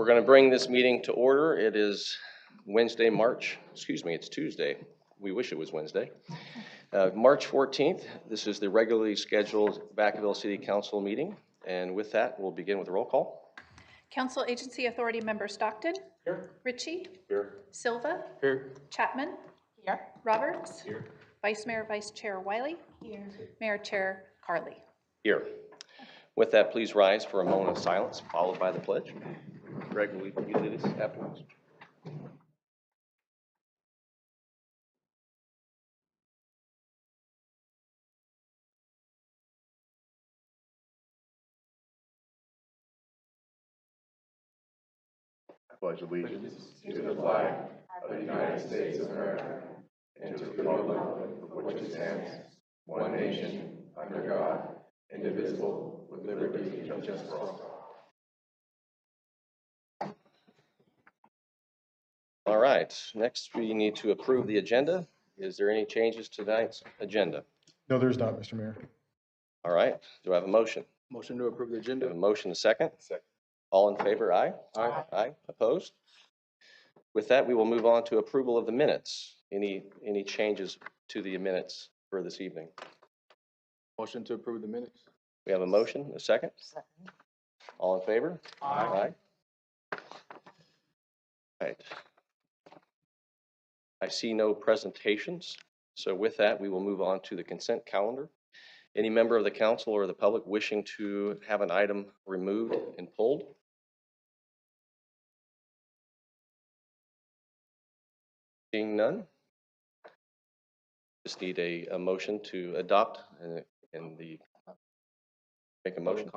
going to bring this meeting to order. It is it's Tuesday. We wish it was Wednesday. March 14th. This is the regularly scheduled Vacaville City Council meeting. And with that, we'll begin with a roll call. Council Agency Authority Member Stockton. Here. Ritchie. Here. Silva. Here. Chapman. Here. Roberts. Here. Vice Mayor, Vice Chair Wiley. Here. Mayor Chair Carley. Here. With that, please rise for a moment of silence, followed by the pledge. Greg, will you do this afterwards? I pledge allegiance to the flag of the United States of America and to the republic for which it stands, one nation, under God, indivisible, with liberty and justice for all. All right, next we need to approve the agenda. Is there any changes to tonight's agenda? No, there's not, Mr. Mayor. All right, do I have a motion? Motion to approve the Do I agenda. have a motion, a second? Second. All in favor, aye? Aye. Aye, opposed? With that, we will move on to approval of the minutes. Any changes to the minutes for this evening? Motion to approve the minutes. We have a motion, a second? Second. All in favor? Aye. Right. I see no presentations, so with that, we will move on to the consent calendar. Any member of the council or the public wishing to have an item removed and pulled? Seeing none? Just need a motion to adopt and make a motion.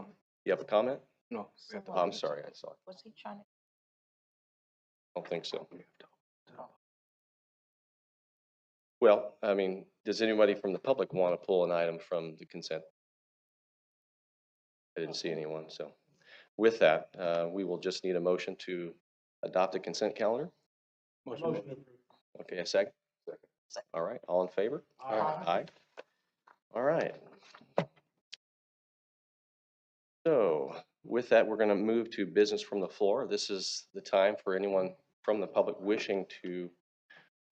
You have a comment? No. Oh, I'm sorry, I saw it. Was he trying to? I don't think so. Well, I mean, does anybody from the public want to pull an item from the consent? I didn't see anyone, so with that, we will just need a motion to adopt the consent calendar. Motion. Okay, a second? Second. All right, all in favor? Aye. Aye. All right. So with that, we're going to move to business from the floor. This is the time for anyone from the public wishing to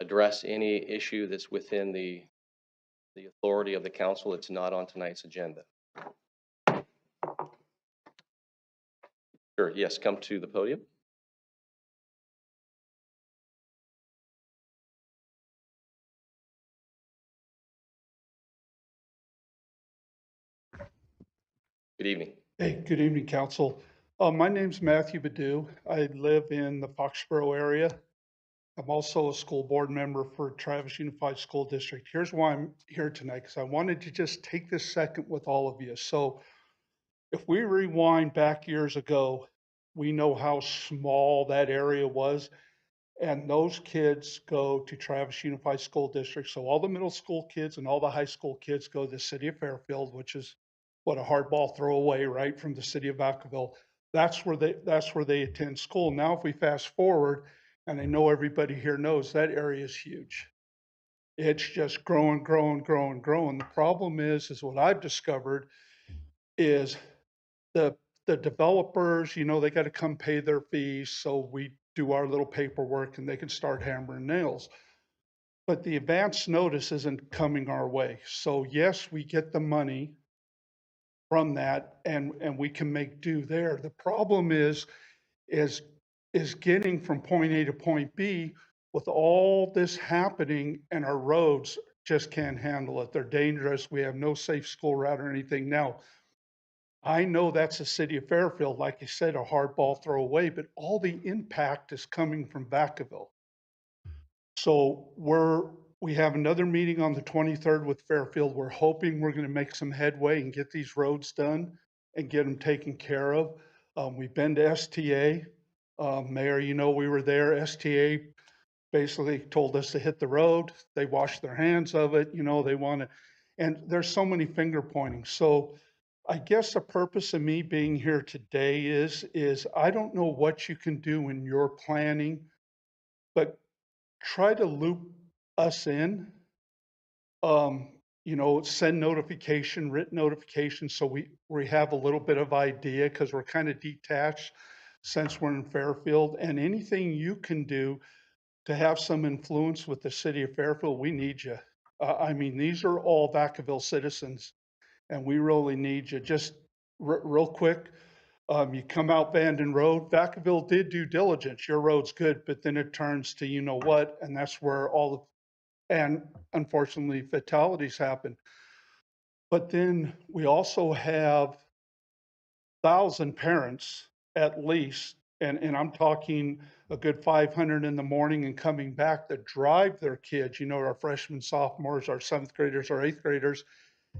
address any issue that's within the authority of the council. It's not on tonight's agenda. Sure, yes, come to the podium. Good evening. Hey, good evening, council. My name's Matthew Badu. I live in the Foxborough area. I'm also a school board member for Travis Unified School District. Here's why I'm here tonight, because I wanted to just take this second with all of you. So if we rewind back years ago, we know how small that area was. And those kids go to Travis Unified School District. So all the middle school kids and all the high school kids go to the city of Fairfield, which is what a hardball throw away, right, from the city of Vacaville. That's where they attend school. Now, if we fast forward, and I know everybody here knows that area is huge. It's just growing. The problem is what I've discovered is the developers, they got to come pay their fees. So we do our little paperwork and they can start hammering nails. But the advance notice isn't coming our way. So yes, we get the money from that and we can make do there. The problem is getting from point A to point B with all this happening, and our roads just can't handle it. They're dangerous. We have no safe school route or anything. Now, I know that's the city of Fairfield, like you said, a hard ball throw away, but all the impact is coming from Vacaville. So we have another meeting on the 23rd with Fairfield. We're hoping we're going to make some headway and get these roads done and get them taken care of. We've been to STA. Mayor, we were there. STA basically told us to hit the road. They washed their hands of it. They want to, and there's so many finger pointing. So I guess the purpose of me being here today is I don't know what you can do in your planning, but try to loop us in, send written notification, so we have a little bit of idea, because we're kind of detached. since we're in Fairfield, and anything you can do to have some influence with the city of Fairfield, we need you. I mean, these are all Vacaville citizens, and we really need you. Just real quick, you come out Vanden Road, Vacaville did due diligence. Your road's good, but then it turns to you know what, and that's where all of, and unfortunately fatalities happen. But then we also have 1,000 parents at least, and I'm talking a good 500 in the morning and coming back that drive their kids, you know, our freshmen, sophomores, our seventh graders, our eighth graders,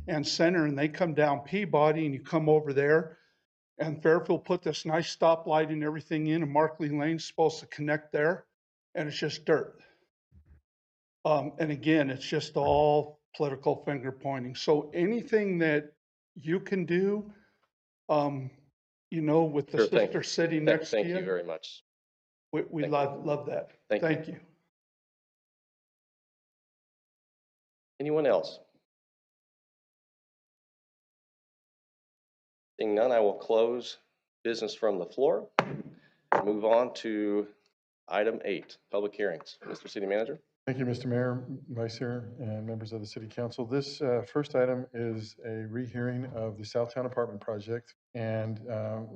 and center, and they come down Peabody and you come over there, and Fairfield put this nice stoplight and everything in, and Markley Lane's supposed to connect there, and it's just dirt. And again, it's just all political finger pointing. So anything that you can do, um, you know, with the Sure thing. sister city next to Thank you you, very much. we Thank love that. Thank you. Thank you. Anyone else? Seeing none, I will close business from the floor. Move on to item 8, public hearings. Mr. City Manager? Thank you, Mr. Mayor, Vice Chair, and members of the City Council. This first item is a rehearing of the Southtown Apartment Project, and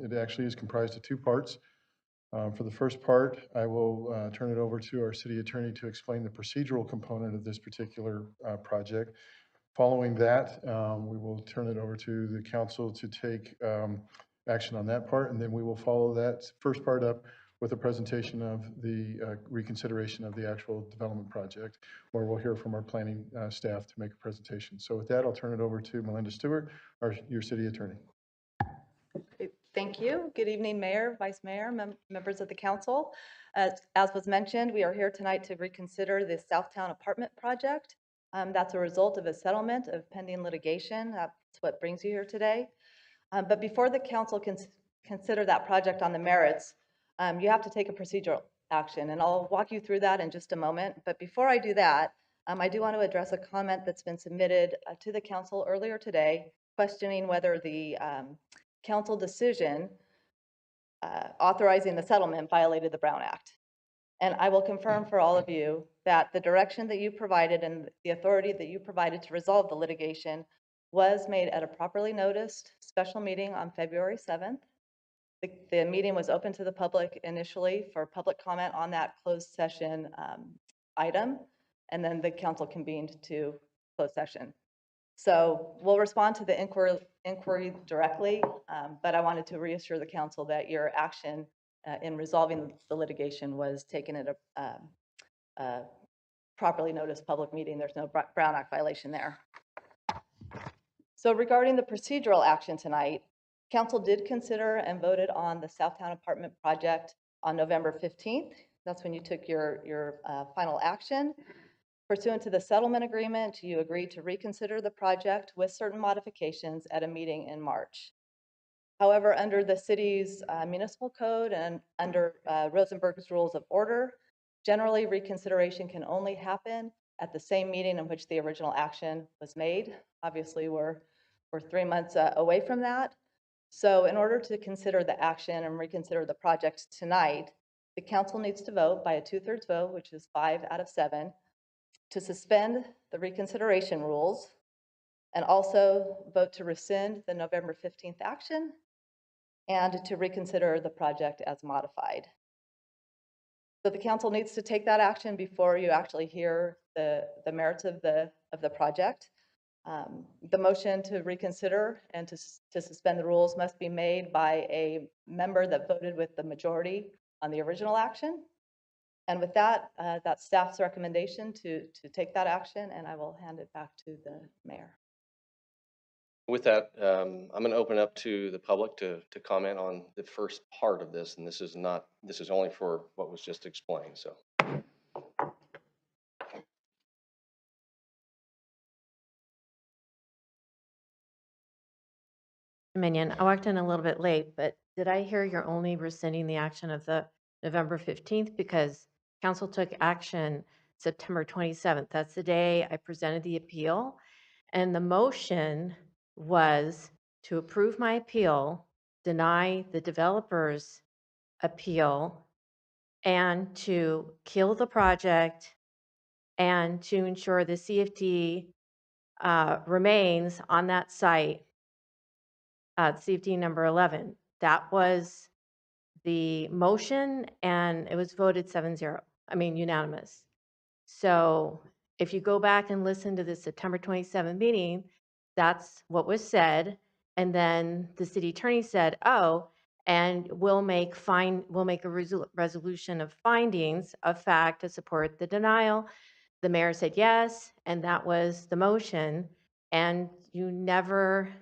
it actually is comprised of 2 parts. For the first part, I will turn it over to our city attorney to explain the procedural component of this particular project. Following that, we will turn it over to the council to take action on that part, and then we will follow that first part up with a presentation of the reconsideration of the actual development project, where we'll hear from our planning staff to make a presentation. So with that, I'll turn it over to Melinda Stewart, your city attorney. Thank you. Good evening, Mayor, Vice Mayor, members of the council. As was mentioned, we are here tonight to reconsider the Southtown Apartment Project. That's a result of a settlement of pending litigation. That's what brings you here today. But before the council can consider that project on the merits, you have to take a procedural action, and I'll walk you through that in just a moment. But before I do that, I do want to address a comment that's been submitted to the council earlier today, questioning whether the council decision authorizing the settlement violated the Brown Act. And I will confirm for all of you that the direction that you provided and the authority that you provided to resolve the litigation was made at a properly noticed special meeting on February 7th. The meeting was open to the public initially for public comment on that closed session item, and then the council convened to closed session. So we'll respond to the inquiry directly, but I wanted to reassure the council that your action in resolving the litigation was taken at a properly noticed public meeting. There's no Brown Act violation there. So regarding the procedural action tonight, council did consider and voted on the Southtown Apartment Project on November 15th. That's when you took your final action. Pursuant to the settlement agreement, you agreed to reconsider the project with certain modifications at a meeting in March. However, under the city's municipal code and under Rosenberg's Rules of Order, generally reconsideration can only happen at the same meeting in which the original action was made. Obviously, we're 3 months away from that. So in order to consider the action and reconsider the project tonight, the council needs to vote by a 2/3 vote, which is 5 out of 7, to suspend the reconsideration rules and also vote to rescind the November 15th action and to reconsider the project as modified. So the council needs to take that action before you actually hear the merits of the project. The motion to reconsider and to suspend the rules must be made by a member that voted with the majority on the original action. And with that, that's staff's recommendation to take that action, and I will hand it back to the mayor. With that, I'm going to open up to the public to comment on the first part of this, and this is only for what was just explained, so. Dominion, I walked in a little bit late, but did I hear you're only rescinding the action of the November 15th? Because council took action September 27th. That's the day I presented the appeal. And the motion was to approve my appeal, deny the developer's appeal and to kill the project and to ensure the CFD remains on that site, CFD number 11. That was the motion, and it was voted 7-0. I mean, unanimous. So if you go back and listen to the September 27th meeting, that's what was said. And then the city attorney said, oh, and we'll make a resolution of findings of fact to support the denial. The mayor said yes, and that was the motion. And you never,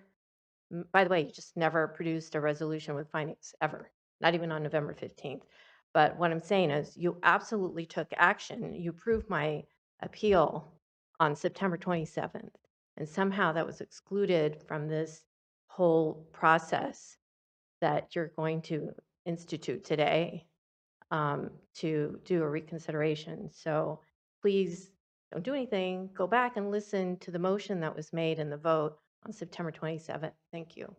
by the way, you just never produced a resolution with findings ever, not even on November 15th. But what I'm saying is you absolutely took action. You proved my appeal on September 27th. And somehow that was excluded from this whole process that you're going to institute today to do a reconsideration. So please don't do anything. Go back and listen to the motion that was made in the vote on September 27th. Thank you.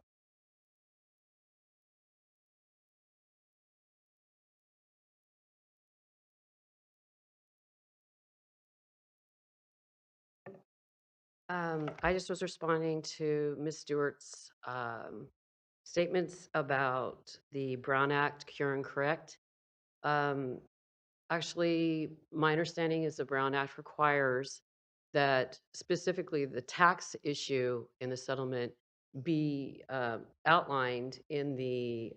I just was responding to Ms. Stewart's statements about the Brown Act cure and correct. Actually, my understanding is the Brown Act requires that specifically the tax issue in the settlement be outlined in the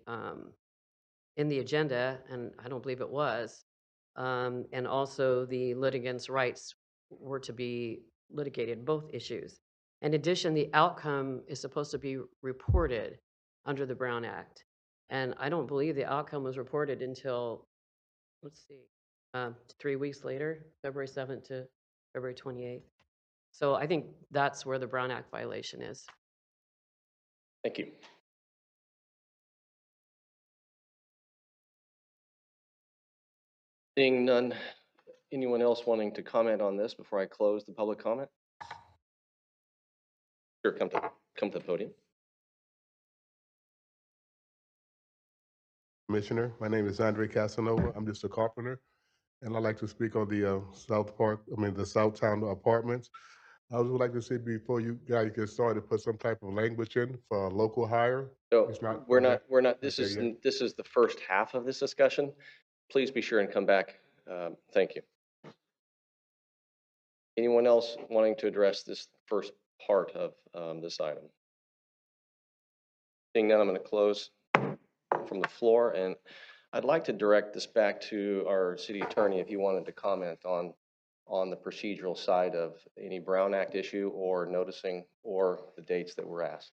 agenda, and I don't believe it was. And also the litigants' rights were to be litigated, both issues. In addition, the outcome is supposed to be reported under the Brown Act. And I don't believe the outcome was reported until, let's see, 3 weeks later, February 7th to February 28th. So I think that's where the Brown Act violation is. Thank you. Seeing none, anyone else wanting to comment on this before I close the public comment? Sure, come to the podium. Commissioner, my name is Andre Casanova. I'm just a carpenter, and I'd like to speak on the the Southtown Apartments. I would like to see before you guys get started, put some type of language in for local hire. So It's not. we're not, this Okay, yeah. this is the first half of this discussion. Please be sure and come back. Thank you. Anyone else wanting to address this first part of this item? Seeing none, I'm going to close from the floor, and I'd like to direct this back to our city attorney if you wanted to comment on the procedural side of any Brown Act issue or noticing or the dates that were asked.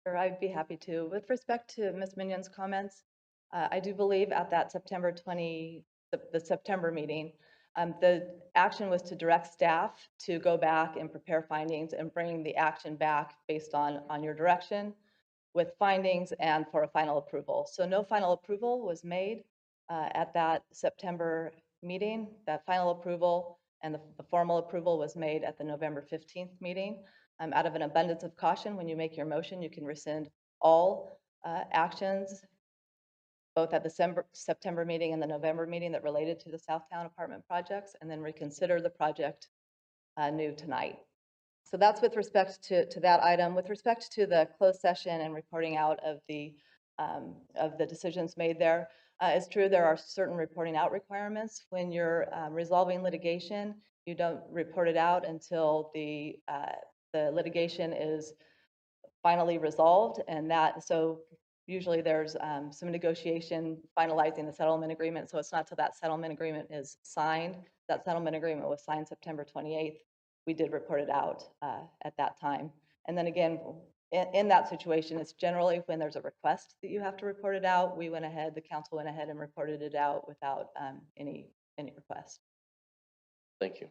Sure, I'd be happy to. With respect to Ms. Mignon's comments, I do believe at that the September meeting, the action was to direct staff to go back and prepare findings and bring the action back based on your direction with findings and for a final approval. So no final approval was made at that September meeting. That final approval and the formal approval was made at the November 15th meeting. Out of an abundance of caution, when you make your motion, you can rescind all actions, both at the September meeting and the November meeting that related to the Southtown apartment projects, and then reconsider the project new tonight. So that's with respect to that item. With respect to the closed session and reporting out of the decisions made there, it's true there are certain reporting out requirements. When you're resolving litigation, you don't report it out until the litigation is finally resolved, and so usually there's some negotiation finalizing the settlement agreement, so it's not till that settlement agreement is signed. That settlement agreement was signed September 28th. We did report it out at that time. And then again, in that situation, it's generally when there's a request that you have to report it out. The council went ahead and reported it out without any request. Thank you.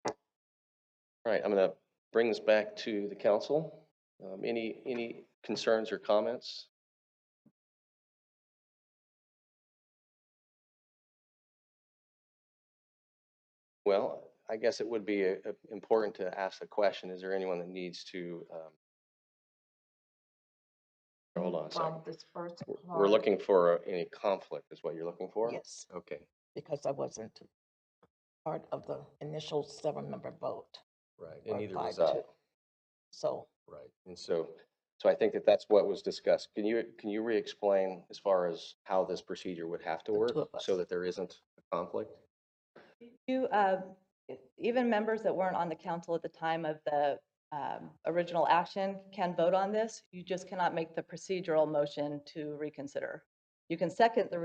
All right, I'm going to bring this back to the council. Any concerns or comments? Well, I guess it would be important to ask the question, is there anyone that needs to Hold on a second. from this first We're part. looking for any conflict is what you're looking for? Yes, Okay, because I wasn't part of the initial 7-member vote. right. or And neither was 5-2. I. So Right. And so I think that that's what was discussed. Can you re-explain as far as how this procedure would have to The work two of us. so that there isn't a conflict? You, even members that weren't on the council at the time of the original action can vote on this. You just cannot make the procedural motion to reconsider. You can second the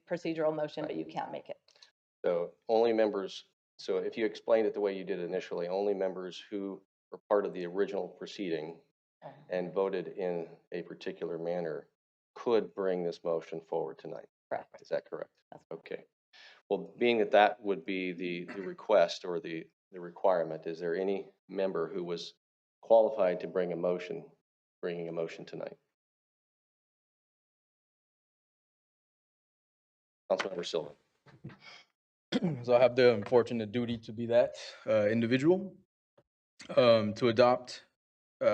procedural motion, but you can't make it. So only members, so if you explained it the way you did initially, only members who were part of the original proceeding and voted in a particular manner could bring this motion forward tonight. Correct. Is that correct? That's Okay. Well, being that that would be the request or the requirement, is there any member who was qualified to bring a motion, bringing a motion tonight? Councilmember Silva. So I have the unfortunate duty to be that individual. To adopt,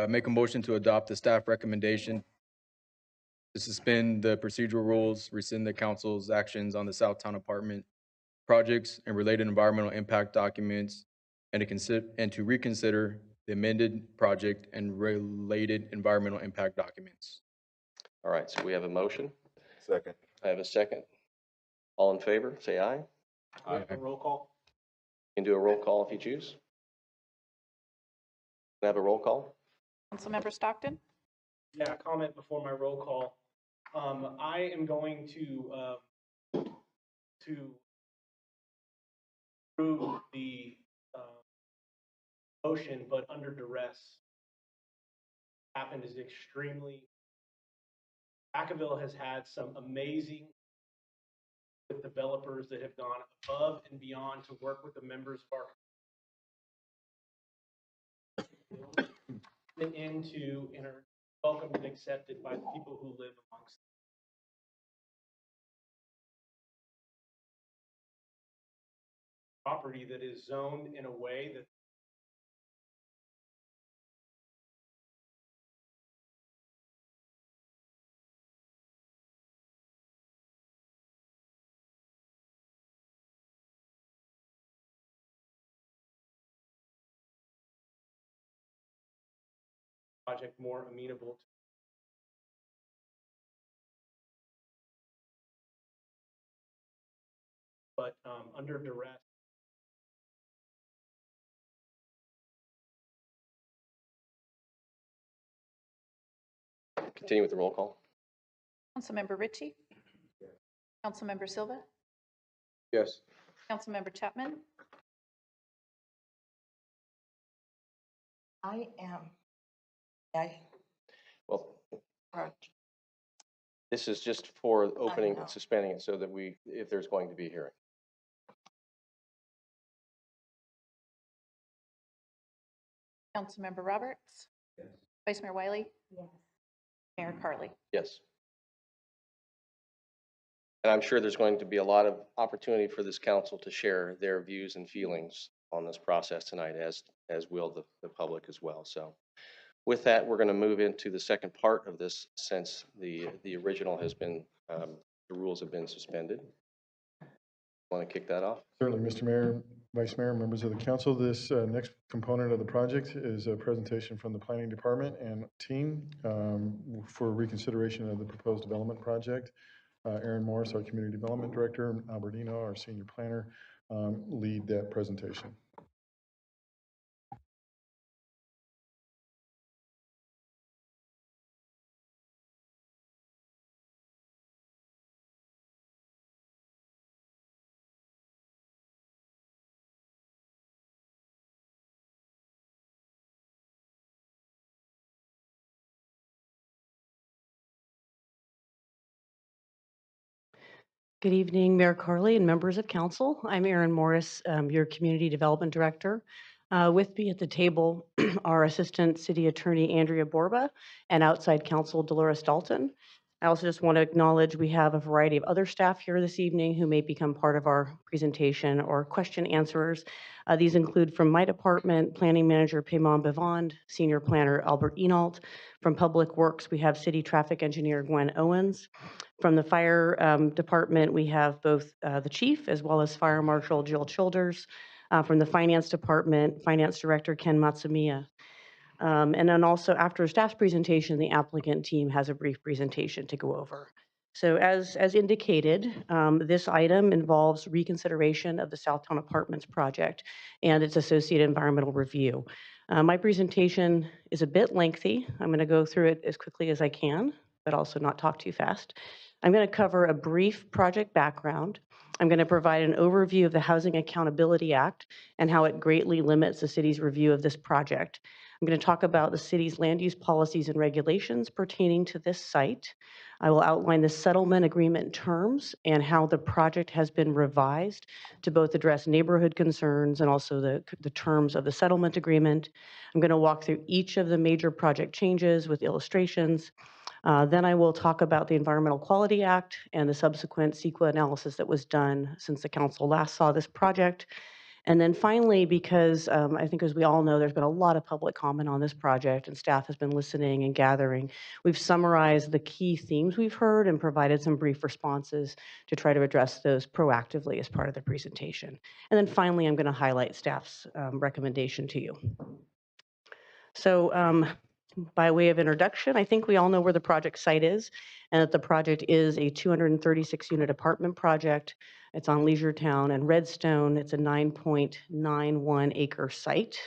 make a motion to adopt the staff recommendation to suspend the procedural rules, rescind the council's actions on the Southtown apartment projects and related environmental impact documents, and to reconsider the amended project and related environmental impact documents. All right, so we have a motion. Second. I have a second. All in favor, say aye. Aye. Roll call? You can do a roll call if you choose. Can I have a roll call? Councilmember Stockton? Yeah, comment before my roll call. I am going to approve the motion, but under duress. Happened is extremely. Vacaville has had some amazing with developers that have gone above and beyond to work with the members of our into and are welcomed and accepted by the people who live amongst them. Property that is zoned in a way that project more amenable to. But under duress. Continue with the roll call. Councilmember Ritchie? Councilmember Silva? Yes. Councilmember Chapman? I am. Well, this is just for opening know. and suspending it so that if there's going to be a hearing. Councilmember Roberts? Yes. Vice Mayor Wiley? Yes. Mayor Carley? Yes. And I'm sure there's going to be a lot of opportunity for this council to share their views and feelings on this process tonight, as will the public as well. So with that, we're going to move into the second part of this since the original has been, the rules have been suspended. Want to kick that off? Certainly, Mr. Mayor, Vice Mayor, members of the council. This next component of the project is a presentation from the planning department and team for reconsideration of the proposed development project. Aaron Morris, our community development director, and Albertino, our senior planner, lead that presentation. Good evening, Mayor Carley and members of council. I'm Erin Morris, your Community Development Director. With me at the table are Assistant City Attorney Andrea Borba and outside counsel Dolores Dalton. I also just want to acknowledge we have a variety of other staff here this evening who may become part of our presentation or question answerers. These include from my department, Planning Manager Payman Bivand, Senior Planner Albert Enault. From Public Works, we have City Traffic Engineer Gwen Owens. From the Fire Department, we have both the Chief as well as Fire Marshal Jill Childers. From the Finance Department, Finance Director Ken Matsumiya. And then also after staff's presentation, the applicant team has a brief presentation to go over. So as indicated, this item involves reconsideration of the Southtown Apartments project and its associated environmental review. My presentation is a bit lengthy. I'm going to go through it as quickly as I can, but also not talk too fast. I'm going to cover a brief project background. I'm going to provide an overview of the Housing Accountability Act and how it greatly limits the city's review of this project. I'm going to talk about the city's land use policies and regulations pertaining to this site. I will outline the settlement agreement terms and how the project has been revised to both address neighborhood concerns and also the terms of the settlement agreement. I'm going to walk through each of the major project changes with illustrations. Then I will talk about the Environmental Quality Act and the subsequent CEQA analysis that was done since the council last saw this project. And then finally, because I think as we all know, there's been a lot of public comment on this project and staff has been listening and gathering, we've summarized the key themes we've heard and provided some brief responses to try to address those proactively as part of the presentation. And then finally, I'm going to highlight staff's recommendation to you. So by way of introduction, I think we all know where the project site is and that the project is a 236 unit apartment project. It's on Leisure Town and Redstone. It's a 9.91 acre site.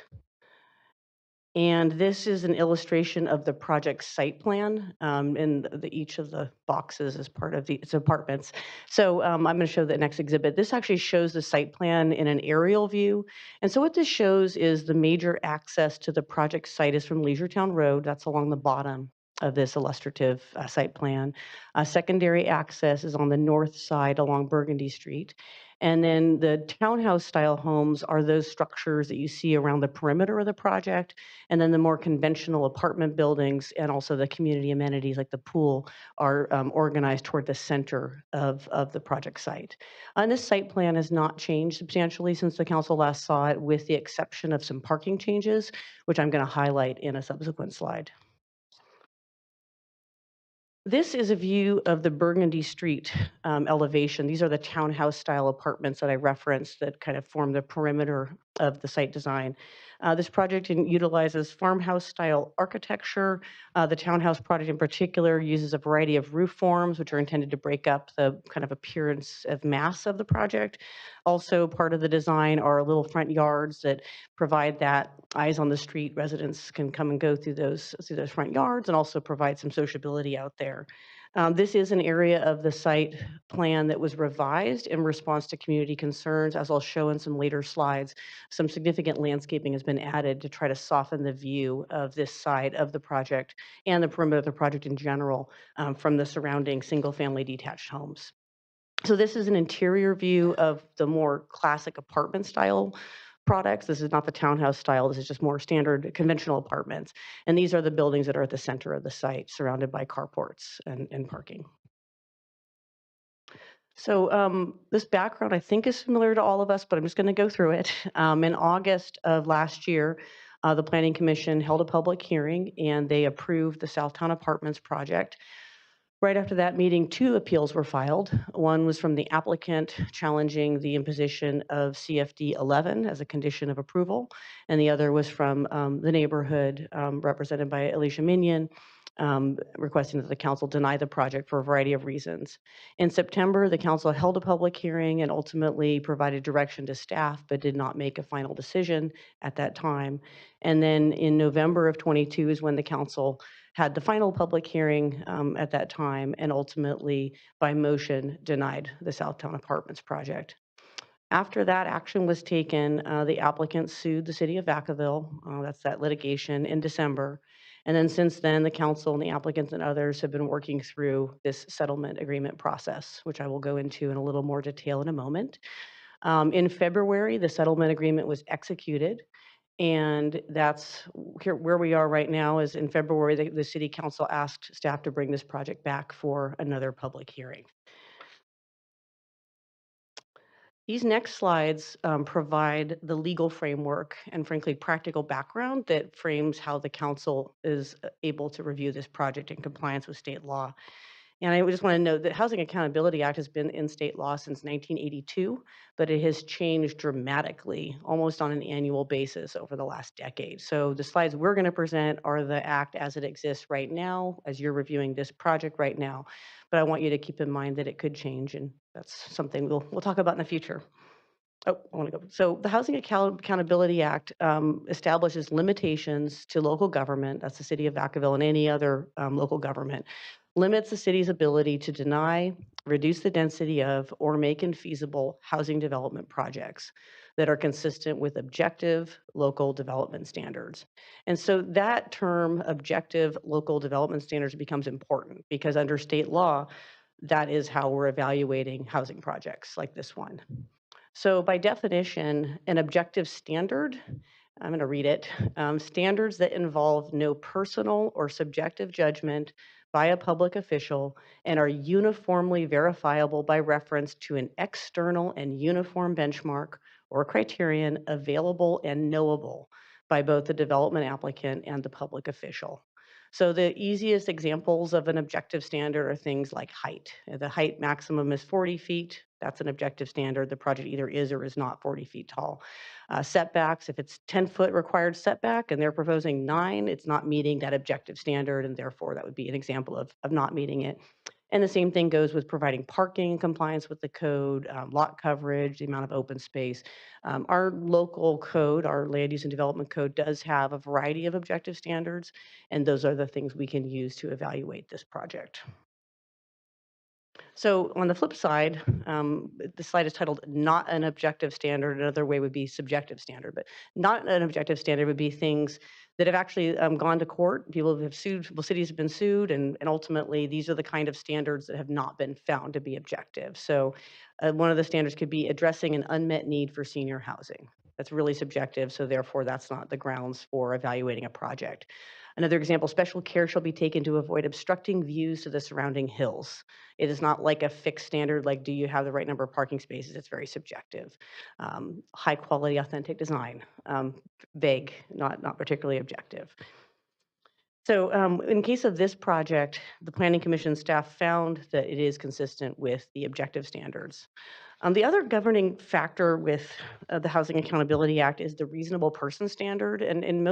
And this is an illustration of the project site plan, and each of the boxes is part of its apartments. So I'm going to show the next exhibit. This actually shows the site plan in an aerial view. And so what this shows is the major access to the project site is from Leisure Town Road. That's along the bottom of this illustrative site plan. Secondary access is on the north side along Burgundy Street. And then the townhouse style homes are those structures that you see around the perimeter of the project. And then the more conventional apartment buildings and also the community amenities like the pool are organized toward the center of the project site. And this site plan has not changed substantially since the council last saw it, with the exception of some parking changes, which I'm going to highlight in a subsequent slide. This is a view of the Burgundy Street elevation. These are the townhouse style apartments that I referenced that kind of form the perimeter of the site design. This project utilizes farmhouse style architecture. The townhouse project in particular uses a variety of roof forms, which are intended to break up the kind of appearance of mass of the project. Also part of the design are little front yards that provide that eyes on the street. Residents can come and go through those front yards and also provide some sociability out there. This is an area of the site plan that was revised in response to community concerns. As I'll show in some later slides, some significant landscaping has been added to try to soften the view of this side of the project and the perimeter of the project in general from the surrounding single-family detached homes. So this is an interior view of the more classic apartment style products. This is not the townhouse style. This is just more standard conventional apartments. And these are the buildings that are at the center of the site, surrounded by carports and parking. So this background, I think, is familiar to all of us, but I'm just going to go through it. In August of last year, the Planning Commission held a public hearing, and they approved the Southtown Apartments project. Right after that meeting, 2 appeals were filed. One was from the applicant challenging the imposition of CFD 11 as a condition of approval, and the other was from the neighborhood represented by Alicia Minion, requesting that the council deny the project for a variety of reasons. In September, the council held a public hearing and ultimately provided direction to staff, but did not make a final decision at that time. And then in November of 22 is when the council had the final public hearing at that time and ultimately by motion denied the Southtown Apartments project. After that action was taken, the applicant sued the city of Vacaville. That's that litigation in December. And then since then, the council and the applicants and others have been working through this settlement agreement process, which I will go into in a little more detail in a moment. In February, the settlement agreement was executed. And that's here, where we are right now is in February, the city council asked staff to bring this project back for another public hearing. These next slides provide the legal framework and frankly, practical background that frames how the council is able to review this project in compliance with state law. And I just want to note that Housing Accountability Act has been in state law since 1982, but it has changed dramatically almost on an annual basis over the last decade. So the slides we're going to present are the act as it exists right now, as you're reviewing this project right now. But I want you to keep in mind that it could change, and that's something we'll talk about in the future. Oh, I want to go. So the Housing Accountability Act establishes limitations to local government, that's the city of Vacaville and any other local government, limits the city's ability to deny, reduce the density of, or make infeasible housing development projects that are consistent with objective local development standards. And so that term, objective local development standards, becomes important because under state law, that is how we're evaluating housing projects like this one. So by definition, an objective standard, I'm going to read it, standards that involve no personal or subjective judgment by a public official and are uniformly verifiable by reference to an external and uniform benchmark or criterion available and knowable by both the development applicant and the public official. So the easiest examples of an objective standard are things like height. The height maximum is 40 feet. That's an objective standard. The project either is or is not 40 feet tall. Setbacks, if it's 10-foot required setback and they're proposing 9, it's not meeting that objective standard, and therefore that would be an example of not meeting it. And the same thing goes with providing parking in compliance with the code, lot coverage, the amount of open space. Our local code, our land use and development code, does have a variety of objective standards, and those are the things we can use to evaluate this project. So on the flip side, the slide is titled "Not an Objective Standard." Another way would be subjective standard, but not an objective standard would be things that have actually gone to court. People have sued, well, cities have been sued, and ultimately these are the kind of standards that have not been found to be objective. So one of the standards could be addressing an unmet need for senior housing. That's really subjective, so therefore that's not the grounds for evaluating a project. Another example, special care shall be taken to avoid obstructing views to the surrounding hills. It is not like a fixed standard, like do you have the right number of parking spaces? It's very subjective. High quality, authentic design, vague, not particularly objective. So in case of this project, the Planning Commission staff found that it is consistent with the objective standards. The other governing factor with the Housing Accountability Act is the reasonable person standard. And in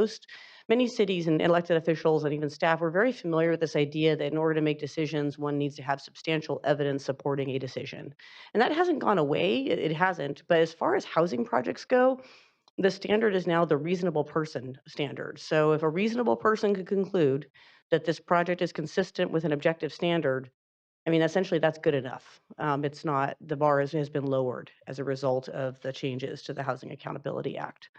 many cities and elected officials and even staff, we're very familiar with this idea that in order to make decisions, one needs to have substantial evidence supporting a decision. And that hasn't gone away, it hasn't. But as far as housing projects go, the standard is now the reasonable person standard. So if a reasonable person could conclude that this project is consistent with an objective standard, I mean, essentially, that's good enough. It's not, the bar has been lowered as a result of the changes to the Housing Accountability Act.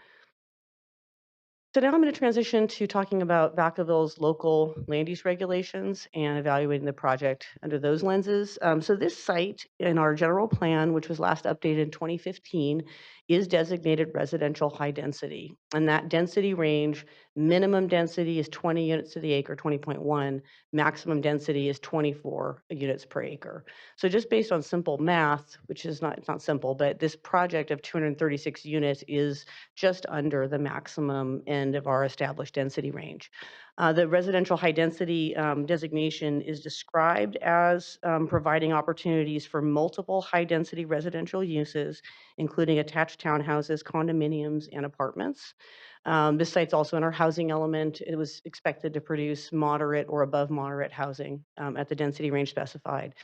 So now I'm going to transition to talking about Vacaville's local land use regulations and evaluating the project under those lenses. So this site in our general plan, which was last updated in 2015, is designated residential high density. And that density range, minimum density is 20 units to the acre, 20.1. Maximum density is 24 units per acre. So just based on simple math, which is it's not simple, but this project of 236 units is just under the maximum end of our established density range. The residential high density designation is described as providing opportunities for multiple high density residential uses, including attached townhouses, condominiums, and apartments. This site's also in our housing element. It was expected to produce moderate or above moderate housing at the density range specified.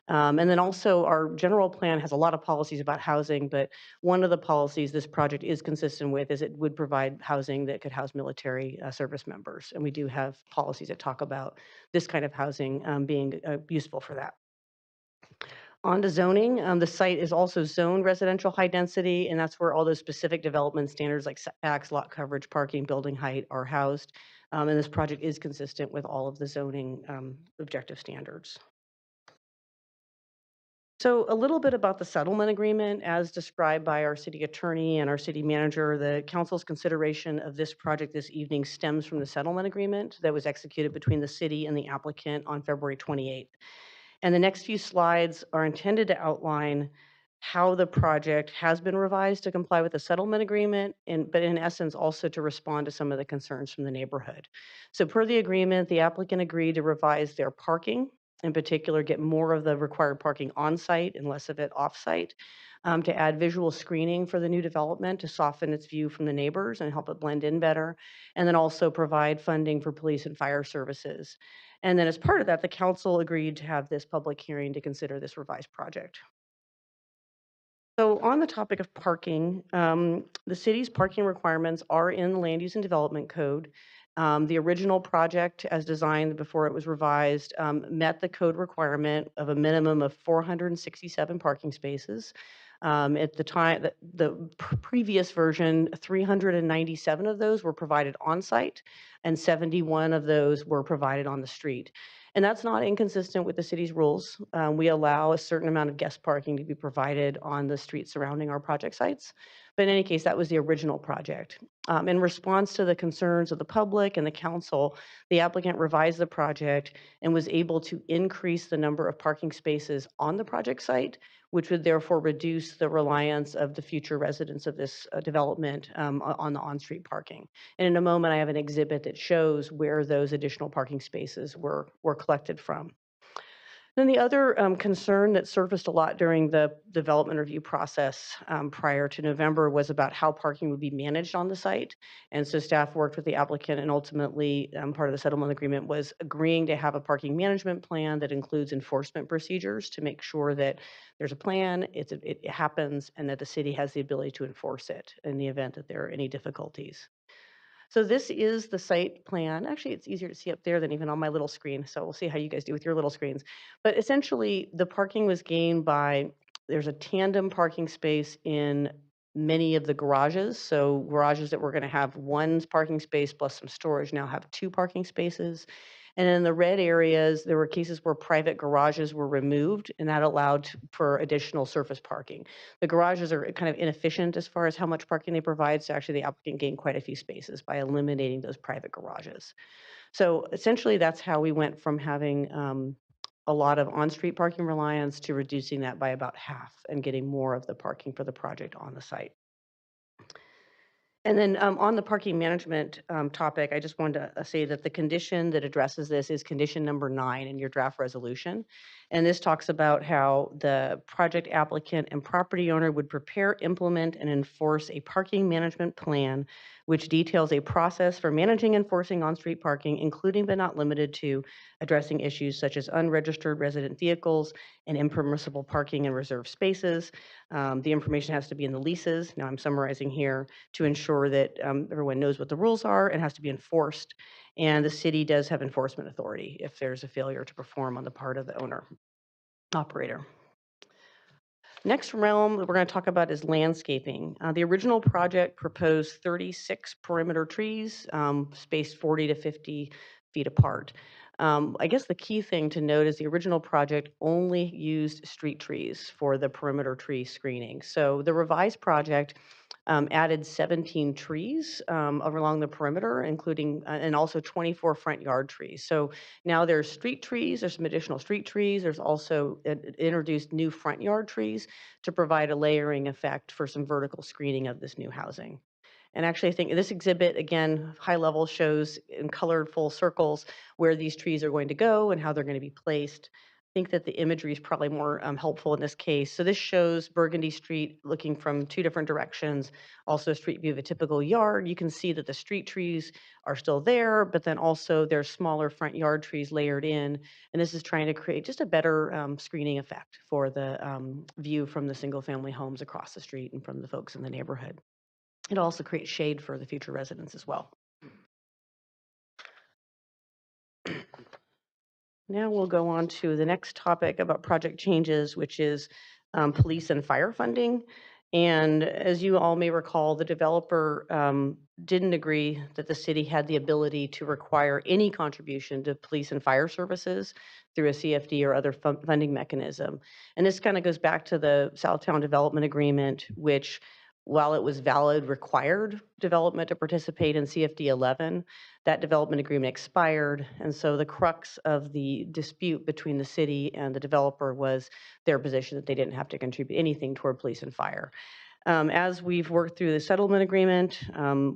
And then also our general plan has a lot of policies about housing, but one of the policies this project is consistent with is it would provide housing that could house military service members. And we do have policies that talk about this kind of housing being useful for that. On to zoning, the site is also zoned residential high density, and that's where all those specific development standards like setbacks, lot coverage, parking, building height are housed. And this project is consistent with all of the zoning objective standards. So a little bit about the settlement agreement as described by our city attorney and our city manager. The council's consideration of this project this evening stems from the settlement agreement that was executed between the city and the applicant on February 28th. And the next few slides are intended to outline how the project has been revised to comply with the settlement agreement, but in essence also to respond to some of the concerns from the neighborhood. So per the agreement, the applicant agreed to revise their parking, in particular, get more of the required parking on-site and less of it off-site, to add visual screening for the new development to soften its view from the neighbors and help it blend in better, and then also provide funding for police and fire services. And then as part of that, the council agreed to have this public hearing to consider this revised project. So on the topic of parking, the city's parking requirements are in the Land Use and Development Code. The original project, as designed before it was revised, met the code requirement of a minimum of 467 parking spaces. At the time, the previous version, 397 of those were provided on-site, and 71 of those were provided on the street. And that's not inconsistent with the city's rules. We allow a certain amount of guest parking to be provided on the streets surrounding our project sites. But in any case, that was the original project. In response to the concerns of the public and the council, the applicant revised the project and was able to increase the number of parking spaces on the project site, which would therefore reduce the reliance of the future residents of this development on the on-street parking. And in a moment, I have an exhibit that shows where those additional parking spaces were collected from. Then the other concern that surfaced a lot during the development review process prior to November was about how parking would be managed on the site. And so staff worked with the applicant, and ultimately part of the settlement agreement was agreeing to have a parking management plan that includes enforcement procedures to make sure that there's a plan, it happens, and that the city has the ability to enforce it in the event that there are any difficulties. So this is the site plan. Actually, it's easier to see up there than even on my little screen. So we'll see how you guys do with your little screens. But essentially, the parking was gained by, there's a tandem parking space in many of the garages. So garages that were going to have one parking space plus some storage now have two parking spaces. And in the red areas, there were cases where private garages were removed, and that allowed for additional surface parking. The garages are kind of inefficient as far as how much parking they provide, so actually the applicant gained quite a few spaces by eliminating those private garages. So essentially, that's how we went from having a lot of on-street parking reliance to reducing that by about half and getting more of the parking for the project on the site. And then on the parking management topic, I just wanted to say that the condition that addresses this is condition number 9 in your draft resolution. And this talks about how the project applicant and property owner would prepare, implement, and enforce a parking management plan, which details a process for managing and enforcing on-street parking, including but not limited to addressing issues such as unregistered resident vehicles and impermissible parking in reserved spaces. The information has to be in the leases. Now I'm summarizing here to ensure that everyone knows what the rules are and has to be enforced. And the city does have enforcement authority if there's a failure to perform on the part of the owner operator. Next realm that we're going to talk about is landscaping. The original project proposed 36 perimeter trees, spaced 40 to 50 feet apart. I guess the key thing to note is the original project only used street trees for the perimeter tree screening. So the revised project added 17 trees along the perimeter, including, and also 24 front yard trees. So now there's street trees, there's some additional street trees, there's also introduced new front yard trees to provide a layering effect for some vertical screening of this new housing. And actually, I think this exhibit, again, high level shows in colored full circles where these trees are going to go and how they're going to be placed. I think that the imagery is probably more helpful in this case. So this shows Burgundy Street looking from 2 different directions, also a street view of a typical yard. You can see that the street trees are still there, but then also there's smaller front yard trees layered in. And this is trying to create just a better screening effect for the view from the single family homes across the street and from the folks in the neighborhood. It also creates shade for the future residents as well. Now we'll go on to the next topic about project changes, which is police and fire funding. And as you all may recall, the developer didn't agree that the city had the ability to require any contribution to police and fire services through a CFD or other funding mechanism. And this kind of goes back to the Southtown Development Agreement, which, while it was valid, required development to participate in CFD 11. That development agreement expired. And so the crux of the dispute between the city and the developer was their position that they didn't have to contribute anything toward police and fire. As we've worked through the settlement agreement,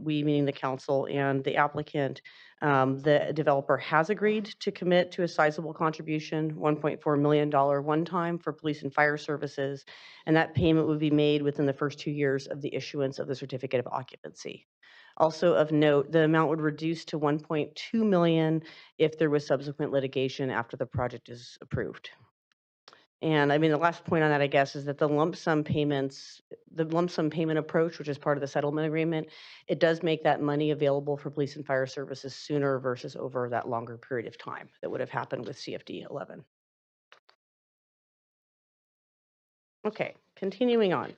we, meaning the council and the applicant, the developer has agreed to commit to a sizable contribution, $1.4 million one-time for police and fire services, and that payment would be made within the first 2 years of the issuance of the certificate of occupancy. Also of note, the amount would reduce to 1.2 million if there was subsequent litigation after the project is approved. And I mean, the last point on that, I guess, is that the lump sum payments, the lump sum payment approach, which is part of the settlement agreement, it does make that money available for police and fire services sooner versus over that longer period of time that would have happened with CFD 11. Okay, continuing on.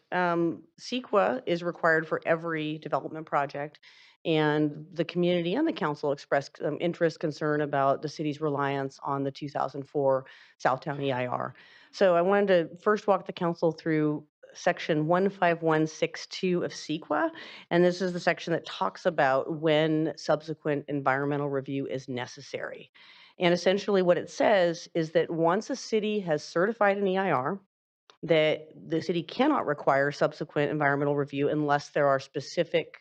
CEQA is required for every development project, and the community and the council expressed interest, concern about the city's reliance on the 2004 Southtown EIR. So I wanted to first walk the council through section 15162 of CEQA, and this is the section that talks about when subsequent environmental review is necessary. And essentially what it says is that once a city has certified an EIR, that the city cannot require subsequent environmental review unless there are specific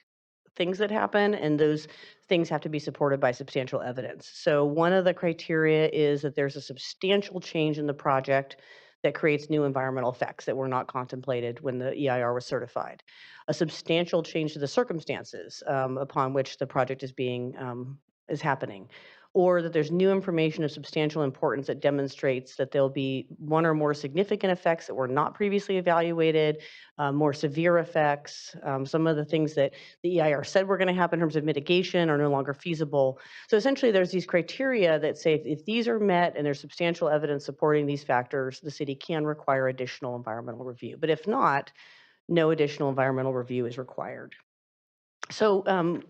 things that happen, and those things have to be supported by substantial evidence. So one of the criteria is that there's a substantial change in the project that creates new environmental effects that were not contemplated when the EIR was certified. A substantial change to the circumstances upon which the project is happening, or that there's new information of substantial importance that demonstrates that there'll be one or more significant effects that were not previously evaluated, more severe effects. Some of the things that the EIR said were going to happen in terms of mitigation are no longer feasible. So essentially, there's these criteria that say if these are met and there's substantial evidence supporting these factors, the city can require additional environmental review. But if not, no additional environmental review is required. So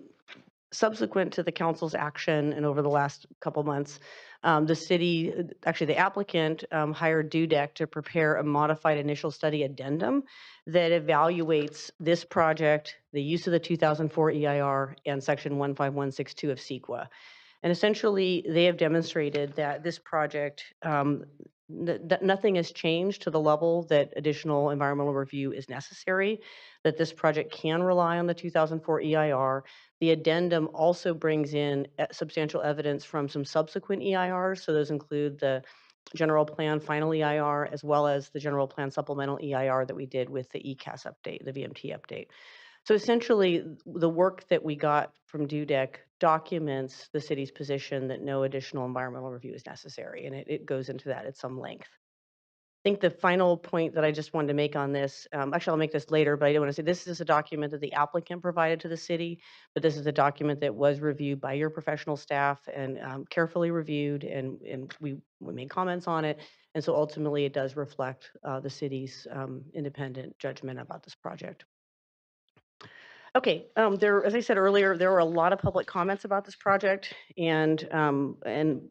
subsequent to the council's action and over the last couple months, the city, actually the applicant, hired DUDEC to prepare a modified initial study addendum that evaluates this project, the use of the 2004 EIR, and section 15162 of CEQA. And essentially, they have demonstrated that this project, nothing has changed to the level that additional environmental review is necessary, that this project can rely on the 2004 EIR. The addendum also brings in substantial evidence from some subsequent EIRs. So those include the general plan final EIR, as well as the general plan supplemental EIR that we did with the ECAS update, the VMT update. So essentially, the work that we got from DUDEC documents the city's position that no additional environmental review is necessary, and it goes into that at some length. I think the final point that I just wanted to make on this, actually I'll make this later, but I do want to say this is a document that the applicant provided to the city, but this is a document that was reviewed by your professional staff and carefully reviewed, and we made comments on it. And so ultimately it does reflect the city's independent judgment about this project. Okay, as I said earlier, there were a lot of public comments about this project, and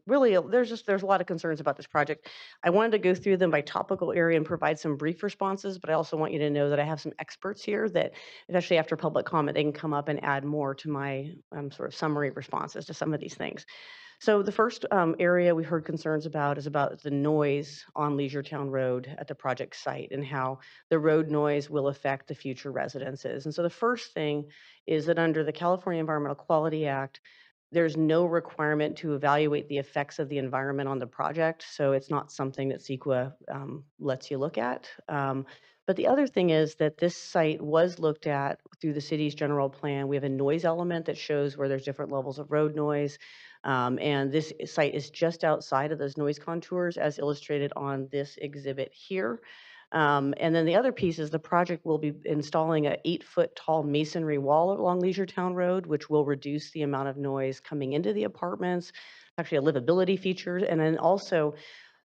really, there's a lot of concerns about this project. I wanted to go through them by topical area and provide some brief responses, but I also want you to know that I have some experts here that, especially after public comment, they can come up and add more to my sort of summary responses to some of these things. So the first area we heard concerns about is about the noise on Leisuretowne Road at the project site and how the road noise will affect the future residences. And so the first thing is that under the California Environmental Quality Act, there's no requirement to evaluate the effects of the environment on the project. So it's not something that CEQA lets you look at. But the other thing is that this site was looked at through the city's general plan. We have a noise element that shows where there's different levels of road noise. And this site is just outside of those noise contours as illustrated on this exhibit here. And then the other piece is the project will be installing an 8-foot tall masonry wall along Leisuretowne Road, which will reduce the amount of noise coming into the apartments, actually a livability feature. And then also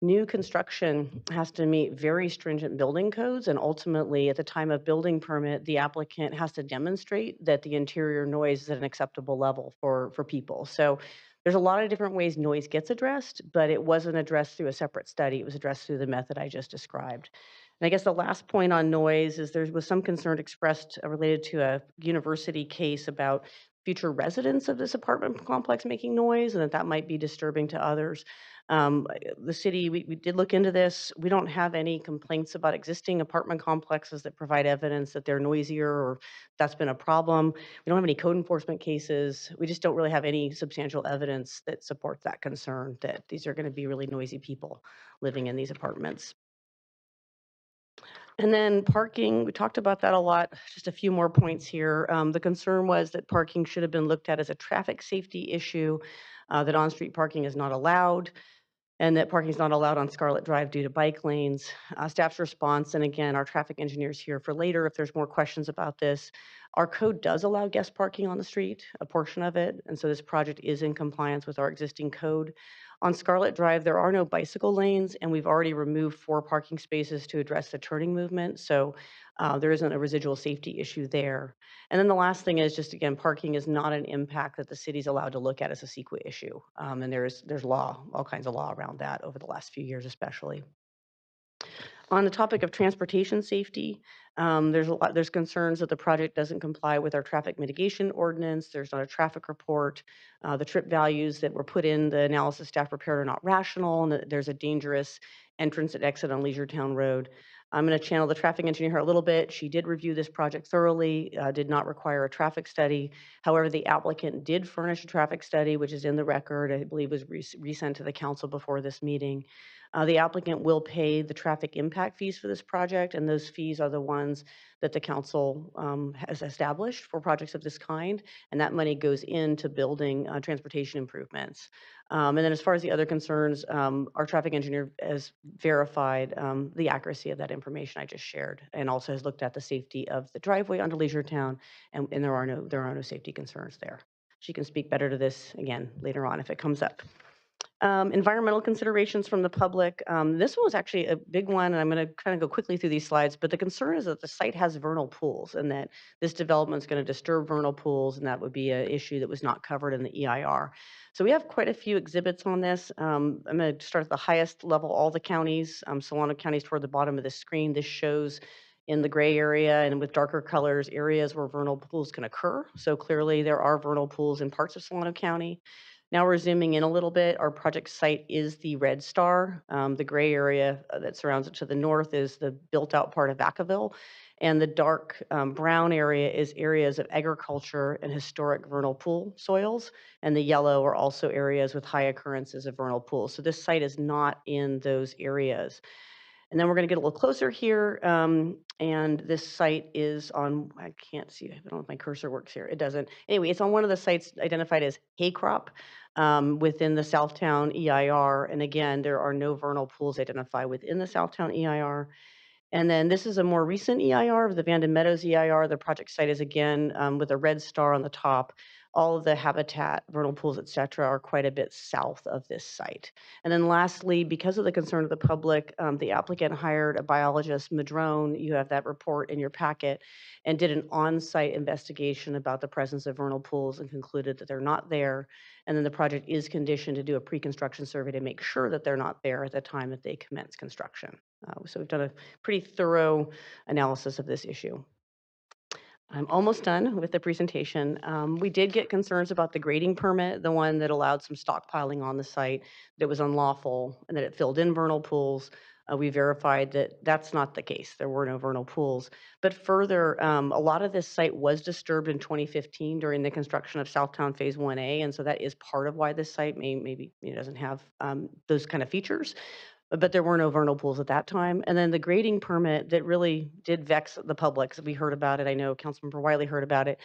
New construction has to meet very stringent building codes, and ultimately, at the time of building permit, the applicant has to demonstrate that the interior noise is at an acceptable level for people. So there's a lot of different ways noise gets addressed, but it wasn't addressed through a separate study. It was addressed through the method I just described. And I guess the last point on noise is there was some concern expressed related to a university case about future residents of this apartment complex making noise, and that might be disturbing to others. The city, we did look into this. We don't have any complaints about existing apartment complexes that provide evidence that they're noisier or that's been a problem. We don't have any code enforcement cases. We just don't really have any substantial evidence that supports that concern that these are going to be really noisy people living in these apartments. And then parking, we talked about that a lot. Just a few more points here. The concern was that parking should have been looked at as a traffic safety issue, that on-street parking is not allowed, and that parking is not allowed on Scarlet Drive due to bike lanes. Staff's response, and again, our traffic engineers here for later if there's more questions about this. Our code does allow guest parking on the street, a portion of it, and so this project is in compliance with our existing code. On Scarlet Drive, there are no bicycle lanes, and we've already removed 4 parking spaces to address the turning movement, so there isn't a residual safety issue there. And then the last thing is just, again, parking is not an impact that the city's allowed to look at as a CEQA issue. And there's law, all kinds of law around that over the last few years especially. On the topic of transportation safety, there's concerns that the project doesn't comply with our traffic mitigation ordinance. There's not a traffic report. The trip values that were put in the analysis staff prepared are not rational, and that there's a dangerous entrance and exit on Leisure Town Road. I'm going to channel the traffic engineer here a little bit. She did review this project thoroughly, did not require a traffic study. However, the applicant did furnish a traffic study, which is in the record. I believe was resent to the council before this meeting. The applicant will pay the traffic impact fees for this project, and those fees are the ones that the council has established for projects of this kind, and that money goes into building transportation improvements. And then as far as the other concerns, our traffic engineer has verified the accuracy of that information I just shared, and also has looked at the safety of the driveway onto Leisure Town, and there are no safety concerns there. She can speak better to this again later on if it comes up. Environmental considerations from the public. This one was actually a big one, and I'm going to kind of go quickly through these slides, but the concern is that the site has vernal pools and that this development is going to disturb vernal pools, and that would be an issue that was not covered in the EIR. So we have quite a few exhibits on this. I'm going to start at the highest level, all the counties. Solano County is toward the bottom of the screen. This shows in the gray area and with darker colors, areas where vernal pools can occur. So clearly there are vernal pools in parts of Solano County. Now we're zooming in a little bit. Our project site is the red star. The gray area that surrounds it to the north is the built-out part of Vacaville. And the dark brown area is areas of agriculture and historic vernal pool soils. And the yellow are also areas with high occurrences of vernal pools. So this site is not in those areas. And then we're going to get a little closer here. And this site is on, I can't see, I don't know if my cursor works here. It doesn't. Anyway, it's on one of the sites identified as hay crop within the Southtown EIR. And again, there are no vernal pools identified within the Southtown EIR. And then this is a more recent EIR of the Vanden Meadows EIR. The project site is again with a red star on the top. All of the habitat, vernal pools, et cetera, are quite a bit south of this site. And then lastly, because of the concern of the public, the applicant hired a biologist, Madrone, you have that report in your packet, and did an on-site investigation about the presence of vernal pools and concluded that they're not there. And then the project is conditioned to do a pre-construction survey to make sure that they're not there at the time that they commence construction. So we've done a pretty thorough analysis of this issue. I'm almost done with the presentation. We did get concerns about the grading permit, the one that allowed some stockpiling on the site that was unlawful and that it filled in vernal pools. We verified that that's not the case. There were no vernal pools. But further, a lot of this site was disturbed in 2015 during the construction of Southtown Phase 1A, and so that is part of why this site maybe doesn't have those kind of features. But there were no vernal pools at that time. And then the grading permit that really did vex the public, so we heard about it, I know Councilmember Wiley heard about it,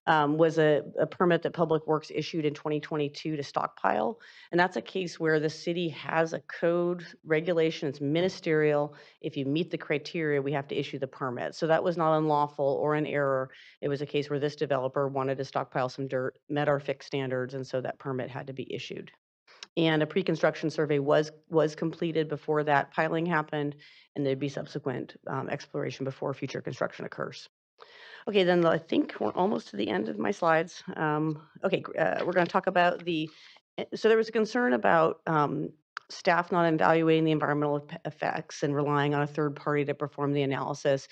was a permit that Public Works issued in 2022 to stockpile. And that's a case where the city has a code regulation, it's ministerial. If you meet the criteria, we have to issue the permit. So that was not unlawful or an error. It was a case where this developer wanted to stockpile some dirt, met our fixed standards, and so that permit had to be issued. And a pre-construction survey was completed before that piling happened, and there'd be subsequent exploration before future construction occurs. Okay, then I think we're almost to the end of my slides. Okay, we're going to talk about so there was a concern about staff not evaluating the environmental effects and relying on a third party to perform the analysis.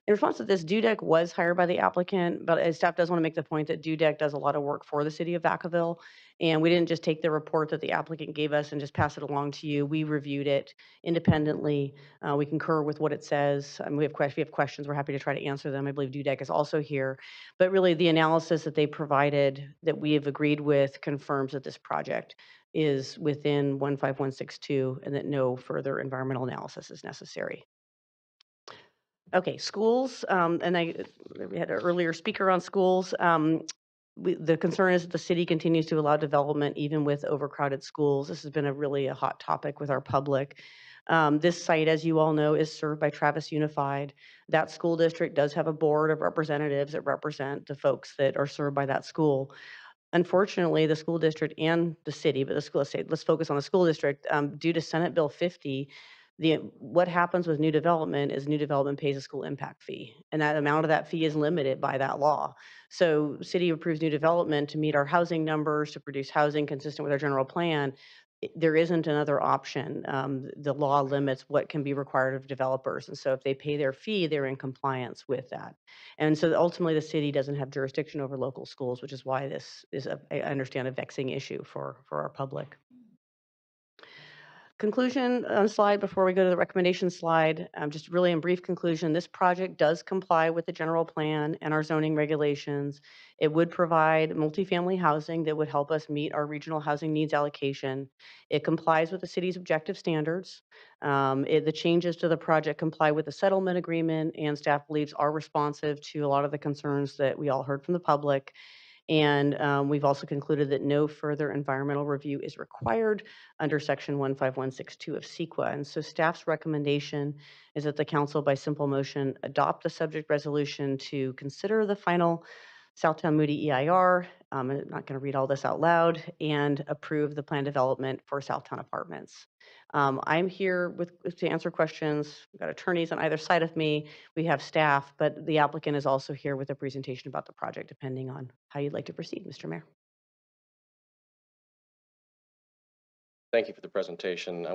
In response to this, Dudek was hired by the applicant, but staff does want to make the point that Dudek does a lot of work for the city of Vacaville. And we didn't just take the report that the applicant gave us and just pass it along to you. We reviewed it independently. We concur with what it says. We have questions. We're happy to try to answer them. I believe Dudek is also here. But really, the analysis that they provided that we have agreed with confirms that this project is within 15162 and that no further environmental analysis is necessary. Okay, schools, and we had an earlier speaker on schools. The concern is that the city continues to allow development even with overcrowded schools. This has been a hot topic with our public. This site, as you all know, is served by Travis Unified. That school district does have a board of representatives that represent the folks that are served by that school. Unfortunately, the school district and the city, but let's focus on the school district, due to Senate Bill 50, what happens with new development is new development pays a school impact fee, and that amount of that fee is limited by that law. So city approves new development to meet our housing numbers, to produce housing consistent with our general plan. There isn't another option. The law limits what can be required of developers, and so if they pay their fee, they're in compliance with that. And so ultimately, the city doesn't have jurisdiction over local schools, which is why this is, I understand, a vexing issue for our public. Conclusion slide before we go to the recommendation slide. Just really in brief conclusion, this project does comply with the general plan and our zoning regulations. It would provide multifamily housing that would help us meet our regional housing needs allocation. It complies with the city's objective standards. The changes to the project comply with the settlement agreement, and staff believes are responsive to a lot of the concerns that we all heard from the public. And we've also concluded that no further environmental review is required under section 15162 of CEQA. And so staff's recommendation is that the council by simple motion adopt the subject resolution to consider the final Southtown Moody EIR. I'm not going to read all this out loud, and approve the plan development for Southtown Apartments. I'm here to answer questions. We've got attorneys on either side of me. We have staff, but the applicant is also here with a presentation about the project, depending on how you'd like to proceed, Mr. Mayor. Thank you for the presentation.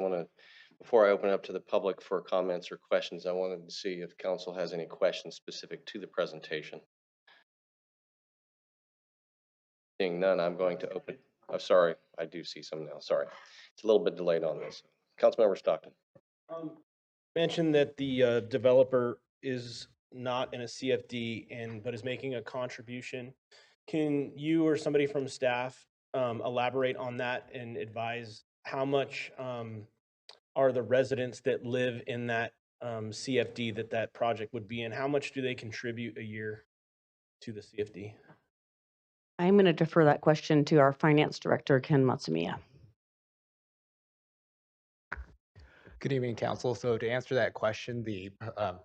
Before I open it up to the public for comments or questions, I wanted to see if council has any questions specific to the presentation. Seeing none, I'm going to open. Oh, sorry, I do see some now. Sorry. It's a little bit delayed on this. Councilmember Stockton. Mentioned that the developer is not in a CFD but is making a contribution. Can you or somebody from staff elaborate on that and advise how much are the residents that live in that CFD that project would be in? How much do they contribute a year to the CFD? I'm going to defer that question to our finance director, Ken Matsumiya. Good evening, council. So to answer that question,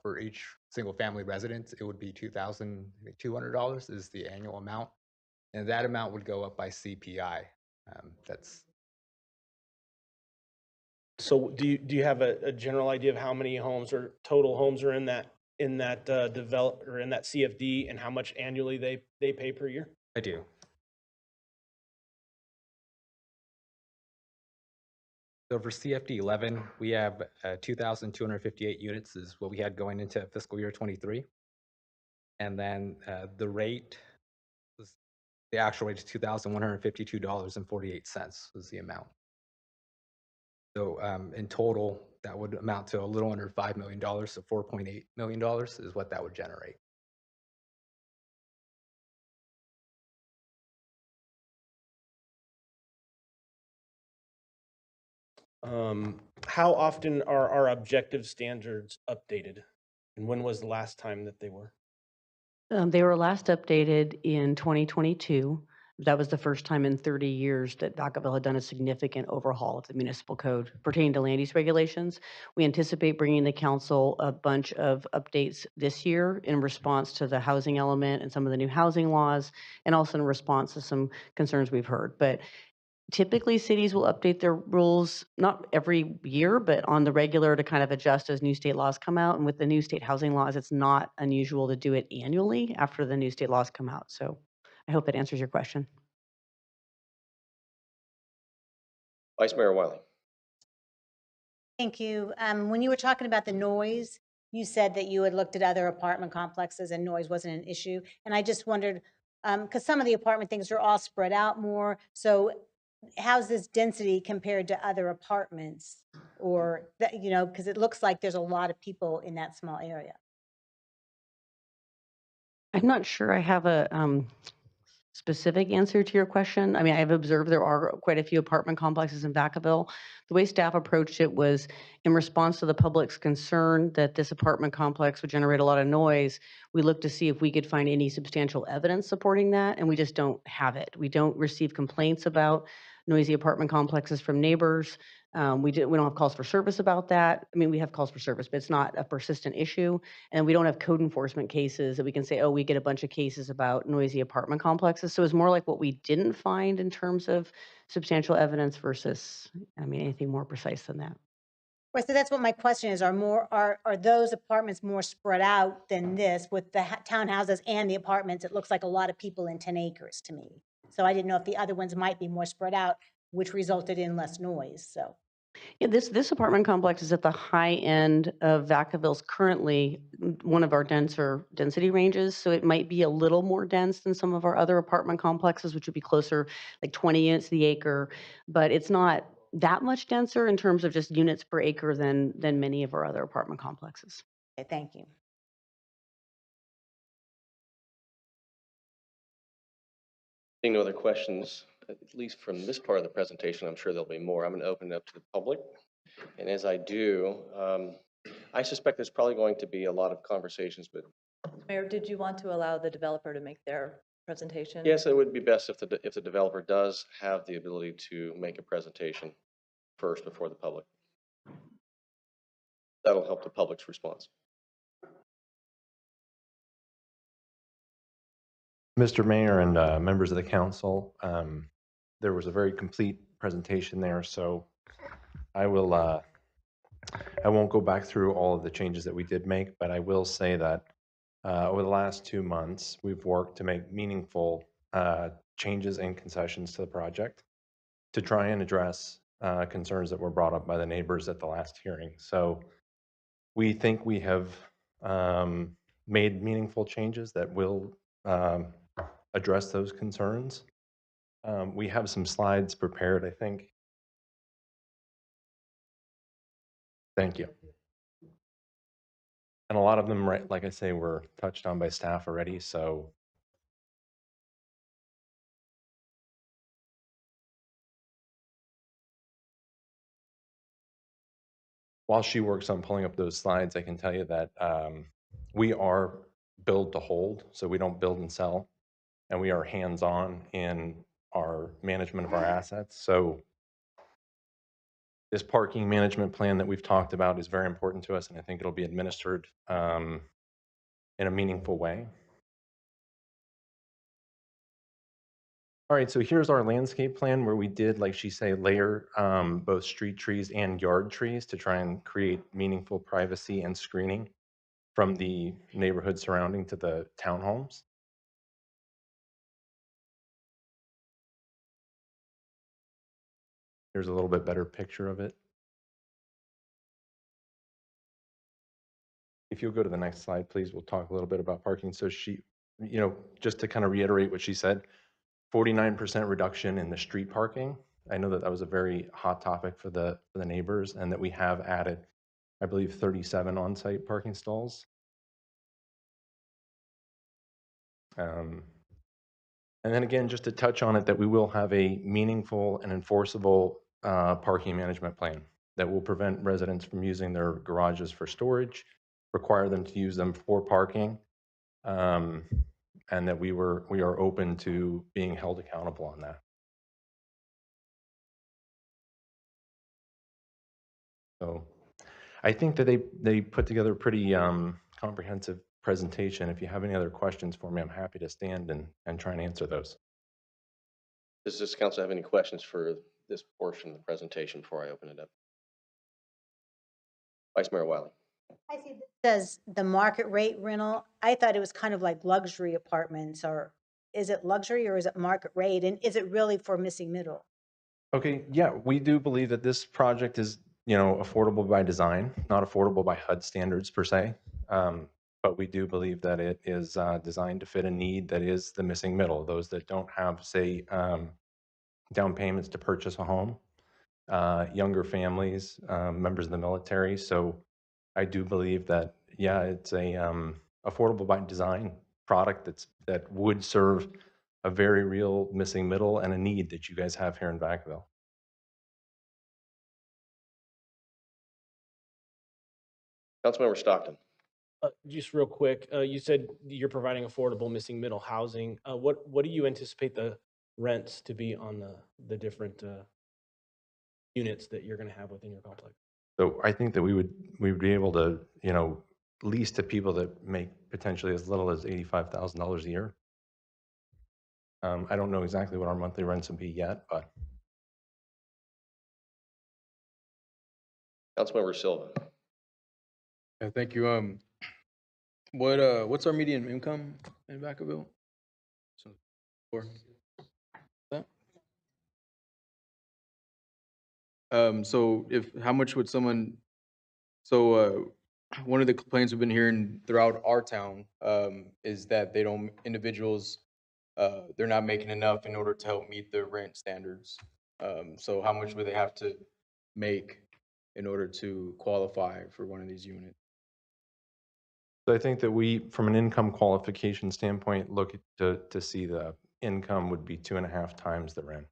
for each single family resident, it would be $2,200 is the annual amount, and that amount would go up by CPI. So do you have a general idea of how many homes or total homes are in that develop or in that CFD, and how much annually they pay per year? I do. So for CFD 11, we have 2,258 units is what we had going into fiscal year 23. And then the actual rate is $2,152.48 was the amount. So in total, that would amount to a little under $5 million. So $4.8 million is what that would generate. How often are our objective standards updated? And when was the last time that they were? They were last updated in 2022. That was the first time in 30 years that Vacaville had done a significant overhaul of the municipal code pertaining to land use regulations. We anticipate bringing the council a bunch of updates this year in response to the housing element and some of the new housing laws, and also in response to some concerns we've heard. But Typically, cities will update their rules, not every year, but on the regular to kind of adjust as new state laws come out. And with the new state housing laws, it's not unusual to do it annually after the new state laws come out. So I hope that answers your question. Vice Mayor Wiley. Thank you. When you were talking about the noise, you said that you had looked at other apartment complexes and noise wasn't an issue. And I just wondered, because some of the apartment things are all spread out more. So how's this density compared to other apartments? Or that, because it looks like there's a lot of people in that small area. I'm not sure I have a specific answer to your question. I mean, I've observed there are quite a few apartment complexes in Vacaville. The way staff approached it was in response to the public's concern that this apartment complex would generate a lot of noise. We looked to see if we could find any substantial evidence supporting that, and we just don't have it. We don't receive complaints about noisy apartment complexes from neighbors. We don't have calls for service about that. I mean, we have calls for service, but it's not a persistent issue. And we don't have code enforcement cases that we can say, oh, we get a bunch of cases about noisy apartment complexes. So it's more like what we didn't find in terms of substantial evidence versus, I mean, anything more precise than that. Right, so that's what my question is, are those apartments more spread out than this with the townhouses and the apartments? It looks like a lot of people in 10 acres to me. So I didn't know if the other ones might be more spread out, which resulted in less noise, so. Yeah, this apartment complex is at the high end of Vacaville's currently one of our denser density ranges. So it might be a little more dense than some of our other apartment complexes, which would be closer like 20 units the acre, but it's not that much denser in terms of just units per acre than many of our other apartment complexes. Okay, thank you. Seeing no other questions, at least from this part of the presentation, I'm sure there'll be more. I'm going to open it up to the public. And as I do, I suspect there's probably going to be a lot of conversations, but Mayor, did you want to allow the developer to make their presentation? yes, it would be best if the developer does have the ability to make a presentation first before the public. That'll help the public's response. Mr. Mayor and members of the council, there was a very complete presentation there, so I won't go back through all of the changes that we did make, but I will say that over the last 2 months, we've worked to make meaningful changes and concessions to the project to try and address concerns that were brought up by the neighbors at the last hearing. So we think we have made meaningful changes that will address those concerns. We have some slides prepared, I think. Thank you. And a lot of them, right, like I say, were touched on by staff already, so while she works on pulling up those slides, I can tell you that we are build to hold, so we don't build and sell, and we are hands-on in our management of our assets. So this parking management plan that we've talked about is very important to us, and I think it'll be administered in a meaningful way. All right, so here's our landscape plan where we did, like she said, layer both street trees and yard trees to try and create meaningful privacy and screening from the neighborhood surrounding to the townhomes. Here's a little bit better picture of it. If you'll go to the next slide, please, we'll talk a little bit about parking. So she, just to kind of reiterate what she said, 49% reduction in the street parking. I know that was a very hot topic for the neighbors, and that we have added, I believe, 37 on-site parking stalls. And then again, just to touch on it, that we will have a meaningful and enforceable parking management plan that will prevent residents from using their garages for storage, require them to use them for parking, and that we are open to being held accountable on that. So I think that they put together a pretty comprehensive presentation. If you have any other questions for me, I'm happy to stand and try and answer those. Does this council have any questions for this portion of the presentation before I open it up? Vice Mayor Wiley. I see. Does the market rate rental, I thought it was kind of like luxury apartments, or is it luxury or is it market rate? And is it really for missing middle? Okay, yeah, we do believe that this project is, affordable by design, not affordable by HUD standards per se. But we do believe that it is designed to fit a need that is the missing middle, those that don't have, say, down payments to purchase a home, younger families, members of the military. So I do believe that, yeah, it's a affordable by design product that would serve a very real missing middle and a need that you guys have here in Vacaville. Councilmember Stockton. Just real quick, you said you're providing affordable missing middle housing. What do you anticipate the rents to be on the different units that you're going to have within your complex? So I think that we would be able to, lease to people that make potentially as little as $85,000 a year. I don't know exactly what our monthly rents would be yet, but Councilmember Silva. Thank you. What's our median income in Vacaville? So how much would someone, one of the complaints we've been hearing throughout our town, is that individuals, they're not making enough in order to help meet the rent standards. So how much would they have to make in order to qualify for one of these units? I think that we, from an income qualification standpoint, look to see the income would be 2.5 times the rent.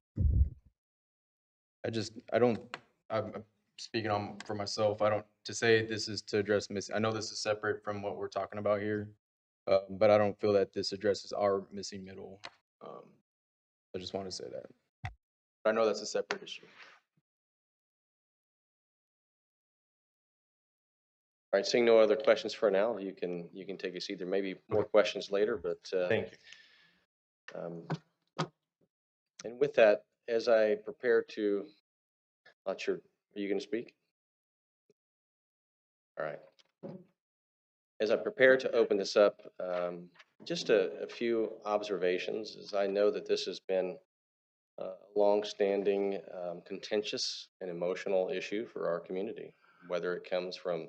I'm speaking on for myself. To say this is to address I know this is separate from what we're talking about here, but I don't feel that this addresses our missing middle. I just want to say that. I know that's a separate issue. All right, seeing no other questions for now, you can take a seat. There may be more questions later, but Thank you. And with that, as I prepare to, not sure, are you going to speak? All right. As I prepare to open this up, just a few observations, as I know that this has been a long-standing, contentious and emotional issue for our community, whether it comes from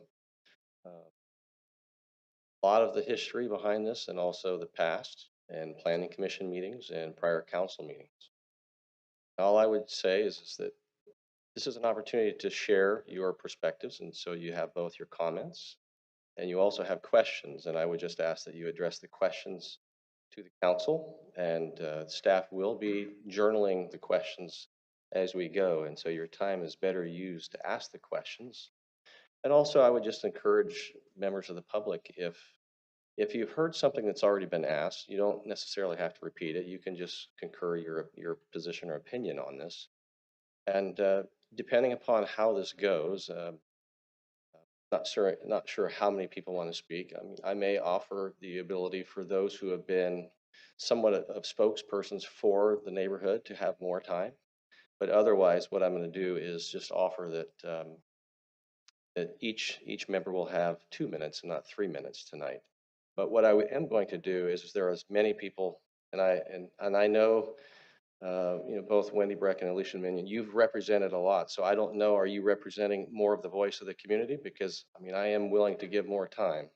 a lot of the history behind this and also the past and planning commission meetings and prior council meetings. All I would say is that this is an opportunity to share your perspectives, and so you have both your comments and you also have questions, and I would just ask that you address the questions to the council, and staff will be journaling the questions as we go, and so your time is better used to ask the questions. And also I would just encourage members of the public, if you've heard something that's already been asked, you don't necessarily have to repeat it. You can just concur your position or opinion on this. And depending upon how this goes, not sure how many people want to speak. I mean, I may offer the ability for those who have been somewhat of spokespersons for the neighborhood to have more time. But otherwise, what I'm going to do is just offer that each member will have 2 minutes and not 3 minutes tonight. But what I am going to do is there are as many people, and I know both Wendy Breck and Alicia Minion, you've represented a lot. So I don't know, are you representing more of the voice of the community? Because I mean, I am willing to give more time,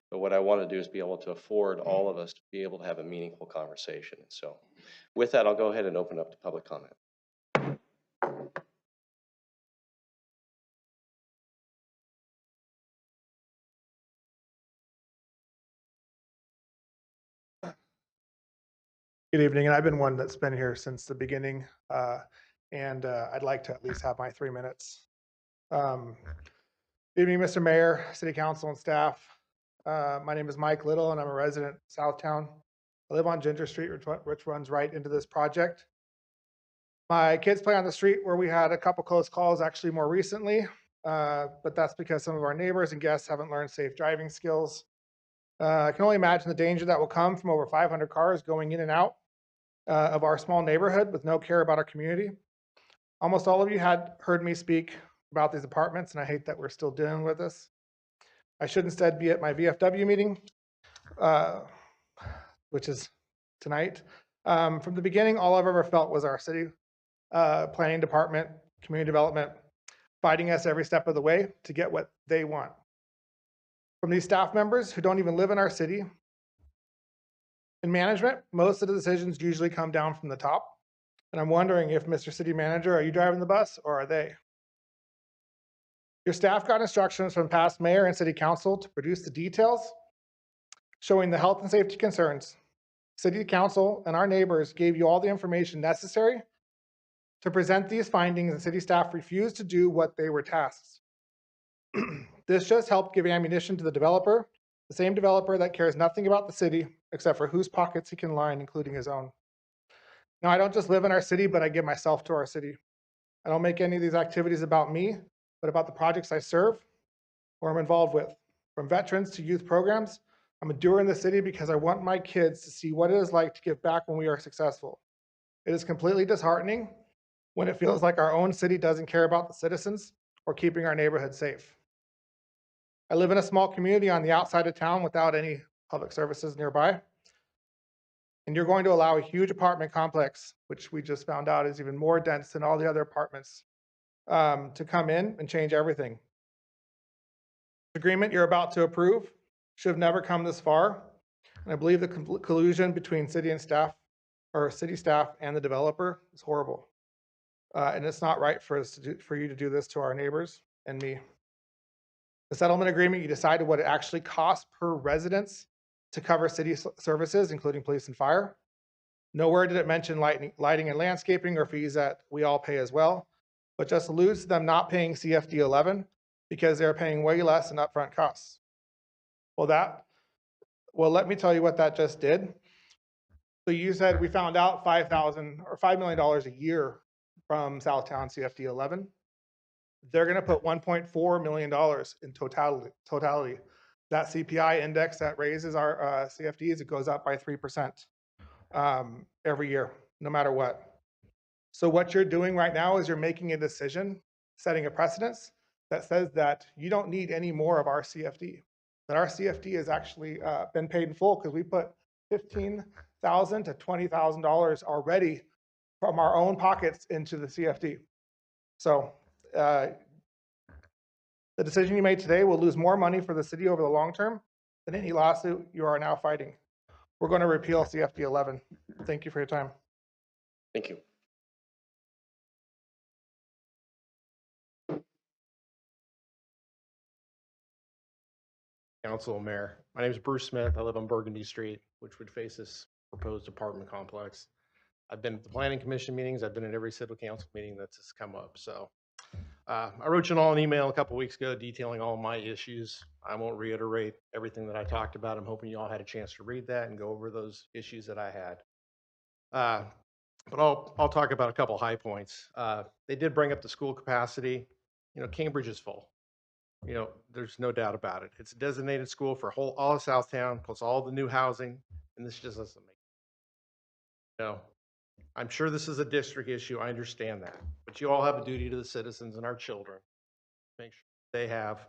but what I want to do is be able to afford all of us to be able to have a meaningful conversation. And so with that, I'll go ahead and open up to public comment. Good evening, and I've been one that's been here since the beginning, and I'd like to at least have my 3 minutes. Evening, Mr. Mayor, City Council, and staff. My name is Mike Little, and I'm a resident of Southtown. I live on Ginger Street, which runs right into this project. My kids play on the street where we had a couple close calls actually more recently, but that's because some of our neighbors and guests haven't learned safe driving skills. I can only imagine the danger that will come from over 500 cars going in and out of our small neighborhood with no care about our community. Almost all of you had heard me speak about these apartments, and I hate that we're still dealing with this. I should instead be at my VFW meeting, which is tonight. From the beginning, all I've ever felt was our city planning department, community development, fighting us every step of the way to get what they want. From these staff members who don't even live in our city, in management, most of the decisions usually come down from the top. And I'm wondering if, Mr. City Manager, are you driving the bus or are they? Your staff got instructions from past mayor and city council to produce the details showing the health and safety concerns. City council and our neighbors gave you all the information necessary to present these findings, and city staff refused to do what they were tasked. This just helped give ammunition to the developer, the same developer that cares nothing about the city except for whose pockets he can line, including his own. Now, I don't just live in our city, but I give myself to our city. I don't make any of these activities about me, but about the projects I serve or I'm involved with. From veterans to youth programs, I'm a doer in the city because I want my kids to see what it is like to give back when we are successful. It is completely disheartening when it feels like our own city doesn't care about the citizens or keeping our neighborhood safe. I live in a small community on the outside of town without any public services nearby. And you're going to allow a huge apartment complex, which we just found out is even more dense than all the other apartments, to come in and change everything. The agreement you're about to approve should have never come this far. And I believe the collusion between city and staff, or city staff and the developer is horrible. And it's not right for us to do, for you to do this to our neighbors and me. The settlement agreement, you decided what it actually costs per residence to cover city services, including police and fire. Nowhere did it mention lighting and landscaping or fees that we all pay as well, but just alludes to them not paying CFD 11 because they're paying way less in upfront costs. Well, let me tell you what that just did. So you said we found out $5,000 or $5 million a year from Southtown CFD 11. They're going to put $1.4 million in totality. That CPI index that raises our CFDs, it goes up by 3% every year, no matter what. So what you're doing right now is you're making a decision, setting a precedence that says that you don't need any more of our CFD. That our CFD has actually been paid in full because we put $15,000 to $20,000 already from our own pockets into the CFD. So the decision you made today will lose more money for the city over the long term than any lawsuit you are now fighting. We're going to repeal CFD 11. Thank you for your time. Thank you. Council, Mayor. My name is Bruce Smith. I live on Burgundy Street, which would face this proposed apartment complex. I've been at the planning commission meetings. I've been at every city council meeting that's just come up. So I wrote you all an email a couple weeks ago detailing all of my issues. I won't reiterate everything that I talked about. I'm hoping you all had a chance to read that and go over those issues that I had. But I'll talk about a couple high points. They did bring up the school capacity. You know, Cambridge is full. You know, there's no doubt about it. It's a designated school for all of Southtown, plus all the new housing, and this just doesn't make, you know, I'm sure this is a district issue. I understand that, but you all have a duty to the citizens and our children. Make sure they have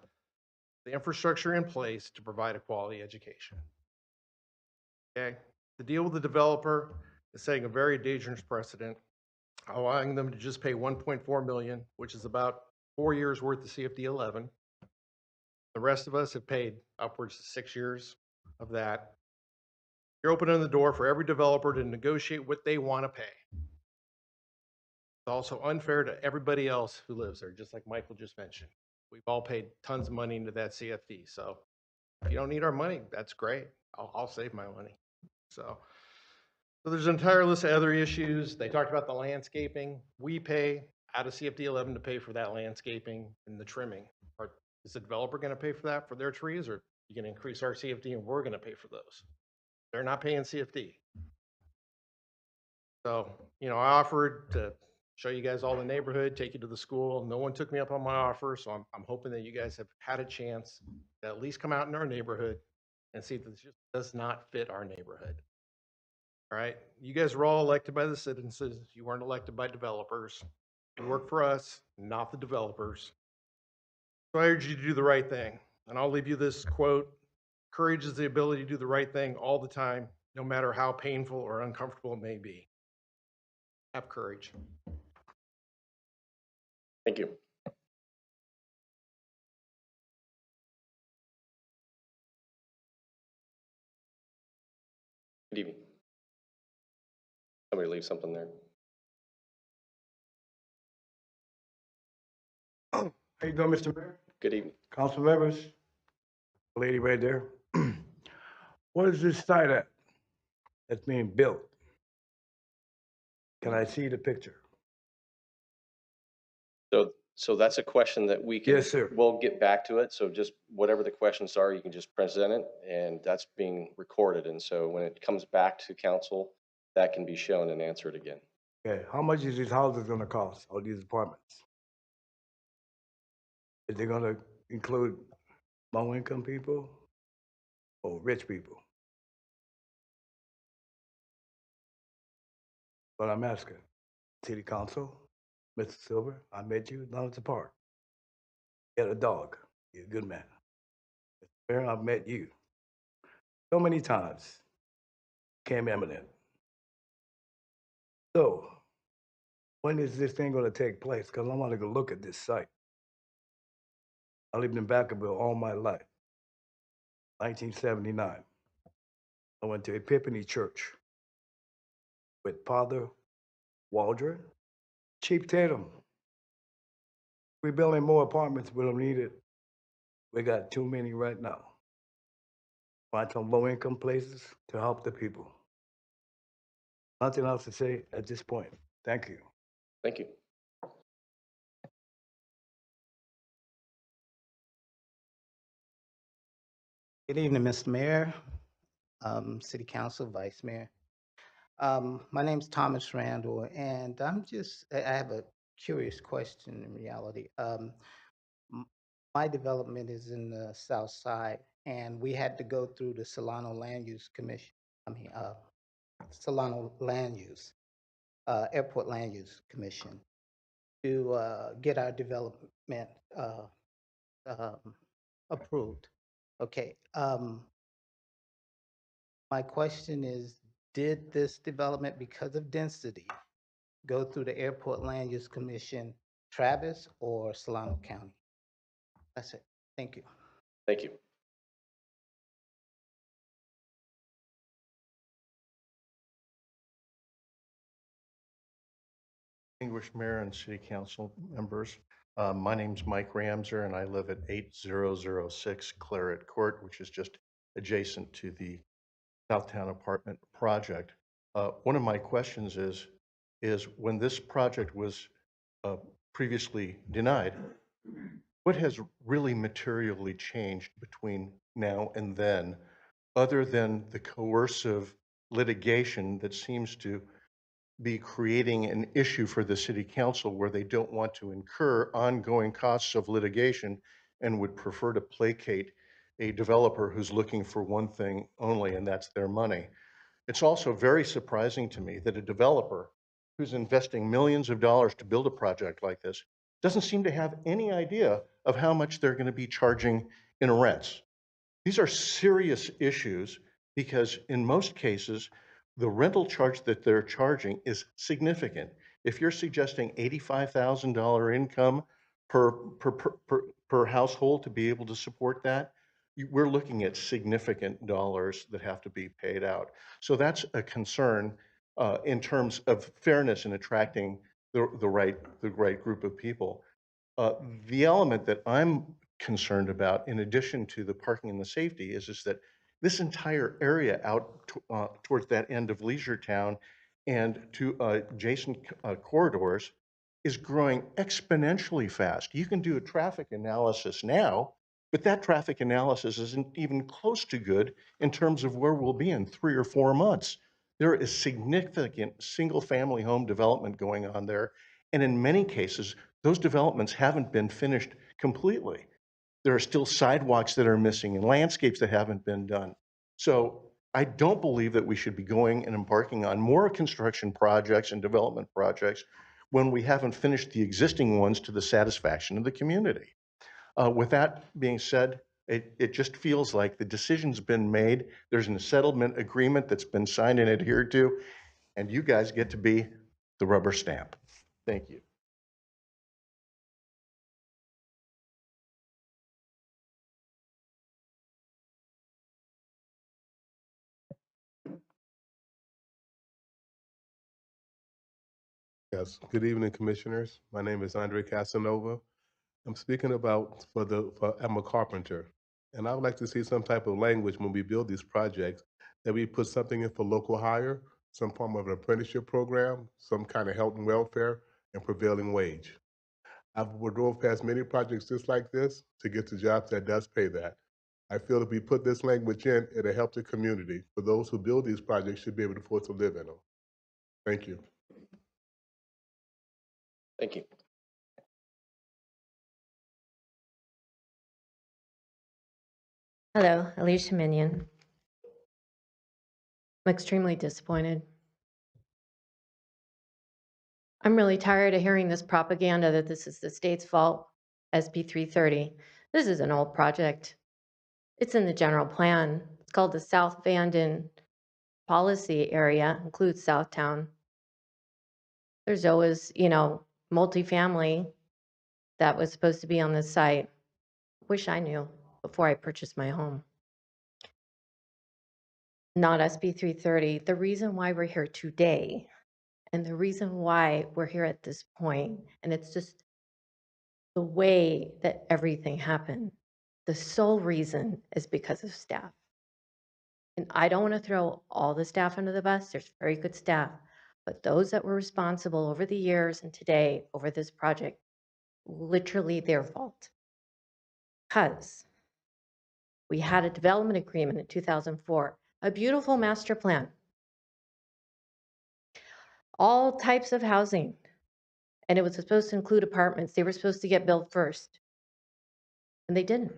the infrastructure in place to provide a quality education. Okay, the deal with the developer is setting a very dangerous precedent, allowing them to just pay 1.4 million, which is about 4 years worth of CFD 11. The rest of us have paid upwards of 6 years of that. You're opening the door for every developer to negotiate what they want to pay. It's also unfair to everybody else who lives there, just like Michael just mentioned. We've all paid tons of money into that CFD. So if you don't need our money, that's great. I'll save my money. So there's an entire list of other issues. They talked about the landscaping. We pay out of CFD 11 to pay for that landscaping and the trimming. Is the developer going to pay for that for their trees, or are you going to increase our CFD and we're going to pay for those? They're not paying CFD. So, you know, I offered to show you guys all the neighborhood, take you to the school. No one took me up on my offer, so I'm hoping that you guys have had a chance to at least come out in our neighborhood and see that this just does not fit our neighborhood. All right, you guys were all elected by the citizens. You weren't elected by developers. You work for us, not the developers. So I urge you to do the right thing. And I'll leave you this quote: courage is the ability to do the right thing all the time, no matter how painful or uncomfortable it may be. Have courage. Thank you. Good evening. Somebody leave something there. How you doing, Mr. Mayor? Good evening. Council members? Lady right there. What is this site at that's being built? Can I see the picture? So that's a question that we can. Yes, sir. We'll get back to it. So just whatever the questions are, you can just present it, and that's being recorded. And so when it comes back to council, that can be shown and answered again. Okay, how much is these houses gonna cost, or these apartments? Is it gonna include low-income people or rich people? But I'm asking, city council, Mr. Silver, I met you down at the park. You had a dog, you're a good man. Mr. Mayor, I've met you so many times, came eminent. So, when is this thing gonna take place? Because I wanna go look at this site. I lived in Vacaville all my life. 1979. I went to Epiphany Church with Father Waldron, Chief Tatum. We're building more apartments, we don't need it. We got too many right now. Find some low-income places to help the people. Nothing else to say at this point. Thank you. Thank you. Good evening, Mr. Mayor, City Council, Vice Mayor. My name's Thomas Randall, and I have a curious question in reality. My development is in the south side, and we had to go through the Solano Land Use Commission, Solano Land Use, Airport Land Use Commission to get our development approved. Okay. My question is, did this development, because of density, go through the Airport Land Use Commission, Travis or Solano County? That's it. Thank you. Thank you. Distinguished Mayor and City Council members, my name's Mike Ramser, and I live at 8006 Claret Court, which is just adjacent to the Southtown apartment project. One of my questions is when this project was previously denied, what has really materially changed between now and then, other than the coercive litigation that seems to be creating an issue for the city council where they don't want to incur ongoing costs of litigation and would prefer to placate a developer who's looking for one thing only, and that's their money. It's also very surprising to me that a developer who's investing millions of dollars to build a project like this doesn't seem to have any idea of how much they're going to be charging in rents. These are serious issues because in most cases, the rental charge that they're charging is significant. If you're suggesting $85,000 income per household to be able to support that, we're looking at significant dollars that have to be paid out. So that's a concern in terms of fairness in attracting the right group of people. The element that I'm concerned about, in addition to the parking and the safety, is that this entire area out towards that end of Leisure Town and to adjacent corridors is growing exponentially fast. You can do a traffic analysis now, but that traffic analysis isn't even close to good in terms of where we'll be in 3 or 4 months. There is significant single-family home development going on there, and in many cases, those developments haven't been finished completely. There are still sidewalks that are missing and landscapes that haven't been done. So I don't believe that we should be going and embarking on more construction projects and development projects when we haven't finished the existing ones to the satisfaction of the community. With that being said, it just feels like the decision's been made. There's a settlement agreement that's been signed and adhered to, and you guys get to be the rubber stamp. Thank you. Yes, good evening, Commissioners. My name is Andre Casanova. I'm speaking about I'm a carpenter, and I would like to see some type of language when we build these projects that we put something in for local hire, some form of an apprenticeship program, some kind of health and welfare, and prevailing wage. I've drove past many projects just like this to get to jobs that does pay that. I feel if we put this language in, it'll help the community. For those who build these projects should be able to afford to live in them. Thank you. Thank you. Hello, Alicia Minion. I'm extremely disappointed. I'm really tired of hearing this propaganda that this is the state's fault, SB 330. This is an old project. It's in the general plan. It's called the South Vanden Policy Area, includes Southtown. There's always, multifamily that was supposed to be on this site. Wish I knew before I purchased my home. Not SB 330. The reason why we're here today and the reason why we're here at this point, and it's just the way that everything happened, the sole reason is because of staff. And I don't want to throw all the staff under the bus. There's very good staff. But those that were responsible over the years and today over this project, literally their fault. Because we had a development agreement in 2004, a beautiful master plan, all types of housing. And it was supposed to include apartments. They were supposed to get built first. And they didn't.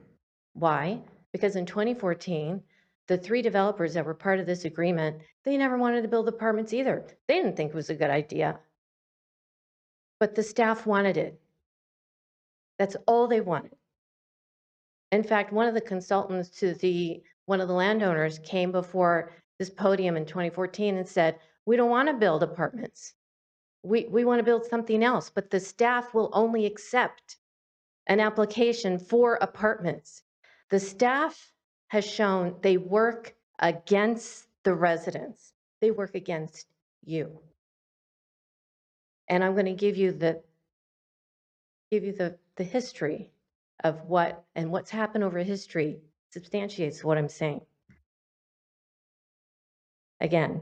Why? Because in 2014, the 3 developers that were part of this agreement, they never wanted to build apartments either. They didn't think it was a good idea. But the staff wanted it. That's all they wanted. In fact, one of the consultants to one of the landowners came before this podium in 2014 and said, we don't want to build apartments. We want to build something else, but the staff will only accept an application for apartments. The staff has shown they work against the residents. They work against you. And I'm going to give you the history of what's happened over history substantiates what I'm saying. Again,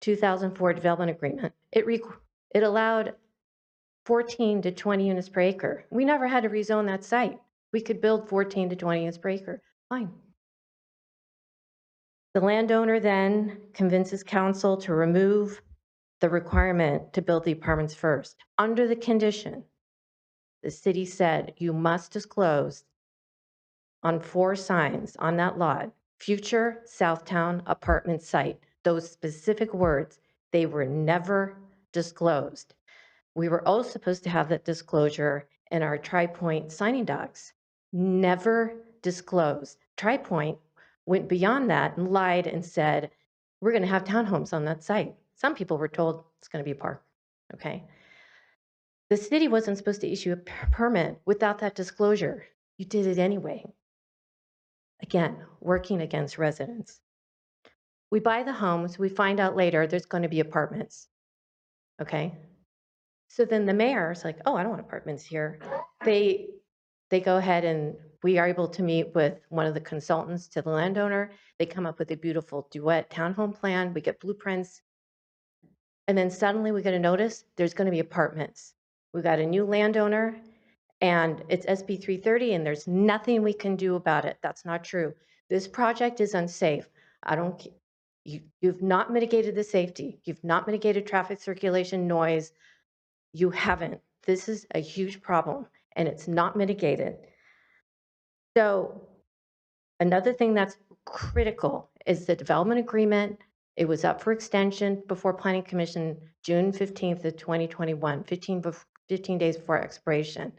2004 development agreement. It allowed 14 to 20 units per acre. We never had to rezone that site. We could build 14 to 20 units per acre. Fine. The landowner then convinces council to remove the requirement to build the apartments first. Under the condition, the city said you must disclose on 4 signs on that lot, future Southtown apartment site. Those specific words, they were never disclosed. We were all supposed to have that disclosure in our Tri-Point signing docs. Never disclosed. Tri-Point went beyond that and lied and said, we're going to have townhomes on that site. Some people were told it's going to be a park, okay? The city wasn't supposed to issue a permit without that disclosure. You did it anyway. Again, working against residents. We buy the homes, we find out later there's going to be apartments, okay? So then the mayor's like, oh, I don't want apartments here. They go ahead and we are able to meet with one of the consultants to the landowner. They come up with a beautiful duet townhome plan. We get blueprints. And then suddenly we get a notice there's going to be apartments. We got a new landowner and it's SB 330 and there's nothing we can do about it. That's not true. This project is unsafe. You've not mitigated the safety. You've not mitigated traffic circulation, noise. You haven't. This is a huge problem and it's not mitigated. So another thing that's critical is the development agreement. It was up for extension before Planning Commission, June 15th of 2021, 15 days before expiration.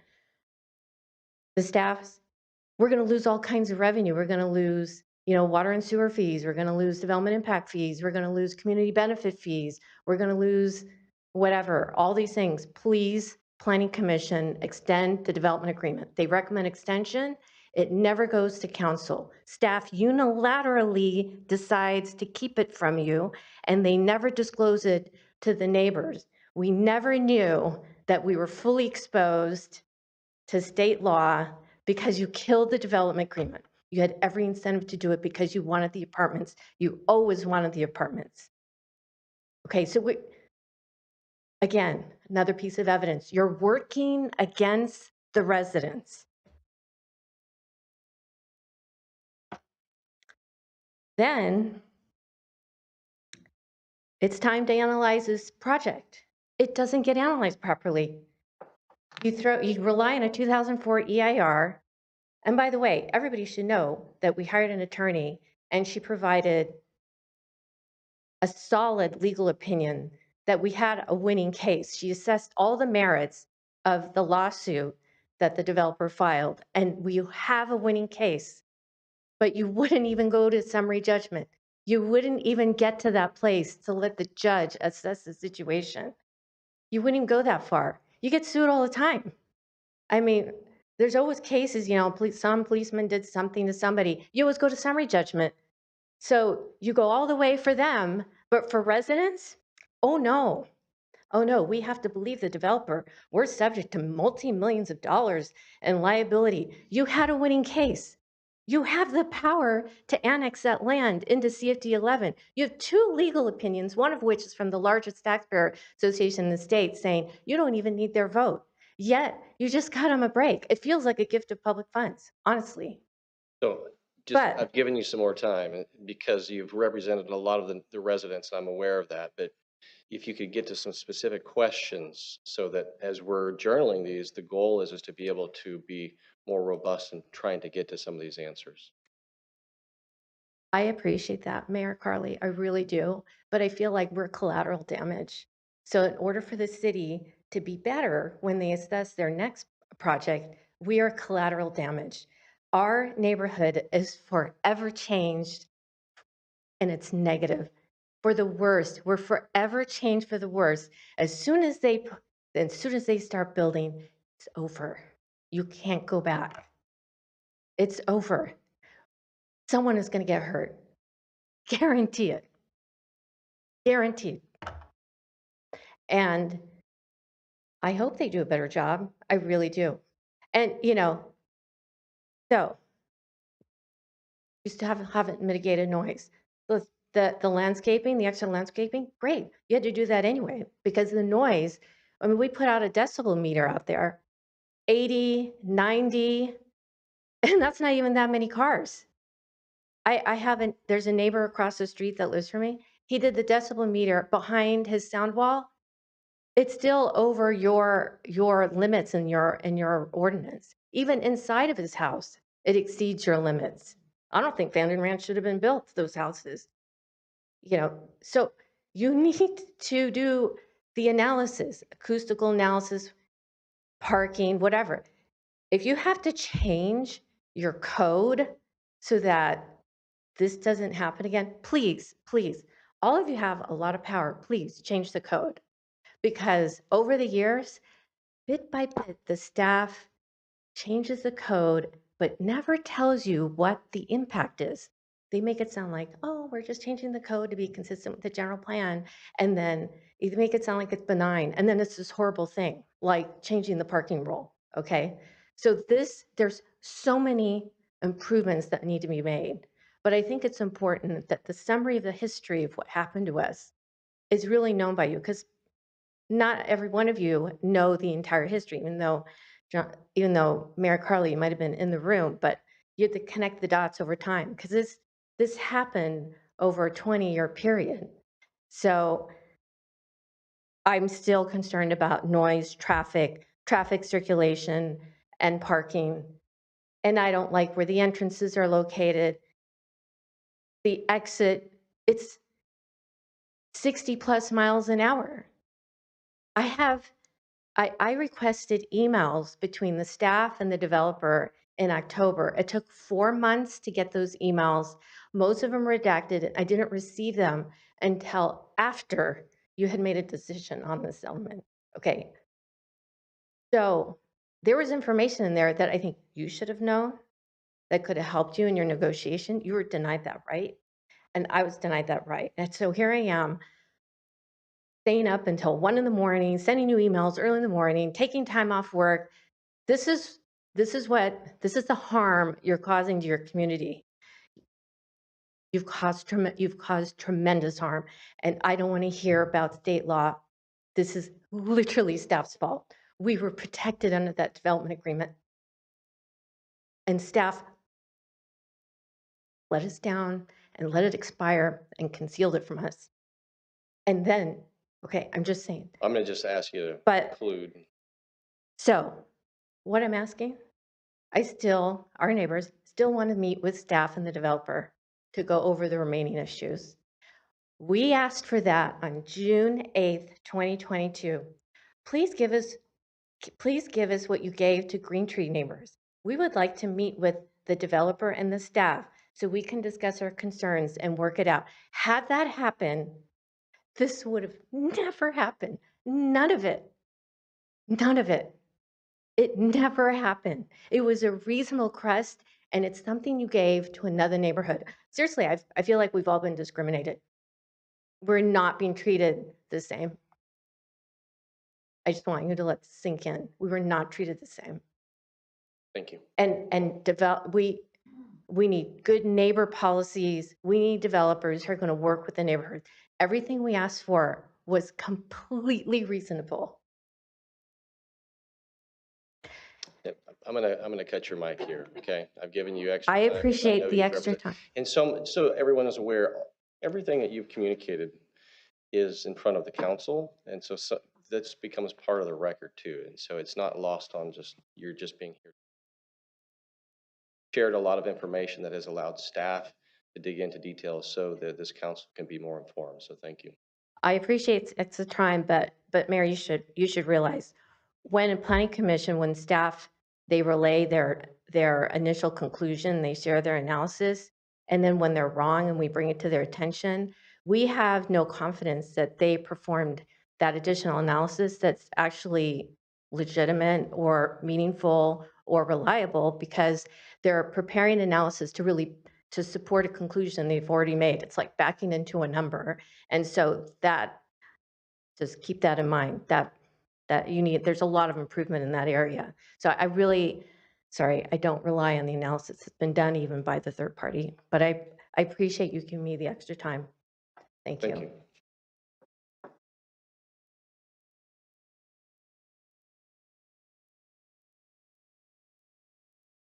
The staffs, we're going to lose all kinds of revenue. We're going to lose, water and sewer fees. We're going to lose development impact fees. We're going to lose community benefit fees. We're going to lose whatever, all these things. Please, Planning Commission, extend the development agreement. They recommend extension. It never goes to council. Staff unilaterally decides to keep it from you, and they never disclose it to the neighbors. We never knew that we were fully exposed to state law because you killed the development agreement. You had every incentive to do it because you wanted the apartments. You always wanted the apartments. Okay, so again, another piece of evidence. You're working against the residents. Then it's time to analyze this project. It doesn't get analyzed properly. You rely on a 2004 EIR. And by the way, everybody should know that we hired an attorney and she provided a solid legal opinion that we had a winning case. She assessed all the merits of the lawsuit that the developer filed, and we have a winning case, but you wouldn't even go to summary judgment. You wouldn't even get to that place to let the judge assess the situation. You wouldn't even go that far. You get sued all the time. I mean, there's always cases, some policeman did something to somebody. You always go to summary judgment. So you go all the way for them, but for residents, oh no, we have to believe the developer. We're subject to multi-millions of dollars in liability. You had a winning case. You have the power to annex that land into CFD 11. You have two legal opinions, one of which is from the largest taxpayer association in the state saying you don't even need their vote. Yet you just cut them a break. It feels like a gift of public funds, honestly. So I've given you some more time because you've represented a lot of the residents, and I'm aware of that, but if you could get to some specific questions so that as we're journaling these, the goal is to be able to be more robust in trying to get to some of these answers. I appreciate that, Mayor Carly, I really do, but I feel like we're collateral damage. So in order for the city to be better when they assess their next project, we are collateral damage. Our neighborhood is forever changed and it's negative for the worst. We're forever changed for the worst. As soon as they start building, it's over. You can't go back. It's over. Someone is going to get hurt. Guarantee it. Guaranteed. And I hope they do a better job. I really do. And, so used to haven't mitigated noise. The landscaping, the extra landscaping, great. You had to do that anyway because the noise, we put out a decibel meter out there, 80, 90, and that's not even that many cars. There's a neighbor across the street that lives from me. He did the decibel meter behind his sound wall. It's still over your limits in your ordinance. Even inside of his house, it exceeds your limits. I don't think Vanden Ranch should have been built, those houses. So you need to do the analysis, acoustical analysis, parking, whatever. If you have to change your code so that this doesn't happen again, please, all of you have a lot of power. Please change the code. Because over the years, bit by bit, the staff changes the code, but never tells you what the impact is. They make it sound like, oh, we're just changing the code to be consistent with the general plan. And then they make it sound like it's benign. And then it's this horrible thing, like changing the parking rule, okay? So there's so many improvements that need to be made. But I think it's important that the summary of the history of what happened to us is really known by you, because not every one of you know the entire history, even though Mayor Carly, you might have been in the room, but you have to connect the dots over time because this happened over a 20-year period. So I'm still concerned about noise, traffic circulation, and parking. And I don't like where the entrances are located. the exit, it's 60+ miles an hour. I requested emails between the staff and the developer in October. It took 4 months to get those emails. Most of them redacted. I didn't receive them until after you had made a decision on this element. Okay. So there was information in there that I think you should have known that could have helped you in your negotiation. You were denied that right. And I was denied that right. And so here I am staying up until 1 in the morning, sending you emails early in the morning, taking time off work. This is the harm you're causing to your community. You've caused tremendous harm, and I don't want to hear about state law. This is literally staff's fault. We were protected under that development agreement, and staff let us down and let it expire and concealed it from us. And then, okay, I'm just saying. I'm going to just ask you to But- conclude. So what I'm asking, our neighbors still want to meet with staff and the developer to go over the remaining issues. We asked for that on June 8th, 2022. Please give us what you gave to Green Tree neighbors. We would like to meet with the developer and the staff so we can discuss our concerns and work it out. Had that happened, this would have never happened. None of it. None of it. It never happened. It was a reasonable request, and it's something you gave to another neighborhood. Seriously, I feel like we've all been discriminated. We're not being treated the same. I just want you to let this sink in. We were not treated the same. Thank you. And we need good neighbor policies. We need developers who are going to work with the neighborhood. Everything we asked for was completely reasonable. I'm gonna cut your mic here, okay? I've given you extra I time. appreciate know the you've extra represented- time. And so everyone is aware, everything that you've communicated is in front of the council, and so this becomes part of the record too. And so it's not lost on you're just being here. Shared a lot of information that has allowed staff to dig into details so that this council can be more informed. So thank you. I appreciate it's a time, but Mayor, you should realize when a planning commission, when staff, they relay their initial conclusion, they share their analysis, and then when they're wrong and we bring it to their attention, we have no confidence that they performed that additional analysis that's actually legitimate or meaningful or reliable, because they're preparing analysis to support a conclusion they've already made. It's like backing into a number. And so just keep that in mind, that there's a lot of improvement in that area. So sorry, I don't rely on the analysis that's been done even by the third party, but I appreciate you giving me the extra time. Thank you.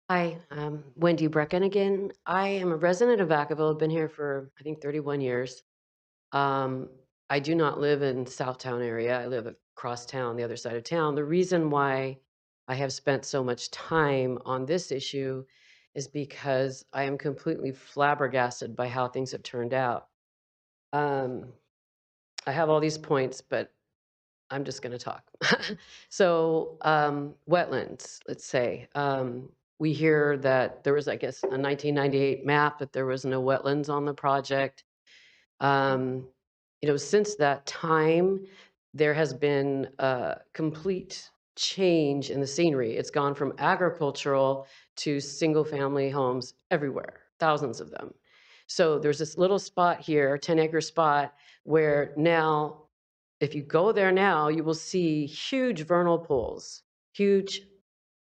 Hi, Wendy Brecken again. I am a resident of Vacaville. I've been here for, I think, 31 years. I do not live in Southtown area. I live across town, the other side of town. The reason why I have spent so much time on this issue is because I am completely flabbergasted by how things have turned out. I have all these points, but I'm just going to talk. So wetlands, let's say. We hear that there was, I guess, a 1998 map that there was no wetlands on the project. Since that time, there has been a complete change in the scenery. It's gone from agricultural to single-family homes everywhere, thousands of them. So there's this little spot here, 10-acre spot, where now, if you go there now, you will see huge vernal pools, huge,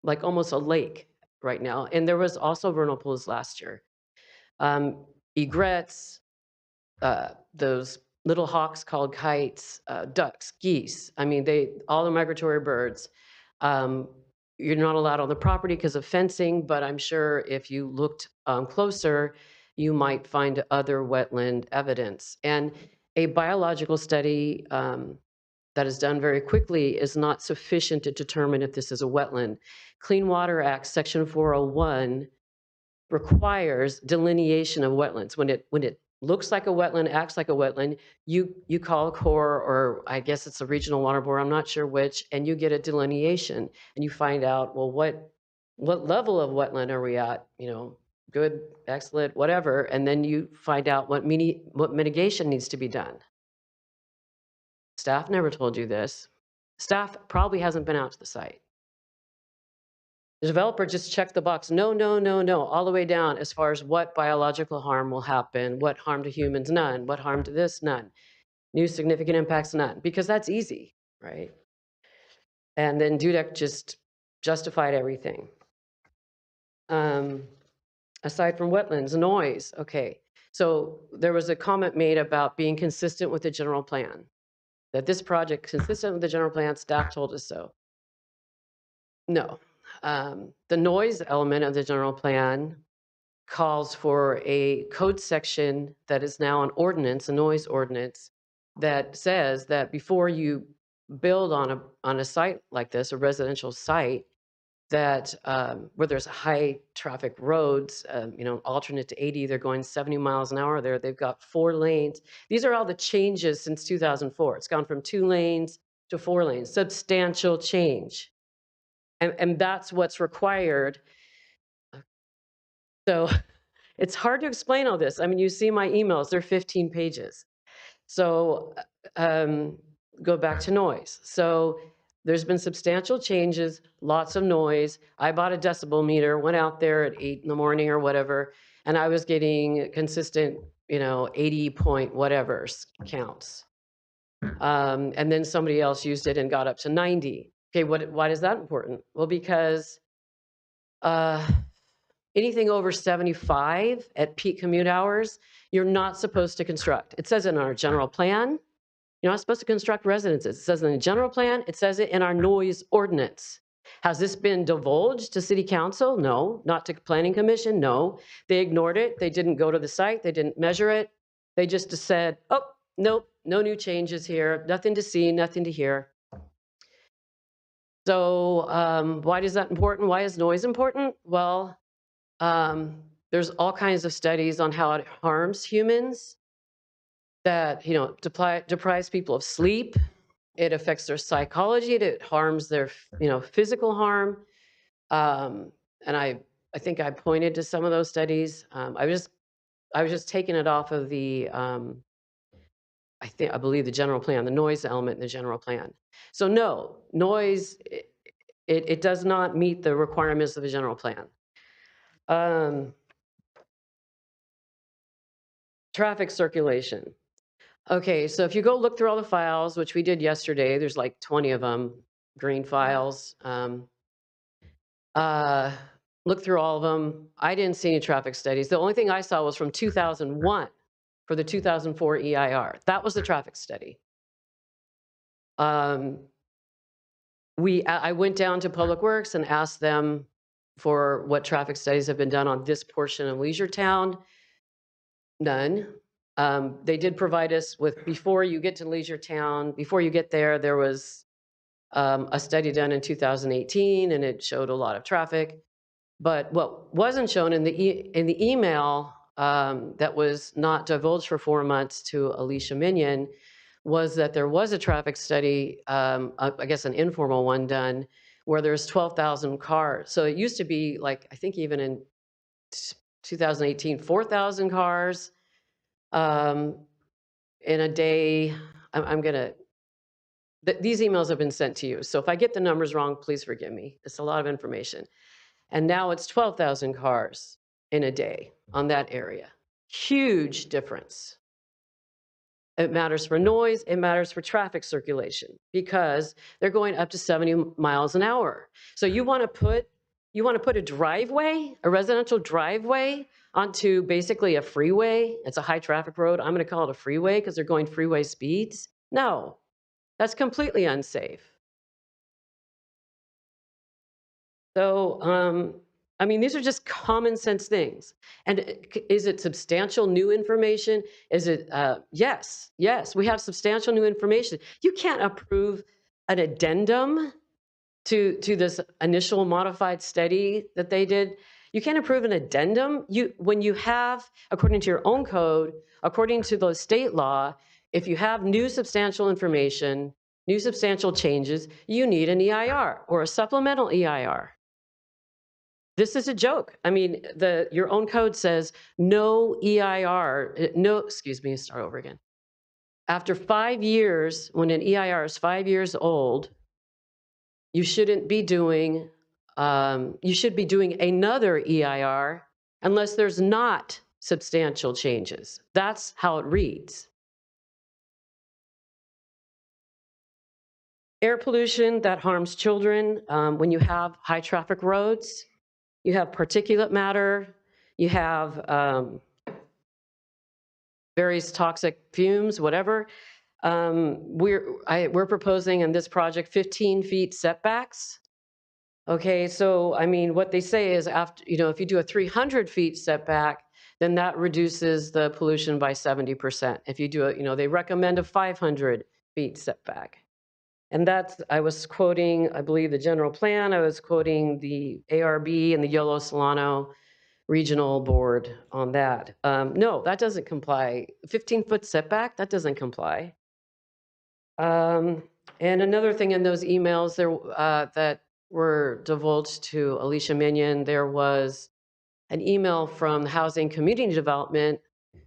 like almost a lake right now. And there was also vernal pools last year. Egrets, those little hawks called kites, ducks, geese. I mean, all the migratory birds. You're not allowed on the property because of fencing, but I'm sure if you looked closer, you might find other wetland evidence. And a biological study that is done very quickly is not sufficient to determine if this is a wetland. Clean Water Act, Section 401, requires delineation of wetlands. When it looks like a wetland, acts like a wetland, you call a Corps, or I guess it's a regional water board, I'm not sure which, and you get a delineation and you find out, well, what level of wetland are we at? You know, good, excellent, whatever, and then you find out what mitigation needs to be done. Staff never told you this. Staff probably hasn't been out to the site. The developer just checked the box, no, no, no, no, all the way down as far as what biological harm will happen, what harm to humans, none, what harm to this, none. New significant impacts, none, because that's easy, right? And then Dudek just justified everything. Aside from wetlands, noise, okay. So there was a comment made about being consistent with the general plan, that this project consistent with the general plan, staff told us so. No. The noise element of the general plan calls for a code section that is now an ordinance, a noise ordinance, that says that before you build on a site like this, a residential site, that where there's high traffic roads, you know, alternate to 80, they're going 70 miles an hour there. They've got 4 lanes. These are all the changes since 2004. It's gone from 2 lanes to 4 lanes, substantial change. And that's what's required. So it's hard to explain all this. I mean, you see my emails, they're 15 pages. So go back to noise. So there's been substantial changes, lots of noise. I bought a decibel meter, went out there at 8 in the morning or whatever, and I was getting consistent, you know, 80 point whatever counts. And then somebody else used it and got up to 90. Okay, why is that important? Well, because anything over 75 at peak commute hours, you're not supposed to construct. It says in our general plan, you're not supposed to construct residences. It says in the general plan, it says it in our noise ordinance. Has this been divulged to city council? No. Not to planning commission? No. They ignored it. They didn't go to the site. They didn't measure it. They just said, oh, nope, no new changes here. Nothing to see, nothing to hear. So why is that important? Why is noise important? Well, there's all kinds of studies on how it harms humans, that, you know, deprives people of sleep. It affects their psychology. It harms their, you know, physical harm. And I think I pointed to some of those studies. I was just taking it off of the, I believe the general plan, the noise element in the general plan. So no, noise, it does not meet the requirements of the general plan. Traffic circulation. Okay, so if you go look through all the files, which we did yesterday, there's like 20 of them, green files. Look through all of them. I didn't see any traffic studies. The only thing I saw was from 2001 for the 2004 EIR. That was the traffic study. I went down to Public Works and asked them for what traffic studies have been done on this portion of Leisure Town. None. They did provide us with, before you get to Leisure Town, before you get there, there was a study done in 2018, and it showed a lot of traffic. But what wasn't shown in the email that was not divulged for 4 months to Alicia Minion was that there was a traffic study, I guess an informal one done, where there's 12,000 cars. So it used to be like, I think even in 2018, 4,000 cars in a day. These emails have been sent to you. So if I get the numbers wrong, please forgive me. It's a lot of information. And now it's 12,000 cars in a day on that area. Huge difference. It matters for noise, it matters for traffic circulation, because they're going up to 70 miles an hour. So you want to put a driveway, a residential driveway, onto basically a freeway. It's a high traffic road. I'm going to call it a freeway because they're going freeway speeds. No, that's completely unsafe. So, I mean, these are just common sense things. And is it substantial new information? Is it, yes, we have substantial new information. You can't approve an addendum to this initial modified study that they did. You can't approve an addendum. When you have, according to your own code, according to the state law, if you have new substantial information, new substantial changes, you need an EIR or a supplemental EIR. This is a joke. I mean, your own code says no EIR, excuse me, start over again. After 5 years, when an EIR is 5 years old, you shouldn't be doing, you should be doing another EIR unless there's not substantial changes. That's how it reads. Air pollution that harms children, when you have high traffic roads, you have particulate matter, you have various toxic fumes, whatever. We're proposing in this project 15 feet setbacks. Okay, so I mean, what they say is after, if you do a 300 feet setback, then that reduces the pollution by 70%. If you do they recommend a 500 feet setback. And I was quoting, I believe, the general plan. I was quoting the ARB and the Yolo Solano Regional Board on that. No, that doesn't comply. 15-foot setback, that doesn't comply. And another thing in those emails that were divulged to Alicia Minion, there was an email from the Housing Community Development,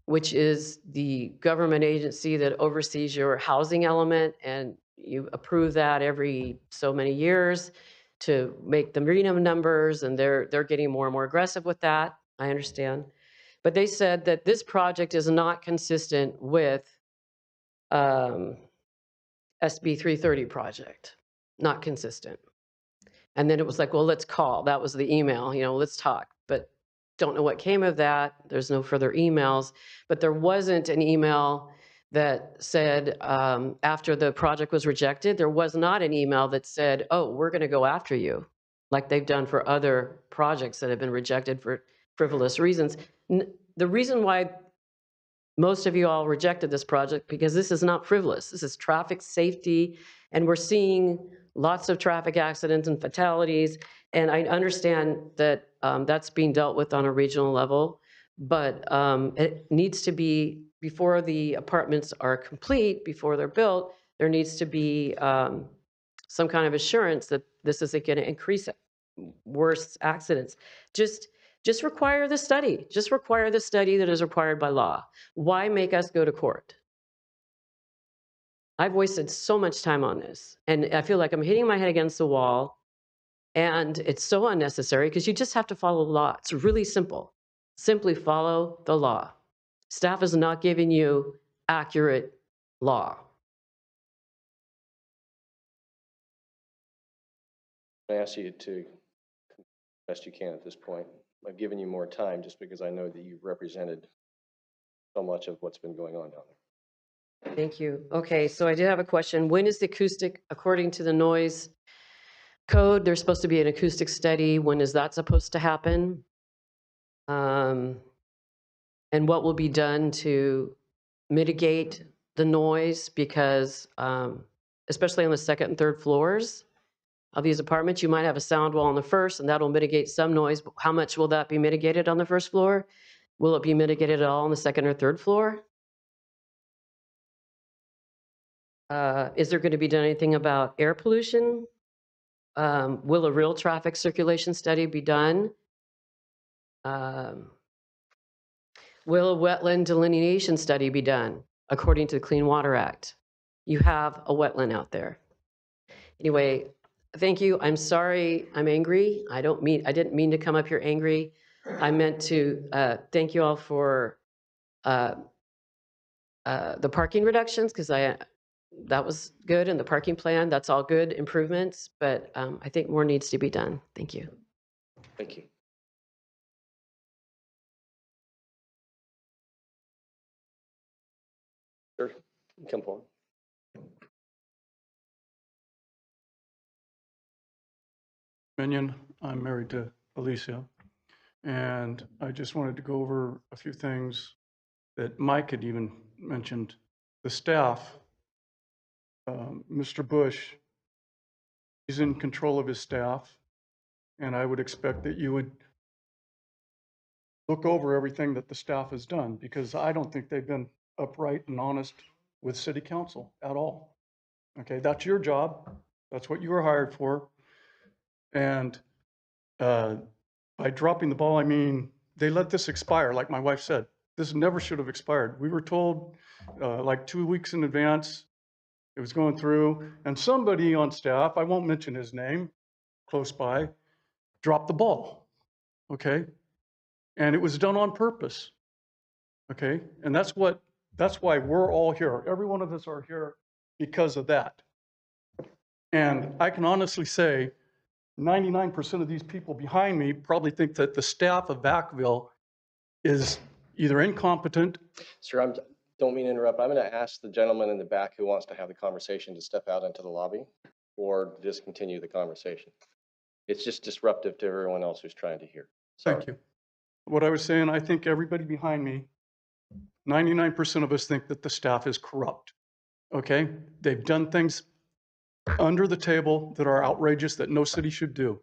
which is the government agency that oversees your housing element, and you approve that every so many years to make the RENAM numbers, and they're getting more and more aggressive with that. I understand. But they said that this project is not consistent with SB 330 project, not consistent. And then it was like, well, let's call. That was the email, let's talk. But don't know what came of that. There's no further emails. But there wasn't an email that said, after the project was rejected, there was not an email that said, oh, we're going to go after you, like they've done for other projects that have been rejected for frivolous reasons. The reason why most of you all rejected this project, because this is not frivolous. This is traffic safety, and we're seeing lots of traffic accidents and fatalities. And I understand that that's being dealt with on a regional level, but it needs to be, before the apartments are complete, before they're built, there needs to be some kind of assurance that this isn't going to increase worse accidents. Just require the study. Just require the study that is required by law. Why make us go to court? I've wasted so much time on this, and I feel like I'm hitting my head against the wall, and it's so unnecessary because you just have to follow the law. It's really simple. Simply follow the law. Staff is not giving you accurate law. I ask you to best you can at this point. I've given you more time just because I know that you've represented so much of what's been going on down there. Thank you. Okay, so I did have a question. When is the acoustic, according to the noise code, there's supposed to be an acoustic study. When is that supposed to happen? And what will be done to mitigate the noise? Because especially on the second and third floors of these apartments, you might have a sound wall on the first, and that'll mitigate some noise. But how much will that be mitigated on the first floor? Will it be mitigated at all on the second or third floor? Is there going to be done anything about air pollution? Will a real traffic circulation study be done? Will a wetland delineation study be done according to the Clean Water Act? You have a wetland out there. Anyway, thank you. I'm sorry I'm angry. I didn't mean to come up here angry. I meant to thank you all for the parking reductions, because that was good, and the parking plan, that's all good improvements, but I think more needs to be done. Thank you. Thank you. Sure, come forward. Minion, I'm married to Alicia, and I just wanted to go over a few things that Mike had even mentioned. The staff, Mr. Bush, he's in control of his staff, and I would expect that you would look over everything that the staff has done, because I don't think they've been upright and honest with city council at all. Okay, that's your job. That's what you were hired for. And by dropping the ball, I mean, they let this expire, like my wife said. This never should have expired. We were told like 2 weeks in advance it was going through, and somebody on staff, I won't mention his name, close by, dropped the ball, okay? And it was done on purpose, okay? And that's why we're all here. Every one of us are here because of that. And I can honestly say 99% of these people behind me probably think that the staff of Vacaville is either incompetent. Sir, don't mean to interrupt. I'm going to ask the gentleman in the back who wants to have the conversation to step out into the lobby or discontinue the conversation. It's just disruptive to everyone else who's trying to hear. Sorry. Thank you. What I was saying, I think everybody behind me, 99% of us think that the staff is corrupt, okay? They've done things under the table that are outrageous that no city should do.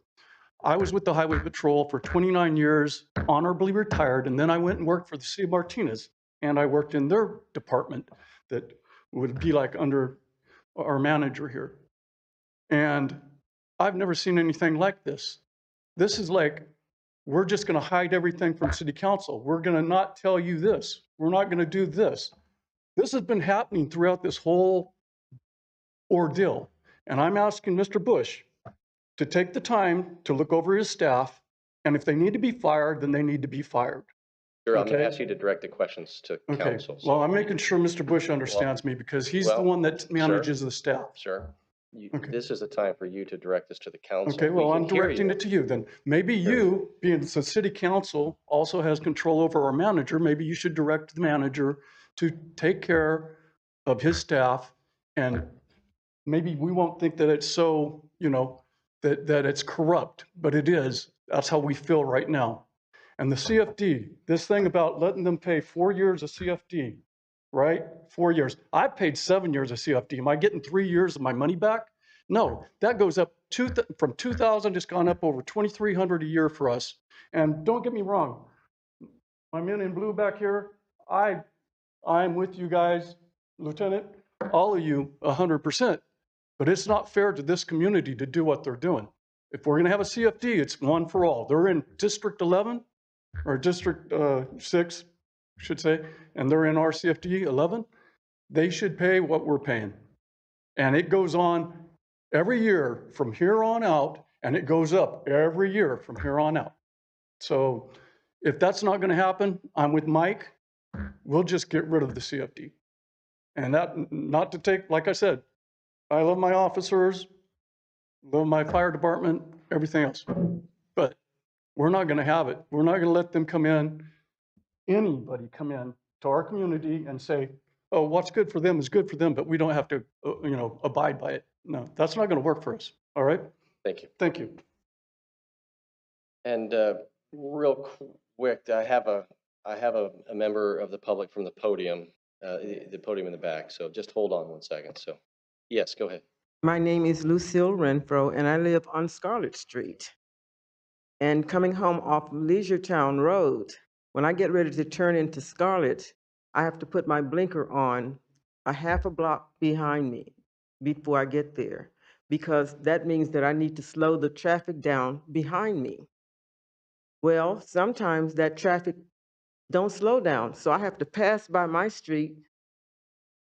I was with the Highway Patrol for 29 years, honorably retired, and then I went and worked for the City of Martinez, and I worked in their department that would be like under our manager here. And I've never seen anything like this. This is like, we're just going to hide everything from city council. We're going to not tell you this. We're not going to do this. This has been happening throughout this whole ordeal. And I'm asking Mr. Bush to take the time to look over his staff. And if they need to be fired, then they need to be fired. Sure, I'm going to Okay? ask you to direct the questions to Okay. council. Well, I'm making sure Mr. Bush understands me because he's the one that manages the staff. Sir, this is the time for you to direct this to the council. Okay, well, We I'm can hear directing you. it to you then. Maybe you, being the city council, also has control over our manager. Maybe you should direct the manager to take care of his staff. And maybe we won't think that it's so, that it's corrupt, but it is. That's how we feel right now. And the CFD, this thing about letting them pay 4 years of CFD, right? 4 years. I paid 7 years of CFD. Am I getting 3 years of my money back? No, that goes up from 2,000, it's gone up over 2,300 a year for us. And don't get me wrong, my men in blue back here, I'm with you guys, Lieutenant, all of you 100%. But it's not fair to this community to do what they're doing. If we're going to have a CFD, it's one for all. They're in District 11 or District 6, I should say, and they're in our CFD 11. They should pay what we're paying. And it goes on every year from here on out, and it goes up every year from here on out. So if that's not going to happen, I'm with Mike. We'll just get rid of the CFD. And that, not to take, like I said, I love my officers, love my fire department, everything else. But we're not going to have it. We're not going to let them come in, anybody come in to our community and say, oh, what's good for them is good for them, but we don't have to, abide by it. No, that's not going to work for us. All right? Thank you. Thank you. And real quick, I have a member of the public from the podium, the podium in the back. So just hold on 1 second. So yes, go ahead. My name is Lucille Renfro, and I live on Scarlett Street. And coming home off Leisure Town Road, when I get ready to turn into Scarlett, I have to put my blinker on a half a block behind me before I get there, because that means that I need to slow the traffic down behind me. Well, sometimes that traffic don't slow down, so I have to pass by my street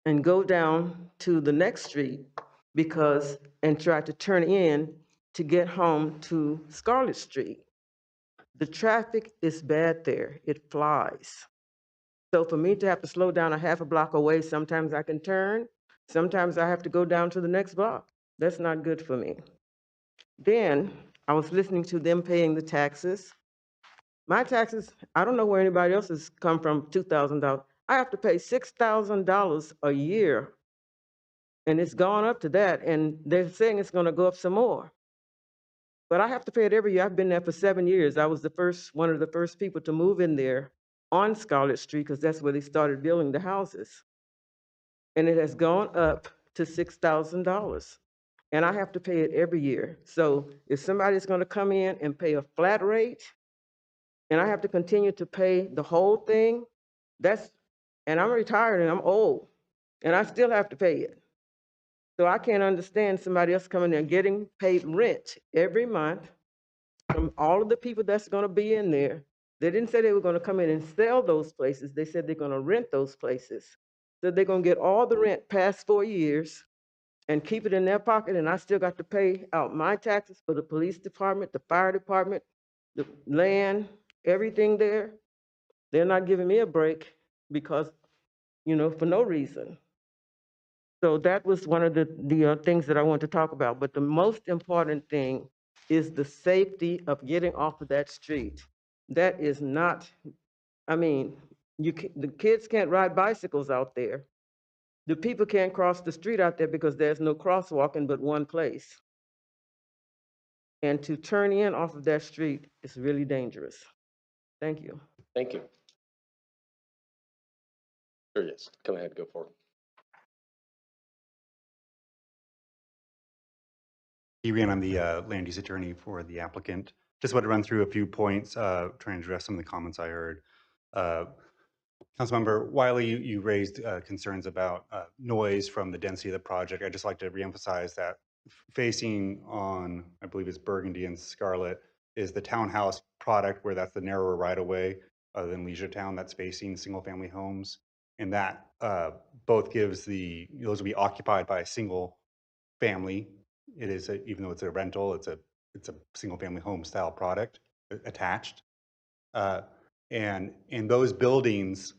and go down to the next street and try to turn in to get home to Scarlett Street. The traffic is bad there. It flies. So for me to have to slow down a half a block away, sometimes I can turn, sometimes I have to go down to the next block. That's not good for me. Then I was listening to them paying the taxes. My taxes, I don't know where anybody else's come from, $2,000. I have to pay $6,000 a year. And it's gone up to that, and they're saying it's going to go up some more. But I have to pay it every year. I've been there for 7 years. I was one of the first people to move in there on Scarlett Street, because that's where they started building the houses. And it has gone up to $6,000. And I have to pay it every year. So if somebody's going to come in and pay a flat rate, and I have to continue to pay the whole thing, and I'm retired and I'm old, and I still have to pay it. So I can't understand somebody else coming there getting paid rent every month from all of the people that's gonna be in there. They didn't say they were gonna come in and sell those places. They said they're gonna rent those places. So they're gonna get all the rent past 4 years and keep it in their pocket, and I still got to pay out my taxes for the police department, the fire department, the land, everything there. They're not giving me a break because, for no reason. So that was one of the things that I want to talk about. But the most important thing is the safety of getting off of that street. That is not, I mean, the kids can't ride bicycles out there. The people can't cross the street out there because there's no crosswalk in but one place. And to turn in off of that street is really dangerous. Thank you. Thank you. Sure, yes, come ahead, go for it. I'm the land use attorney for the applicant. Just want to run through a few points, trying to address some of the comments I heard. Councilmember Wiley, you raised concerns about noise from the density of the project. I'd just like to reemphasize that facing on, I believe it's Burgundy and Scarlet, is the townhouse product where that's the narrower right of way other than Leisure Town that's facing single family homes. And that both gives those will be occupied by a single family. It is, even though it's a rental, it's a single family home style product attached. And those buildings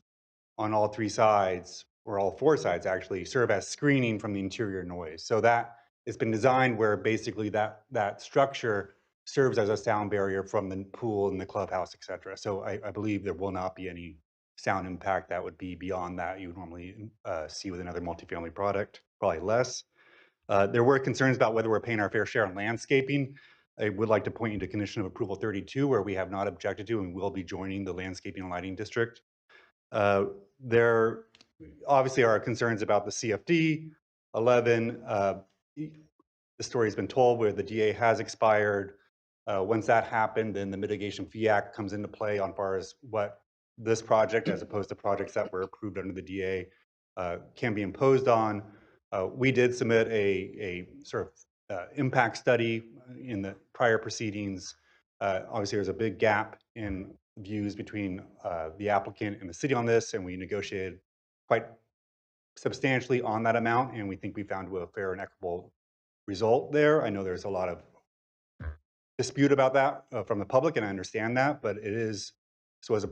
on all three sides, or all four sides actually, serve as screening from the interior noise. So that it's been designed where basically that structure serves as a sound barrier from the pool and the clubhouse, et cetera. So I believe there will not be any sound impact that would be beyond that you would normally see with another multifamily product, probably less. There were concerns about whether we're paying our fair share on landscaping. I would like to point you to condition of approval 32, where we have not objected to and will be joining the landscaping and lighting district. There obviously are concerns about the CFD 11. The story has been told where the DA has expired. Once that happened, then the Mitigation Fee Act comes into play on far as what this project, as opposed to projects that were approved under the DA, can be imposed on. We did submit a sort of impact study in the prior proceedings. Obviously, there's a big gap in views between the applicant and the city on this, and we negotiated quite substantially on that amount, and we think we found a fair and equitable result there. I know there's a lot of dispute about that from the public, and I understand that, but it is, so as a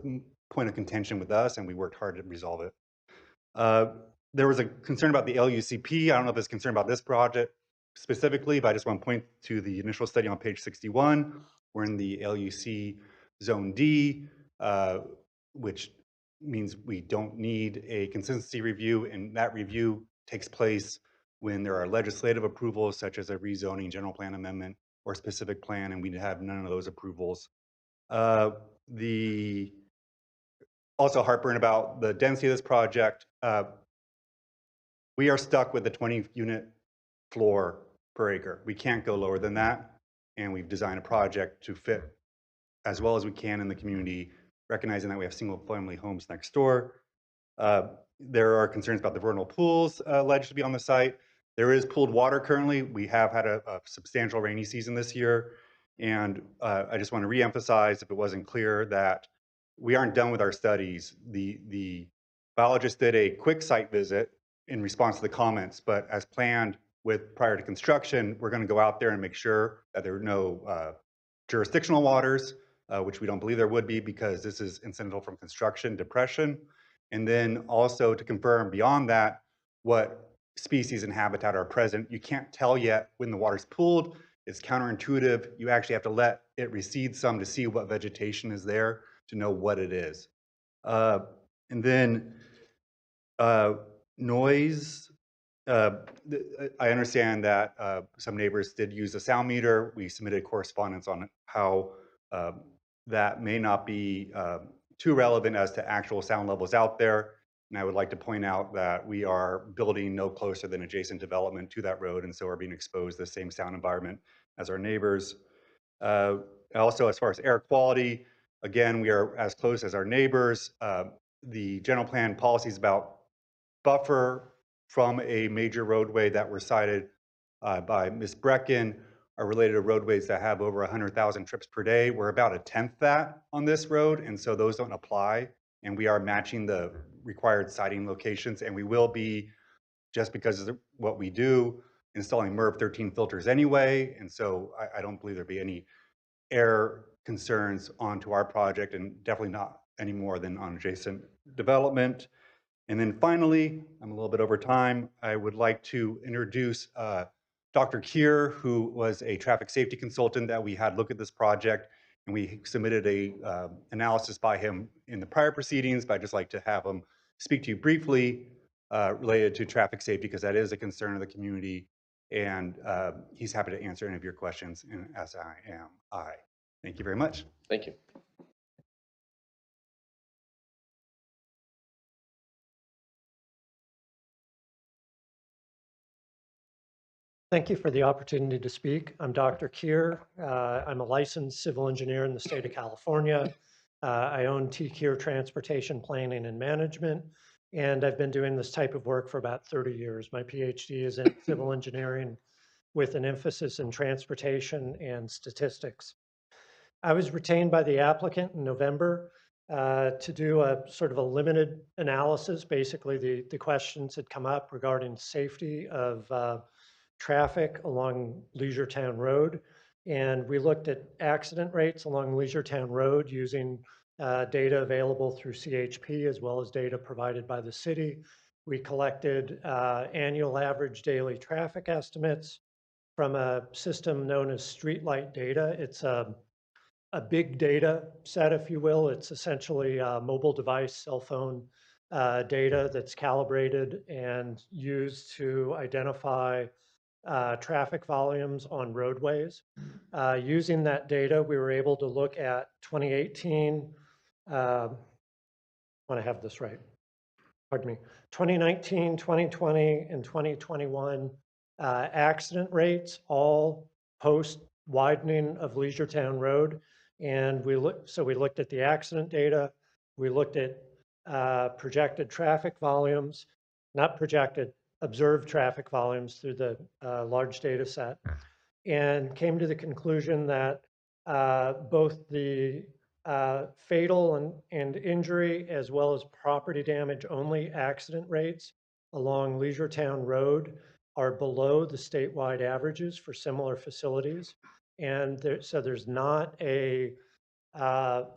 point of contention with us, and we worked hard to resolve it. There was a concern about the LUCP. I don't know if it's concerned about this project specifically, but I just want to point to the initial study on page 61. We're in the LUC Zone D, which means we don't need a consistency review, and that review takes place when there are legislative approvals, such as a rezoning, general plan amendment, or specific plan, and we have none of those approvals. Also heartburn about the density of this project. We are stuck with the 20 unit floor per acre. We can't go lower than that. And we've designed a project to fit as well as we can in the community, recognizing that we have single family homes next door. There are concerns about the vernal pools alleged to be on the site. There is pooled water currently. We have had a substantial rainy season this year. And I just want to reemphasize, if it wasn't clear, that we aren't done with our studies. The biologist did a quick site visit in response to the comments, but as planned with prior to construction, we're going to go out there and make sure that there are no jurisdictional waters, which we don't believe there would be because this is incidental from construction depression. And then also to confirm beyond that, what species and habitat are present. You can't tell yet when the water's pooled. It's counterintuitive. You actually have to let it recede some to see what vegetation is there to know what it is. And then noise. I understand that some neighbors did use a sound meter. We submitted correspondence on how that may not be too relevant as to actual sound levels out there. And I would like to point out that we are building no closer than adjacent development to that road, and so are being exposed to the same sound environment as our neighbors. Also, as far as air quality, Again, we are as close as our neighbors. The general plan policies about buffer from a major roadway that were cited by Ms. Brecken are related to roadways that have over 100,000 trips per day. We're about a tenth that on this road, and so those don't apply. And we are matching the required siting locations, and we will be, just because of what we do, installing MERV 13 filters anyway. And so I don't believe there'll be any air concerns onto our project, and definitely not any more than on adjacent development. And then finally, I'm a little bit over time, I would like to introduce Dr. Kier, who was a traffic safety consultant that we had look at this project, and we submitted a analysis by him in the prior proceedings, but I'd just like to have him speak to you briefly related to traffic safety, because that is a concern of the community, and he's happy to answer any of your questions, and as am I. Thank you very much. Thank you. Thank you for the opportunity to speak. I'm Dr. Kier. I'm a licensed civil engineer in the state of California. I own T. Kier Transportation Planning and Management, and I've been doing this type of work for about 30 years. My PhD is in civil engineering with an emphasis in transportation and statistics. I was retained by the applicant in November to do a sort of a limited analysis. Basically, the questions had come up regarding safety of traffic along Leisure Town Road. And we looked at accident rates along Leisure Town Road using data available through CHP as well as data provided by the city. We collected annual average daily traffic estimates from a system known as Streetlight Data. It's a big data set, if you will. It's essentially mobile device, cell phone data that's calibrated and used to identify traffic volumes on roadways. Using that data, we were able to look at 2018, I want to have this right, pardon me, 2019, 2020, and 2021 accident rates, all post widening of Leisure Town Road. And we looked at the accident data, we looked at projected traffic volumes, not projected, observed traffic volumes through the large data set, and came to the conclusion that both the fatal and injury as well as property damage only accident rates along Leisure Town Road are below the statewide averages for similar facilities. And so there's not a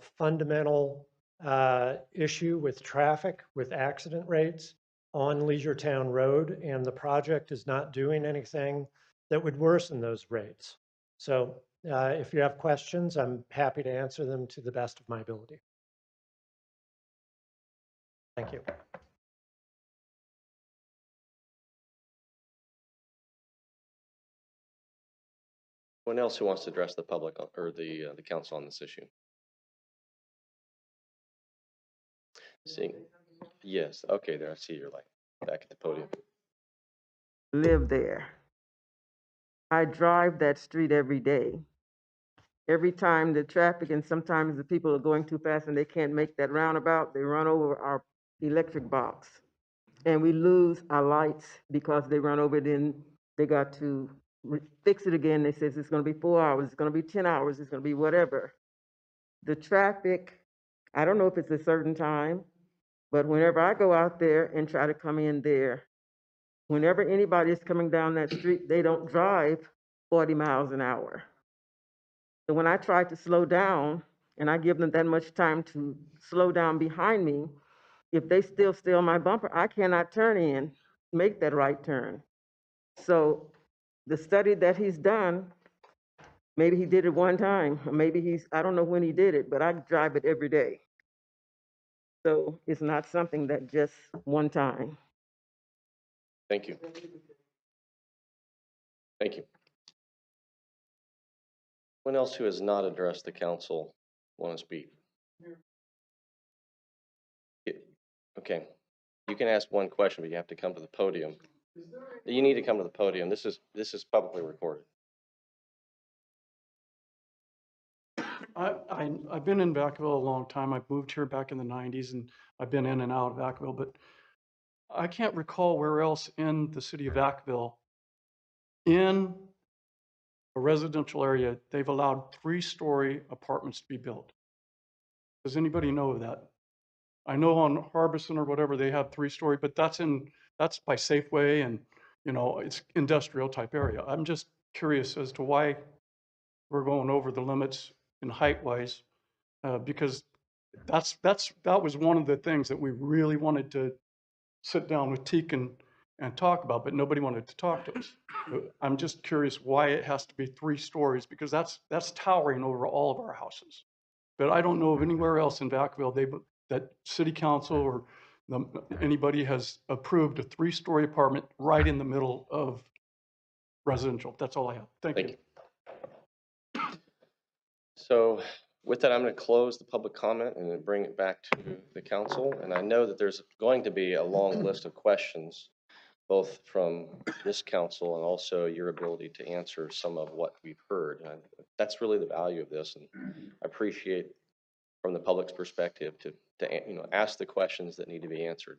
fundamental issue with traffic, with accident rates on Leisure Town Road, and the project is not doing anything that would worsen those rates. So if you have questions, I'm happy to answer them to the best of my ability. Thank you. Anyone else who wants to address the public or the council on this issue? Seeing, yes, okay, there, I see your light back at the podium. Live there. I drive that street every day. Every time the traffic, and sometimes the people are going too fast and they can't make that roundabout, they run over our electric box. And we lose our lights because they run over it, then they got to fix it again. They says it's gonna be 4 hours, it's gonna be 10 hours, it's gonna be whatever. The traffic, I don't know if it's a certain time, but whenever I go out there and try to come in there, whenever anybody is coming down that street, they don't drive 40 miles an hour. So when I try to slow down, and I give them that much time to slow down behind me, if they still stay on my bumper, I cannot turn in, make that right turn. So the study that he's done, maybe he did it one time, or maybe I don't know when he did it, but I drive it every day. So it's not something that just one time. Thank you. Thank you. Anyone else who has not addressed the council want to speak? Okay, you can ask one question, but you have to come to the podium. You need to come to the podium. This is publicly recorded. I've been in Vacaville a long time. I've moved here back in the 90s and I've been in and out of Vacaville, but I can't recall where else in the city of Vacaville, in a residential area, they've allowed 3-story apartments to be built. Does anybody know of that? I know on Harbison or whatever, they have 3-story, but that's by Safeway and, it's industrial type area. I'm just curious as to why we're going over the limits in height wise, because that was one of the things that we really wanted to sit down with Teak and talk about, but nobody wanted to talk to us. I'm just curious why it has to be 3 stories, because that's towering over all of our houses. But I don't know of anywhere else in Vacaville that city council or anybody has approved a 3-story apartment right in the middle of residential. That's all I have. Thank you. So with that, I'm going to close the public comment and then bring it back to the council. And I know that there's going to be a long list of questions, both from this council and also your ability to answer some of what we've heard. And that's really the value of this. And I appreciate from the public's perspective to ask the questions that need to be answered.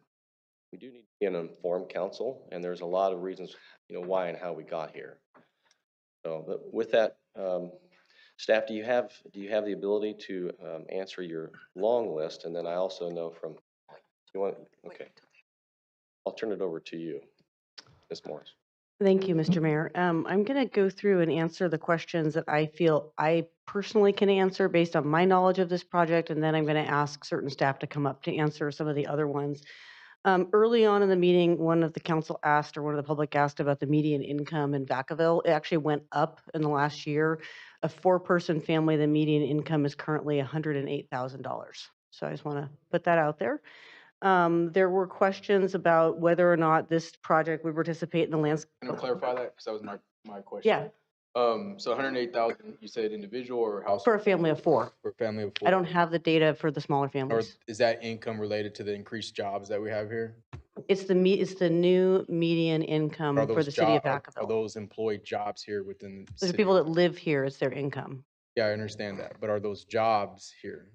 We do need to be an informed council, and there's a lot of reasons, why and how we got here. So, but with that, staff, do you have the ability to answer your long list? And then I also know from, okay, I'll turn it over to you, Ms. Morris. Thank you, Mr. Mayor. I'm going to go through and answer the questions that I feel I personally can answer based on my knowledge of this project, and then I'm going to ask certain staff to come up to answer some of the other ones. Early on in the meeting, one of the council asked, or one of the public asked about the median income in Vacaville. It actually went up in the last year. A 4-person family, the median income is currently $108,000. So I just want to put that out there. There were questions about whether or not this project would participate in the landscape. Can I clarify that? Because that was my question. Yeah. So 108,000, you said individual or household? For a family of 4. For a family of 4. I don't have the data for the smaller Or families. is that income related to the increased jobs that we have here? It's the new median income Are for those the city of Are Vacaville. those employed jobs here within the Those are city? people that live here, it's their income. Yeah, I understand that, but are those jobs here?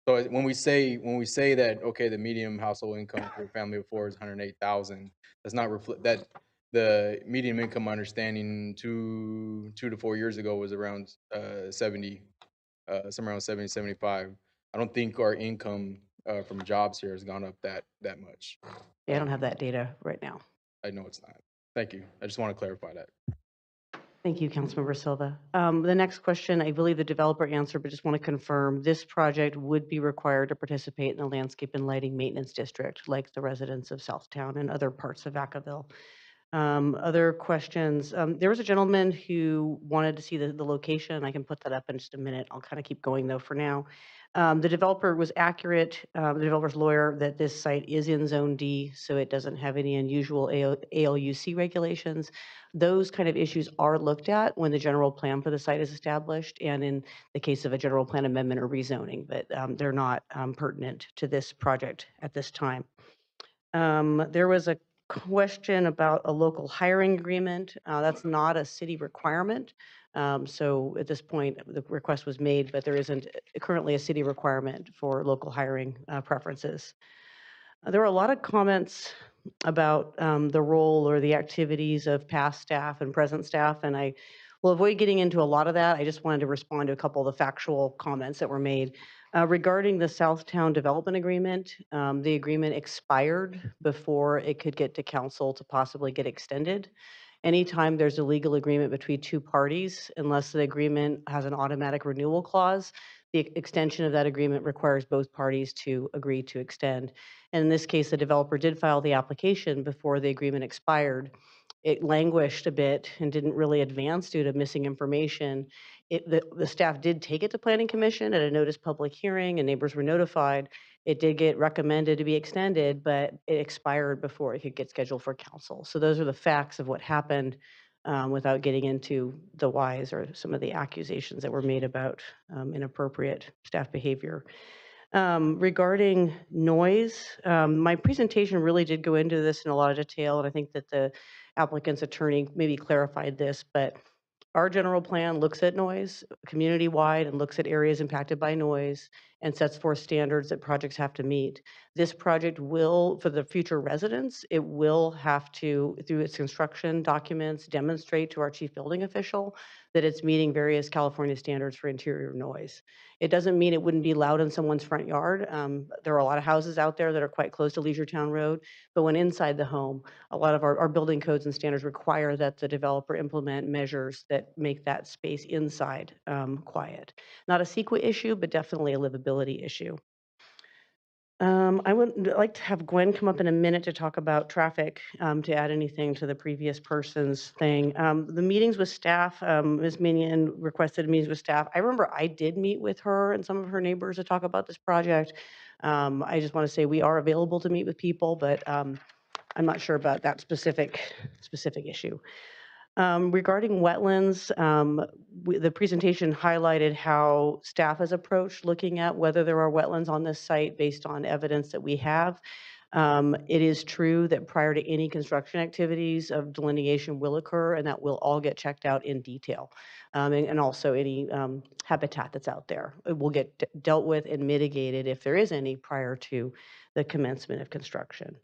So when we say that, okay, the median household income for a family of 4 is 108,000, does not reflect that the median income, my understanding 2 to 4 years ago was around 70, somewhere around 70, 75. I don't think our income from jobs here has gone up that much. Yeah, I don't have that data right now. I know it's not. Thank you. I just want to clarify that. Thank you, Councilmember Silva. The next question, I believe the developer answered, but just want to confirm, this project would be required to participate in the landscape and lighting maintenance district, like the residents of Southtown and other parts of Vacaville. Other questions, there was a gentleman who wanted to see the location. I can put that up in just a minute. I'll kind of keep going though for now. The developer was accurate, the developer's lawyer, that this site is in Zone D, so it doesn't have any unusual ALUC regulations. Those kind of issues are looked at when the general plan for the site is established, and in the case of a general plan amendment or rezoning, but they're not pertinent to this project at this time. There was a question about a local hiring agreement. That's not a city requirement. So at this point, the request was made, but there isn't currently a city requirement for local hiring preferences. There were a lot of comments about the role or the activities of past staff and present staff, and I will avoid getting into a lot of that. I just wanted to respond to a couple of the factual comments that were made. Regarding the Southtown Development Agreement, the agreement expired before it could get to council to possibly get extended. Anytime there's a legal agreement between 2 parties, unless the agreement has an automatic renewal clause, the extension of that agreement requires both parties to agree to extend. And in this case, the developer did file the application before the agreement expired. It languished a bit and didn't really advance due to missing information. The staff did take it to Planning Commission at a notice public hearing, and neighbors were notified. It did get recommended to be extended, but it expired before it could get scheduled for council. So those are the facts of what happened, without getting into the whys or some of the accusations that were made about inappropriate staff behavior. Regarding noise, my presentation really did go into this in a lot of detail, and I think that the applicant's attorney maybe clarified this, but our general plan looks at noise community-wide and looks at areas impacted by noise and sets forth standards that projects have to meet. This project will, for the future residents, it will have to, through its construction documents, demonstrate to our chief building official that it's meeting various California standards for interior noise. It doesn't mean it wouldn't be loud in someone's front yard. There are a lot of houses out there that are quite close to Leisure Town Road, but when inside the home, a lot of our building codes and standards require that the developer implement measures that make that space inside quiet. Not a CEQA issue, but definitely a livability issue. I would like to have Gwen come up in a minute to talk about traffic, to add anything to the previous person's thing. The meetings with staff, Ms. Minion requested meetings with staff. I remember I did meet with her and some of her neighbors to talk about this project. I just want to say we are available to meet with people, but I'm not sure about that specific issue. Regarding wetlands, the presentation highlighted how staff has approached looking at whether there are wetlands on this site based on evidence that we have. It is true that prior to any construction activities of delineation will occur, and that will all get checked out in detail. And also any habitat that's out there. It will get dealt with and mitigated if there is any prior to the commencement of construction.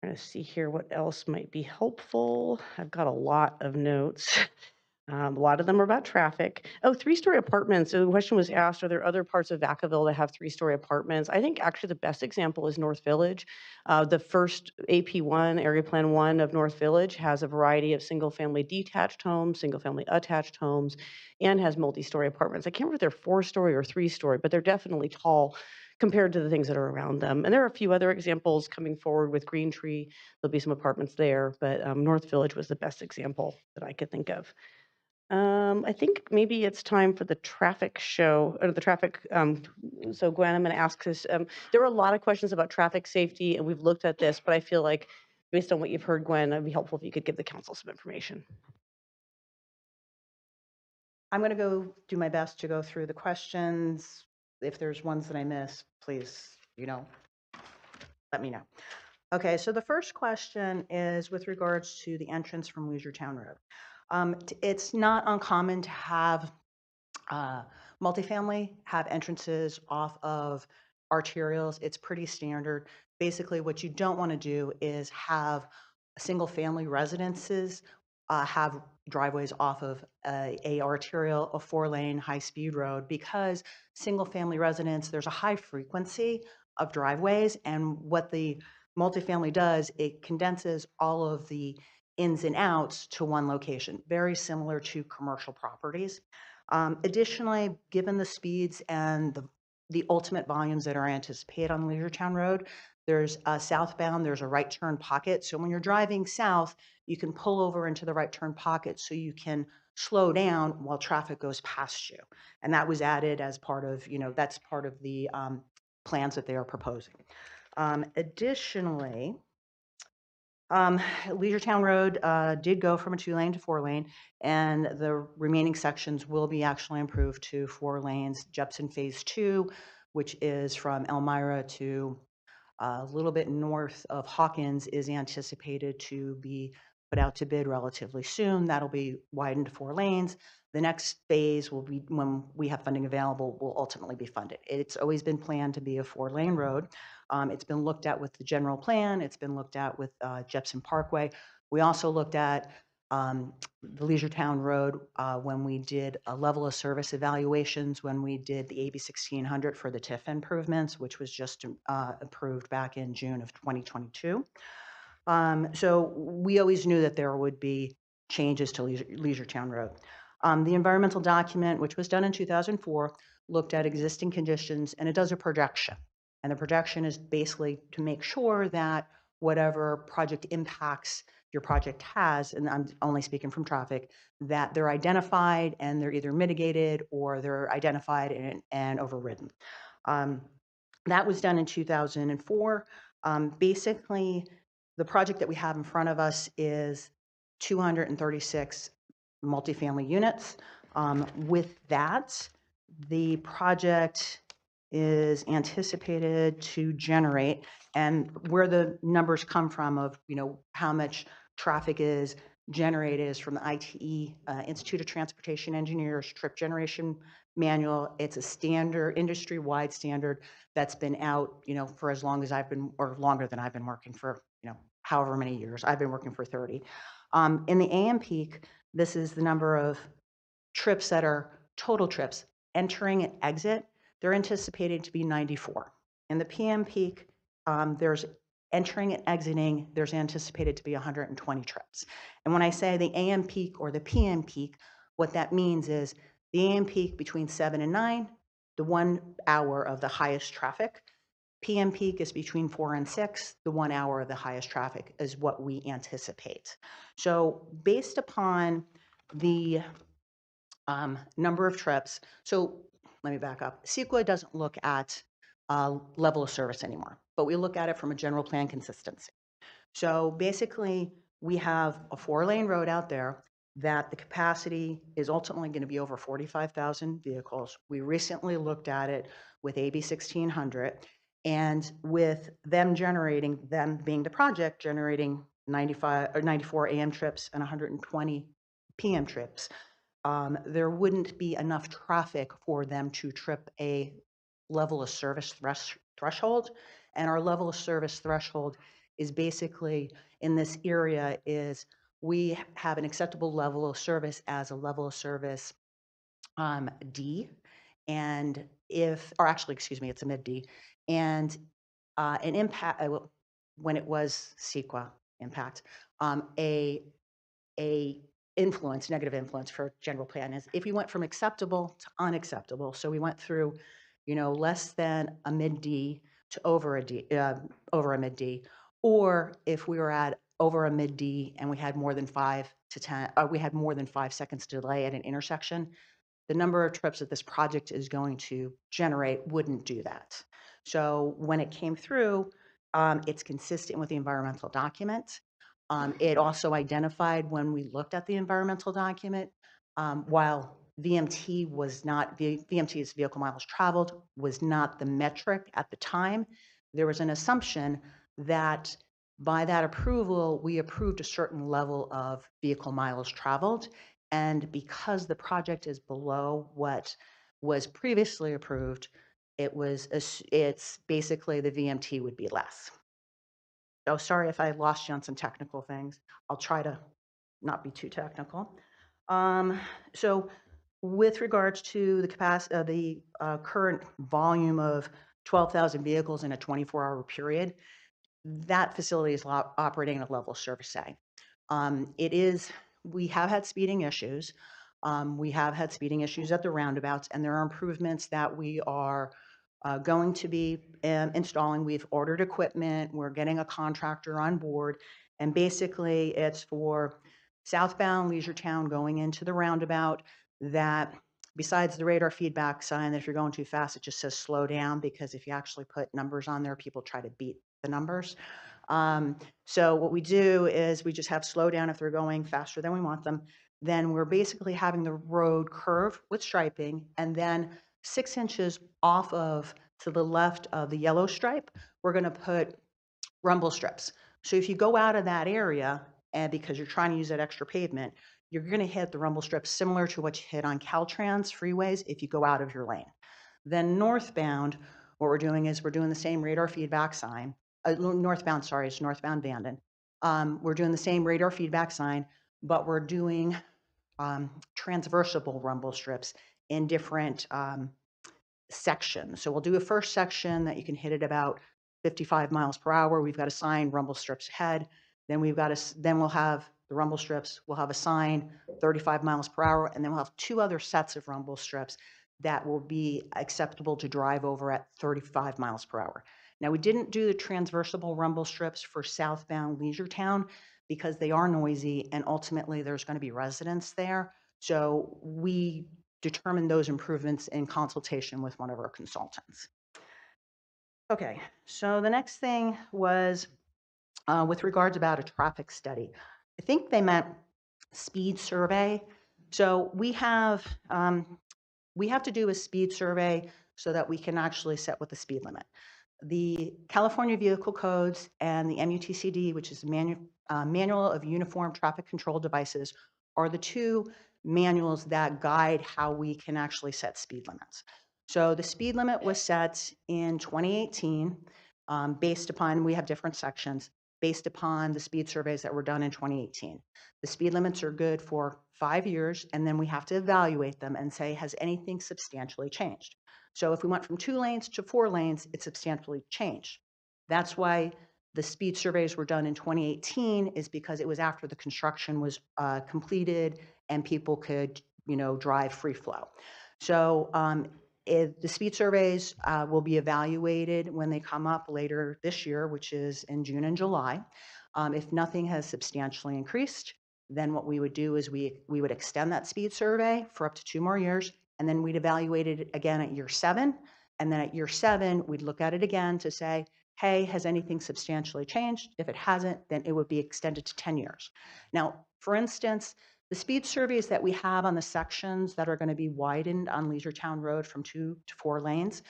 Trying to see here what else might be helpful. I've got a lot of notes. A lot of them are about traffic. Oh, three-story apartments. So the question was asked, are there other parts of Vacaville that have three-story apartments? I think actually the best example is North Village. The first AP1, Area Plan 1 of North Village has a variety of single-family detached homes, single-family attached homes, and has multi-story apartments. I can't remember if they're four-story or three-story, but they're definitely tall compared to the things that are around them. And there are a few other examples coming forward with Green Tree. There'll be some apartments there, but North Village was the best example that I could think of. I think maybe it's time for the traffic show, or the traffic. So Gwen, I'm going to ask this. There were a lot of questions about traffic safety, and we've looked at this, but I feel like based on what you've heard, Gwen, it'd be helpful if you could give the council some information. I'm going to go do my best to go through the questions. If there's ones that I miss, please, let me know. Okay, so the first question is with regards to the entrance from Leisure Town Road. It's not uncommon to have multifamily have entrances off of arterials. It's pretty standard. Basically, what you don't want to do is have single-family residences have driveways off of a arterial, a four-lane, high-speed road, because single-family residents, there's a high frequency of driveways, and what the multifamily does, it condenses all of the ins and outs to one location, very similar to commercial properties. Additionally, given the speeds and the ultimate volumes that are anticipated on Leisure Town Road, there's southbound, there's a right turn pocket. So when you're driving south, you can pull over into the right turn pocket so you can slow down while traffic goes past you. And that was added as part of, that's part of the plans that they are proposing. Additionally, Leisure Town Road did go from a 2-lane to 4-lane, and the remaining sections will be actually improved to 4 lanes. Jepson Phase 2, which is from Elmira to a little bit north of Hawkins, is anticipated to be put out to bid relatively soon. That'll be widened to 4 lanes. The next phase will be, when we have funding available, will ultimately be funded. It's always been planned to be a 4-lane road. It's been looked at with the general plan. It's been looked at with Jepson Parkway. We also looked at the Leisure Town Road when we did a level of service evaluations, when we did the AB 1600 for the TIF improvements, which was just approved back in June of 2022. So we always knew that there would be changes to Leisure Town Road. The environmental document, which was done in 2004, looked at existing conditions, and it does a projection. And the projection is basically to make sure that whatever project impacts your project has, and I'm only speaking from traffic, that they're identified and they're either mitigated or they're identified and overridden. That was done in 2004. Basically, the project that we have in front of us is 236 multifamily units. With that, the project is anticipated to generate, and where the numbers come from of, how much traffic is generated is from the ITE, Institute of Transportation Engineers Trip Generation Manual. It's a standard, industry-wide standard that's been out, for as long as I've been, or longer than I've been working for, however many years. I've been working for 30. In the AM peak, this is the number of trips that are total trips, entering and exit. They're anticipated to be 94. In the PM peak, there's entering and exiting, there's anticipated to be 120 trips. And when I say the AM peak or the PM peak, what that means is the AM peak between 7 and 9, the 1 hour of the highest traffic. PM peak is between 4 and 6, the 1 hour of the highest traffic is what we anticipate. So based upon the number of trips, so let me back up. CEQA doesn't look at level of service anymore, but we look at it from a general plan consistency. So basically, we have a 4-lane road out there that the capacity is ultimately going to be over 45,000 vehicles. We recently looked at it with AB 1600, and with them being the project, generating 95 or 94 AM trips and 120 PM trips, there wouldn't be enough traffic for them to trip a level of service threshold. And our level of service threshold is basically in this area is we have an acceptable level of service as a level of service D. And excuse me, it's a mid D. And an impact, when it was CEQA impact, a negative influence for general plan is if you went from acceptable to unacceptable. So we went through, less than a mid D to over a mid D, or if we were at over a mid D and we had more than 5 to 10, we had more than 5 seconds delay at an intersection, the number of trips that this project is going to generate wouldn't do that. So when it came through, it's consistent with the environmental document. It also identified when we looked at the environmental document, while VMT is vehicle miles traveled, was not the metric at the time, there was an assumption that by that approval, we approved a certain level of vehicle miles traveled. And because the project is below what was previously approved, it's basically the VMT would be less. Oh, sorry if I lost you on some technical things. I'll try to not be too technical. So with regards to the capacity, the current volume of 12,000 vehicles in a 24-hour period, that facility is operating at a level of service A. We have had speeding issues. We have had speeding issues at the roundabouts, and there are improvements that we are going to be installing. We've ordered equipment. We're getting a contractor on board. And basically, it's for southbound Leisure Town going into the roundabout that besides the radar feedback sign that if you're going too fast, it just says slow down, because if you actually put numbers on there, people try to beat the numbers. So what we do is we just have slow down if they're going faster than we want them. Then we're basically having the road curve with striping, and then 6 inches off of to the left of the yellow stripe, we're going to put rumble strips. So if you go out of that area, and because you're trying to use that extra pavement, you're going to hit the rumble strips similar to what you hit on Caltrans freeways if you go out of your lane. Then northbound, what we're doing is we're doing the same radar feedback sign. Northbound, sorry, it's northbound Vanden. We're doing the same radar feedback sign, but we're doing transversable rumble strips in different sections. So we'll do a first section that you can hit at about 55 miles per hour. We've got a sign, rumble strips ahead. Then we'll have the rumble strips. We'll have a sign, 35 miles per hour, and then we'll have 2 other sets of rumble strips that will be acceptable to drive over at 35 miles per hour. Now, we didn't do the transversable rumble strips for southbound Leisure Town because they are noisy and ultimately there's going to be residents there. So we determined those improvements in consultation with one of our consultants. Okay, so the next thing was with regards about a traffic study. I think they meant speed survey. So we have to do a speed survey so that we can actually set what the speed limit. the California Vehicle Codes and the MUTCD, which is the Manual of Uniform Traffic Control Devices, are the two manuals that guide how we can actually set speed limits. So the speed limit was set in 2018 based upon, we have different sections, based upon the speed surveys that were done in 2018. The speed limits are good for 5 years, and then we have to evaluate them and say, has anything substantially changed? So if we went from 2 lanes to 4 lanes, it substantially changed. That's why the speed surveys were done in 2018, is because it was after the construction was completed and people could, drive free flow. So the speed surveys will be evaluated when they come up later this year, which is in June and July. If nothing has substantially increased, then what we would do is we would extend that speed survey for up to 2 more years, and then we'd evaluate it again at year 7. And then at year 7, we'd look at it again to say, hey, has anything substantially changed? If it hasn't, then it would be extended to 10 years. Now, for instance, the speed surveys that we have on the sections that are going to be widened on Leisure Town Road from 2 to 4 lanes,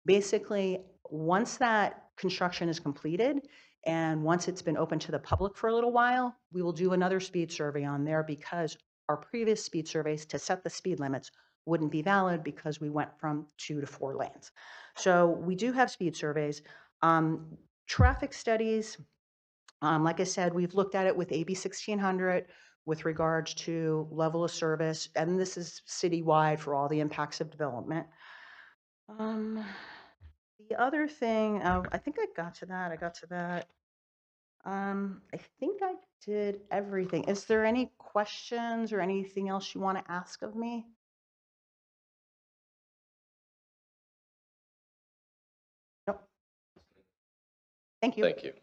basically, once that construction is completed and once it's been open to the public for a little while, we will do another speed survey on there, because our previous speed surveys to set the speed limits wouldn't be valid because we went from 2 to 4 lanes. So we do have speed surveys. Traffic studies, like I said, we've looked at it with AB 1600 with regards to level of service, and this is citywide for all the impacts of development. The other thing, I think I got to that. I think I did everything. Is there any questions or anything else you want to ask of me? Nope. Thank you. Thank you.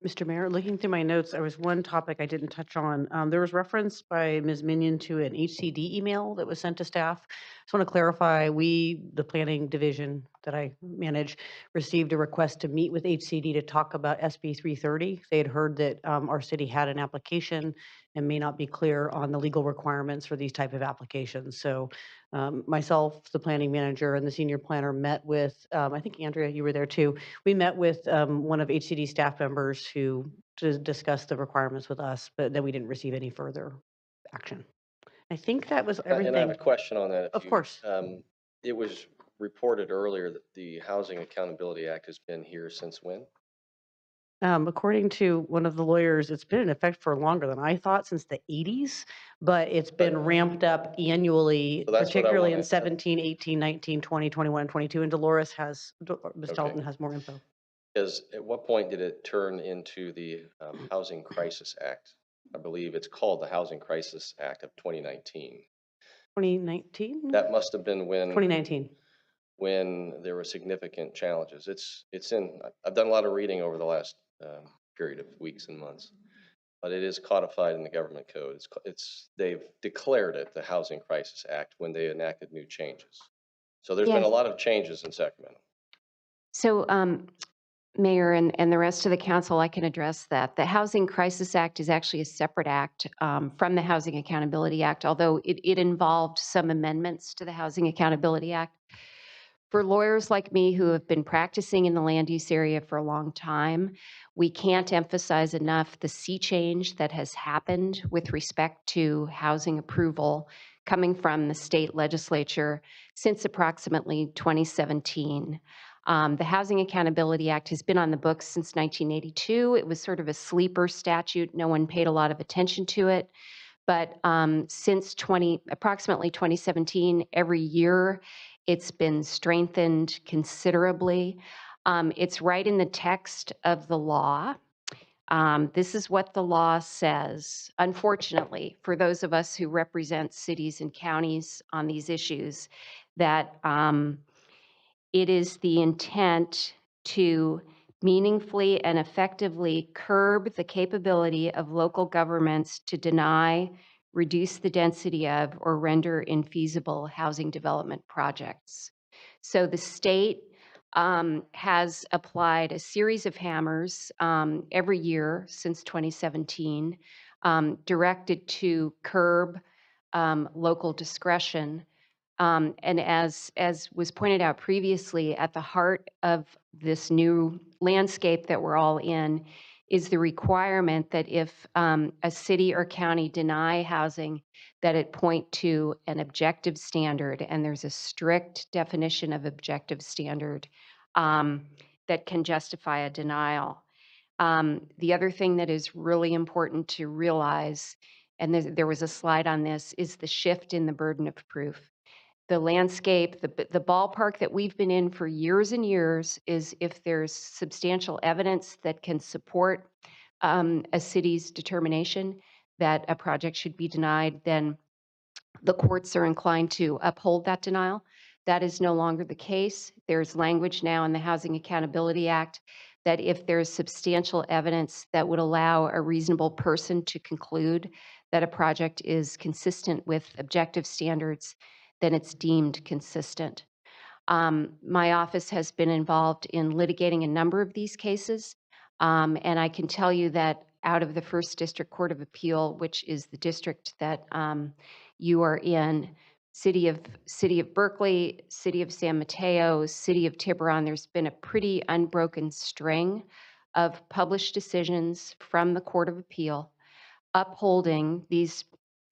Mr. Mayor, looking through my notes, there was one topic I didn't touch on. There was reference by Ms. Minion to an HCD email that was sent to staff. Just want to clarify, we, the planning division that I manage, received a request to meet with HCD to talk about SB 330. They had heard that our city had an application and may not be clear on the legal requirements for these type of applications. So myself, the planning manager, and the senior planner met with, I think Andrea, you were there too. We met with one of HCD staff members who discussed the requirements with us, but then we didn't receive any further action. I think that was everything. And I have a question on that. Of course. It was reported earlier that the Housing Accountability Act has been here since when? According to one of the lawyers, it's been in effect for longer than I thought, since the 80s, but it's been ramped up annually, So that's what I particularly in wanted. 17, 18, 19, 20, 21, and 22. And Dolores has, Ms. Okay. Dalton has more info. Because at what point did it turn into the Housing Crisis Act? I believe it's called the Housing Crisis Act of 2019. 2019? That must have been 2019. When there were significant challenges. It's in, I've done a lot of reading over the last period of weeks and months, but it is codified in the government code. They've declared it the Housing Crisis Act when they enacted new changes. So there's been a lot of changes in Sacramento. So, Mayor and the rest of the council, I can address that. The Housing Crisis Act is actually a separate act from the Housing Accountability Act, although it involved some amendments to the Housing Accountability Act. For lawyers like me who have been practicing in the land use area for a long time, we can't emphasize enough the sea change that has happened with respect to housing approval coming from the state legislature since approximately 2017. The Housing Accountability Act has been on the books since 1982. It was sort of a sleeper statute. No one paid a lot of attention to it. But since approximately 2017, every year, it's been strengthened considerably. It's right in the text of the law. This is what the law says. Unfortunately, for those of us who represent cities and counties on these issues, that it is the intent to meaningfully and effectively curb the capability of local governments to deny, reduce the density of, or render infeasible housing development projects. So the state has applied a series of hammers every year since 2017. directed to curb local discretion. And as was pointed out previously, at the heart of this new landscape that we're all in is the requirement that if a city or county deny housing, that it point to an objective standard, and there's a strict definition of objective standard that can justify a denial. The other thing that is really important to realize, and there was a slide on this, is the shift in the burden of proof. The landscape, the ballpark that we've been in for years and years is if there's substantial evidence that can support a city's determination that a project should be denied, then the courts are inclined to uphold that denial. That is no longer the case. There's language now in the Housing Accountability Act that if there's substantial evidence that would allow a reasonable person to conclude that a project is consistent with objective standards, then it's deemed consistent. My office has been involved in litigating a number of these cases, and I can tell you that out of the First District Court of Appeal, which is the district that you are in, City of Berkeley, City of San Mateo, City of Tiburon, there's been a pretty unbroken string of published decisions from the Court of Appeal upholding these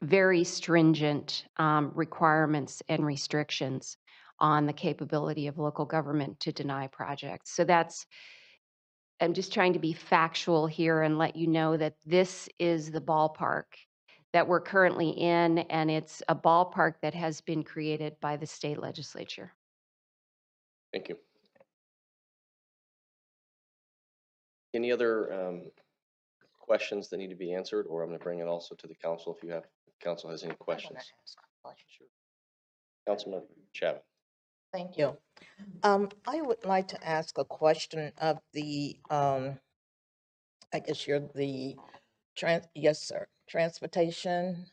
very stringent requirements and restrictions on the capability of local government to deny projects. So I'm just trying to be factual here and let you know that this is the ballpark that we're currently in, and it's a ballpark that has been created by the state legislature. Thank you. Any other questions that need to be answered, or I'm going to bring it also to the council if council has any questions. Sure. Councilman Chavin. Thank you. I would like to ask a question of the, I guess you're the, yes, sir, transportation.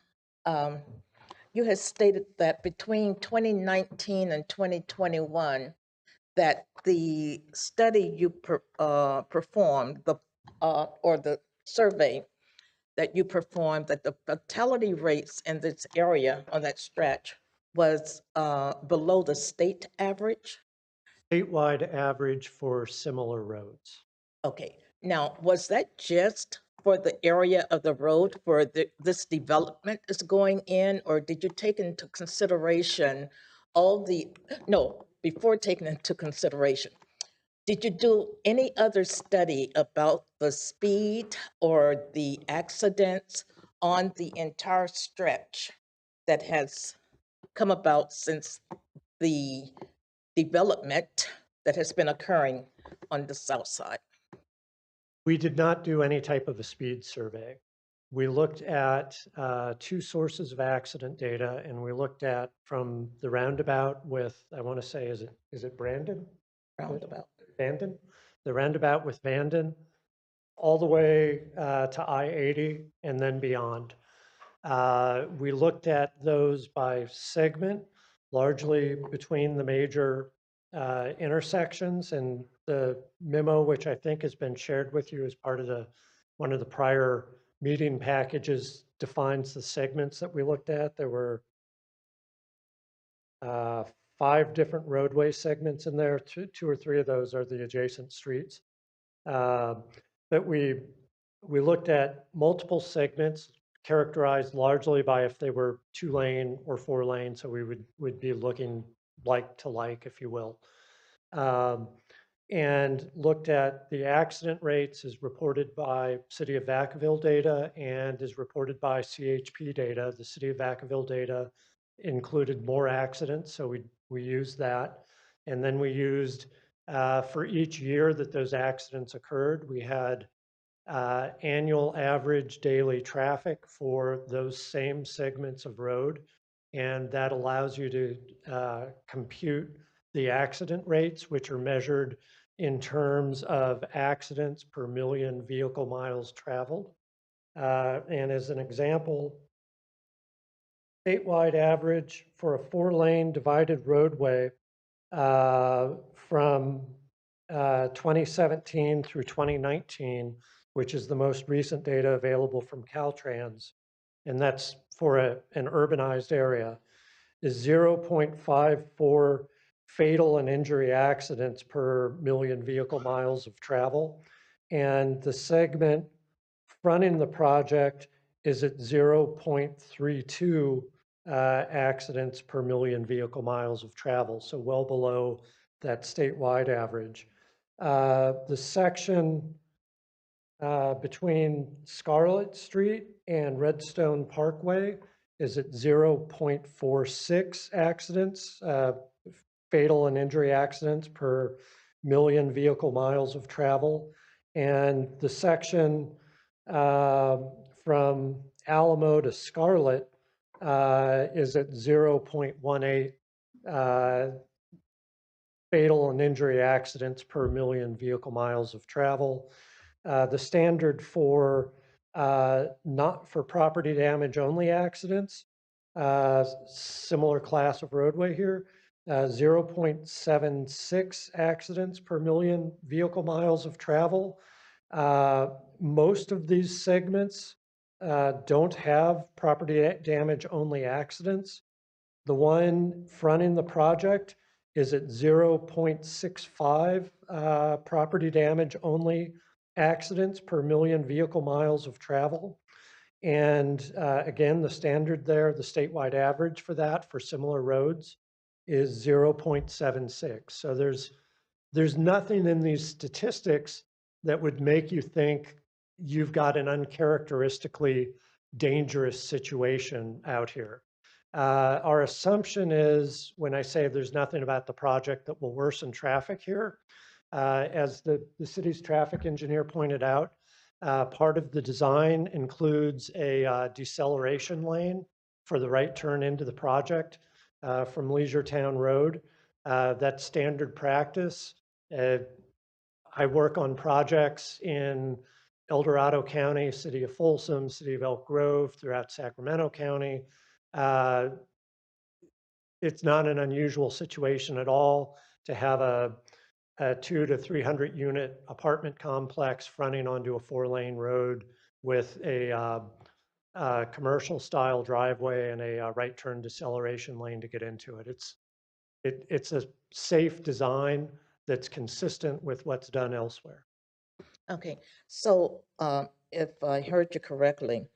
You had stated that between 2019 and 2021, that the study you performed, or the survey that you performed, that the fatality rates in this area on that stretch was below the state average? Statewide average for similar roads. Okay, now, was that just for the area of the road where this development is going in, or did you take into consideration before taking into consideration, did you do any other study about the speed or the accidents on the entire stretch that has come about since the development that has been occurring on the south side? We did not do any type of a speed survey. We looked at two sources of accident data, and we looked at from the roundabout with, I want to say, is it Brandon? Roundabout. Vanden? The roundabout with Vanden, all the way to I-80 and then beyond. We looked at those by segment, largely between the major intersections, and the memo, which I think has been shared with you as part of one of the prior meeting packages, defines the segments that we looked at. There were 5 different roadway segments in there. Two or three of those are the adjacent streets. But we looked at multiple segments characterized largely by if they were 2-lane or 4-lane, so we would be looking like to like, if you will. And looked at the accident rates as reported by City of Vacaville data and as reported by CHP data. The City of Vacaville data included more accidents, so we used that. And then we used, for each year that those accidents occurred, we had annual average daily traffic for those same segments of road. And that allows you to compute the accident rates, which are measured in terms of accidents per million vehicle miles traveled. And as an example, statewide average for a 4-lane divided roadway from 2017 through 2019 which is the most recent data available from Caltrans, and that's for an urbanized area, is 0.54 fatal and injury accidents per million vehicle miles of travel. And the segment fronting the project is at 0.32 accidents per million vehicle miles of travel, so well below that statewide average. The section between Scarlett Street and Redstone Parkway is at 0.46 accidents, fatal and injury accidents per million vehicle miles of travel. And the section from Alamo to Scarlett is at 0.18 fatal and injury accidents per million vehicle miles of travel. The standard for not for property damage only accidents, similar class of roadway here, 0.76 accidents per million vehicle miles of travel. Most of these segments don't have property damage only accidents. The one fronting the project is at 0.65 property damage only accidents per million vehicle miles of travel. And again, the standard there, the statewide average for that for similar roads is 0.76. So there's nothing in these statistics that would make you think you've got an uncharacteristically dangerous situation out here. Our assumption is, when I say there's nothing about the project that will worsen traffic here, as the city's traffic engineer pointed out, part of the design includes a deceleration lane for the right turn into the project from Leisure Town Road. That's standard practice. I work on projects in El Dorado County, City of Folsom, City of Elk Grove, throughout Sacramento County. It's not an unusual situation at all to have a 200 to 300 unit apartment complex fronting onto a 4-lane road with a commercial style driveway and a right turn deceleration lane to get into it. It's a safe design that's consistent with what's done elsewhere. Okay, so if I heard you correctly,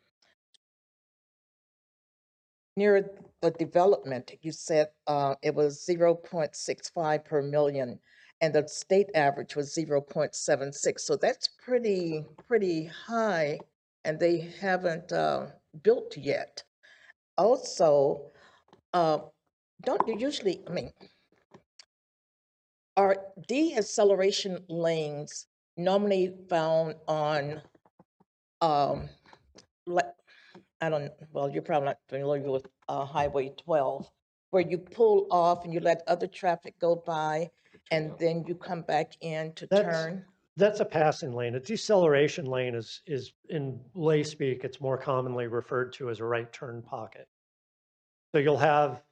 near the development, you said it was 0.65 per million, and the state average was 0.76. So that's pretty high, and they haven't built yet. Also, don't you usually, I mean, are deceleration lanes normally found on, like, I don't, well, you're probably not familiar with Highway 12, where you pull off and you let other traffic go by, and then you come back in to turn? That's a passing lane. A deceleration lane is in lay speak, it's more commonly referred to as a right turn pocket. So you'll have,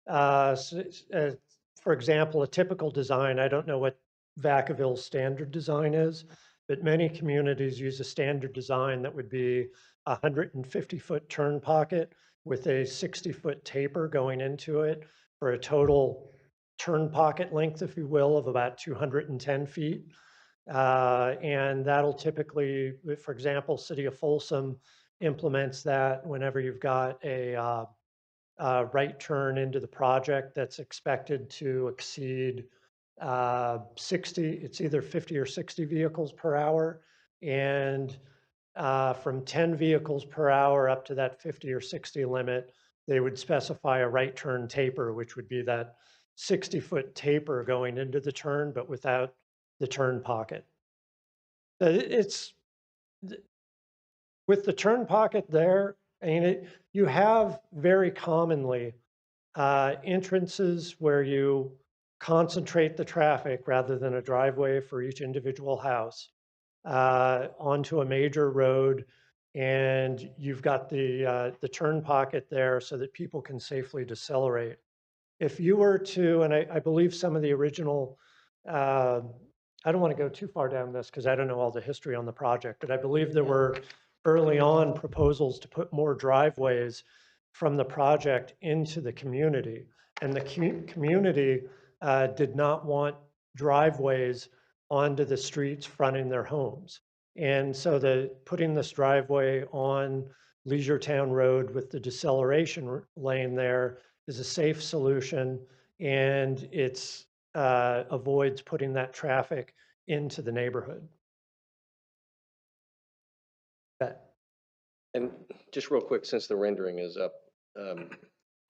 for example, a typical design. I don't know what Vacaville's standard design is, but many communities use a standard design that would be a 150-foot turn pocket with a 60-foot taper going into it for a total turn pocket length, if you will, of about 210 feet. And that'll typically, for example, City of Folsom implements that whenever you've got a right turn into the project that's expected to exceed 60, it's either 50 or 60 vehicles per hour. And from 10 vehicles per hour up to that 50 or 60 limit, they would specify a right turn taper, which would be that 60-foot taper going into the turn, but without the turn pocket. It's with the turn pocket there, I mean, you have very commonly entrances where you concentrate the traffic rather than a driveway for each individual house onto a major road, and you've got the turn pocket there so that people can safely decelerate. If you were to, and I believe some of the original I don't want to go too far down this because I don't know all the history on the project, but I believe there were early on proposals to put more driveways from the project into the community. And the community did not want driveways onto the streets fronting their homes. And so putting this driveway on Leisure Town Road with the deceleration lane there is a safe solution, and it's avoids putting that traffic into the neighborhood. And just real quick, since the rendering is up,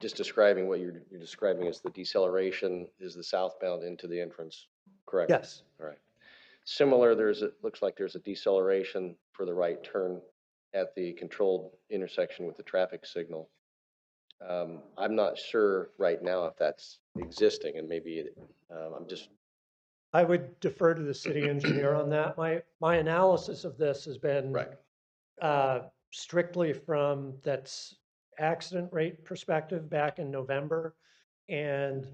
just describing what you're describing as the deceleration is the southbound into the entrance, correct? Yes. All right. Similar, looks like there's a deceleration for the right turn at the controlled intersection with the traffic signal. I'm not sure right now if that's existing, and maybe I would defer to the city engineer on that. My analysis of this has been strictly from that accident rate perspective back in November. And,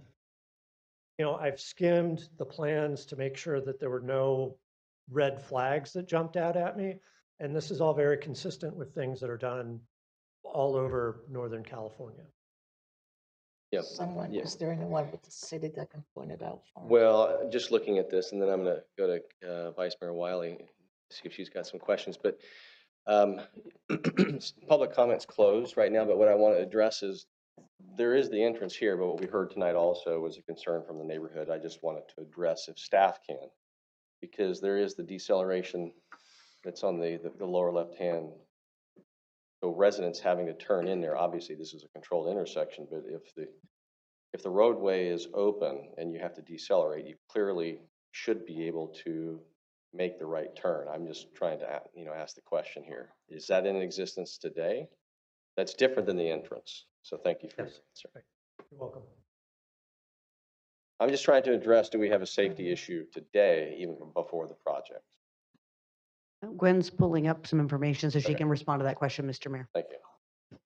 I've skimmed the plans to make sure that there were no red flags that jumped out at me. And this is all very consistent with things that are done all over Northern California. Yep. Is there anyone with the city that can point it out for me? Well, just looking at this, and then I'm going to go to Vice Mayor Wiley, see if she's got some questions. But public comments closed right now, but what I want to address is there is the entrance here, but what we heard tonight also was a concern from the neighborhood. I just wanted to address if staff can, because there is the deceleration that's on the lower left hand. So residents having to turn in there, obviously this is a controlled intersection, but if the roadway is open and you have to decelerate, you clearly should be able to make the right turn. I'm just trying to, ask the question here. Is that in existence today? That's different than the entrance. So thank you for your answer. You're welcome. I'm just trying to address, do we have a safety issue today, even before the project? Gwen's pulling up some information so she can respond to that question, Mr. Mayor. Thank you.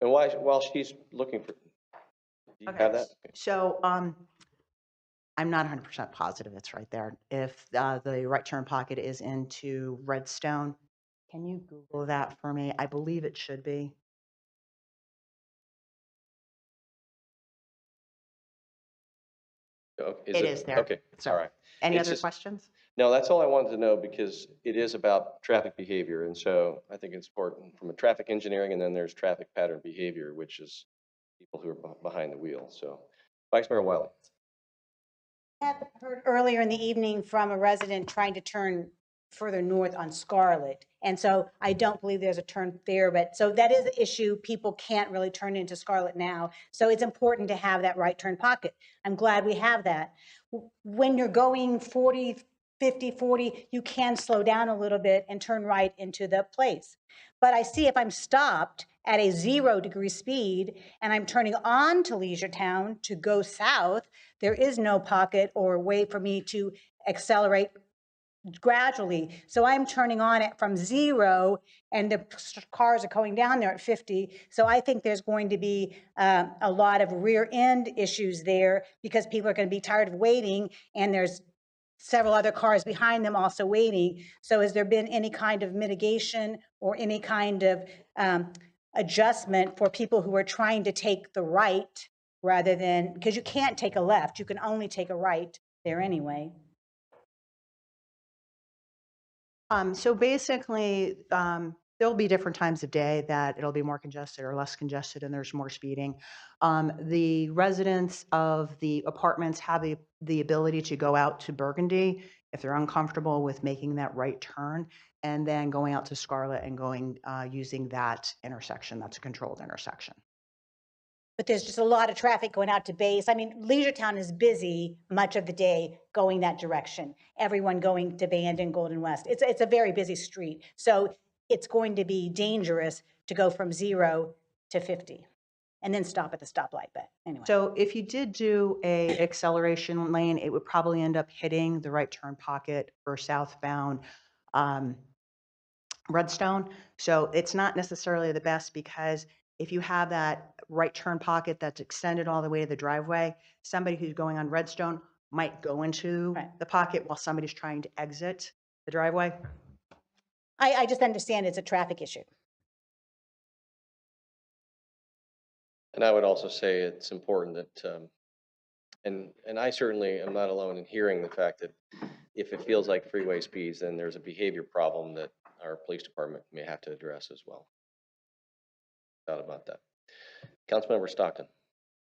And while she's looking for, do you have that? So I'm not 100% positive it's right there. If the right turn pocket is into Redstone, can you Google that for me? I believe it should be. It is there. Okay, So, all right. Any It's other just- questions? No, that's all I wanted to know, because it is about traffic behavior. And so I think it's important from a traffic engineering, and then there's traffic pattern behavior, which is people who are behind the wheel. So Vice Mayor Wiley. I had heard earlier in the evening from a resident trying to turn further north on Scarlet. And so I don't believe there's a turn there, but so that is the issue. People can't really turn into Scarlet now. So it's important to have that right turn pocket. I'm glad we have that. When you're going 40, 50, 40, you can slow down a little bit and turn right into the place. But I see if I'm stopped at a 0-degree speed and I'm turning on to Leisure Town to go south, there is no pocket or way for me to accelerate gradually. So I'm turning on it from 0 and the cars are going down there at 50. So I think there's going to be a lot of rear end issues there because people are going to be tired of waiting, and there's several other cars behind them also waiting. So has there been any kind of mitigation or any kind of adjustment for people who are trying to take the right rather than, because you can't take a left, you can only take a right there anyway? So basically, there'll be different times of day that it'll be more congested or less congested and there's more speeding. The residents of the apartments have the ability to go out to Burgundy if they're uncomfortable with making that right turn, and then going out to Scarlet and going using that intersection. That's a controlled intersection. But there's just a lot of traffic going out to Base. I mean, Leisure Town is busy much of the day going that direction. Everyone going to Band and Golden West. It's a very busy street. So it's going to be dangerous to go from 0 to 50 and then stop at the stoplight. But anyway. So if you did do a acceleration lane, it would probably end up hitting the right turn pocket for southbound Redstone. So it's not necessarily the best, because if you have that right turn pocket that's extended all the way to the driveway, somebody who's going on Redstone might go into Right. the pocket while somebody's trying to exit the driveway. I just understand it's a traffic issue. And I would also say it's important that, and I certainly am not alone in hearing the fact that if it feels like freeway speeds, then there's a behavior problem that our police department may have to address as well. Thought about that. Councilmember Stockton.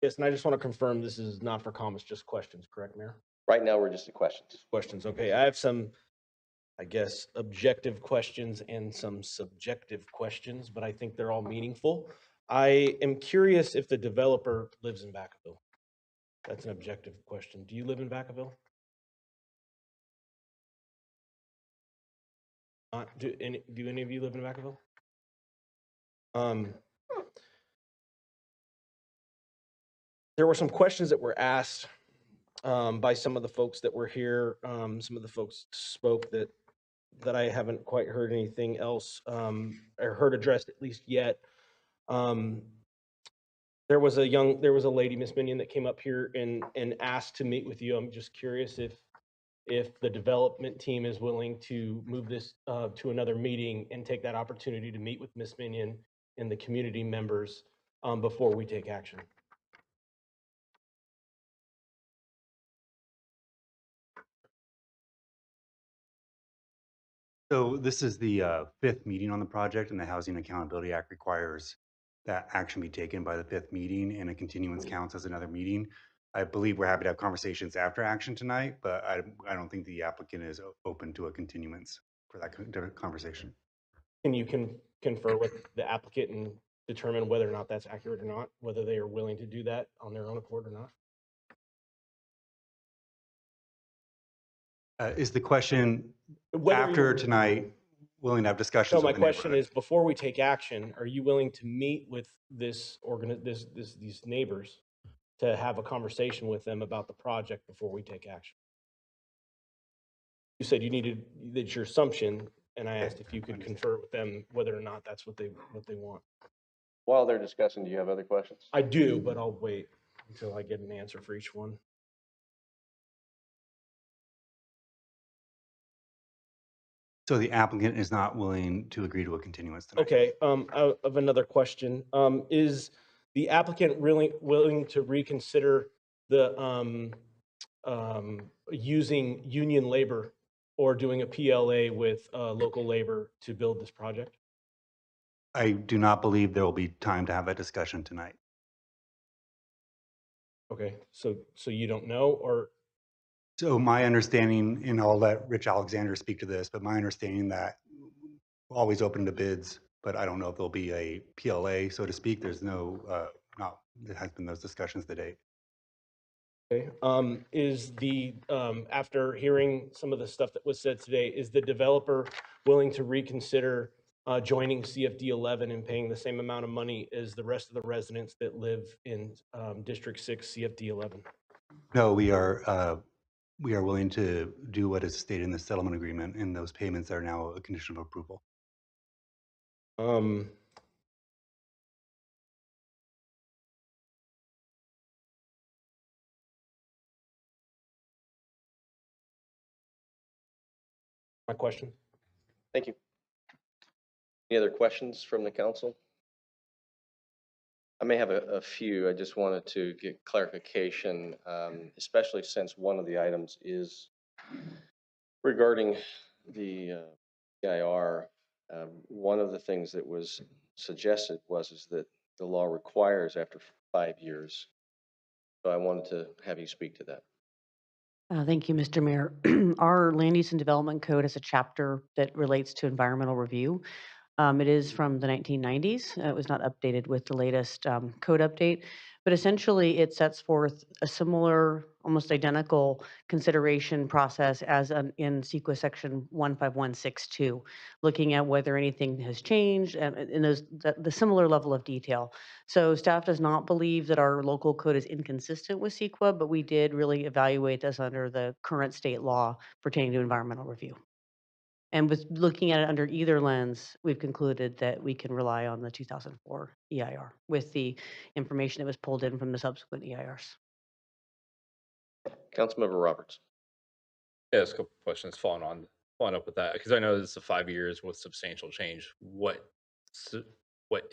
Yes, and I just want to confirm this is not for comments, just questions, correct, Mayor? Right now, we're just at questions. Questions, okay. I have some, I guess, objective questions and some subjective questions, but I think they're all meaningful. I am curious if the developer lives in Vacaville. That's an objective question. Do you live in Vacaville? Do any of you live in Vacaville? There were some questions that were asked by some of the folks that were here. Some of the folks spoke that I haven't quite heard anything else or heard addressed at least yet. There was a lady, Miss Minion, that came up here and asked to meet with you. I'm just curious if the development team is willing to move this to another meeting and take that opportunity to meet with Miss Minion and the community members before we take action. So this is the fifth meeting on the project, and the Housing Accountability Act requires that action be taken by the fifth meeting, and a continuance counts as another meeting. I believe we're happy to have conversations after action tonight, but I don't think the applicant is open to a continuance for that conversation. Can you confer with the applicant and determine whether or not that's accurate or not, whether they are willing to do that on their own accord or not? Is the question Whether after you're- tonight willing to have discussions So my with the question neighborhood? is, before we take action, are you willing to meet with these neighbors to have a conversation with them about the project before we take action? You said that's your assumption, and I asked if you could confer with them whether or not that's what they want. While they're discussing, do you have other questions? I do, but I'll wait until I get an answer for each one. So the applicant is not willing to agree to a continuance tonight? Okay, of another question, is the applicant really willing to reconsider the using union labor or doing a PLA with local labor to build this project? I do not believe there will be time to have that discussion tonight. Okay, so you don't know, or So my understanding, and I'll let Rich Alexander speak to this, but my understanding that we're always open to bids, but I don't know if there'll be a PLA, so to speak. There's there has been those discussions to date. okay, is the after hearing some of the stuff that was said today, is the developer willing to reconsider joining CFD 11 and paying the same amount of money as the rest of the residents that live in District 6 CFD 11? No, we are willing to do what is stated in the settlement agreement, and those payments are now a condition of approval. My question. Thank you. Any other questions from the council? I may have a few. I just wanted to get clarification, especially since one of the items is regarding the EIR. One of the things that was suggested is that the law requires after 5 years. So I wanted to have you speak to that. Thank you, Mr. Mayor. Our Land Use and Development Code is a chapter that relates to environmental review. It is from the 1990s. It was not updated with the latest code update, but essentially it sets forth a similar, almost identical consideration process as in CEQA section 15162, looking at whether anything has changed and in the similar level of detail. So staff does not believe that our local code is inconsistent with CEQA, but we did really evaluate this under the current state law pertaining to environmental review. And with looking at it under either lens, we've concluded that we can rely on the 2004 EIR with the information that was pulled in from the subsequent EIRs. Councilmember Roberts. Yeah, there's a couple questions following up with that, because I know this is 5 years with substantial change. What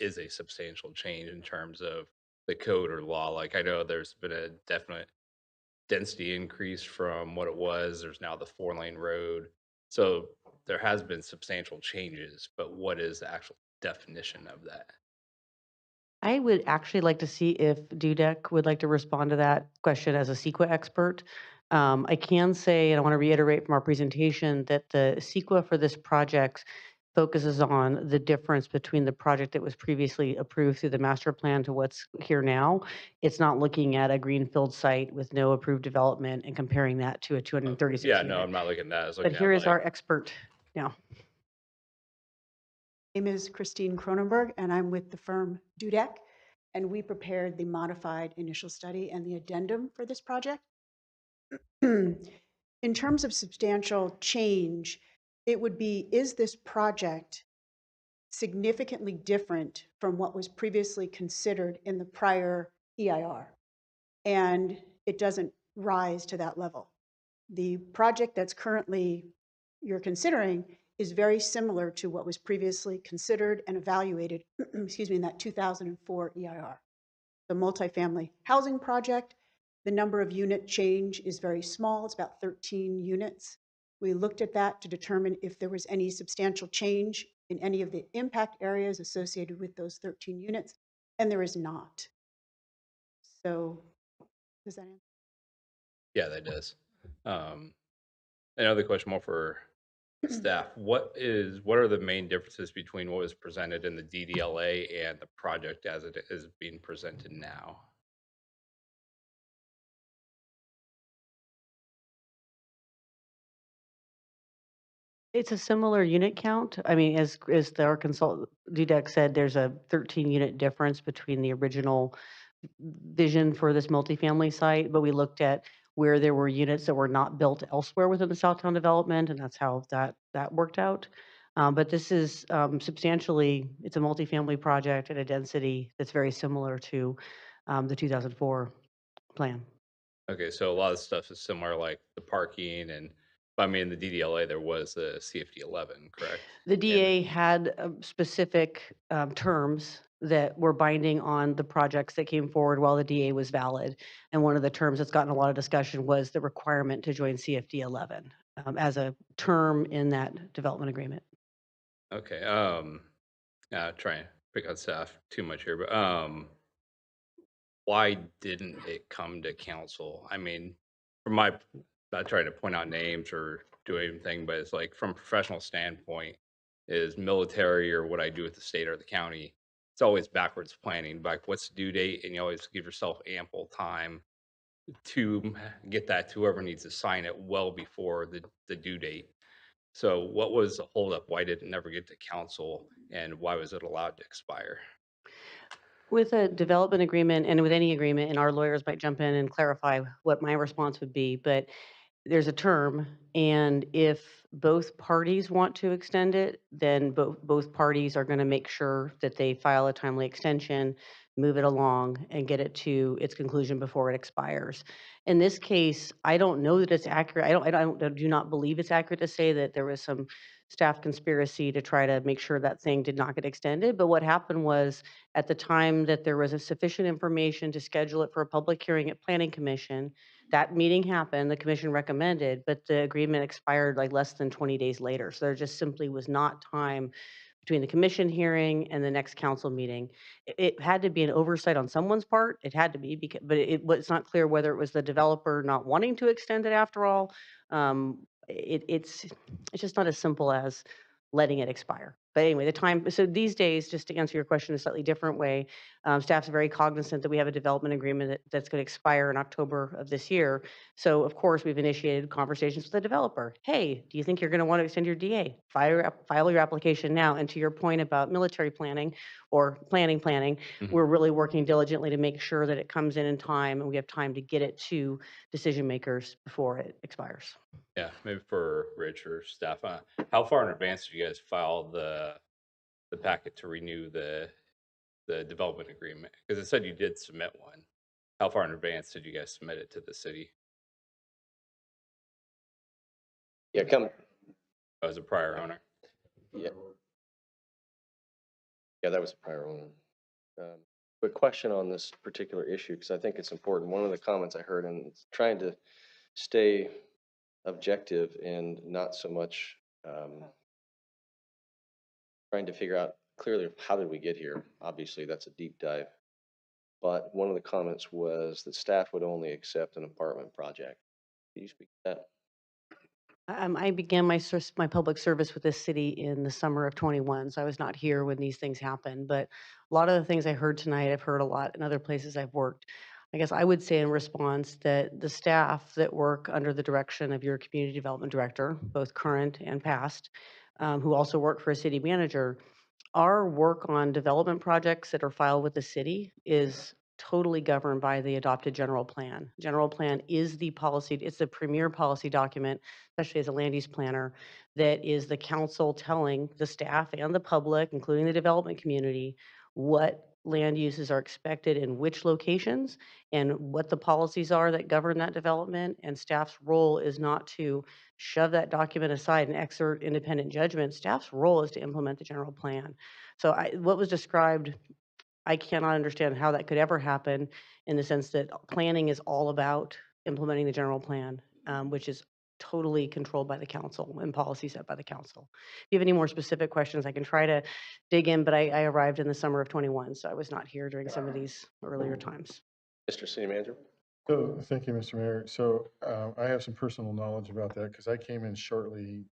is a substantial change in terms of the code or law? Like, I know there's been a definite density increase from what it was. There's now the 4-lane road. So there has been substantial changes, but what is the actual definition of that? I would actually like to see if Dudek would like to respond to that question as a CEQA expert. I can say, and I want to reiterate from our presentation, that the CEQA for this project focuses on the difference between the project that was previously approved through the master plan to what's here now. It's not looking at a greenfield site with no approved development and comparing that to a 236 Yeah, unit. no, I'm not looking at that. I was But looking here at is like, our expert now. My name is Christine Cronenberg, and I'm with the firm Dudek, and we prepared the modified initial study and the addendum for this project. In terms of substantial change, it would be, is this project significantly different from what was previously considered in the prior EIR? And it doesn't rise to that level. The project that's currently you're considering is very similar to what was previously considered and evaluated, excuse me, in that 2004 EIR. The multifamily housing project, the number of unit change is very small. It's about 13 units. We looked at that to determine if there was any substantial change in any of the impact areas associated with those 13 units, and there is not. So does that answer? yeah, that does. Another question more for staff. What are the main differences between what was presented in the DDLA and the project as it is being presented now? It's a similar unit count. I mean, as our consultant, Dudek said, there's a 13-unit difference between the original vision for this multifamily site, but we looked at where there were units that were not built elsewhere within the Southtown development, and that's how that worked out. But this is substantially, it's a multifamily project at a density that's very similar to the 2004 plan. Okay, so a lot of stuff is similar, like the parking and, I mean, the DDLA, there was the CFD 11, correct? The DA had specific terms that were binding on the projects that came forward while the DA was valid. And one of the terms that's gotten a lot of discussion was the requirement to join CFD 11 as a term in that development agreement. Okay, try and pick on staff too much here, but why didn't it come to council? I mean, from my, not trying to point out names or do anything, but it's like from a professional standpoint, is military or what I do with the state or the county, it's always backwards planning, like what's the due date? And you always give yourself ample time to get that to whoever needs to sign it well before the due date. So what was the holdup? Why did it never get to council and why was it allowed to expire? With a development agreement and with any agreement, and our lawyers might jump in and clarify what my response would be, but there's a term, and if both parties want to extend it, then both parties are going to make sure that they file a timely extension, move it along, and get it to its conclusion before it expires. In this case, I don't know that it's accurate. I do not believe it's accurate to say that there was some staff conspiracy to try to make sure that thing did not get extended. But what happened was, at the time that there was a sufficient information to schedule it for a public hearing at Planning Commission, that meeting happened, the commission recommended, but the agreement expired like less than 20 days later. So there just simply was not time between the commission hearing and the next council meeting. It had to be an oversight on someone's part. It had to be, because, but it was not clear whether it was the developer not wanting to extend it after all. It's just not as simple as letting it expire. But anyway, the time, so these days, just to answer your question a slightly different way, staff's very cognizant that we have a development agreement that's going to expire in October of this year. So of course, we've initiated conversations with the developer. Hey, do you think you're going to want to extend your DA? File your application now. And to your point about military planning or planning, we're really working diligently to make sure that it comes in time and we have time to get it to decision makers before it expires. Yeah, maybe for Rich or staff, how far in advance did you guys file the packet to renew the development agreement? Because it said you did submit one. How far in advance did you guys submit it to the city? Yeah, come, as a prior owner. yeah. Yeah, that was a prior owner. Quick question on this particular issue, because I think it's important. One of the comments I heard, and it's trying to stay objective and not so much trying to figure out clearly how did we get here. Obviously, that's a deep dive. But one of the comments was that staff would only accept an apartment project. Can you speak to that? I began my public service with this city in the summer of '21, so I was not here when these things happened. But a lot of the things I heard tonight, I've heard a lot in other places I've worked. I guess I would say in response that the staff that work under the direction of your community development director, both current and past, who also work for a city manager, our work on development projects that are filed with the city is totally governed by the adopted general plan. General plan is the policy, it's the premier policy document, especially as a land use planner, that is the council telling the staff and the public, including the development community, what land uses are expected in which locations and what the policies are that govern that development. And staff's role is not to shove that document aside and exert independent judgment. Staff's role is to implement the general plan. So what was described, I cannot understand how that could ever happen in the sense that planning is all about implementing the general plan, which is totally controlled by the council and policy set by the council. If you have any more specific questions, I can try to dig in, but I arrived in the summer of '21, so I was not here during some of these earlier times. Mr. City Manager? So, thank you, Mr. Mayor. So, I have some personal knowledge about that because I came in shortly,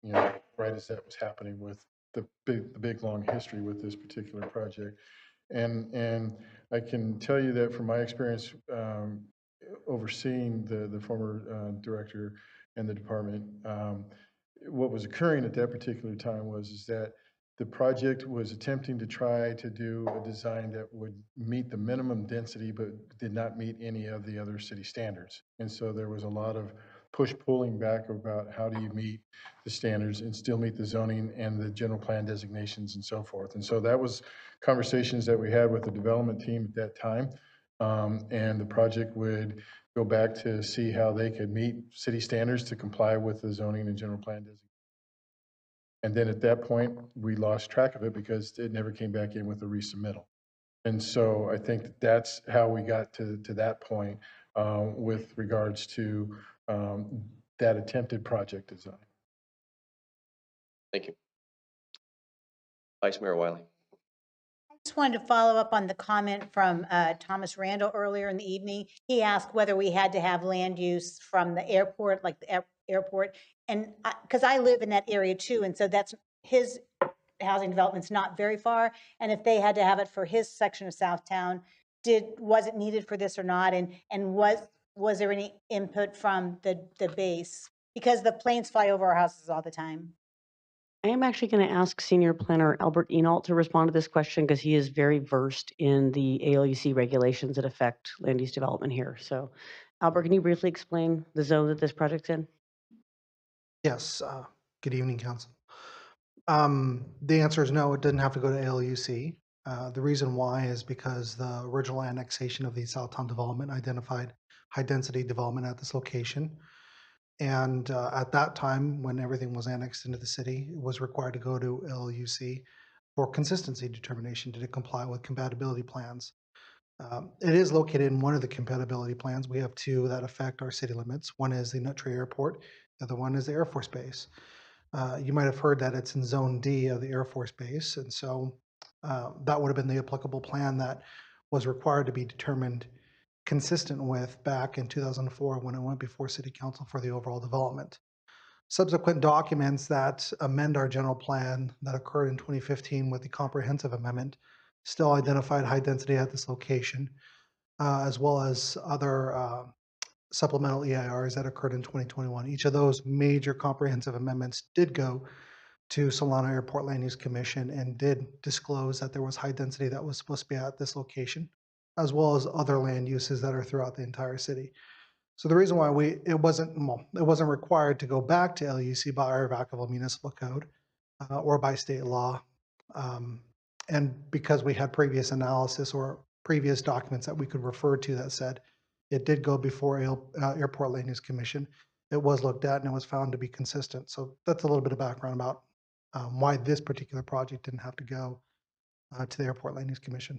right as that was happening with the big, long history with this particular project. And I can tell you that from my experience, overseeing the former, director and the department, what was occurring at that particular time is that the project was attempting to try to do a design that would meet the minimum density, but did not meet any of the other city standards. And so there was a lot of push-pulling back about how do you meet the standards and still meet the zoning and the general plan designations and so forth. And so that was conversations that we had with the development team at that time. And the project would go back to see how they could meet city standards to comply with the zoning and general plan designation. And then at that point, we lost track of it because it never came back in with a resubmittal. And so I think that's how we got to that point with regards to that attempted project design. Thank you. Vice Mayor Wiley. Just wanted to follow up on the comment from Thomas Randall earlier in the evening. He asked whether we had to have land use from the airport, like the airport. And because I live in that area too, and so that's his housing development's not very far. And if they had to have it for his section of Southtown, was it needed for this or not? And was there any input from the base? Because the planes fly over our houses all the time. I am actually going to ask Senior Planner Albert Enault to respond to this question because he is very versed in the ALUC regulations that affect land use development here. So, Albert, can you briefly explain the zone that this project's in? Yes, good evening, council. The answer is no, it didn't have to go to ALUC. The reason why is because the original annexation of the Southtown development identified high-density development at this location. And at that time, when everything was annexed into the city, it was required to go to LUC for consistency determination. Did it comply with compatibility plans? It is located in one of the compatibility plans. We have two that affect our city limits. One is the Nut Tree Airport. The other one is the Air Force Base. You might have heard that it's in Zone D of the Air Force Base. And so that would have been the applicable plan that was required to be determined consistent with back in 2004 when it went before City Council for the overall development. Subsequent documents that amend our general plan that occurred in 2015 with the comprehensive amendment still identified high density at this location, as well as other supplemental EIRs that occurred in 2021. Each of those major comprehensive amendments did go to Solana Airport Land Use Commission and did disclose that there was high density that was supposed to be at this location, as well as other land uses that are throughout the entire city. So the reason why it wasn't required to go back to LUC by our Vacaville Municipal Code or by state law, and because we had previous analysis or previous documents that we could refer to that said it did go before Airport Land Use Commission, it was looked at and it was found to be consistent. So that's a little bit of background about why this particular project didn't have to go to the Airport Land Use Commission.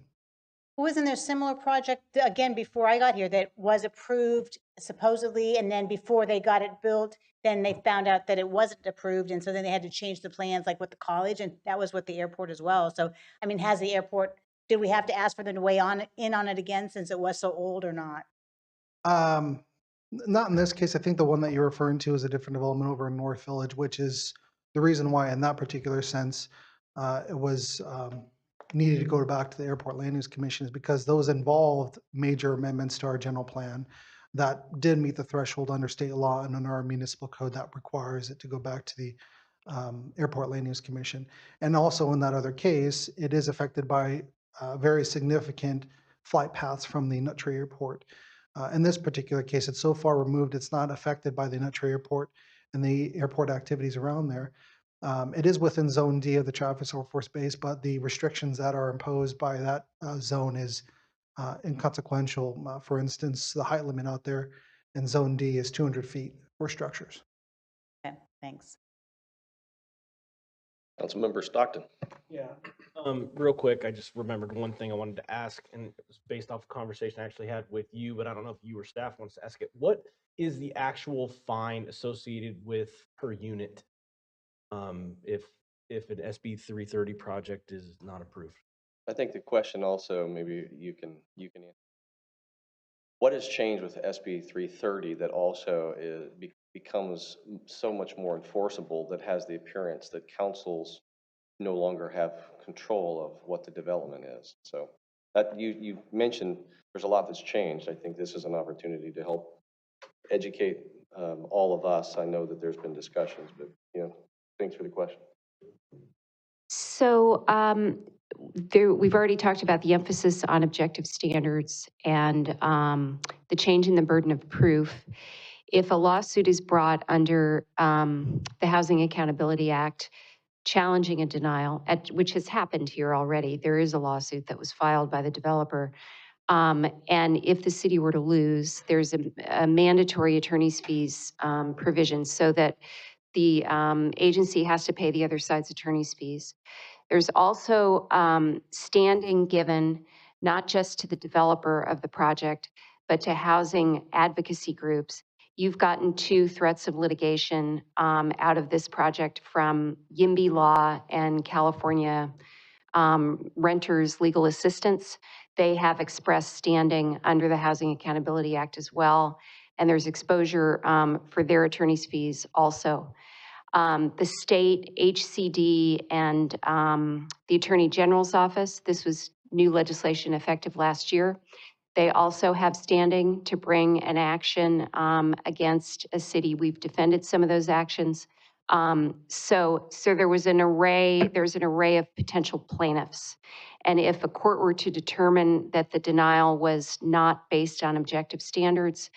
Wasn't there a similar project, again, before I got here, that was approved supposedly, and then before they got it built, then they found out that it wasn't approved, and so then they had to change the plans, like with the college, and that was with the airport as well. So, I mean, has the airport, did we have to ask for them to weigh in on it again since it was so old or not? Not in this case. I think the one that you're referring to is a different development over in North Village, which is the reason why in that particular sense, it was needed to go back to the Airport Land Use Commission is because those involved major amendments to our general plan that did meet the threshold under state law and under our municipal code that requires it to go back to the Airport Land Use Commission. And also in that other case, it is affected by very significant flight paths from the Nut Tree Airport. In this particular case, it's so far removed, it's not affected by the Nut Tree Airport and the airport activities around there. It is within Zone D of the Travis Air Force Base, but the restrictions that are imposed by that zone is inconsequential. For instance, the height limit out there in Zone D is 200 feet for structures. Okay, thanks. Councilmember Stockton. Yeah. Real quick, I just remembered one thing I wanted to ask, and it was based off a conversation I actually had with you, but I don't know if you or staff wants to ask it. What is the actual fine associated with per unit if an SB 330 project is not approved? I think the question also, maybe you can answer. What has changed with SB 330 that also becomes so much more enforceable, that has the appearance that councils no longer have control of what the development is? So that you mentioned there's a lot that's changed. I think this is an opportunity to help educate all of us. I know that there's been discussions, but thanks for the question. So we've already talked about the emphasis on objective standards and the change in the burden of proof. If a lawsuit is brought under the Housing Accountability Act challenging a denial, which has happened here already, there is a lawsuit that was filed by the developer. And if the city were to lose, there's a mandatory attorney's fees provision so that the agency has to pay the other side's attorney's fees. There's also standing given not just to the developer of the project, but to housing advocacy groups. You've gotten 2 threats of litigation out of this project from YIMBY Law and California Renters Legal Assistance. They have expressed standing under the Housing Accountability Act as well. And there's exposure for their attorney's fees also. The state, HCD, and the Attorney General's office, this was new legislation effective last year. They also have standing to bring an action against a city. We've defended some of those actions. So there's an array of potential plaintiffs. And if a court were to determine that the denial was not based on objective standards,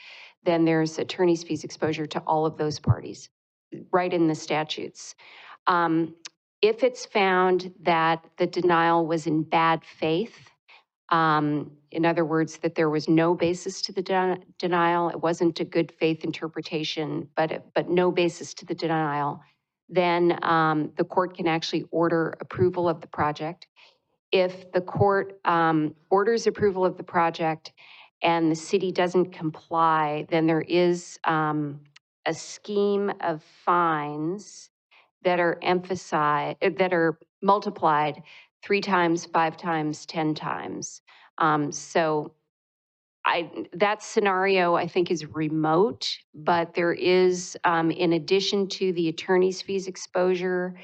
then there's attorney's fees exposure to all of those parties, right in the statutes. If it's found that the denial was in bad faith, in other words, that there was no basis to the denial, it wasn't a good faith interpretation, but no basis to the denial, then the court can actually order approval of the project. If the court orders approval of the project and the city doesn't comply, then there is a scheme of fines that are multiplied 3 times, 5 times, 10 times. So that scenario, I think, is remote, but there is, in addition to the attorney's fees exposure,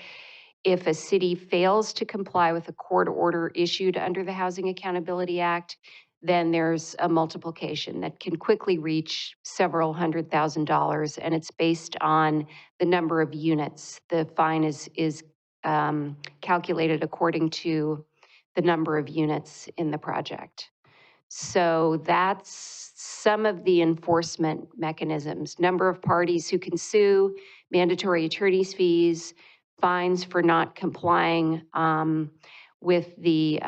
if a city fails to comply with a court order issued under the Housing Accountability Act, then there's a multiplication that can quickly reach several $100,000, and it's based on the number of units. The fine is calculated according to the number of units in the project. So that's some of the enforcement mechanisms. Number of parties who can sue, mandatory attorney's fees, fines for not complying with a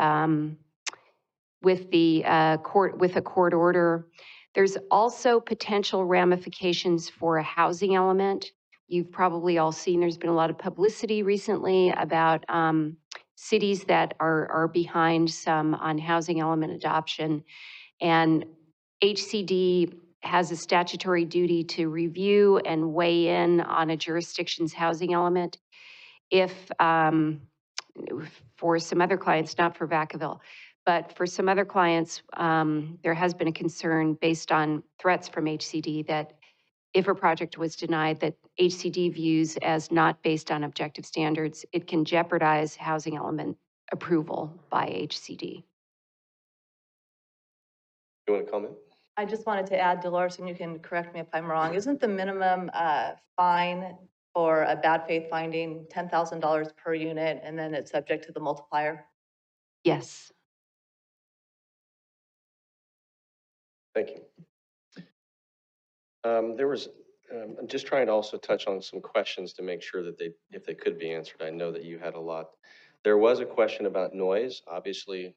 court order. There's also potential ramifications for a housing element. You've probably all seen, there's been a lot of publicity recently about cities that are behind some on housing element adoption. And HCD has a statutory duty to review and weigh in on a jurisdiction's housing element. If, for some other clients, not for Vacaville, but for some other clients, there has been a concern based on threats from HCD that if a project was denied that HCD views as not based on objective standards, it can jeopardize housing element approval by HCD. You want to comment? I just wanted to add, Dolores, and you can correct me if I'm wrong, isn't the minimum fine for a bad faith finding $10,000 per unit, and then it's subject to the multiplier? Yes. Thank you. I'm just trying to also touch on some questions to make sure that if they could be answered. I know that you had a lot. There was a question about noise. Obviously,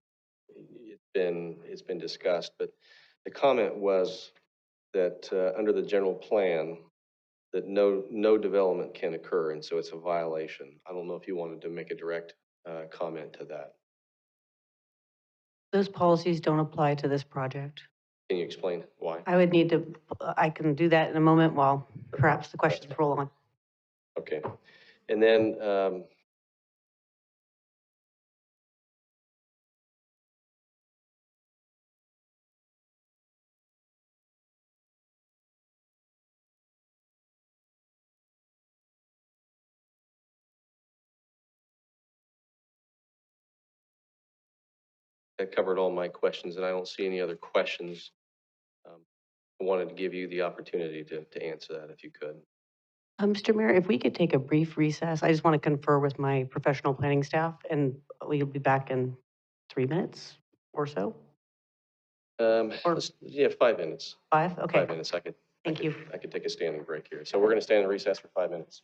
it's been discussed, but the comment was that under the general plan, that no development can occur, and so it's a violation. I don't know if you wanted to make a direct comment to that. Those policies don't apply to this project. Can you explain why? I would need to, I can do that in a moment while perhaps the questions roll on. Okay. And then that covered all my questions, and I don't see any other questions. I wanted to give you the opportunity to answer that if you could. Mr. Mayor, if we could take a brief recess, I just want to confer with my professional planning staff, and we'll be back in 3 minutes or so. Yeah, 5 minutes. 5? Okay. 5 minutes. Thank you. I could take a standing break here. So we're going to stand in recess for 5 minutes.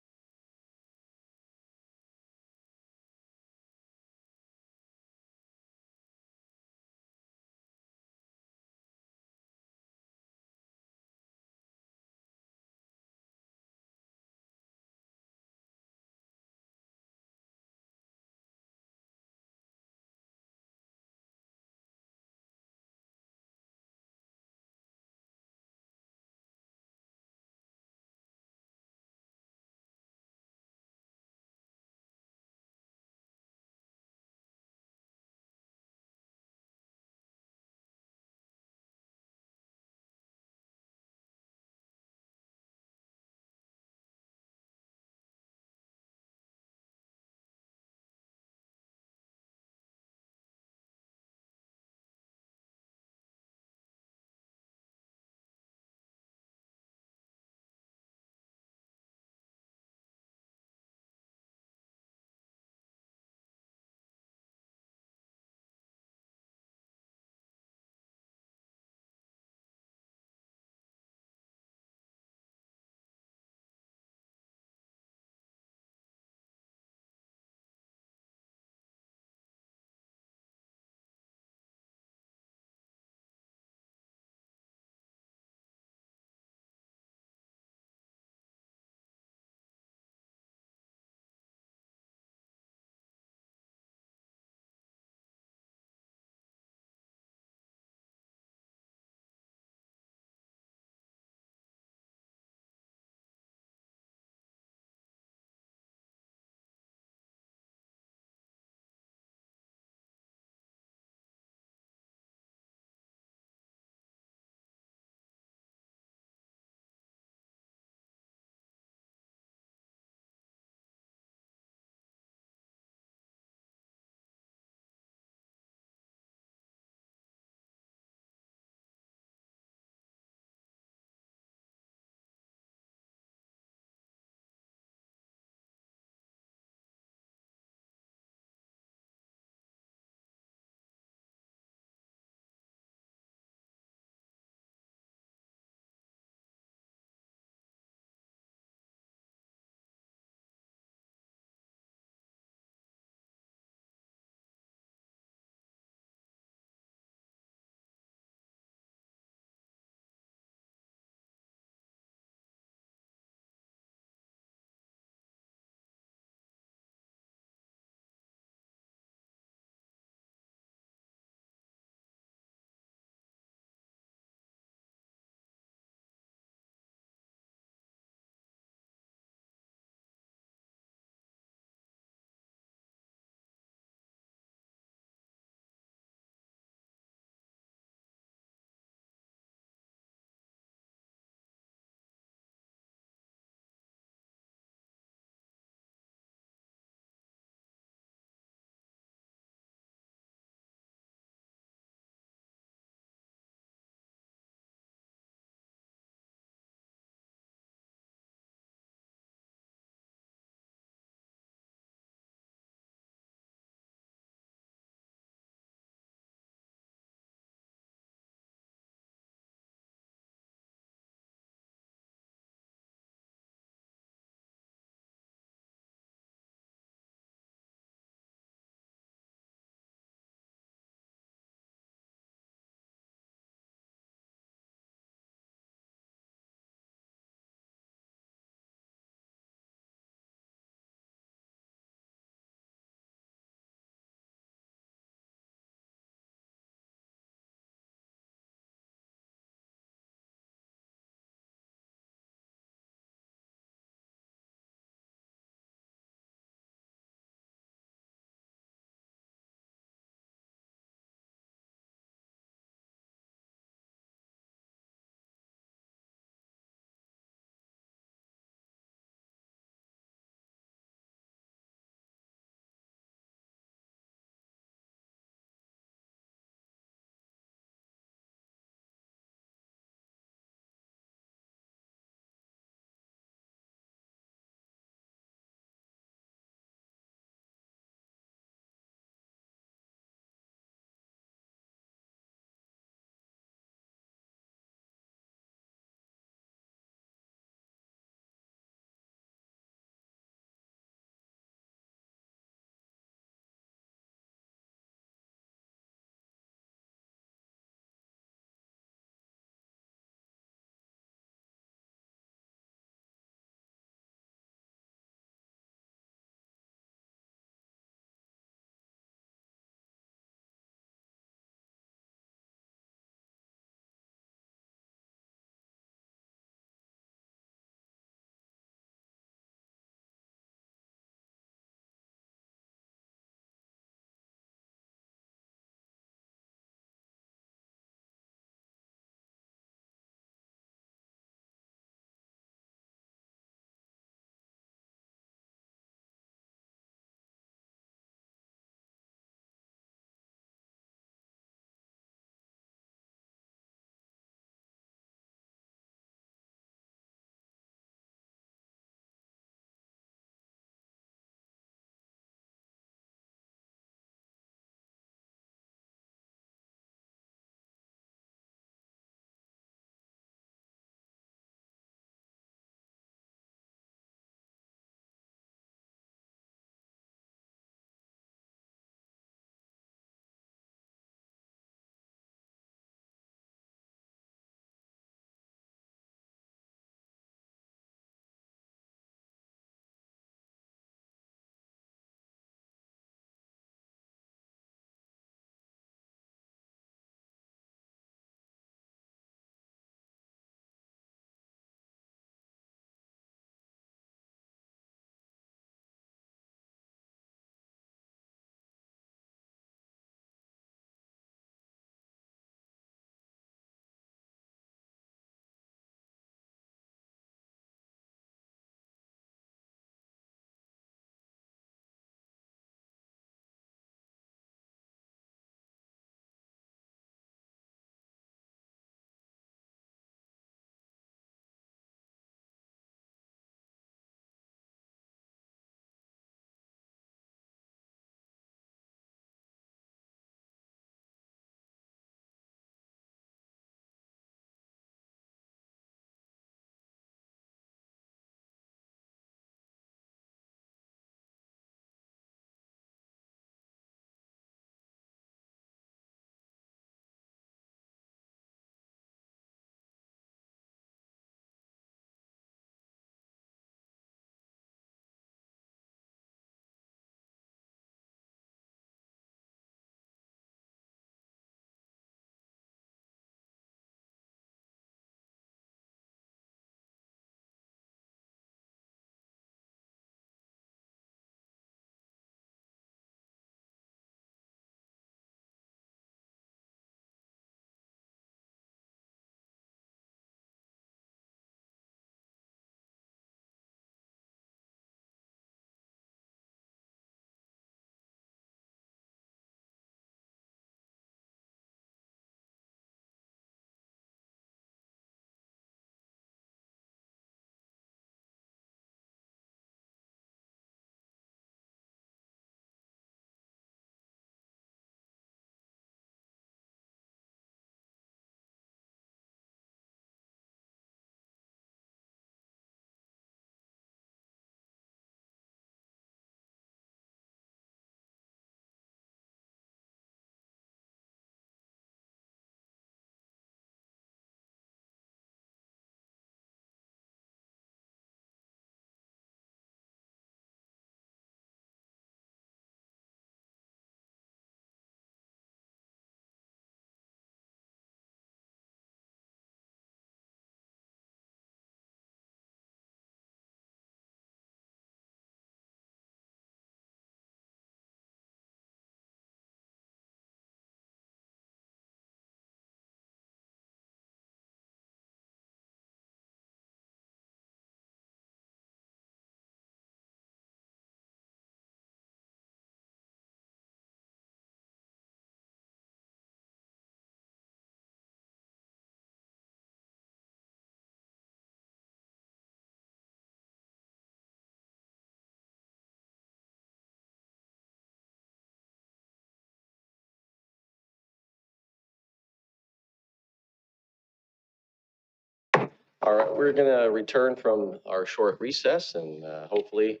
All right, we're going to return from our short recess, and hopefully,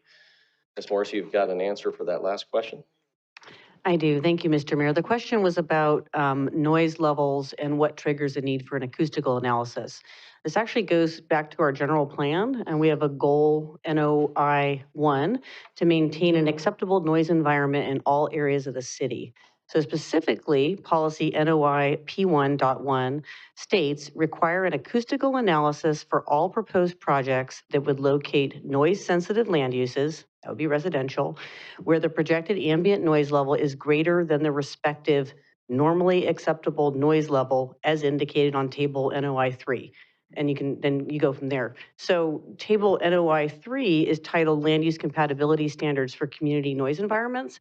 Ms. Morris, you've got an answer for that last question. I do. Thank you, Mr. Mayor. The question was about noise levels and what triggers a need for an acoustical analysis. This actually goes back to our general plan, and we have a goal, NOI 1, to maintain an acceptable noise environment in all areas of the city. So specifically, policy NOI P1.1 states require an acoustical analysis for all proposed projects that would locate noise-sensitive land uses, that would be residential, where the projected ambient noise level is greater than the respective normally acceptable noise level as indicated on table NOI 3. And then you go from there. So table NOI 3 is titled Land Use Compatibility Standards for Community Noise Environments.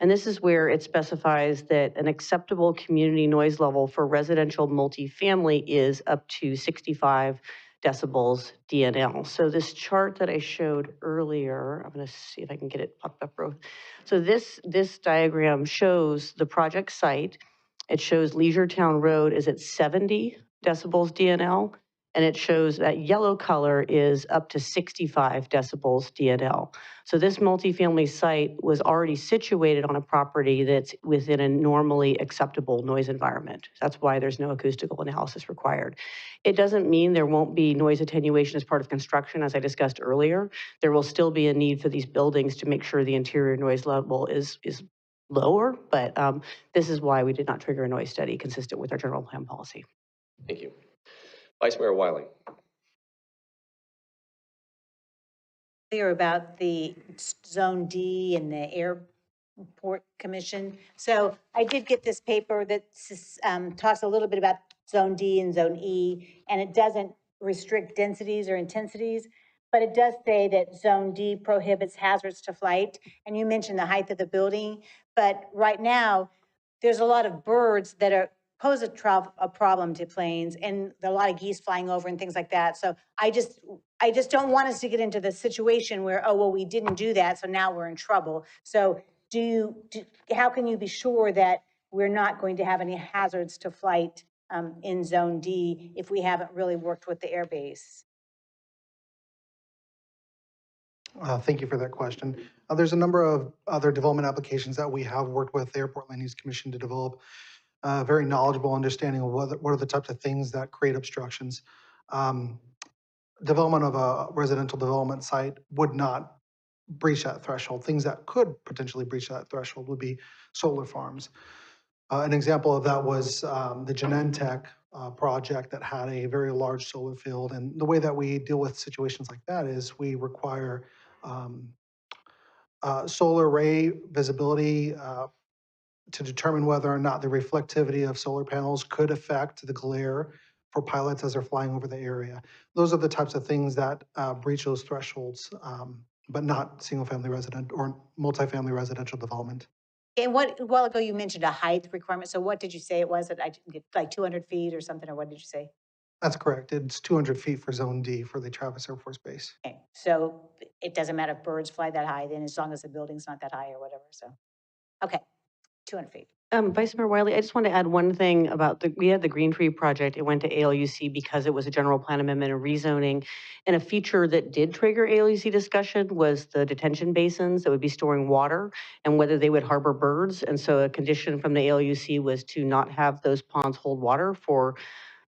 And this is where it specifies that an acceptable community noise level for residential multifamily is up to 65 decibels DNL. So this chart that I showed earlier, I'm going to see if I can get it popped up. So this diagram shows the project site. It shows Leisure Town Road is at 70 decibels DNL, and it shows that yellow color is up to 65 decibels DNL. So this multifamily site was already situated on a property that's within a normally acceptable noise environment. That's why there's no acoustical analysis required. It doesn't mean there won't be noise attenuation as part of construction, as I discussed earlier. There will still be a need for these buildings to make sure the interior noise level is lower, but this is why we did not trigger a noise study consistent with our general plan policy. Thank you. Vice Mayor Wiley. Clear about the Zone D and the Airport Commission. So I did get this paper that talks a little bit about Zone D and Zone E, and it doesn't restrict densities or intensities, but it does say that Zone D prohibits hazards to flight. And you mentioned the height of the building, but right now, there's a lot of birds that pose a problem to planes, and there are a lot of geese flying over and things like that. So I just don't want us to get into the situation where, oh, well, we didn't do that, so now we're in trouble. So how can you be sure that we're not going to have any hazards to flight in Zone D if we haven't really worked with the airbase? Thank you for that question. There's a number of other development applications that we have worked with the Airport Land Use Commission to develop a very knowledgeable understanding of what are the types of things that create obstructions. Development of a residential development site would not breach that threshold. Things that could potentially breach that threshold would be solar farms. An example of that was the Genentech project that had a very large solar field. And the way that we deal with situations like that is we require solar array visibility to determine whether or not the reflectivity of solar panels could affect the glare for pilots as they're flying over the area. Those are the types of things that breach those thresholds, but not single-family resident or multifamily residential development. And a while ago, you mentioned a height requirement. So what did you say it was? I didn't get, like 200 feet or something, or what did you say? That's correct. It's 200 feet for Zone D for the Travis Air Force Base. Okay, so it doesn't matter if birds fly that high, then as long as the building's not that high or whatever, so. Okay, 200 feet. Vice Mayor Wiley, I just want to add one thing about we had the Green Tree project. It went to ALUC because it was a general plan amendment and rezoning. And a feature that did trigger ALUC discussion was the detention basins that would be storing water and whether they would harbor birds. And so a condition from the ALUC was to not have those ponds hold water for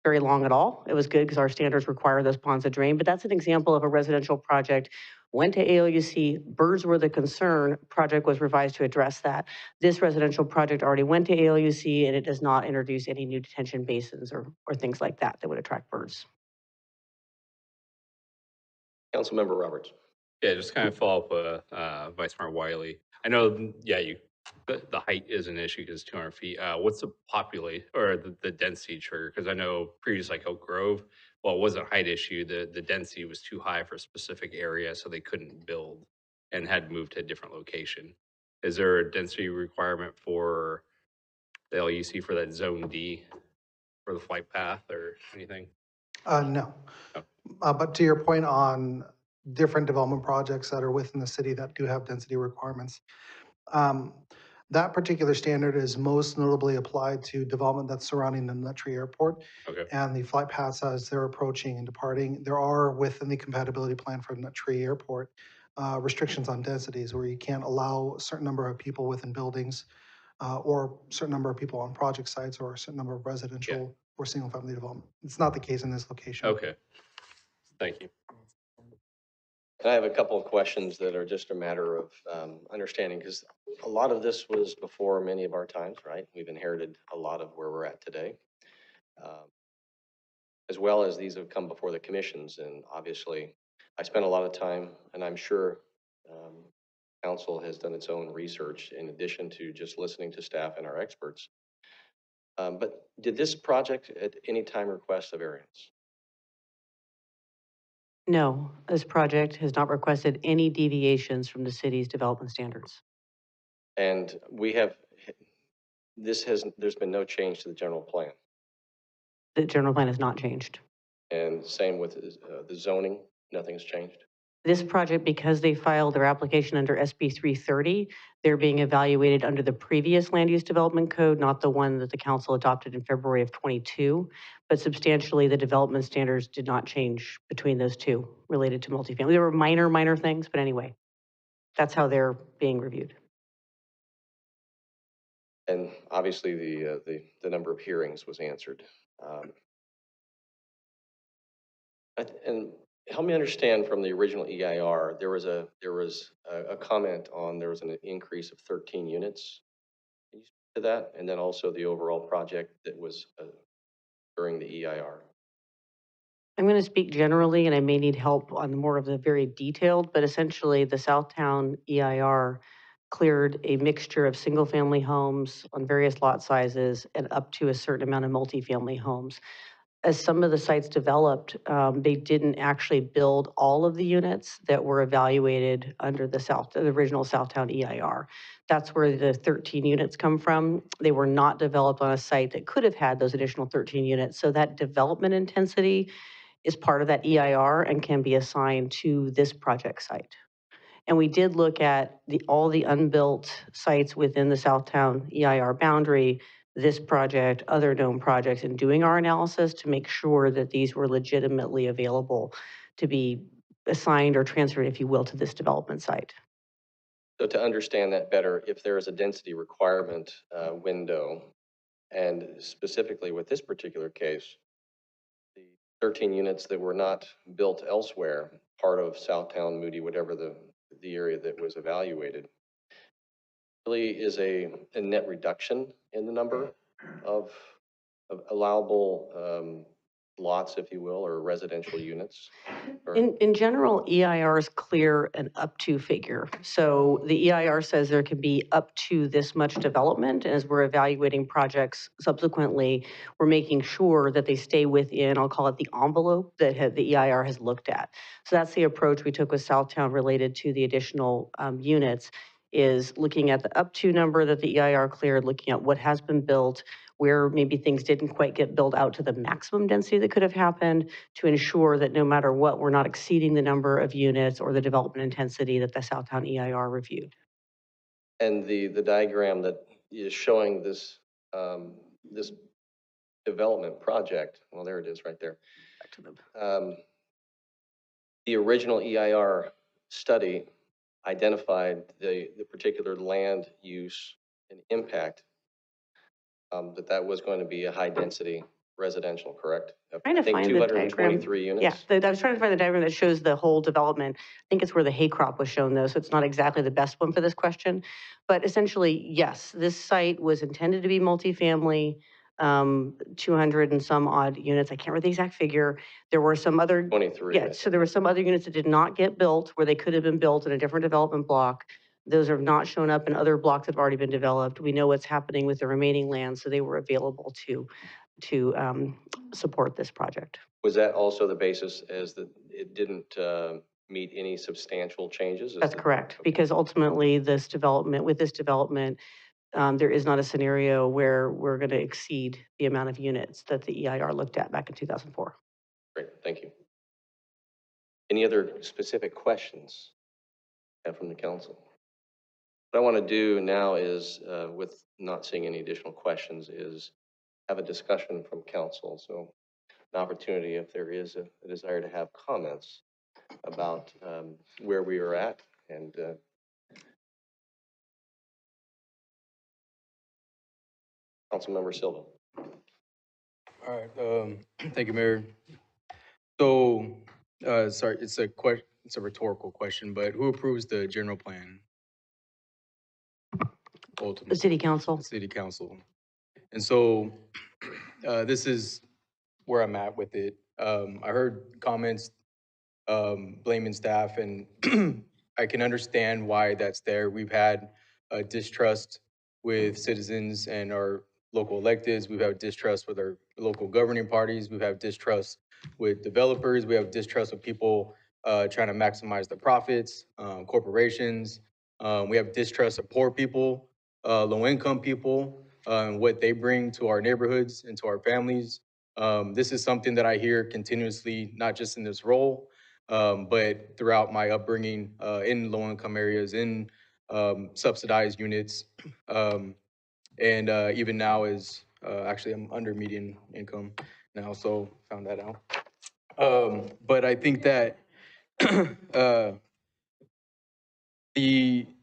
very long at all. It was good because our standards require those ponds to drain, but that's an example of a residential project. Went to ALUC, birds were the concern, project was revised to address that. This residential project already went to ALUC and it does not introduce any new detention basins or things like that that would attract birds. Councilmember Roberts. Yeah, just kind of follow up with Vice Mayor Wiley. I know, yeah, the height is an issue because 200 feet. What's the population or the density trigger? Because I know previous like Oak Grove, well, it wasn't a height issue. The density was too high for a specific area, so they couldn't build and had moved to a different location. Is there a density requirement for the LUC for that Zone D for the flight path or anything? No. But to your point on different development projects that are within the city that do have density requirements, That particular standard is most notably applied to development that's surrounding the Nut Tree Airport Okay. and the flight paths as they're approaching and departing. There are within the compatibility plan for Nut Tree Airport restrictions on densities where you can't allow a certain number of people within buildings or a certain number of people on project sites or a certain number of residential or single-family development. It's not the case in this location. Okay. Thank you. And I have a couple of questions that are just a matter of understanding, because a lot of this was before many of our times, right? We've inherited a lot of where we're at today, as well as these have come before the commissions. And obviously, I spent a lot of time, and I'm sure council has done its own research in addition to just listening to staff and our experts. But did this project at any time request a variance? No, this project has not requested any deviations from the city's development standards. And there's been no change to the general plan. The general plan has not changed. And same with the zoning, nothing's changed. This project, because they filed their application under SB 330, they're being evaluated under the previous land use development code, not the one that the council adopted in February of 22. But substantially, the development standards did not change between those two related to multifamily. There were minor things, but anyway, that's how they're being reviewed. And obviously, the number of hearings was answered. And help me understand from the original EIR, there was a comment on there was an increase of 13 units. Can you speak to that? And then also the overall project that was during the EIR. I'm going to speak generally, and I may need help on more of the very detailed, but essentially the Southtown EIR cleared a mixture of single-family homes on various lot sizes and up to a certain amount of multifamily homes. As some of the sites developed, they didn't actually build all of the units that were evaluated under the original Southtown EIR. That's where the 13 units come from. They were not developed on a site that could have had those additional 13 units. So that development intensity is part of that EIR and can be assigned to this project site. And we did look at all the unbuilt sites within the Southtown EIR boundary, this project, other known projects, and doing our analysis to make sure that these were legitimately available to be assigned or transferred, if you will, to this development site. So to understand that better, if there is a density requirement window, and specifically with this particular case, the 13 units that were not built elsewhere, part of Southtown, Moody, whatever the area that was evaluated, really is a net reduction in the number of allowable lots, if you will, or residential units? Or- In general, EIRs clear an up to figure. So the EIR says there can be up to this much development. And as we're evaluating projects subsequently, we're making sure that they stay within, I'll call it the envelope that the EIR has looked at. So that's the approach we took with Southtown related to the additional units, is looking at the up to number that the EIR cleared, looking at what has been built, where maybe things didn't quite get built out to the maximum density that could have happened, to ensure that no matter what, we're not exceeding the number of units or the development intensity that the Southtown EIR reviewed. And the diagram that is showing this this development project, well, there it is right there. Back to the The original EIR study identified the particular land use and impact, that was going to be a high density residential, correct? Trying to I think find the diagram. 223 units. Yeah, I was trying to find the diagram that shows the whole development. I think it's where the hay crop was shown though, so it's not exactly the best one for this question. But essentially, yes, this site was intended to be multifamily, 200 and some odd units. I can't remember the exact figure. There were some other. 23. Yeah, so there were some other units that did not get built where they could have been built in a different development block. Those have not shown up in other blocks that have already been developed. We know what's happening with the remaining land, so they were available to support this project. Was that also the basis as that it didn't meet any substantial changes? That's correct, because ultimately with this development, there is not a scenario where we're going to exceed the amount of units that the EIR looked at back in 2004. Great, thank you. Any other specific questions from the council? What I want to do now is, with not seeing any additional questions, is have a discussion from council. So an opportunity, if there is a desire to have comments about where we are at. And Councilmember Silva. All right, thank you, Mayor. So, sorry, it's a rhetorical question, but who approves the general plan? Ultimately, The city council. the city council. And so, this is where I'm at with it. I heard comments blaming staff, and I can understand why that's there. We've had distrust with citizens and our local electeds. We've had distrust with our local governing parties. We've had distrust with developers. We have distrust with people trying to maximize the profits, corporations. We have distrust of poor people, low-income people, and what they bring to our neighborhoods and to our families. This is something that I hear continuously, not just in this role, but throughout my upbringing in low-income areas, in subsidized units, and even now is actually I'm under median income now, so found that out. But I think that the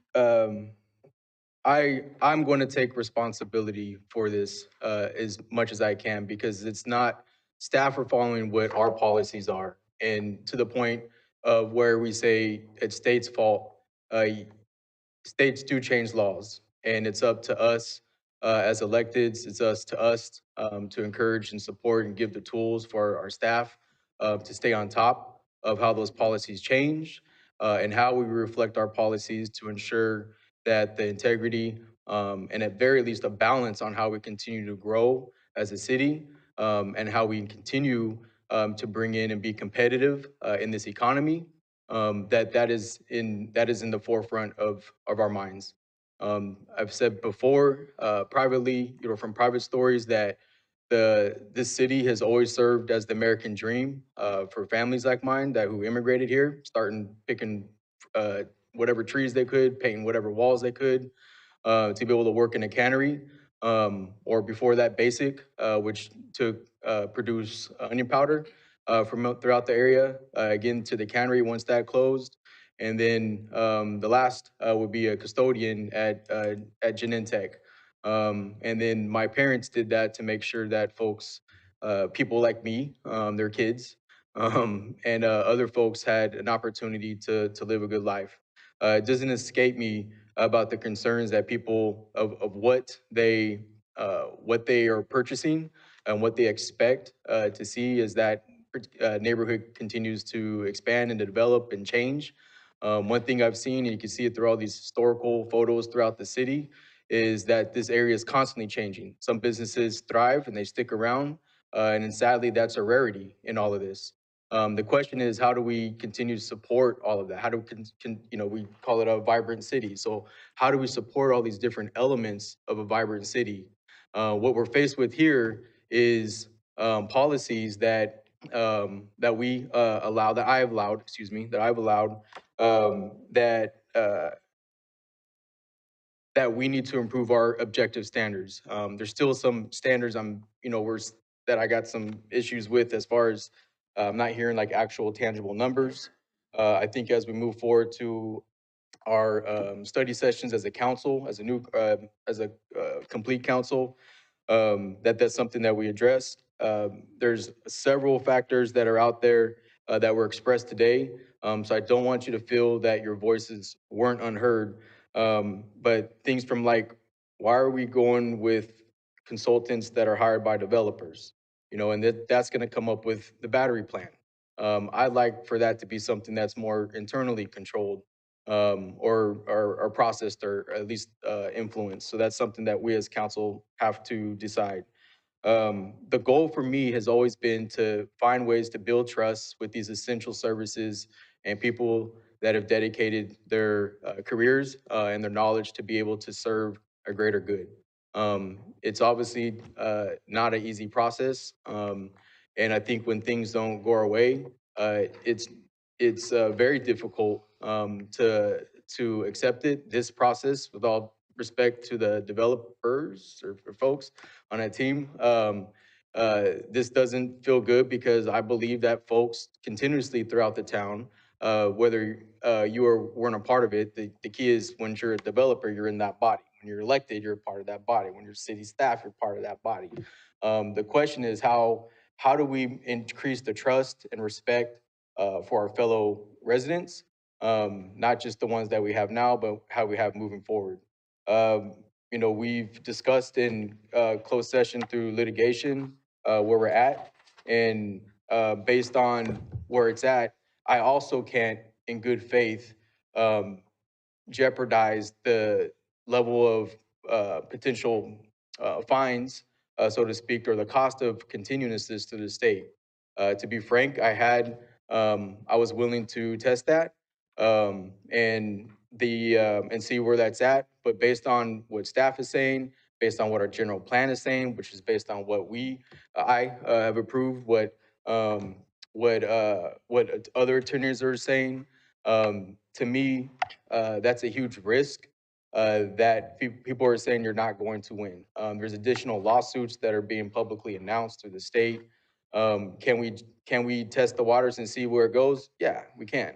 I'm going to take responsibility for this as much as I can, because it's not, staff are following what our policies are, and to the point of where we say it's state's fault. States do change laws, and it's up to us as electeds. It's to us to encourage and support and give the tools for our staff to stay on top of how those policies change and how we reflect our policies to ensure that the integrity and at very least a balance on how we continue to grow as a city and how we continue to bring in and be competitive in this economy, that is in the forefront of our minds. I've said before, privately, from private stories, that this city has always served as the American dream for families like mine that who immigrated here, starting picking whatever trees they could, painting whatever walls they could, to be able to work in a cannery, or before that, basic, which took produce onion powder from throughout the area, again to the cannery once that closed. And then the last would be a custodian at Genentech. And then my parents did that to make sure that folks, people like me, their kids, and other folks had an opportunity to live a good life. It doesn't escape me about the concerns that people of what they are purchasing and what they expect to see as that neighborhood continues to expand and develop and change. One thing I've seen, and you can see it through all these historical photos throughout the city, is that this area is constantly changing. Some businesses thrive and they stick around, and then sadly, that's a rarity in all of this. The question is, how do we continue to support all of that? How do we, we call it a vibrant city. So how do we support all these different elements of a vibrant city? What we're faced with here is policies that we allow, that I've allowed, that we need to improve our objective standards. There's still some standards that I got some issues with, as far as I'm not hearing like actual tangible numbers. I think as we move forward to our study sessions as a council, as a complete council, that's something that we address. There's several factors that are out there that were expressed today. So I don't want you to feel that your voices weren't unheard. But things from like, why are we going with consultants that are hired by developers? And that's going to come up with the battery plant. I'd like for that to be something that's more internally controlled, or processed, or at least influenced. So that's something that we as council have to decide. The goal for me has always been to find ways to build trust with these essential services and people that have dedicated their careers and their knowledge to be able to serve a greater good. It's obviously not an easy process. And I think when things don't go our way, it's very difficult to accept it, this process, with all respect to the developers or folks on that team. This doesn't feel good because I believe that folks continuously throughout the town, whether you weren't a part of it, the key is when you're a developer, you're in that body. When you're elected, you're a part of that body. When you're city staff, you're part of that body. The question is how do we increase the trust and respect for our fellow residents, not just the ones that we have now, but how we have moving forward. We've discussed in closed session through litigation where we're at, and based on where it's at, I also can't, in good faith, jeopardize the level of potential fines, so to speak, or the cost of continuing this to the state. To be frank, I was willing to test that and see where that's at. But based on what staff is saying, based on what our general plan is saying, which is based on what I have approved, what other attorneys are saying, to me, that's a huge risk that people are saying you're not going to win. There's additional lawsuits that are being publicly announced through the state. Can we test the waters and see where it goes? Yeah, we can.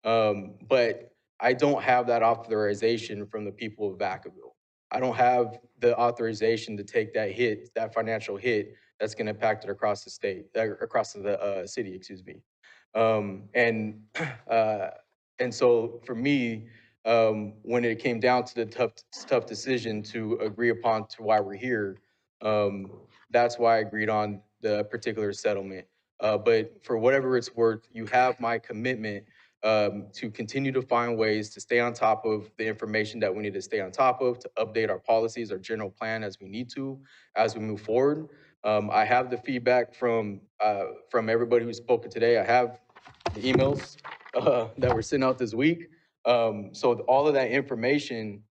But I don't have that authorization from the people of Vacaville. I don't have the authorization to take that hit, that financial hit that's going to impact it across the state, across the city, excuse me. Um, and uh, and so for me, when it came down to the tough decision to agree upon to why we're here, um, that's why I agreed on the particular settlement. But for whatever it's worth, you have my commitment to continue to find ways to stay on top of the information that we need to stay on top of, to update our policies, our general plan as we need to, as we move forward. I have the feedback from everybody who's spoken today. I have the emails that were sent out this week. So all of that information,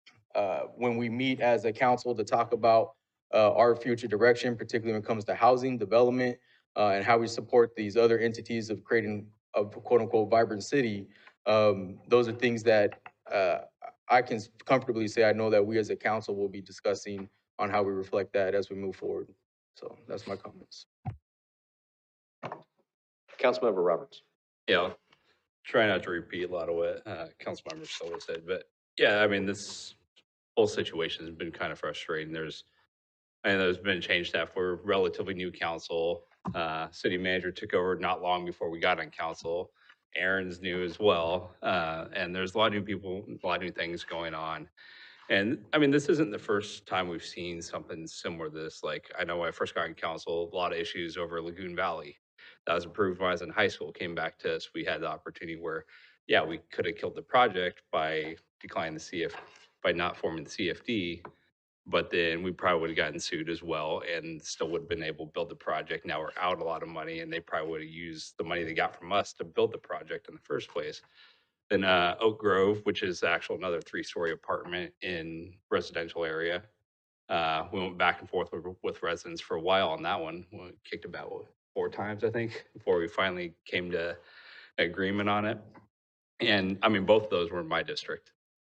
when we meet as a council to talk about our future direction, particularly when it comes to housing development and how we support these other entities of creating a quote unquote vibrant city, those are things that I can comfortably say I know that we as a council will be discussing on how we reflect that as we move forward. So that's my comments. Councilmember Roberts. Yeah, I'll try not to repeat a lot of what Councilmember Silva said, but yeah, I mean, this whole situation has been kind of frustrating. There's been change staff. We're relatively new council. City manager took over not long before we got on council. Aaron's new as well. And there's a lot of new people, a lot of new things going on. And I mean, this isn't the first time we've seen something similar to this. Like, I know when I first got in council, a lot of issues over Lagoon Valley. That was approved when I was in high school, came back to us. We had the opportunity where, yeah, we could have killed the project by declining the by not forming the CFD, but then we probably would have gotten sued as well and still would have been able to build the project. Now we're out a lot of money and they probably would have used the money they got from us to build the project in the first place. Then Oak Grove, which is actual another 3-story apartment in residential area. We went back and forth with residents for a while on that one. We kicked about 4 times, I think, before we finally came to agreement on it. And I mean, both of those were in my district,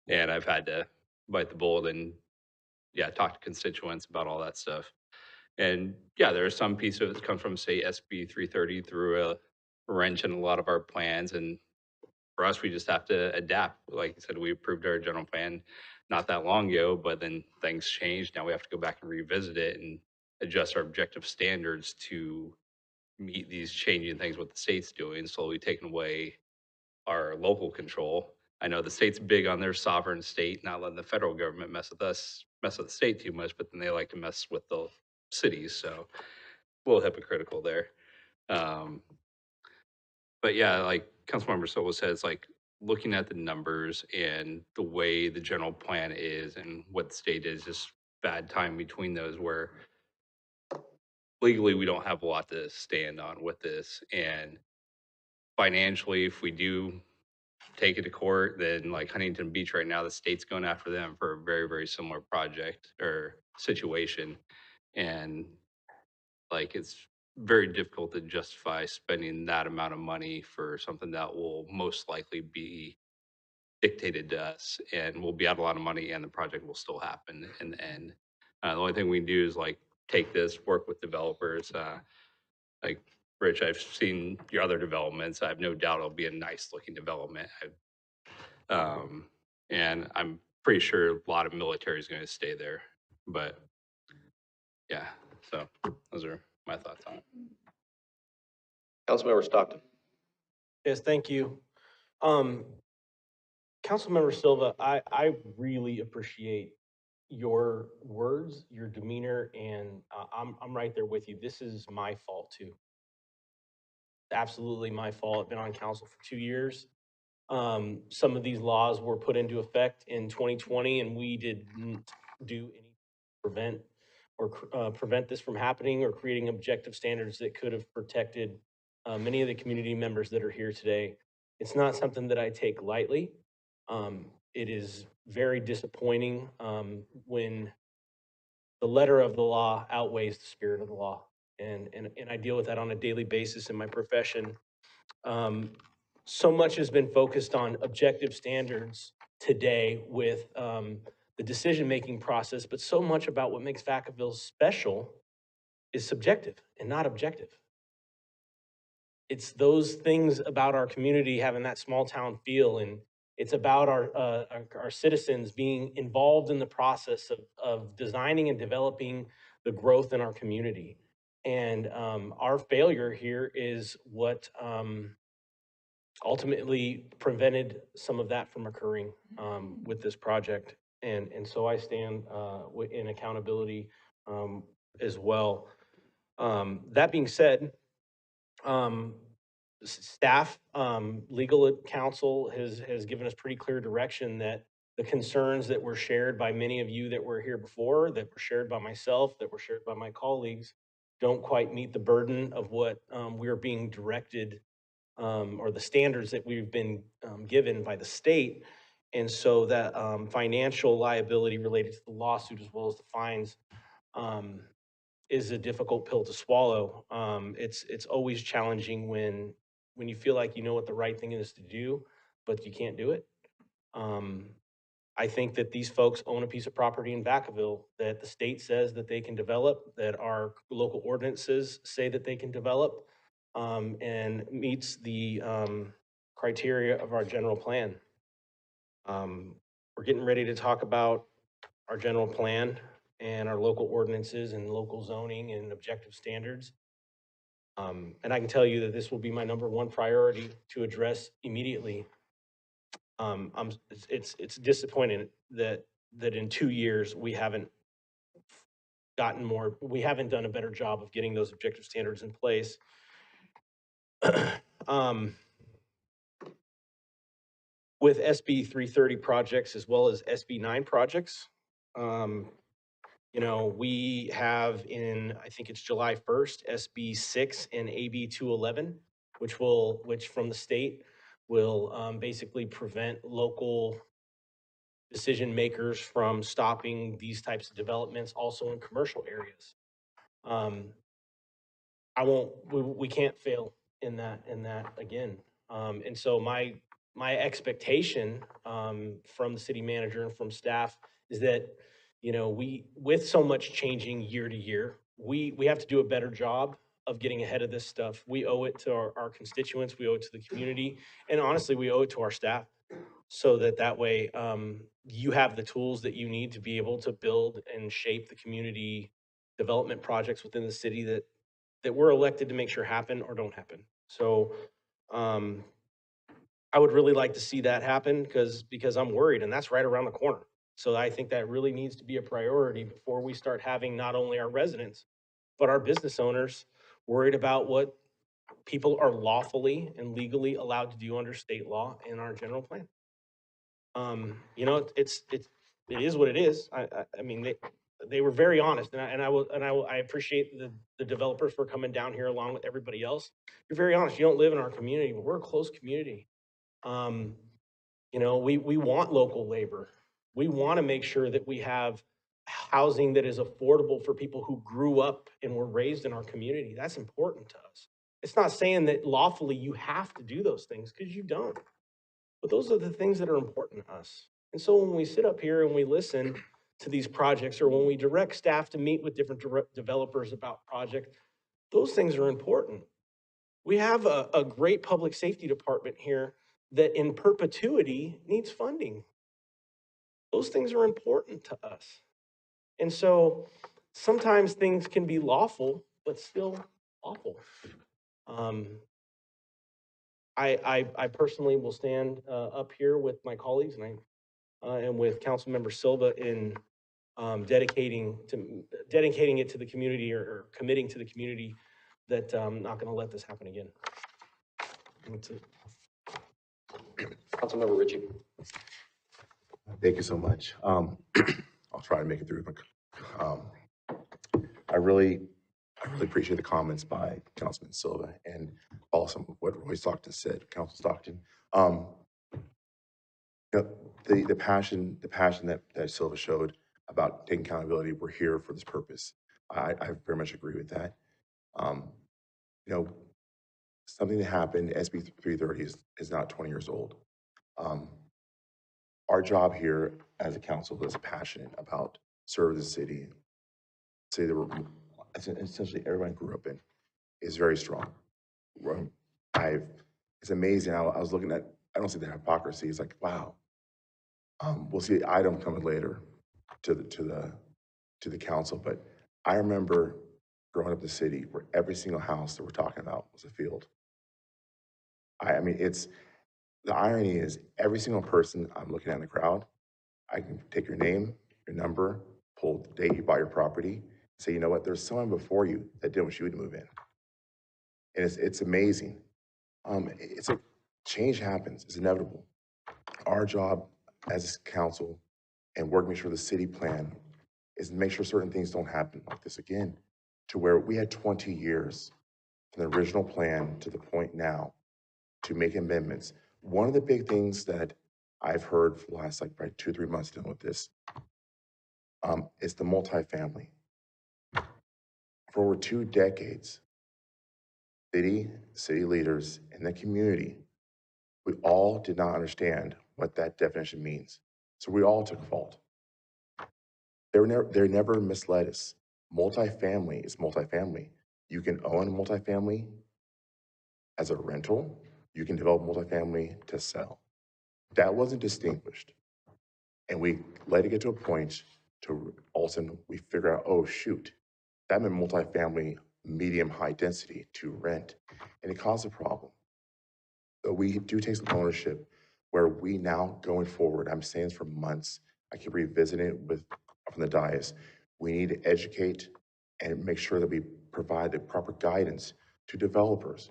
and I've had to bite the bullet and talk to constituents about all that stuff. And yeah, there are some pieces that come from, say, SB 330 through a wrench in a lot of our plans. And for us, we just have to adapt. Like I said, we approved our general plan not that long ago, but then things changed. Now we have to go back and revisit it and adjust our objective standards to meet these changing things what the state's doing, slowly taking away our local control. I know the state's big on their sovereign state, not letting the federal government mess with the state too much, but then they like to mess with the cities. So a little hypocritical there. Um, but yeah, like Councilmember Silva says, like looking at the numbers and the way the general plan is and what the state is, just bad time between those where legally we don't have a lot to stand on with this. And financially, if we do take it to court, then like Huntington Beach right now, the state's going after them for a very, very similar project or situation. And like, it's very difficult to justify spending that amount of money for something that will most likely be dictated to us, and we'll be out a lot of money, and the project will still happen in the end. The only thing we can do is like take this, work with developers. Like Rich, I've seen your other developments. I have no doubt it'll be a nice looking development. And I'm pretty sure a lot of military is going to stay there. But yeah, so those are my thoughts on it. Councilmember Stockton. Yes, thank you. Councilmember Silva, I really appreciate your words, your demeanor, and I'm right there with you. This is my fault too. Absolutely my fault. I've been on council for 2 years. Some of these laws were put into effect in 2020, and we didn't do anything to prevent this from happening or creating objective standards that could have protected many of the community members that are here today. It's not something that I take lightly. It is very disappointing when the letter of the law outweighs the spirit of the law. And I deal with that on a daily basis in my profession. So much has been focused on objective standards today with the decision-making process, but so much about what makes Vacaville special is subjective and not objective. It's those things about our community having that small town feel, and it's about our citizens being involved in the process of designing and developing the growth in our community. And our failure here is what ultimately prevented some of that from occurring with this project. And so I stand in accountability as well. That being said, staff, legal counsel has given us pretty clear direction that the concerns that were shared by many of you that were here before, that were shared by myself, that were shared by my colleagues, don't quite meet the burden of what we're being directed or the standards that we've been given by the state. And so that financial liability related to the lawsuit as well as the fines is a difficult pill to swallow. It's always challenging when you feel like you know what the right thing is to do, but you can't do it. I think that these folks own a piece of property in Vacaville that the state says that they can develop, that our local ordinances say that they can develop, and meets the criteria of our general plan. We're getting ready to talk about our general plan and our local ordinances and local zoning and objective standards. And I can tell you that this will be my #1 priority to address immediately. It's disappointing that in 2 years we haven't we haven't done a better job of getting those objective standards in place. With SB 330 projects as well as SB 9 projects, you know, we have I think it's July 1st, SB 6 and AB 211, which from the state will basically prevent local decision makers from stopping these types of developments also in commercial areas. We can't fail in that again. And so my expectation from the city manager and from staff is that, you know, with so much changing year to year, we have to do a better job of getting ahead of this stuff. We owe it to our constituents, we owe it to the community, and honestly, we owe it to our staff, so that way you have the tools that you need to be able to build and shape the community development projects within the city that we're elected to make sure happen or don't happen. So I would really like to see that happen because I'm worried, and that's right around the corner. So I think that really needs to be a priority before we start having not only our residents, but our business owners worried about what people are lawfully and legally allowed to do under state law in our general plan. You know, it is what it is. I mean, they were very honest, and I appreciate the developers for coming down here along with everybody else. You're very honest. You don't live in our community, but we're a close community. You know, we want local labor. We want to make sure that we have housing that is affordable for people who grew up and were raised in our community. That's important to us. It's not saying that lawfully you have to do those things, because you don't. But those are the things that are important to us. And so when we sit up here and we listen to these projects, or when we direct staff to meet with different developers about projects, those things are important. We have a great public safety department here that in perpetuity needs funding. Those things are important to us. And so sometimes things can be lawful, but still awful. I personally will stand up here with my colleagues and with Councilmember Silva in dedicating it to the community, or committing to the community that I'm not going to let this happen again. That's it. Councilmember Ritchie. Thank you so much. I'll try to make it through. Um, I really appreciate the comments by Councilman Silva and also what Roy Stockton said, Council Stockton. You know, the passion that Silva showed about taking accountability, we're here for this purpose. I very much agree with that. You know, something that happened, SB 330 is not 20 years old. Our job here as a council is passionate about serving the city that we're, essentially everyone grew up in, is very strong. It's amazing. I was looking at, I don't see the hypocrisy. It's like, wow. We'll see the item coming later to the council, but I remember growing up in the city where every single house that we're talking about was a field. I mean, the irony is every single person I'm looking at in the crowd, I can take your name, your number, pull the date you bought your property, say, you know what, there's someone before you that didn't want you to move in. And it's amazing. It's a change happens, it's inevitable. Our job as a council and working to make sure the city plan is to make sure certain things don't happen like this again, to where we had 20 years from the original plan to the point now to make amendments. One of the big things that I've heard for the last like probably 2 or 3 months dealing with this is the multifamily. For over 2 decades, city leaders and the community, we all did not understand what that definition means. So we all took fault. They never misled us. Multifamily is multifamily. You can own multifamily as a rental. You can develop multifamily to sell. That wasn't distinguished. And we let it get to a point to all of a sudden we figure out, oh shoot, that meant multifamily medium high density to rent. And it caused a problem. So we do take some ownership where we now going forward, I'm saying this for months, I keep revisiting it from the dais. We need to educate and make sure that we provide the proper guidance to developers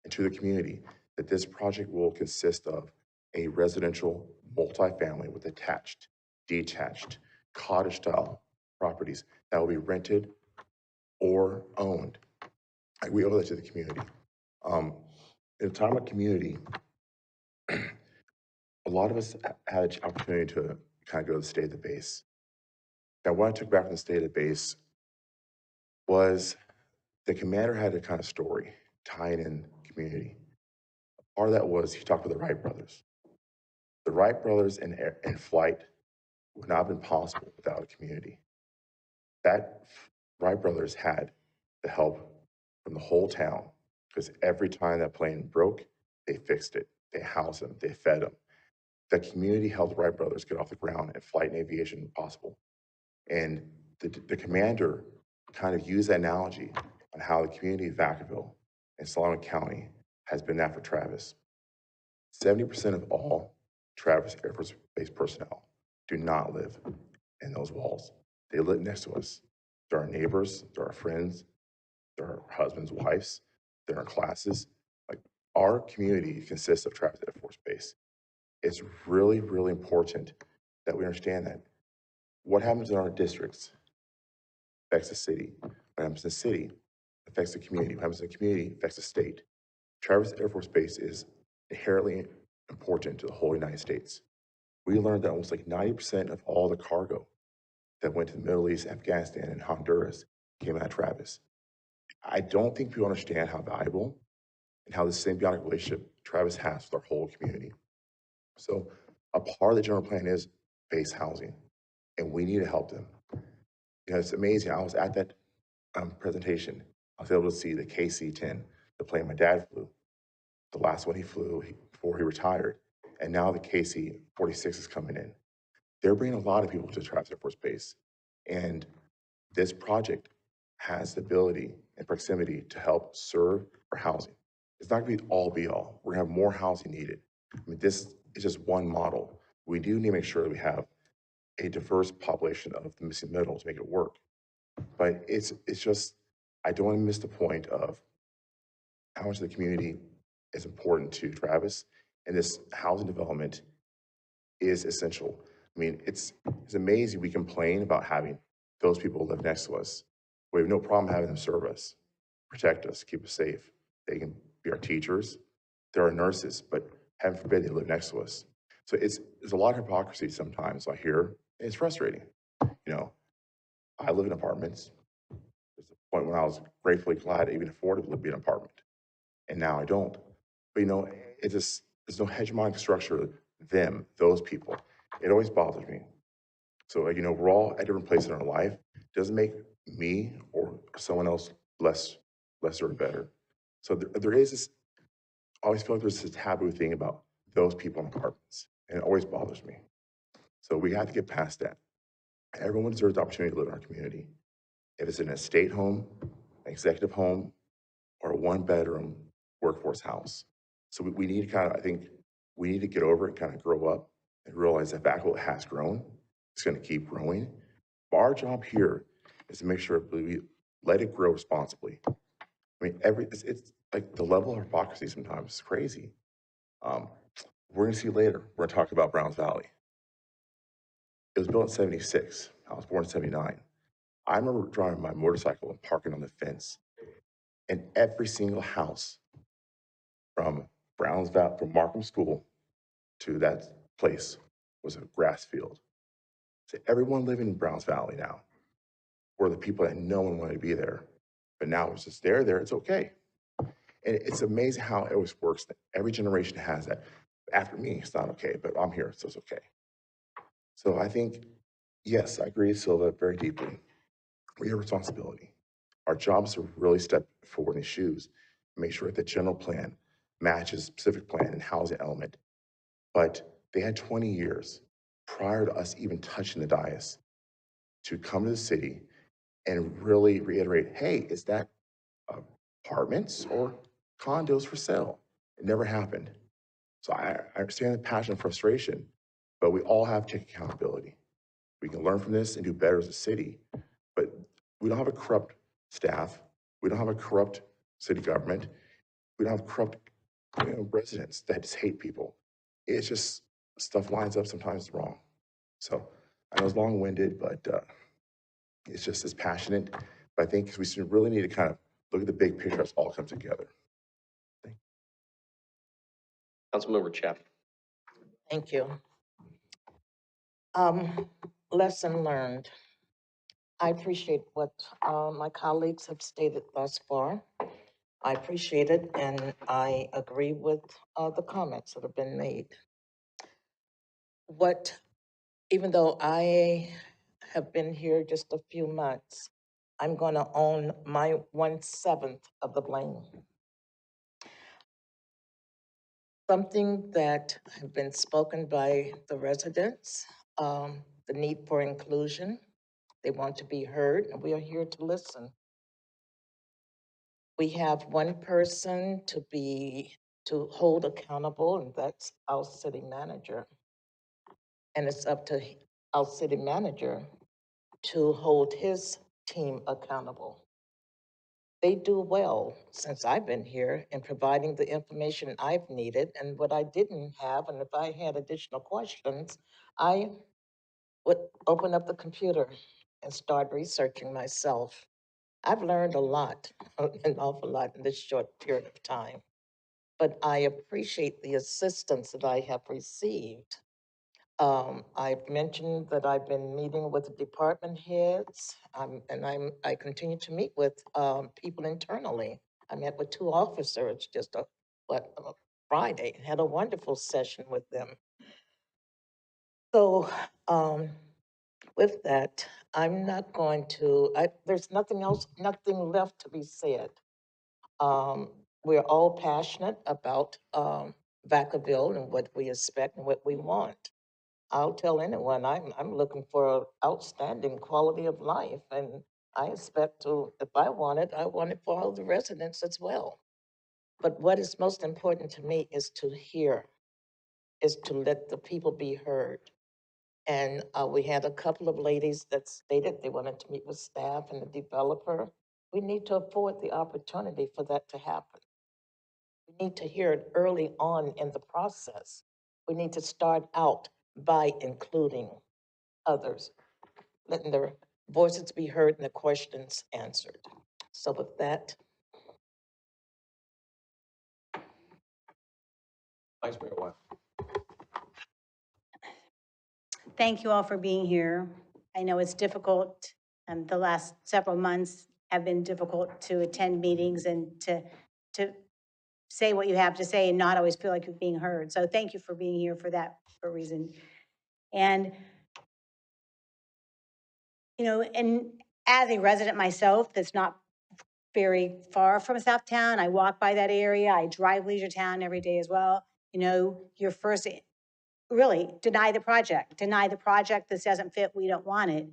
and to the community that this project will consist of a residential multifamily with attached, detached, cottage style properties that will be rented or owned. We owe that to the community. In a time of community, a lot of us had an opportunity to kind of go to the state of the base. Now, what I took back from the state of the base was the commander had a kind of story tying in community. Part of that was he talked with the Wright brothers. The Wright brothers and flight would not have been possible without a community. That Wright brothers had the help from the whole town because every time that plane broke, they fixed it. They housed them. They fed them. The community helped the Wright brothers get off the ground and flight and aviation possible. And the commander kind of used that analogy on how the community of Vacaville and Solomon County has been that for Travis. 70% of all Travis Air Force Base personnel do not live in those walls. They live next to us. They're our neighbors, they're our friends, they're our husbands, wives, they're our classes. Like our community consists of Travis Air Force Base. It's really, really important that we understand that. What happens in our districts affects the city. What happens in the city affects the community. What happens in the community affects the state. Travis Air Force Base is inherently important to the whole United States. We learned that almost like 90% of all the cargo that went to the Middle East, Afghanistan, and Honduras came out of Travis. I don't think people understand how valuable and how the symbiotic relationship Travis has with our whole community. So a part of the general plan is base housing, and we need to help them. You know, it's amazing. I was at that presentation. I was able to see the KC-10, the plane my dad flew, the last one he flew before he retired, and now the KC-46 is coming in. They're bringing a lot of people to Travis Air Force Base, and this project has the ability and proximity to help serve for housing. It's not gonna be all be all. We're gonna have more housing needed. I mean, this is just one model. We do need to make sure that we have a diverse population of the missing middle to make it work. But it's just, I don't want to miss the point of how much the community is important to Travis, and this housing development is essential. I mean, it's amazing we complain about having those people live next to us. We have no problem having them serve us, protect us, keep us safe. They can be our teachers, they're our nurses, but heaven forbid they live next to us. So there's a lot of hypocrisy sometimes I hear, and it's frustrating. You know, I live in apartments. There's a point when I was gratefully glad to even afford to live in an apartment, and now I don't. But you know, it just, there's no hegemonic structure, those people. It always bothers me. So, you know, we're all at different places in our life. Doesn't make me or someone else lesser or better. So there is this, I always feel like there's this taboo thing about those people in apartments, and it always bothers me. So we have to get past that. Everyone deserves the opportunity to live in our community. If it's an estate home, an executive home, or a one-bedroom workforce house. So we need to kind of, I think, we need to get over it and kind of grow up and realize that Vacaville has grown. It's going to keep growing. But our job here is to make sure we let it grow responsibly. I mean, it's like the level of hypocrisy sometimes is crazy. We're going to see later. We're going to talk about Browns Valley. It was built in '76. I was born in '79. I remember driving my motorcycle and parking on the fence, and every single house from Browns Valley, from Markham School to that place was a grass field. So everyone living in Browns Valley now were the people that no one wanted to be there. But now it's just there, it's okay. And it's amazing how it always works. That every generation has that. After me, it's not okay, but I'm here, so it's okay. So I think, yes, I agree with Silva very deeply. We have responsibility. Our job is to really step forward in these shoes, make sure that the general plan matches specific plan and housing element. But they had 20 years prior to us even touching the dais to come to the city and really reiterate, hey, is that apartments or condos for sale? It never happened. So I understand the passion and frustration, but we all have to take accountability. We can learn from this and do better as a city, but we don't have a corrupt staff. We don't have a corrupt city government. We don't have corrupt residents that just hate people. It's just stuff lines up sometimes wrong. So I know it's long-winded, but it's just as passionate. But I think we should really need to kind of look at the big picture as all comes together. Councilmember Chapman. Thank you. Lesson learned. I appreciate what my colleagues have stated thus far. I appreciate it, and I agree with the comments that have been made. Even though I have been here just a few months, I'm going to own my 1/7 of the blame. Something that have been spoken by the residents, the need for inclusion. They want to be heard, and we are here to listen. We have one person to hold accountable, and that's our city manager. And it's up to our city manager to hold his team accountable. They do well since I've been here in providing the information I've needed, and what I didn't have, and if I had additional questions, I would open up the computer and start researching myself. I've learned a lot, an awful lot in this short period of time, but I appreciate the assistance that I have received. I've mentioned that I've been meeting with the department heads, I continue to meet with people internally. I met with 2 officers just Friday, had a wonderful session with them. So, with that, I'm not going to, there's nothing else, nothing left to be said. We're all passionate about, Vacaville and what we expect and what we want. I'll tell anyone, I'm looking for outstanding quality of life, and I expect to, if I want it for all the residents as well. But what is most important to me is to hear, is to let the people be heard. And we had a couple of ladies that stated they wanted to meet with staff and the developer. We need to afford the opportunity for that to happen. We need to hear it early on in the process. We need to start out by including others, letting their voices be heard and the questions answered. So with that, Vice Mayor Watt. Thank you all for being here. I know it's difficult. The last several months have been difficult to attend meetings and to say what you have to say and not always feel like you're being heard. So thank you for being here for that reason. And, and as a resident myself, that's not very far from Southtown, I walk by that area, I drive Leisure Town every day as well. Your first, really, deny the project. This doesn't fit, we don't want it.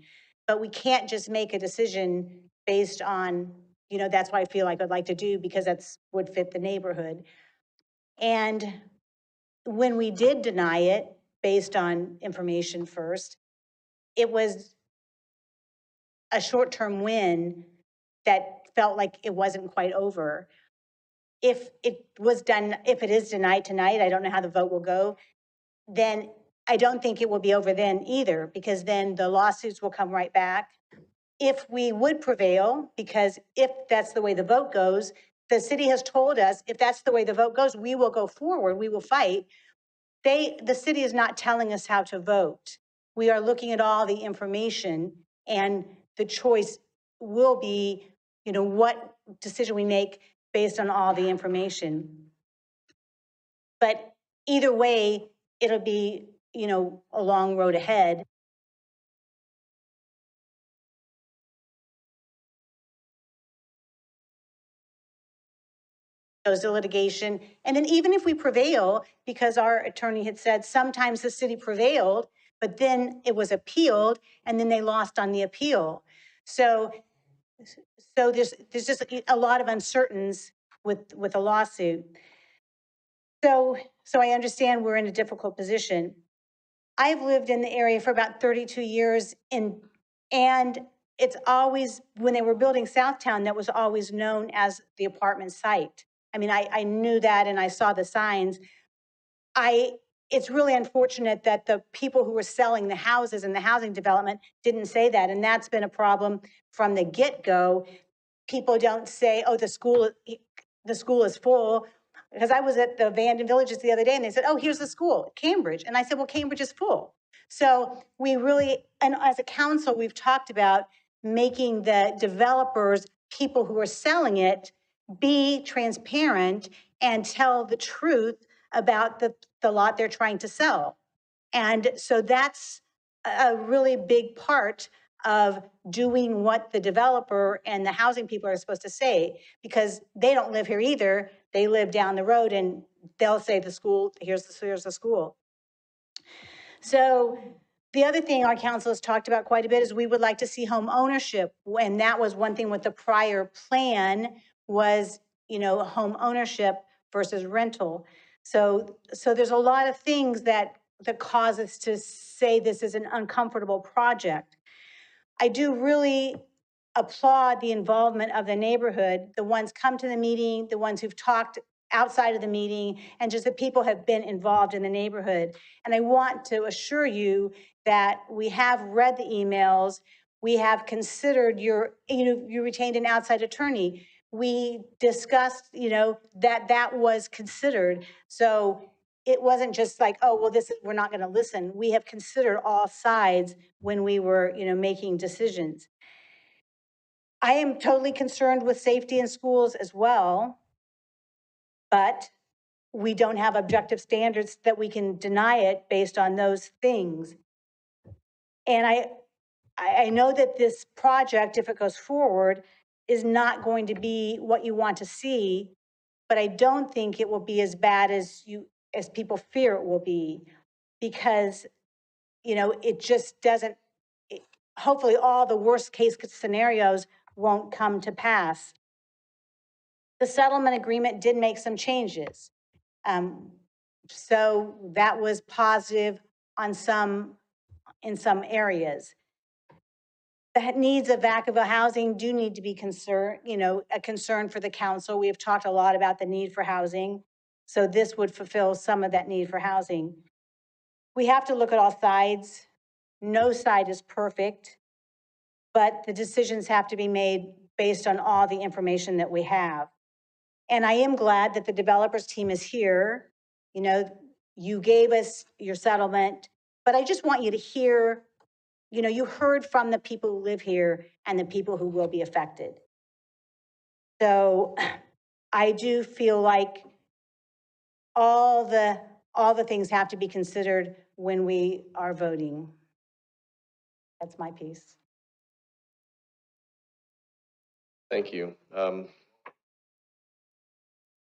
But we can't just make a decision based on, that's what I feel like I'd like to do because that's would fit the neighborhood. And when we did deny it based on information first, it was a short-term win that felt like it wasn't quite over. If it is denied tonight, I don't know how the vote will go, then I don't think it will be over then either, because then the lawsuits will come right back. If we would prevail, because if that's the way the vote goes, the city has told us, if that's the way the vote goes, we will go forward, we will fight. The city is not telling us how to vote. We are looking at all the information, and the choice will be, what decision we make based on all the information. But either way, it'll be, a long road ahead. Goes to litigation. And then even if we prevail, because our attorney had said sometimes the city prevailed, but then it was appealed and then they lost on the appeal. So there's just a lot of uncertainties with a lawsuit. So I understand we're in a difficult position. I've lived in the area for about 32 years and it's always, when they were building Southtown, that was always known as the apartment site. I mean, I knew that and I saw the signs. It's really unfortunate that the people who were selling the houses in the housing development didn't say that. And that's been a problem from the get-go. People don't say, oh, the school is full. Because I was at the Vanden Villages the other day and they said, oh, here's the school, Cambridge. And I said, well, Cambridge is full. So we really, and as a council, we've talked about making the developers, people who are selling it, be transparent and tell the truth about the lot they're trying to sell. And so that's a really big part of doing what the developer and the housing people are supposed to say, because they don't live here either. They live down the road and they'll say the school, here's the school. So the other thing our council has talked about quite a bit is we would like to see home ownership. And that was one thing with the prior plan was, home ownership versus rental. So there's a lot of things that cause us to say this is an uncomfortable project. I do really applaud the involvement of the neighborhood, the ones come to the meeting, the ones who've talked outside of the meeting, and just the people have been involved in the neighborhood. And I want to assure you that we have read the emails, we have considered you retained an outside attorney. We discussed, that was considered. So it wasn't just like, oh, well, we're not going to listen. We have considered all sides when we were, making decisions. I am totally concerned with safety in schools as well, but we don't have objective standards that we can deny it based on those things. And I know that this project, if it goes forward, is not going to be what you want to see, but I don't think it will be as bad as people fear it will be, because, it just doesn't, hopefully all the worst case scenarios won't come to pass. The settlement agreement did make some changes. So that was positive in some areas. The needs of Vacaville housing do need to be a concern for the council. We have talked a lot about the need for housing. So this would fulfill some of that need for housing. We have to look at all sides. No side is perfect, but the decisions have to be made based on all the information that we have. And I am glad that the developers team is here. You gave us your settlement, but I just want you to hear, you heard from the people who live here and the people who will be affected. So I do feel like all the things have to be considered when we are voting. That's my piece. Thank you.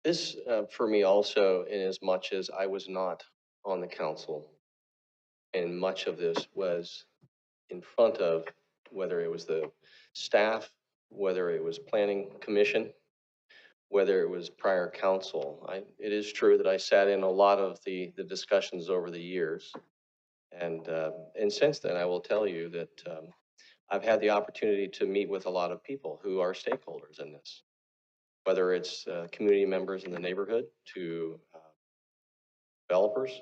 This, for me also, in as much as I was not on the council, and much of this was in front of, whether it was the staff, whether it was planning commission, whether it was prior council. It is true that I sat in a lot of the discussions over the years. And since then, I will tell you that I've had the opportunity to meet with a lot of people who are stakeholders in this, whether it's community members in the neighborhood to developers,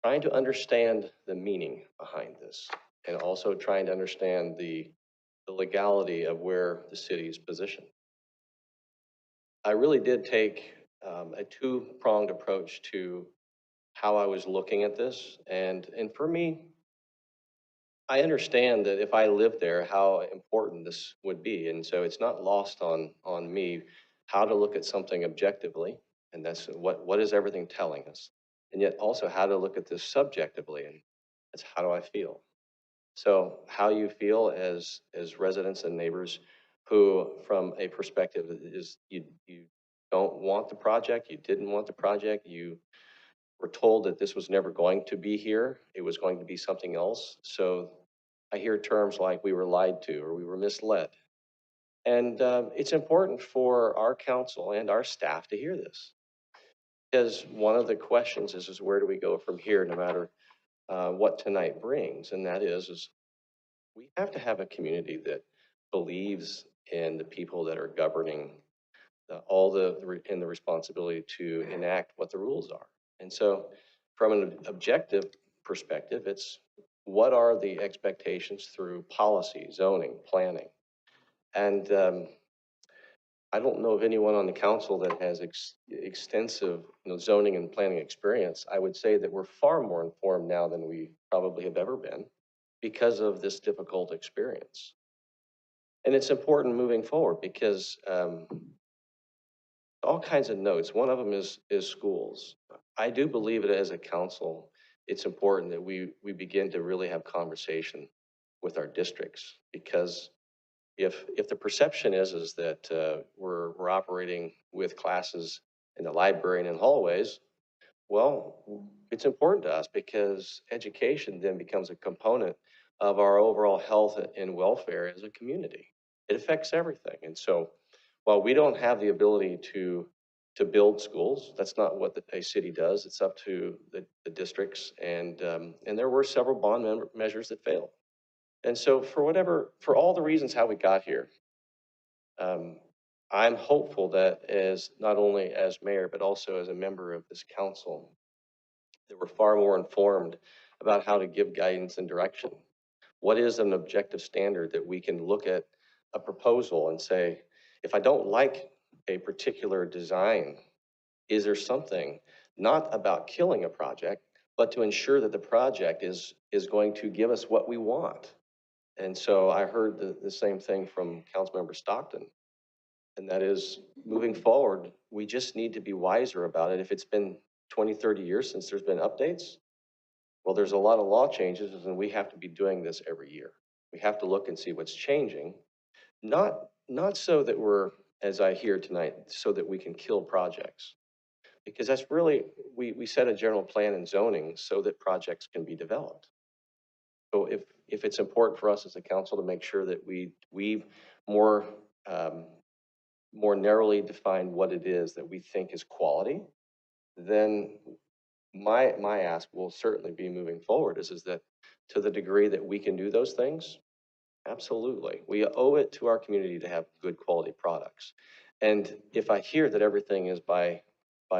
trying to understand the meaning behind this, and also trying to understand the legality of where the city is positioned. I really did take a two-pronged approach to how I was looking at this. And for me, I understand that if I lived there, how important this would be. And so it's not lost on me how to look at something objectively. And that's what is everything telling us? And yet also how to look at this subjectively. And that's how do I feel? So how you feel as residents and neighbors who, from a perspective is you don't want the project, you didn't want the project, you were told that this was never going to be here, it was going to be something else. So I hear terms like we were lied to or we were misled. And it's important for our council and our staff to hear this. Because one of the questions is where do we go from here, no matter what tonight brings? And that is we have to have a community that believes in the people that are governing and the responsibility to enact what the rules are. And so from an objective perspective, it's what are the expectations through policy, zoning, planning? And I don't know of anyone on the council that has extensive zoning and planning experience. I would say that we're far more informed now than we probably have ever been because of this difficult experience. And it's important moving forward because all kinds of notes. One of them is schools. I do believe that as a council, it's important that we begin to really have conversation with our districts, because if the perception is that we're operating with classes in the library and in hallways, well, it's important to us because education then becomes a component of our overall health and welfare as a community. It affects everything. And so while we don't have the ability to build schools, that's not what a city does. It's up to the districts. And there were several bond measures that failed. And so for all the reasons how we got here, I'm hopeful that as not only as mayor, but also as a member of this council, that we're far more informed about how to give guidance and direction. What is an objective standard that we can look at a proposal and say, if I don't like a particular design, is there something not about killing a project, but to ensure that the project is going to give us what we want? And so I heard the same thing from Councilmember Stockton. And that is, moving forward, we just need to be wiser about it. If it's been 20, 30 years since there's been updates, Well, there's a lot of law changes and we have to be doing this every year. We have to look and see what's changing, not so that we're, as I hear tonight, so that we can kill projects. Because that's really, we set a general plan and zoning so that projects can be developed. So if it's important for us as a council to make sure that we more, more narrowly define what it is that we think is quality, then my ask will certainly be moving forward is that to the degree that we can do those things, absolutely. We owe it to our community to have good quality products. And if I hear that everything is by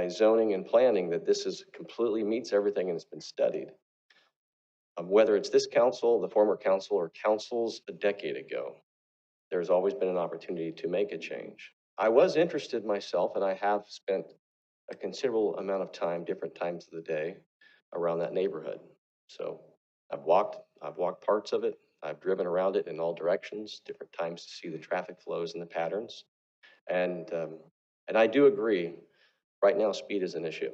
zoning and planning, that this is completely meets everything and it's been studied, whether it's this council, the former council, or councils a decade ago, there's always been an opportunity to make a change. I was interested myself, and I have spent a considerable amount of time, different times of the day, around that neighborhood. So I've walked parts of it. I've driven around it in all directions, different times to see the traffic flows and the patterns. And I do agree, right now speed is an issue.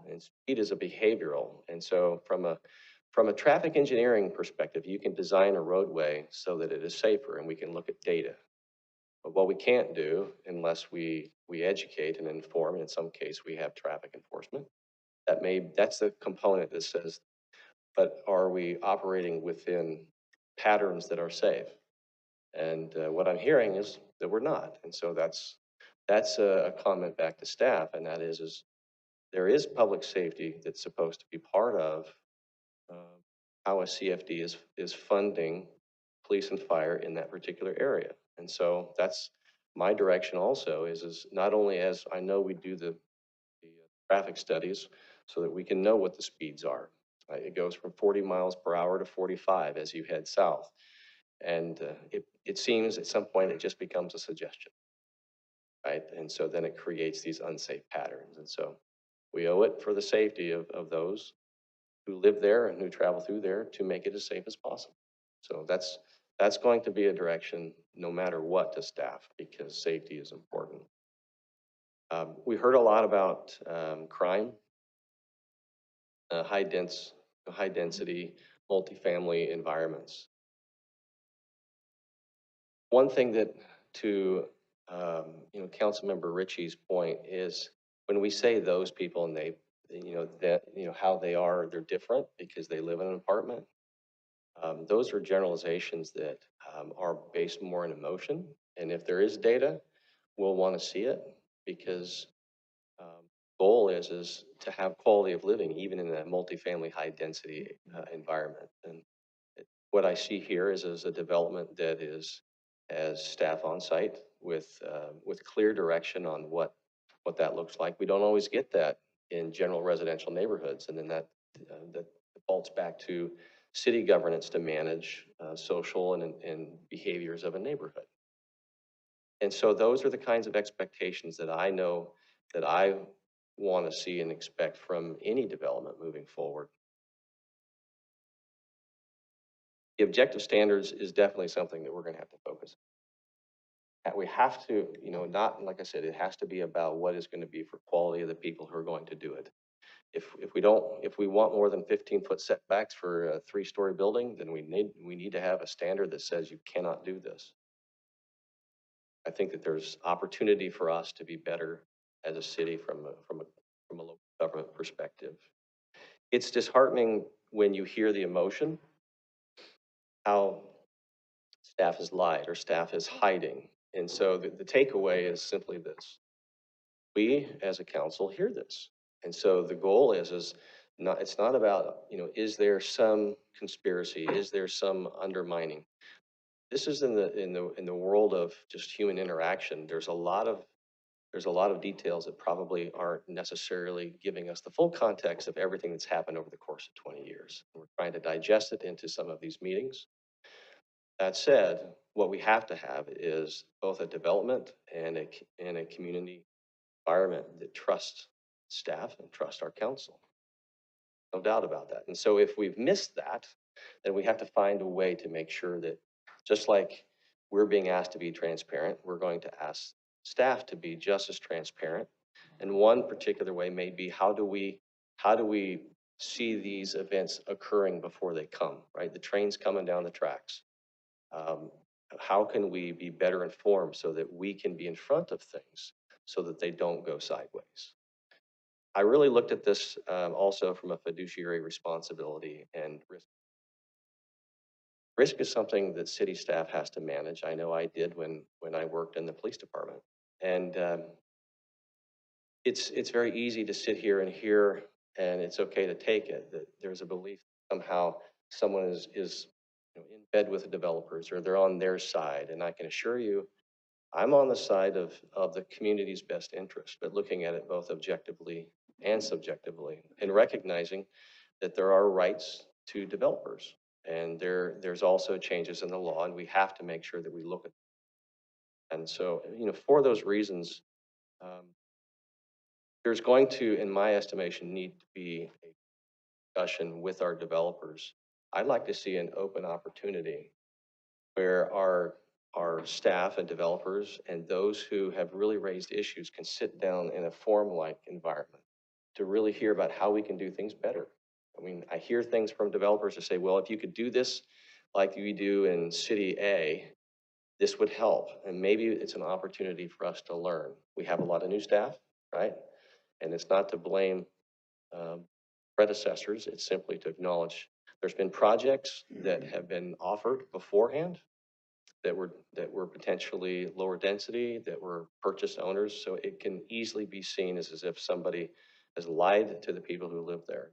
And speed is a behavioral. And so from a traffic engineering perspective, you can design a roadway so that it is safer and we can look at data. But what we can't do unless we educate and inform, and in some case we have traffic enforcement, that's the component that says, but are we operating within patterns that are safe? And what I'm hearing is that we're not. And so that's a comment back to staff, and that is there is public safety that's supposed to be part of how a CFD is funding police and fire in that particular area. And so that's my direction also is not only as I know we do the traffic studies so that we can know what the speeds are. It goes from 40 miles per hour to 45 as you head south. And it seems at some point it just becomes a suggestion, right? And so then it creates these unsafe patterns. And so we owe it for the safety of those who live there and who travel through there to make it as safe as possible. So that's going to be a direction no matter what to staff, because safety is important. We heard a lot about crime, high density, multifamily environments. One thing that to Councilmember Ritchie's point is when we say those people and they, how they're different because they live in an apartment. Those are generalizations that are based more in emotion. And if there is data, we'll want to see it because goal is to have quality of living even in a multifamily high density environment. And what I see here is a development that has staff on site with clear direction on what that looks like. We don't always get that in general residential neighborhoods, and then that defaults back to city governance to manage social and behaviors of a neighborhood. And so those are the kinds of expectations that I know that I want to see and expect from any development moving forward. The objective standards is definitely something that we're going to have to focus on. We have to, not, like I said, it has to be about what is going to be for quality of the people who are going to do it. If we want more than 15-foot setbacks for a 3-story building, then we need to have a standard that says you cannot do this. I think that there's opportunity for us to be better as a city from a local government perspective. It's disheartening when you hear the emotion, how staff is lied or staff is hiding. And so the takeaway is simply this. We as a council hear this. And so the goal is not, it's not about, is there some conspiracy? Is there some undermining? This is in the world of just human interaction. There's a lot of details that probably aren't necessarily giving us the full context of everything that's happened over the course of 20 years. We're trying to digest it into some of these meetings. That said, what we have to have is both a development and a community environment that trusts staff and trusts our council. No doubt about that. And so if we've missed that, then we have to find a way to make sure that just like we're being asked to be transparent, we're going to ask staff to be just as transparent. And one particular way may be how do we see these events occurring before they come, right? The train's coming down the tracks. Um, how can we be better informed so that we can be in front of things so that they don't go sideways? I really looked at this also from a fiduciary responsibility and risk. Risk is something that city staff has to manage. I know I did when I worked in the police department. And it's very easy to sit here and hear, and it's okay to take it, that there's a belief that somehow someone is in bed with the developers or they're on their side. And I can assure you, I'm on the side of the community's best interest, but looking at it both objectively and subjectively and recognizing that there are rights to developers. And there's also changes in the law, and we have to make sure that we look at them. And so, for those reasons, um, there's going to, in my estimation, need to be a discussion with our developers. I'd like to see an open opportunity where our staff and developers and those who have really raised issues can sit down in a forum-like environment to really hear about how we can do things better. I mean, I hear things from developers that say, well, if you could do this like we do in city A, this would help. And maybe it's an opportunity for us to learn. We have a lot of new staff, right? And it's not to blame predecessors, it's simply to acknowledge there's been projects that have been offered beforehand that were potentially lower density, that were purchase owners. So it can easily be seen as if somebody has lied to the people who live there.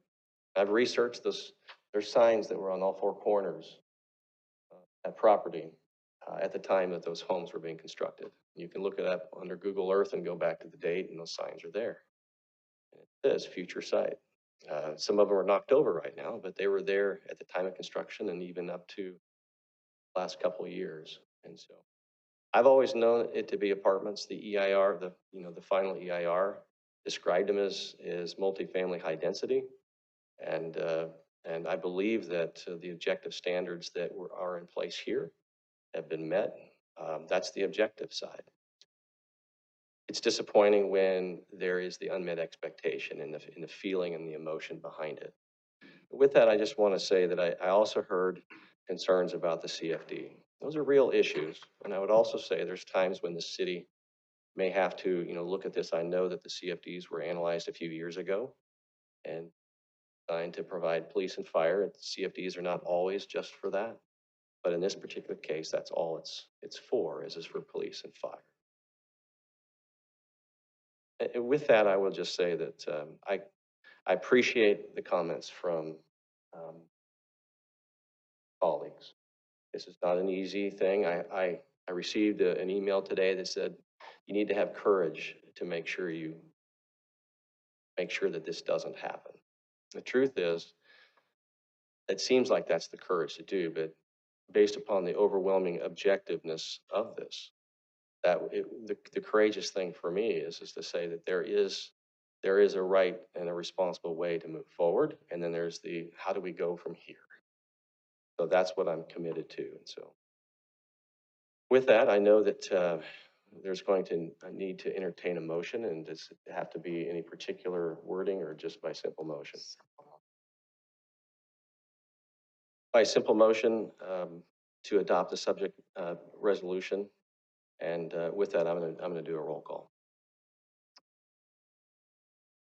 I've researched this. There's signs that were on all four corners at property at the time that those homes were being constructed. You can look it up under Google Earth and go back to the date, and those signs are there. And it says future site. Some of them are knocked over right now, but they were there at the time of construction and even up to the last couple of years. And so I've always known it to be apartments. The EIR, the final EIR described them as multifamily high density. And I believe that the objective standards that are in place here have been met. That's the objective side. It's disappointing when there is the unmet expectation and the feeling and the emotion behind it. With that, I just want to say that I also heard concerns about the CFD. Those are real issues. And I would also say there's times when the city may have to, look at this. I know that the CFDs were analyzed a few years ago and designed to provide police and fire. CFDs are not always just for that. But in this particular case, that's all it's for, is for police and fire. And with that, I will just say that I appreciate the comments from colleagues. This is not an easy thing. I received an email today that said you need to have courage to make sure that this doesn't happen. The truth is, it seems like that's the courage to do, but based upon the overwhelming objectiveness of this, the courageous thing for me is to say that there is a right and a responsible way to move forward, and then there's the how do we go from here. So that's what I'm committed to. And so with that, I know that there's going to need to entertain a motion, and does it have to be any particular wording or just by simple motion? By simple motion to adopt the subject resolution. And with that, I'm gonna do a roll call.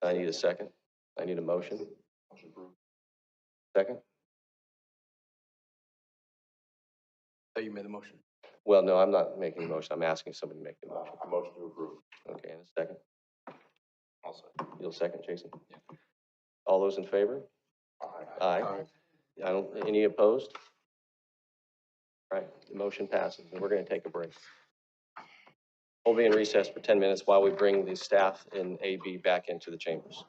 I need a second. I need a motion. Second? Oh, you made the motion. Well, no, I'm not making a motion. I'm asking somebody to make the motion. Motion to approve. Okay, and a second. Also. You'll second, Jason? Yeah. All those in favor? Aye. Any opposed? All right, the motion passes, and we're gonna take a break. We'll be in recess for 10 minutes while we bring the staff in AB back into the chambers.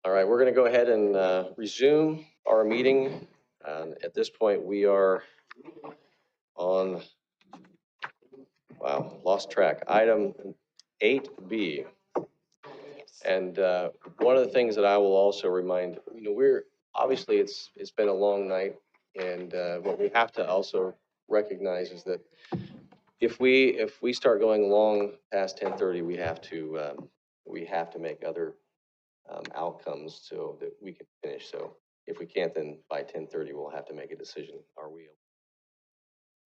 All right, we're going to go ahead and resume our meeting. And at this point, we are on, wow, lost track. Item 8B. And one of the things that I will also remind, obviously it's been a long night, and what we have to also recognize is that if we start going long past 10:30, we have to make other outcomes so that we can finish. So if we can't, then by 10:30 we'll have to make a decision. Are we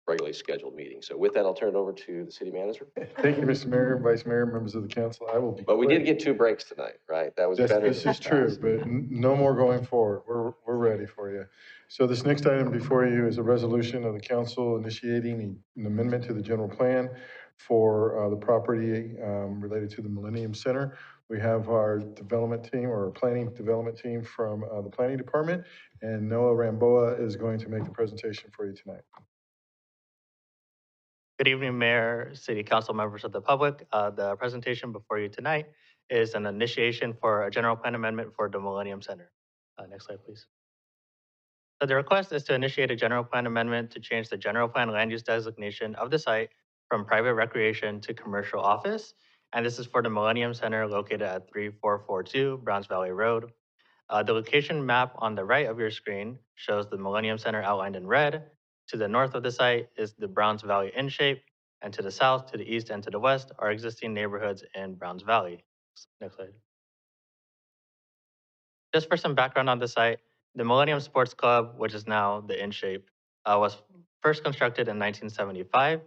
regularly scheduled meeting? So with that, I'll turn it over to the city manager. Thank you, Mr. Mayor, Vice Mayor, members of the council. I will be But we quick. did get 2 breaks tonight, right? That was This, better. this than is true, last. but no more going forward. We're ready for you. So this next item before you is a resolution of the council initiating an amendment to the general plan for the property related to the Millennium Center. We have our development team or planning development team from the planning department, and Noah Ramboa is going to make the presentation for you tonight. Good evening, Mayor, City Council, members of the public. The presentation before you tonight is an initiation for a general plan amendment for the Millennium Center. Next slide, please. So the request is to initiate a general plan amendment to change the general plan land use designation of the site from private recreation to commercial office. And this is for the Millennium Center located at 3442 Browns Valley Road. The location map on the right of your screen shows the Millennium Center outlined in red. To the north of the site is the Browns Valley in shape, and to the south, to the east, and to the west are existing neighborhoods in Browns Valley. Next slide. Just for some background on the site, the Millennium Sports Club, which is now the In Shape, was first constructed in 1975.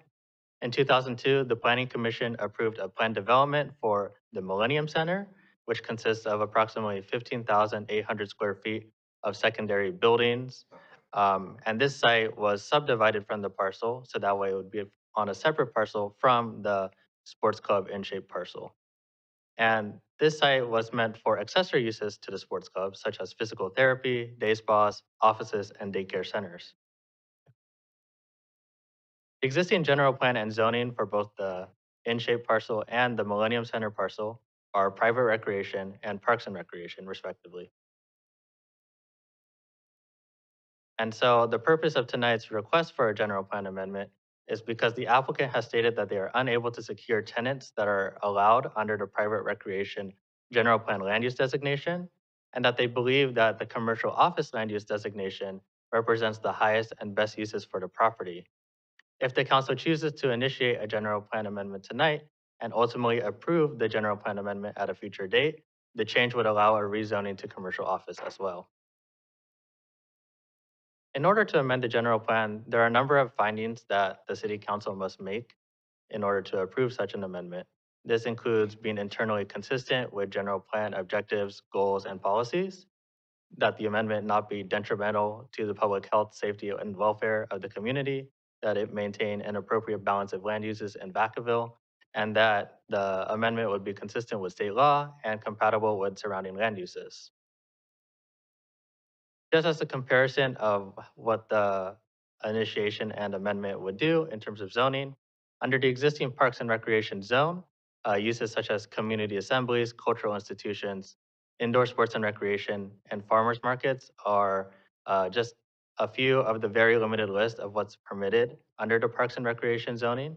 In 2002, the Planning Commission approved a plan development for the Millennium Center, which consists of approximately 15,800 square feet of secondary buildings. And this site was subdivided from the parcel, so that way it would be on a separate parcel from the Sports Club In Shape parcel. And this site was meant for accessory uses to the sports club, such as physical therapy, day spas, offices, and daycare centers. The existing general plan and zoning for both the In-Shape parcel and the Millennium Center parcel are private recreation and parks and recreation, respectively. And so the purpose of tonight's request for a general plan amendment is because the applicant has stated that they are unable to secure tenants that are allowed under the private recreation general plan land use designation, and that they believe that the commercial office land use designation represents the highest and best uses for the property. If the council chooses to initiate a general plan amendment tonight and ultimately approve the general plan amendment at a future date, the change would allow a rezoning to commercial office as well. In order to amend the general plan, there are a number of findings that the city council must make in order to approve such an amendment. This includes being internally consistent with general plan objectives, goals, and policies, that the amendment not be detrimental to the public health, safety, and welfare of the community, that it maintain an appropriate balance of land uses in Vacaville, and that the amendment would be consistent with state law and compatible with surrounding land uses. Just as a comparison of what the initiation and amendment would do in terms of zoning, under the existing Parks and Recreation zone, uses such as community assemblies, cultural institutions, indoor sports and recreation, and farmers markets are just a few of the very limited list of what's permitted under the Parks and Recreation zoning.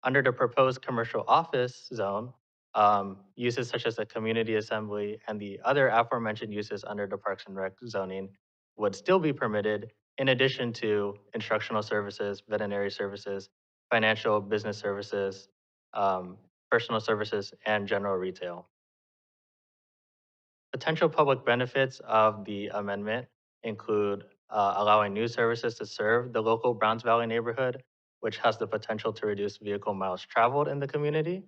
Under the proposed commercial office zone, uses such as a community assembly and the other aforementioned uses under the Parks and Rec zoning would still be permitted, in addition to instructional services, veterinary services, financial business services, personal services, and general retail. Potential public benefits of the amendment include allowing new services to serve the local Browns Valley neighborhood, which has the potential to reduce vehicle miles traveled in the community.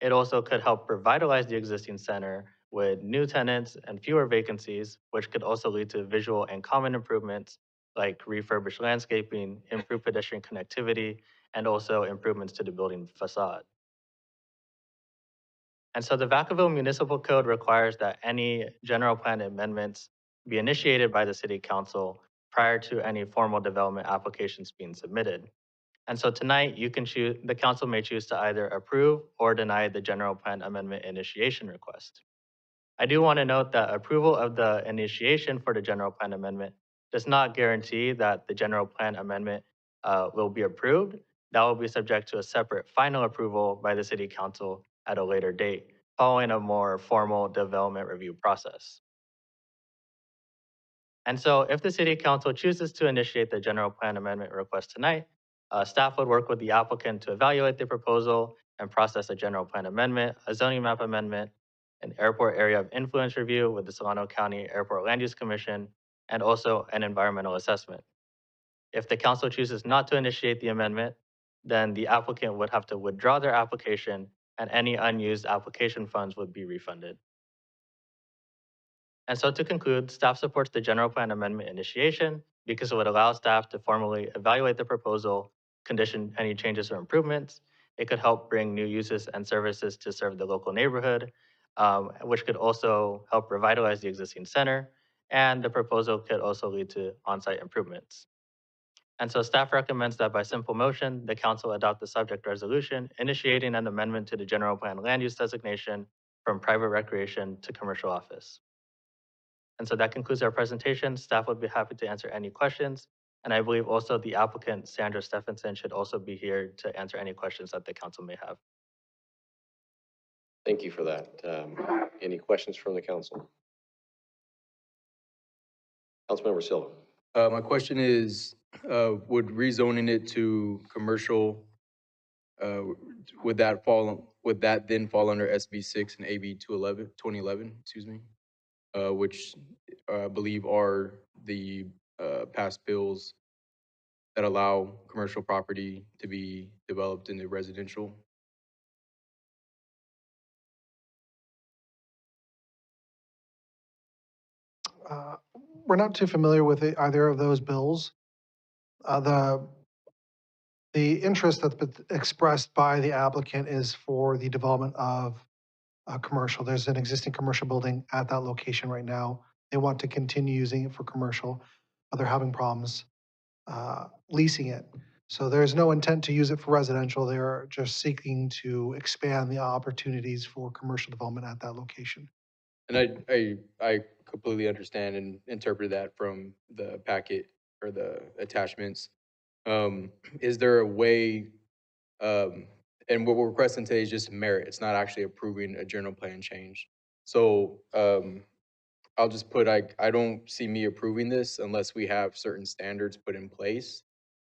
It also could help revitalize the existing center with new tenants and fewer vacancies, which could also lead to visual and common improvements like refurbished landscaping, improved pedestrian connectivity, and also improvements to the building facade. And so the Vacaville Municipal Code requires that any general plan amendments be initiated by the City Council prior to any formal development applications being submitted. And so tonight, you can choose, the council may choose to either approve or deny the general plan amendment initiation request. I do want to note that approval of the initiation for the general plan amendment does not guarantee that the general plan amendment will be approved. That will be subject to a separate final approval by the city council at a later date, following a more formal development review process. And so if the city council chooses to initiate the general plan amendment request tonight, staff would work with the applicant to evaluate the proposal and process a general plan amendment, a zoning map amendment, an airport area of influence review with the Solano County Airport Land Use Commission, and also an environmental assessment. If the council chooses not to initiate the amendment, then the applicant would have to withdraw their application and any unused application funds would be refunded. And so to conclude, staff supports the general plan amendment initiation because it would allow staff to formally evaluate the proposal, condition any changes or improvements. It could help bring new uses and services to serve the local neighborhood, which could also help revitalize the existing center. And the proposal could also lead to on-site improvements. And so staff recommends that by simple motion, the council adopt the subject resolution, initiating an amendment to the general plan land use designation from private recreation to commercial office. And so that concludes our presentation. Staff would be happy to answer any questions. And I believe also the applicant, Sandra Stephenson, should also be here to answer any questions that the council may have. Thank you for that. Any questions from the council? Councilmember Silva. My question is, would rezoning it to commercial, would that then fall under SB 6 and AB 2011, excuse me? Which I believe are the past bills that allow commercial property to be developed into residential. We're not too familiar with either of those bills. The interest that's been expressed by the applicant is for the development of commercial. There's an existing commercial building at that location right now. They want to continue using it for commercial, but they're having problems leasing it. So there's no intent to use it for residential. They're just seeking to expand the opportunities for commercial development at that location. And I completely understand and interpret that from the packet or the attachments. Is there a way, and what we're requesting today is just merit. It's not actually approving a general plan change. So I'll just put, I don't see me approving this unless we have certain standards put in place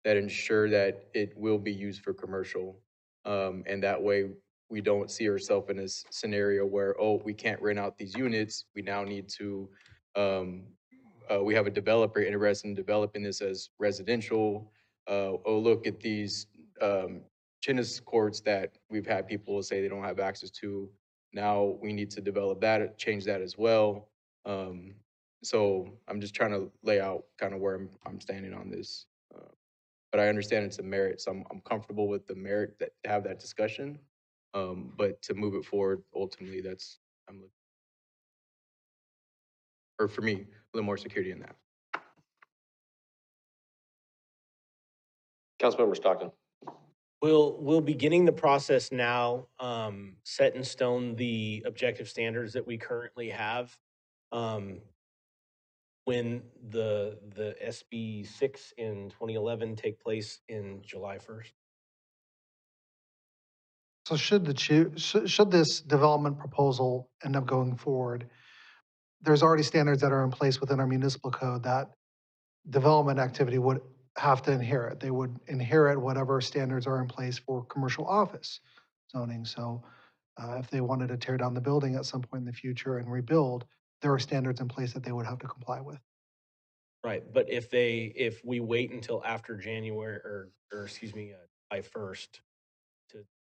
that ensure that it will be used for commercial. And that way we don't see ourselves in this scenario where, oh, we can't rent out these units. We now need to, we have a developer interested in developing this as residential. Oh, look at these tennis courts that we've had people say they don't have access to. Now we need to develop that, change that as well. So I'm just trying to lay out kind of where I'm standing on this. But I understand it's a merit, so I'm comfortable with the merit that to have that discussion. But to move it forward, ultimately, that's I'm looking, or for me, a little more security in that. Councilmember Stockton. We'll be getting the process now, set in stone the objective standards that we currently have. When the SB 6 in 2011 take place in July 1st. So should this development proposal end up going forward, there's already standards that are in place within our municipal code that development activity would have to inherit. They would inherit whatever standards are in place for commercial office zoning. So if they wanted to tear down the building at some point in the future and rebuild, there are standards in place that they would have to comply with. Right, but if we wait until after January or excuse me, July 1st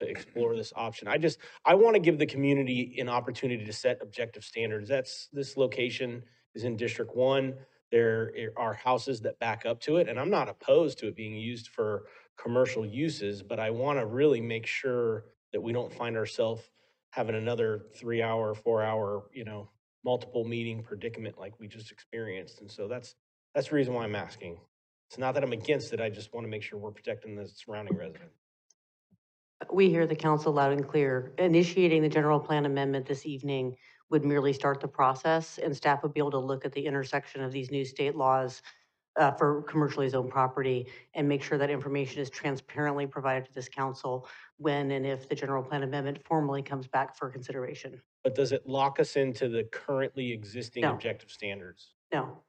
to explore this option, I want to give the community an opportunity to set objective standards. This location is in District 1. There are houses that back up to it, and I'm not opposed to it being used for commercial uses, but I want to really make sure that we don't find ourselves having another 3-hour, 4-hour, multiple meeting predicament like we just experienced. And so that's the reason why I'm asking. It's not that I'm against it. I just want to make sure we're protecting the surrounding residents. We hear the council loud and clear. Initiating the general plan amendment this evening would merely start the process, and staff would be able to look at the intersection of these new state laws for commercially zoned property, and make sure that information is transparently provided to this council when and if the general plan amendment formally comes back for consideration. But does it lock us into the currently existing No. objective standards? No.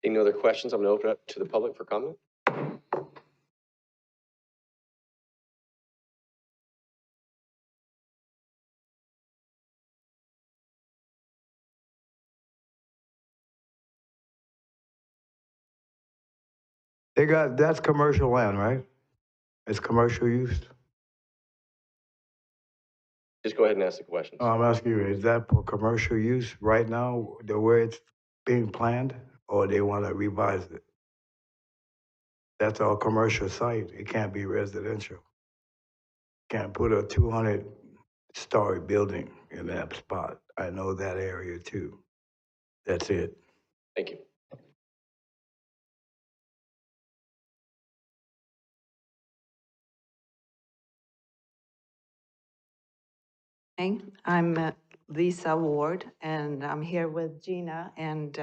Any other questions? I'm going to open up to the public for comment. That's commercial land, right? It's commercial use? Just go ahead and ask the questions. I'm asking you, is that for commercial use right now, the way it's being planned, or they want to revise it? That's all commercial site. It can't be residential. Can't put a 200-story building in that spot. I know that area too. That's it. Thank you. I'm Lisa Ward, and I'm here with Gina and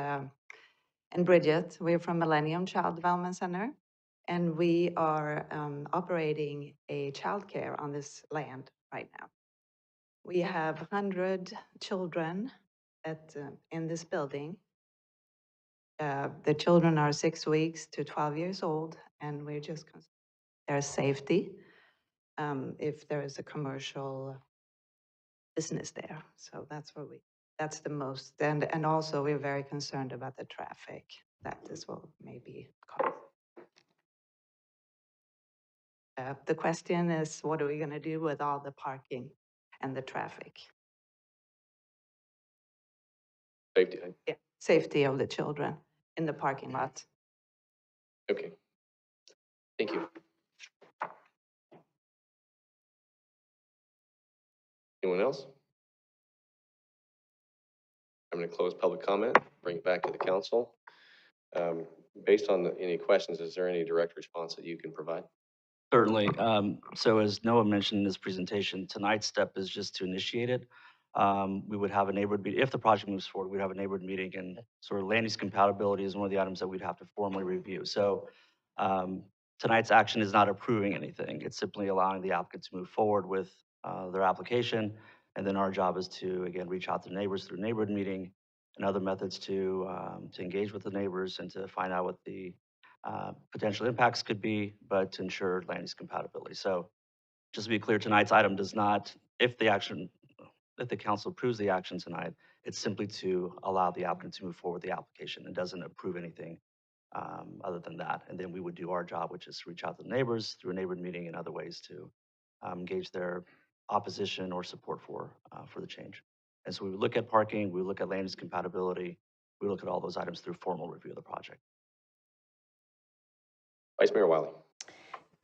Bridget. We're from Millennium Child Development Center, and we are operating a childcare on this land right now. We have 100 children in this building. The children are 6 weeks to 12 years old, and we're just concerned their safety if there is a commercial business there. So that's that's the most, and also we're very concerned about the traffic that this will maybe cause. The question is, what are we going to do with all the parking and the traffic? Safety. Yeah, safety of the children in the parking lot. Okay. Thank you. Anyone else? I'm going to close public comment, bring it back to the council. Based on any questions, is there any direct response that you can provide? Certainly. So as Noah mentioned in his presentation, tonight's step is just to initiate it. We would have a neighborhood meeting. If the project moves forward, we'd have a neighborhood meeting, and sort of land use compatibility is one of the items that we'd have to formally review. So tonight's action is not approving anything. It's simply allowing the applicant to move forward with their application. And then our job is to, again, reach out to the neighbors through neighborhood meeting and other methods to engage with the neighbors and to find out what the potential impacts could be, but to ensure land use compatibility. So just to be clear, tonight's item does not, if the council approves the action tonight, it's simply to allow the applicant to move forward with the application. It doesn't approve anything other than that. And then we would do our job, which is to reach out to the neighbors through a neighborhood meeting and other ways to engage their opposition or support for the change. And so we would look at parking, we would look at land use compatibility, we look at all those items through formal review of the project. Vice Mayor Wiley.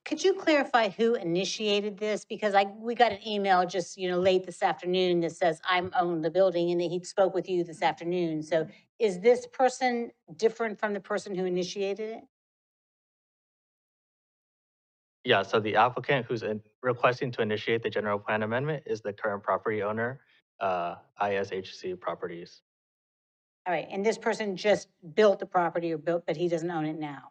Could you clarify who initiated this? Because we got an email just, late this afternoon that says, I'm on the building, and he spoke with you this afternoon. So is this person different from the person who initiated it? Yeah, so the applicant who's requesting to initiate the general plan amendment is the current property owner, ISHC Properties. All right, and this person just built the property but he doesn't own it now.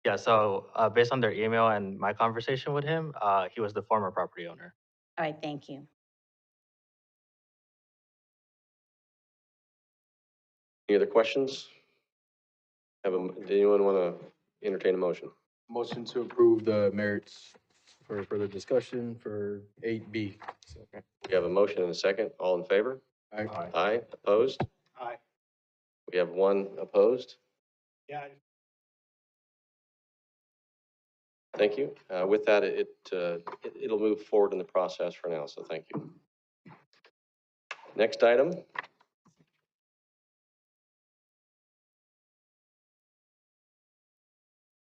Yeah, so based on their email and my conversation with him, he was the former property owner. All right, thank you. Any other questions? Do anyone want to entertain a motion? Motion to approve the merits for further discussion for 8B. We have a motion and a second. All in favor? Aye. Aye. Opposed? Aye. We have one opposed. Yeah. Thank you. With that, it'll move forward in the process for now, so thank you. Next item.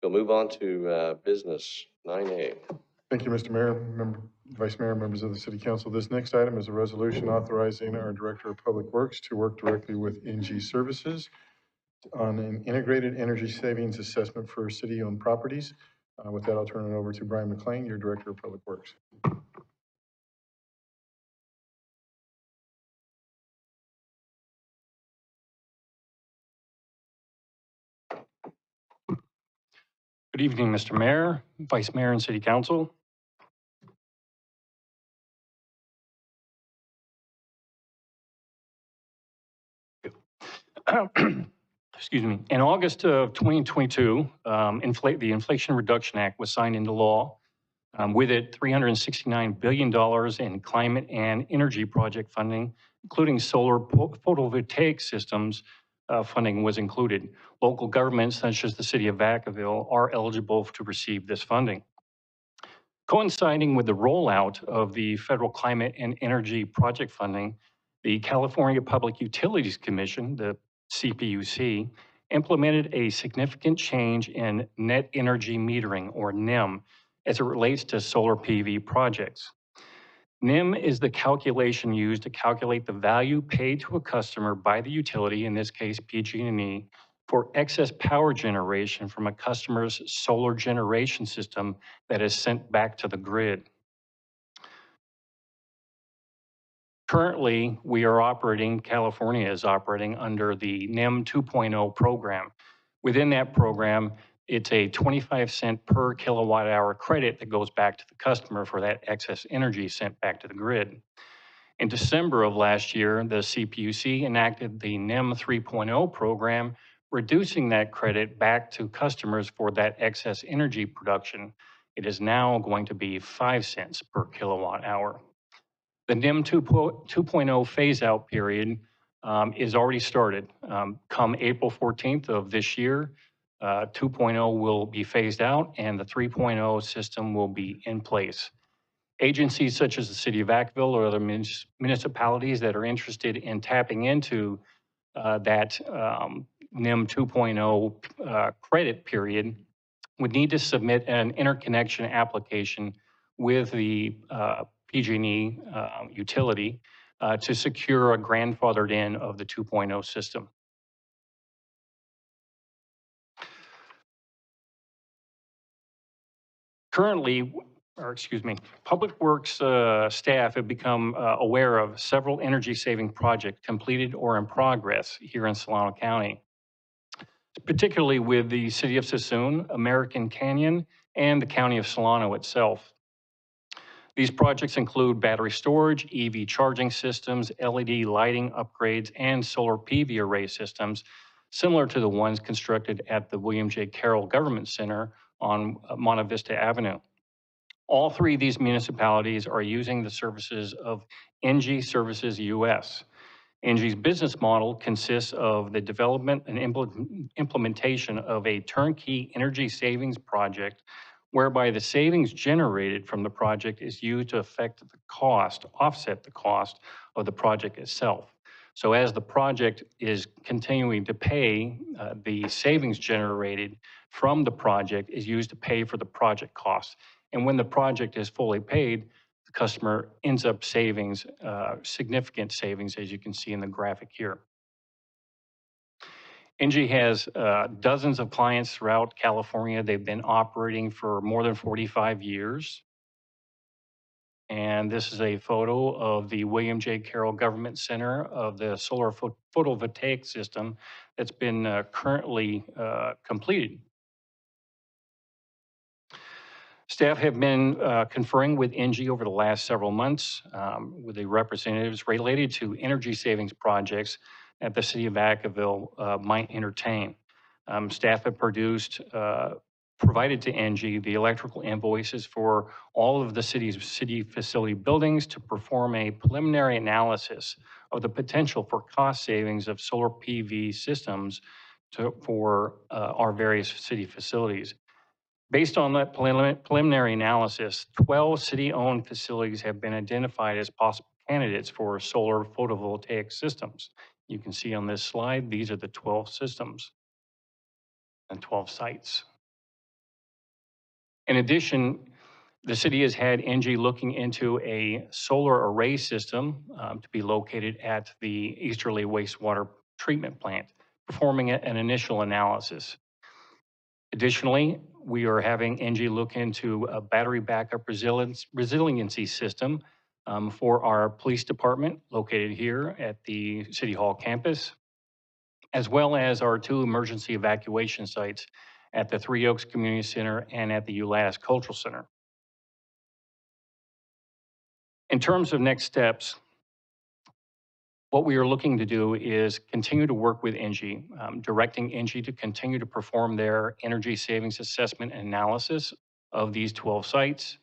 We'll move on to business 9A. Thank you, Mr. Mayor, Vice Mayor, members of the City Council. This next item is a resolution authorizing our Director of Public Works to work directly with NG Services on an integrated energy savings assessment for city-owned properties. With that, I'll turn it over to Brian McLean, your Director of Public Works. Good evening, Mr. Mayor, Vice Mayor, and City Council. Excuse me. In August of 2022, the Inflation Reduction Act was signed into law. With it, $369 billion in climate and energy project funding, including solar photovoltaic systems funding was included. Local governments, such as the city of Vacaville, are eligible to receive this funding. Coinciding with the rollout of the federal climate and energy project funding, the California Public Utilities Commission, the CPUC, implemented a significant change in net energy metering, or NEM, as it relates to solar PV projects. NEM is the calculation used to calculate the value paid to a customer by the utility, in this case PG&E, for excess power generation from a customer's solar generation system that is sent back to the grid. Currently, California is operating under the NEM 2.0 program. Within that program, it's a 25-cent per kilowatt hour credit that goes back to the customer for that excess energy sent back to the grid. In December of last year, the CPUC enacted the NEM 3.0 program, reducing that credit back to customers for that excess energy production. It is now going to be 5 cents per kilowatt hour. The NEM 2.0 phase-out period is already started. Come April 14th of this year, 2.0 will be phased out and the 3.0 system will be in place. Agencies such as the city of Vacaville or other municipalities that are interested in tapping into that NEM 2.0 credit period would need to submit an interconnection application with the PG&E utility to secure a grandfathered in of the 2.0 system. Currently, Public Works staff have become aware of several energy-saving projects completed or in progress here in Solano County, particularly with the City of Sassoon, American Canyon, and the County of Solano itself. These projects include battery storage, EV charging systems, LED lighting upgrades, and solar PV array systems, similar to the ones constructed at the William J. Carroll Government Center on Monte Vista Avenue. All three of these municipalities are using the services of NG Services US. NG's business model consists of the development and implementation of a turnkey energy savings project whereby the savings generated from the project is used to offset the cost of the project itself. So as the project is continuing to pay, the savings generated from the project is used to pay for the project costs. And when the project is fully paid, the customer ends up savings, significant savings, as you can see in the graphic here. NG has dozens of clients throughout California. They've been operating for more than 45 years. And this is a photo of the William J. Carroll Government Center of the solar photovoltaic system that's been currently completed. Staff have been conferring with NG over the last several months with the representatives related to energy savings projects that the city of Vacaville might entertain. Staff have provided to NG the electrical invoices for all of the city's city facility buildings to perform a preliminary analysis of the potential for cost savings of solar PV systems for our various city facilities. Based on that preliminary analysis, 12 city-owned facilities have been identified as possible candidates for solar photovoltaic systems. You can see on this slide, these are the 12 systems and 12 sites. In addition, the city has had NG looking into a solar array system to be located at the Easterly Wastewater Treatment Plant, performing an initial analysis. Additionally, we are having NG look into a battery backup resiliency system for our police department located here at the City Hall campus, as well as our 2 emergency evacuation sites at the Three Oaks Community Center, and at the Ulatis Cultural Center. In terms of next steps, what we are looking to do is continue to work with ENGIE, directing ENGIE to continue to perform their energy savings assessment and analysis of these 12 sites,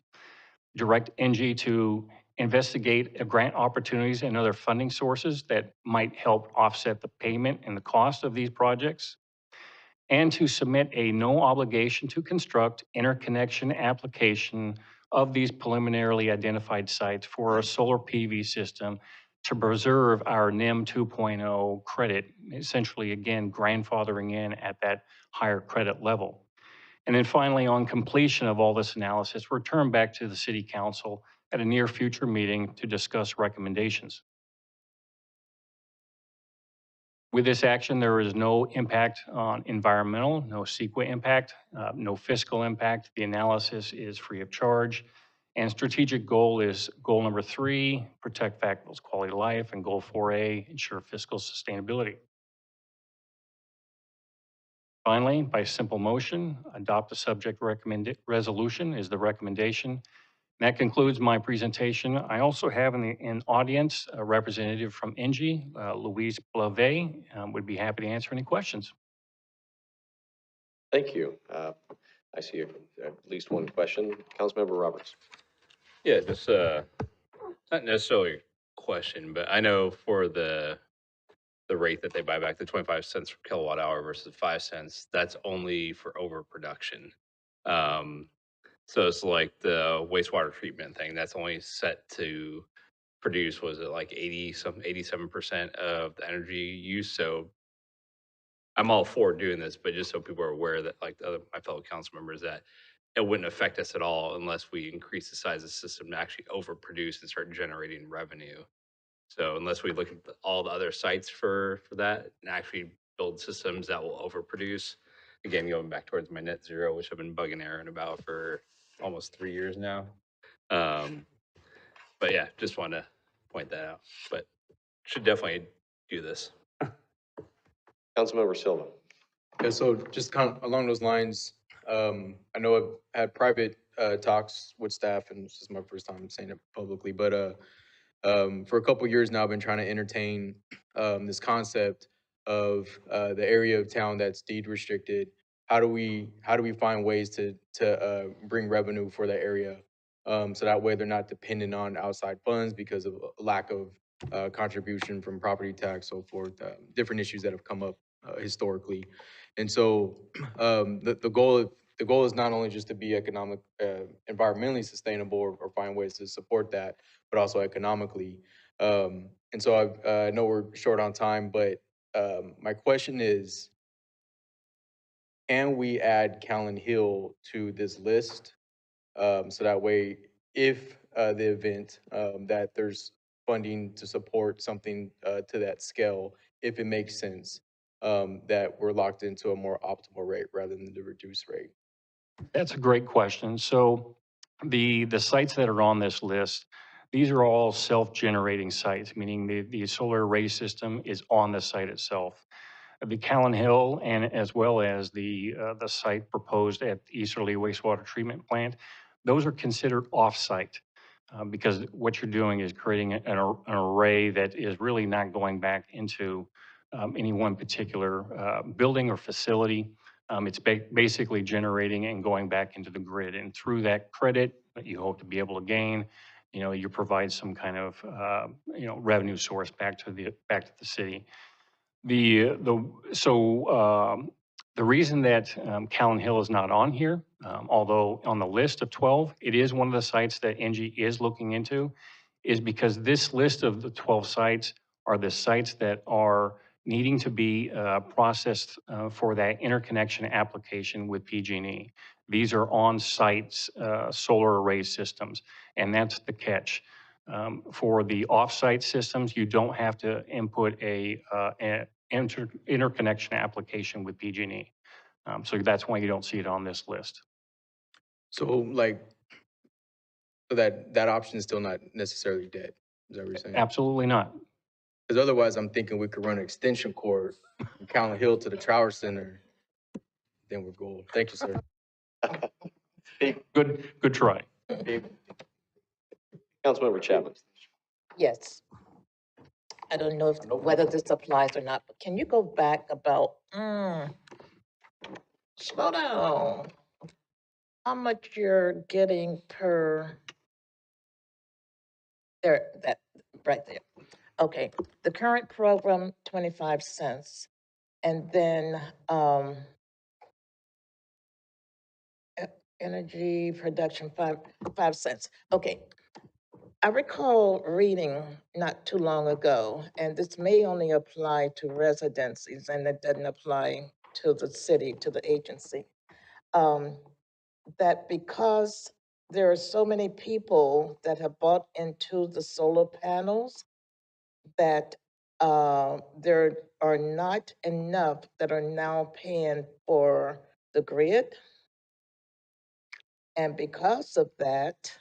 direct ENGIE to investigate grant opportunities and other funding sources that might help offset the payment and the cost of these projects, and to submit a no obligation to construct interconnection application of these preliminarily identified sites for a solar PV system to preserve our NEM 2.0 credit, essentially, again, grandfathering in at that higher credit level. And then finally, on completion of all this analysis, return back to the City Council at a near future meeting to discuss recommendations. With this action, there is no impact on environmental, no CEQA impact, no fiscal impact. The analysis is free of charge. And strategic goal is goal number 3, protect Vacaville's quality of life, and goal 4A, ensure fiscal sustainability. Finally, by simple motion, adopt the subject resolution is the recommendation. That concludes my presentation. I also have in audience a representative from ENGIE, Louise Blavet, would be happy to answer any questions. Thank you. I see at least one question. Councilmember Roberts. Yeah, just not necessarily a question, but I know for the rate that they buy back, the 25 cents per kilowatt hour versus 5 cents, that's only for overproduction. So it's like the wastewater treatment thing, that's only set to produce, was it like 87% of the energy use? So I'm all for doing this, but just so people are aware that, like my fellow council members, that it wouldn't affect us at all unless we increase the size of the system to actually overproduce and start generating revenue. So unless we look at all the other sites for that and actually build systems that will overproduce, again, going back towards my net zero, which I've been bugging Aaron about for almost 3 years now. But yeah, just want to point that out, but should definitely do this. Councilmember Silva. Yeah, so just kind of along those lines, I know I've had private talks with staff, and this is my first time saying it publicly, but for a couple years now, I've been trying to entertain this concept of the area of town that's deed restricted. How do we find ways to bring revenue for that area, so that way they're not dependent on outside funds because of a lack of contribution from property tax, so forth, different issues that have come up historically. And so the goal is not only just to be economic, environmentally sustainable, or find ways to support that, but also economically. And so I know we're short on time, but my question is, can we add Callan Hill to this list? So that way, if the event that there's funding to support something to that scale, if it makes sense, that we're locked into a more optimal rate rather than the reduced rate. That's a great question. So the sites that are on this list, these are all self-generating sites, meaning the solar array system is on the site itself. The Callan Hill, and as well as the site proposed at Easterly Wastewater Treatment Plant, those are considered off-site because what you're doing is creating an array that is really not going back into any one particular building or facility. It's basically generating and going back into the grid, and through that credit that you hope to be able to gain, you provide some kind of revenue source back to the city. The reason that Callan Hill is not on here, although on the list of 12, it is one of the sites that ENGIE is looking into, is because this list of the 12 sites are the sites that are needing to be processed for that interconnection application with PG&E. These are on-site solar array systems, and that's the catch. For the off-site systems, you don't have to input an interconnection application with PG&E. So that's why you don't see it on this list. So so that option is still not necessarily dead. Is that what you're saying? Absolutely not. Because otherwise, I'm thinking we could run an extension cord from Callan Hill to the Trower Center, then we're gold. Thank you, sir. Good try. Councilmember Chapman. Yes. I don't know whether this applies or not, but can you go back about, slow down. How much you're getting per, there, that, right there. Okay, the current program, 25 cents. And then, energy production, 5 cents. Okay. I recall reading not too long ago, and this may only apply to residencies and it doesn't apply to the city, to the agency, that because there are so many people that have bought into the solar panels, that there are not enough that are now paying for the grid. And because of that,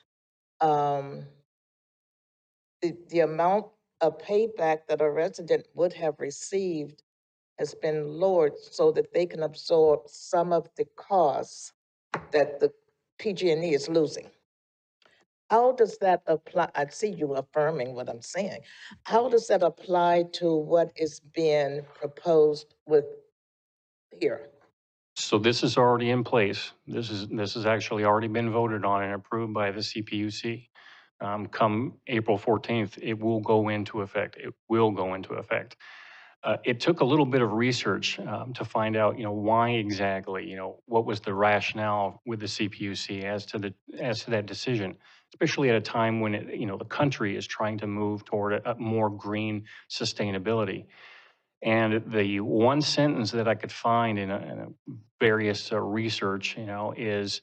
the amount of payback that a resident would have received has been lowered so that they can absorb some of the costs that the PG&E is losing. How does that apply? I see you affirming what I'm saying. How does that apply to what is being proposed with here? So this is already in place. This has actually already been voted on and approved by the CPUC. Come April 14th, it will go into effect. It will go into effect. It took a little bit of research to find out, why exactly, what was the rationale with the CPUC as to that decision, especially at a time when the country is trying to move toward a more green sustainability. And the one sentence that I could find in a various research, is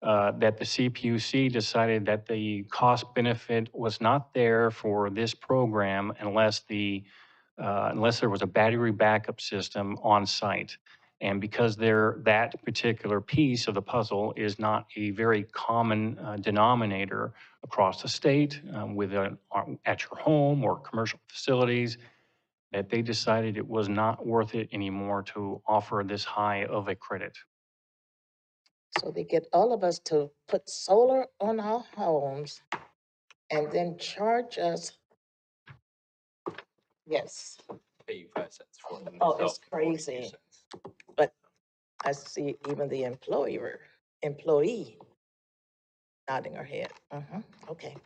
that the CPUC decided that the cost benefit was not there for this program unless there was a battery backup system on site. And because that particular piece of the puzzle is not a very common denominator across the state at your home or commercial facilities, that they decided it was not worth it anymore to offer this high of a credit. So they get all of us to put solar on our homes and then charge us. Yes. Pay you 5 cents for them. Oh, it's crazy. But I see even the employee nodding her head. Okay.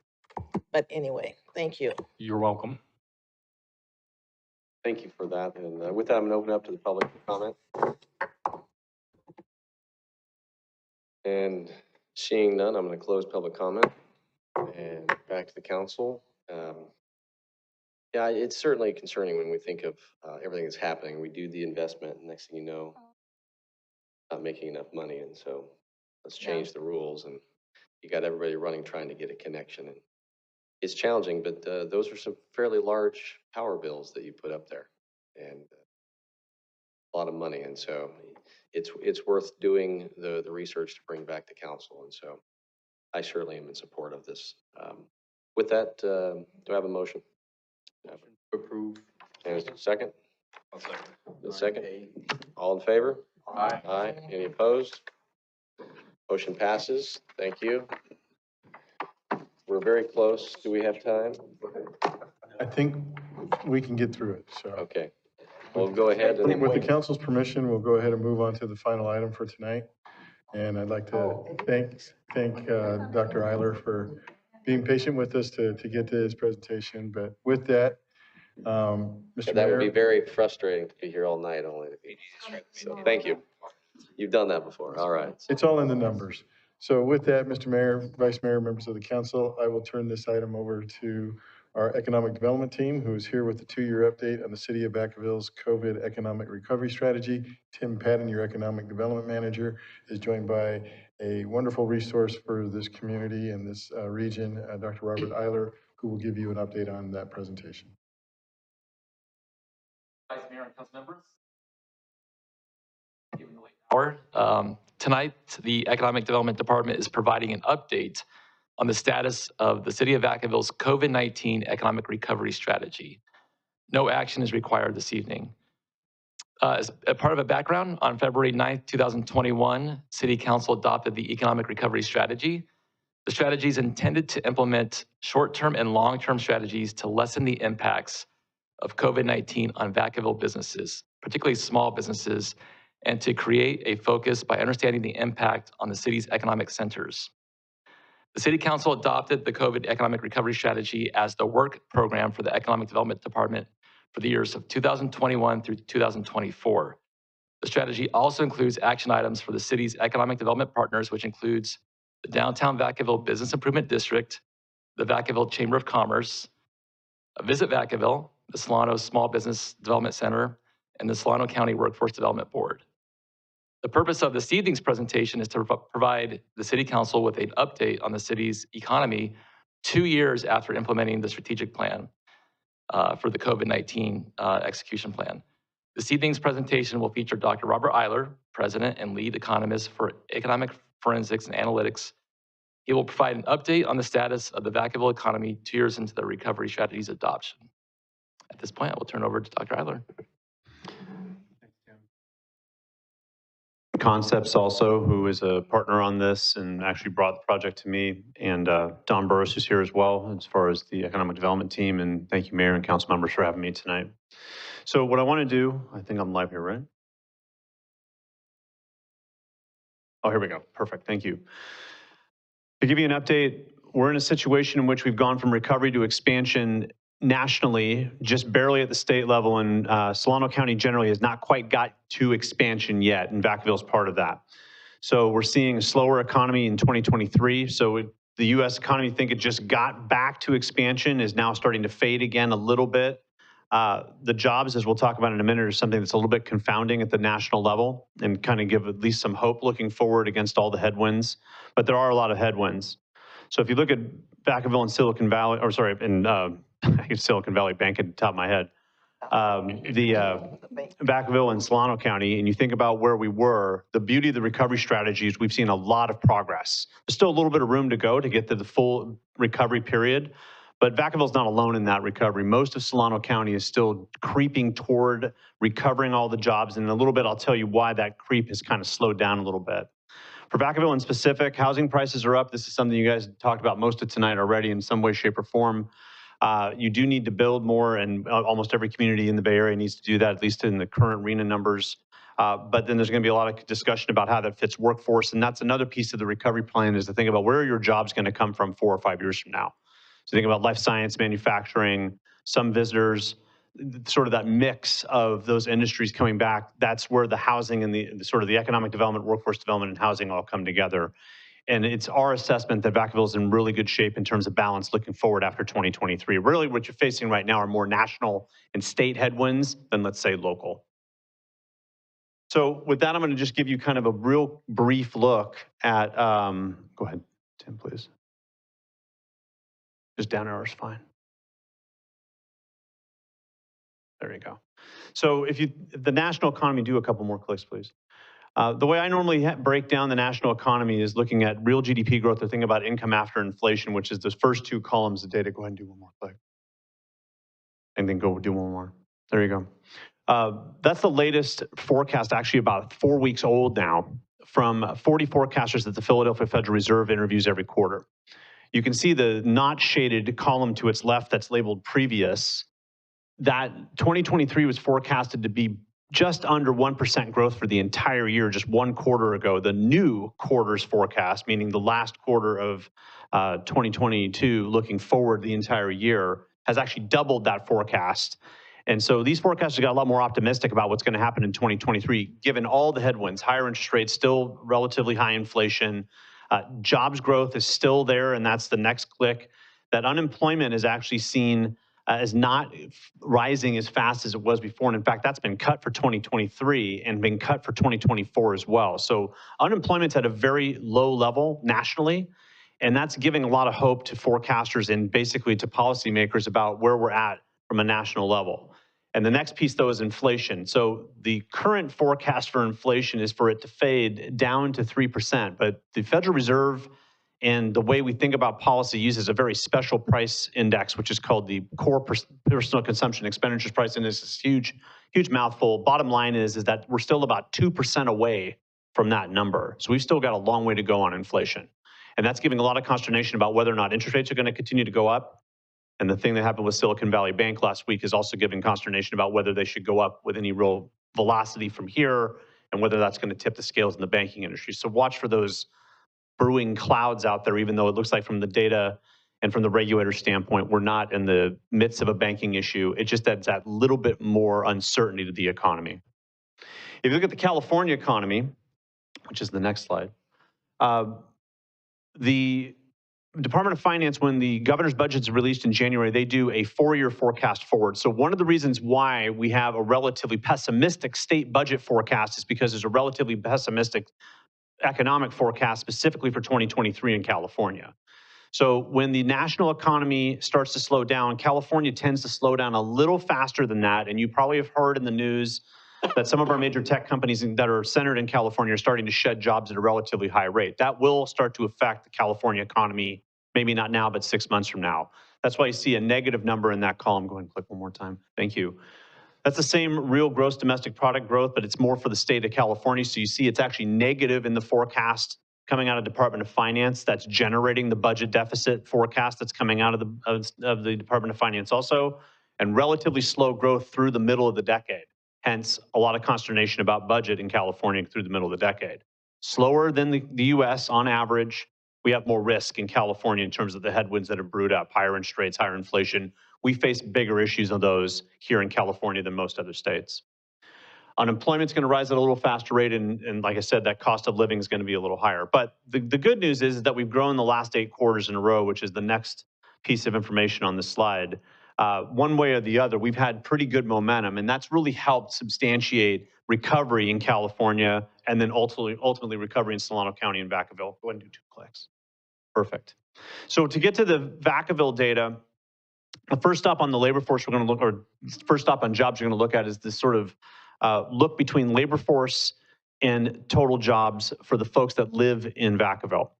But anyway, thank you. You're welcome. Thank you for that. And with that, I'm going to open up to the public for comment. And seeing none, I'm going to close public comment and back to the council. Yeah, it's certainly concerning when we think of everything that's happening. We do the investment, and next thing you know, not making enough money. And so let's change the rules. And you got everybody running, trying to get a connection. And it's challenging, but those are some fairly large power bills that you put up there, and a lot of money. And so it's worth doing the research to bring back to council. And so I certainly am in support of this. With that, do I have a motion? Approve. And a second? I'll second. The second? All in favor? Aye. Aye. Any opposed? Motion passes. Thank you. We're very close. Do we have time? I think we can get through it, so. Okay. We'll go ahead and. With the council's permission, we'll go ahead and move on to the final item for tonight. And I'd like to thank Dr. Eiler for being patient with us to get to his presentation. But with that, Mr. That Mayor. would be very frustrating to be here all night only. So thank you. You've done that before. All right. It's all in the numbers. So with that, Mr. Mayor, Vice Mayor, members of the council, I will turn this item over to our economic development team, who is here with the 2-year update on the City of Vacaville's COVID economic recovery strategy. Tim Patton, your economic development manager, is joined by a wonderful resource for this community and this region, Dr. Robert Eiler, who will give you an update on that presentation. Vice Mayor and council members. Given the late hour, tonight, the Economic Development Department is providing an update on the status of the City of Vacaville's COVID-19 economic recovery strategy. No action is required this evening. As a part of a background, on February 9th, 2021, City Council adopted the Economic Recovery Strategy. The strategy is intended to implement short-term and long-term strategies to lessen the impacts of COVID-19 on Vacaville businesses, particularly small businesses, and to create a focus by understanding the impact on the city's economic centers. The City Council adopted the COVID Economic Recovery Strategy as the work program for the Economic Development Department for the years of 2021 through 2024. The strategy also includes action items for the city's economic development partners, which includes the Downtown Vacaville Business Improvement District, the Vacaville Chamber of Commerce, Visit Vacaville, the Solano Small Business Development Center, and the Solano County Workforce Development Board. The purpose of this evening's presentation is to provide the City Council with an update on the city's economy 2 years after implementing the strategic plan for the COVID-19 execution plan. This evening's presentation will feature Dr. Robert Eiler, President and Lead Economist for Economic Forensics and Analytics. He will provide an update on the status of the Vacaville economy 2 years into the recovery strategy's adoption. At this point, I will turn over to Dr. Eiler. Concepts also, who is a partner on this and actually brought the project to me, and Don Burris is here as well as far as the economic development team. And thank you, Mayor and council members, for having me tonight. So what I want to do, I think I'm live here, right? Oh, here we go. Perfect. Thank you. To give you an update, we're in a situation in which we've gone from recovery to expansion nationally, just barely at the state level, and Solano County generally has not quite got to expansion yet, and Vacaville is part of that. So we're seeing a slower economy in 2023. So the U.S. economy, think it just got back to expansion, is now starting to fade again a little bit. The jobs, as we'll talk about in a minute, are something that's a little bit confounding at the national level and kind of give at least some hope looking forward against all the headwinds. But there are a lot of headwinds. So if you look at Vacaville and Silicon Valley, or sorry, in Silicon Valley Bank at the top of my head, Vacaville and Solano County, and you think about where we were, the beauty of the recovery strategies, we've seen a lot of progress. There's still a little bit of room to go to get to the full recovery period, but Vacaville's not alone in that recovery. Most of Solano County is still creeping toward recovering all the jobs, and in a little bit I'll tell you why that creep has kind of slowed down a little bit. For Vacaville in specific, housing prices are up. This is something you guys talked about most of tonight already in some way, shape, or form. You do need to build more, and almost every community in the Bay Area needs to do that, at least in the current RENA numbers. But then there's going to be a lot of discussion about how that fits workforce, and that's another piece of the recovery plan, is to think about where are your jobs going to come from 4 or 5 years from now. So think about life science, manufacturing, some visitors, sort of that mix of those industries coming back. That's where the housing and the sort of the economic development, workforce development, and housing all come together. And it's our assessment that Vacaville is in really good shape in terms of balance looking forward after 2023. Really what you're facing right now are more national and state headwinds than, let's say, local. So with that, I'm going to just give you kind of a real brief look at, go ahead, Tim, please. Just down arrow is fine. There you go. So if the national economy, do a couple more clicks, please. The way I normally break down the national economy is looking at real GDP growth, or thinking about income after inflation, which is those first 2 columns of data. Go ahead and do one more click. And then go do one more. There you go. That's the latest forecast, actually about 4 weeks old now, from 40 forecasters that the Philadelphia Federal Reserve interviews every quarter. You can see the not shaded column to its left that's labeled previous. That 2023 was forecasted to be just under 1% growth for the entire year just 1 quarter ago. The new quarter's forecast, meaning the last quarter of 2022 looking forward the entire year, has actually doubled that forecast. And so these forecasters got a lot more optimistic about what's going to happen in 2023, given all the headwinds, higher interest rates, still relatively high inflation. Jobs growth is still there, and that's the next click. That unemployment is actually seen as not rising as fast as it was before. And in fact, that's been cut for 2023 and been cut for 2024 as well. So unemployment's at a very low level nationally, and that's giving a lot of hope to forecasters and basically to policymakers about where we're at from a national level. And the next piece, though, is inflation. So the current forecast for inflation is for it to fade down to 3%, but the Federal Reserve And the way we think about policy uses a very special price index, which is called the core personal consumption expenditures price index. It's a huge mouthful. Bottom line is that we're still about 2% away from that number. So we've still got a long way to go on inflation. And that's giving a lot of consternation about whether or not interest rates are going to continue to go up. And the thing that happened with Silicon Valley Bank last week is also giving consternation about whether they should go up with any real velocity from here and whether that's going to tip the scales in the banking industry. So watch for those brewing clouds out there, even though it looks like from the data and from the regulator standpoint, we're not in the midst of a banking issue. It just adds that little bit more uncertainty to the economy. If you look at the California economy, which is the next slide, the Department of Finance, when the governor's budget is released in January, they do a 4-year forecast forward. So one of the reasons why we have a relatively pessimistic state budget forecast is because there's a relatively pessimistic economic forecast specifically for 2023 in California. So when the national economy starts to slow down, California tends to slow down a little faster than that. And you probably have heard in the news that some of our major tech companies that are centered in California are starting to shed jobs at a relatively high rate. That will start to affect the California economy, maybe not now, but 6 months from now. That's why you see a negative number in that column. Go ahead and click one more time. Thank you. That's the same real gross domestic product growth, but it's more for the state of California. So you see it's actually negative in the forecast coming out of Department of Finance. That's generating the budget deficit forecast that's coming out of the Department of Finance also, and relatively slow growth through the middle of the decade. Hence, a lot of consternation about budget in California through the middle of the decade. Slower than the US on average. We have more risk in California in terms of the headwinds that have brewed up, higher interest rates, higher inflation. We face bigger issues on those here in California than most other states. Unemployment's going to rise at a little faster rate, and like I said, that cost of living is going to be a little higher. But the good news is that we've grown the last 8 quarters in a row, which is the next piece of information on this slide. One way or the other, we've had pretty good momentum, and that's really helped substantiate recovery in California and then ultimately recovery in Solano County and Vacaville. Go ahead and do 2 clicks. Perfect. So to get to the Vacaville data, the first stop on the labor force we're going to look, or first stop on jobs we're going to look at is this sort of look between labor force and total jobs for the folks that live in Vacaville.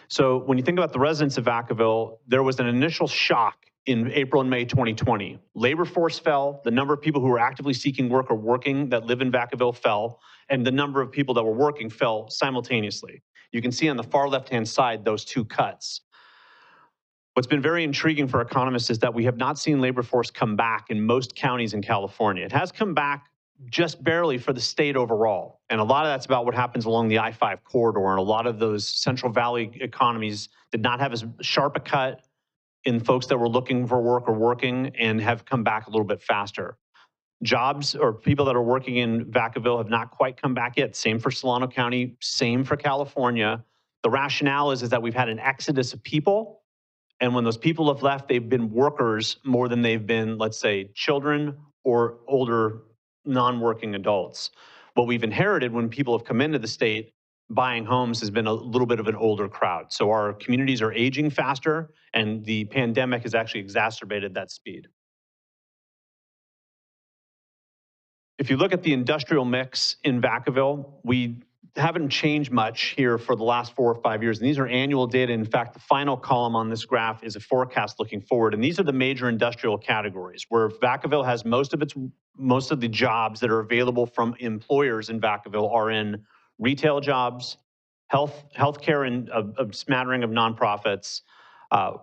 So when you think about the residents of Vacaville, there was an initial shock in April and May 2020. Labor force fell, the number of people who were actively seeking work or working that live in Vacaville fell, and the number of people that were working fell simultaneously. You can see on the far left-hand side those 2 cuts. What's been very intriguing for economists is that we have not seen labor force come back in most counties in California. It has come back just barely for the state overall. And a lot of that's about what happens along the I-5 corridor. And a lot of those Central Valley economies did not have as sharp a cut in folks that were looking for work or working and have come back a little bit faster. Jobs or people that are working in Vacaville have not quite come back yet. Same for Solano County, same for California. The rationale is that we've had an exodus of people. And when those people have left, they've been workers more than they've been, let's say, children or older non-working adults. What we've inherited when people have come into the state buying homes has been a little bit of an older crowd. So our communities are aging faster, and the pandemic has actually exacerbated that speed. If you look at the industrial mix in Vacaville, we haven't changed much here for the last 4 or 5 years. And these are annual data. In fact, the final column on this graph is a forecast looking forward. And these are the major industrial categories where Vacaville has most of the jobs that are available from employers in Vacaville are in retail jobs, healthcare, and a smattering of nonprofits,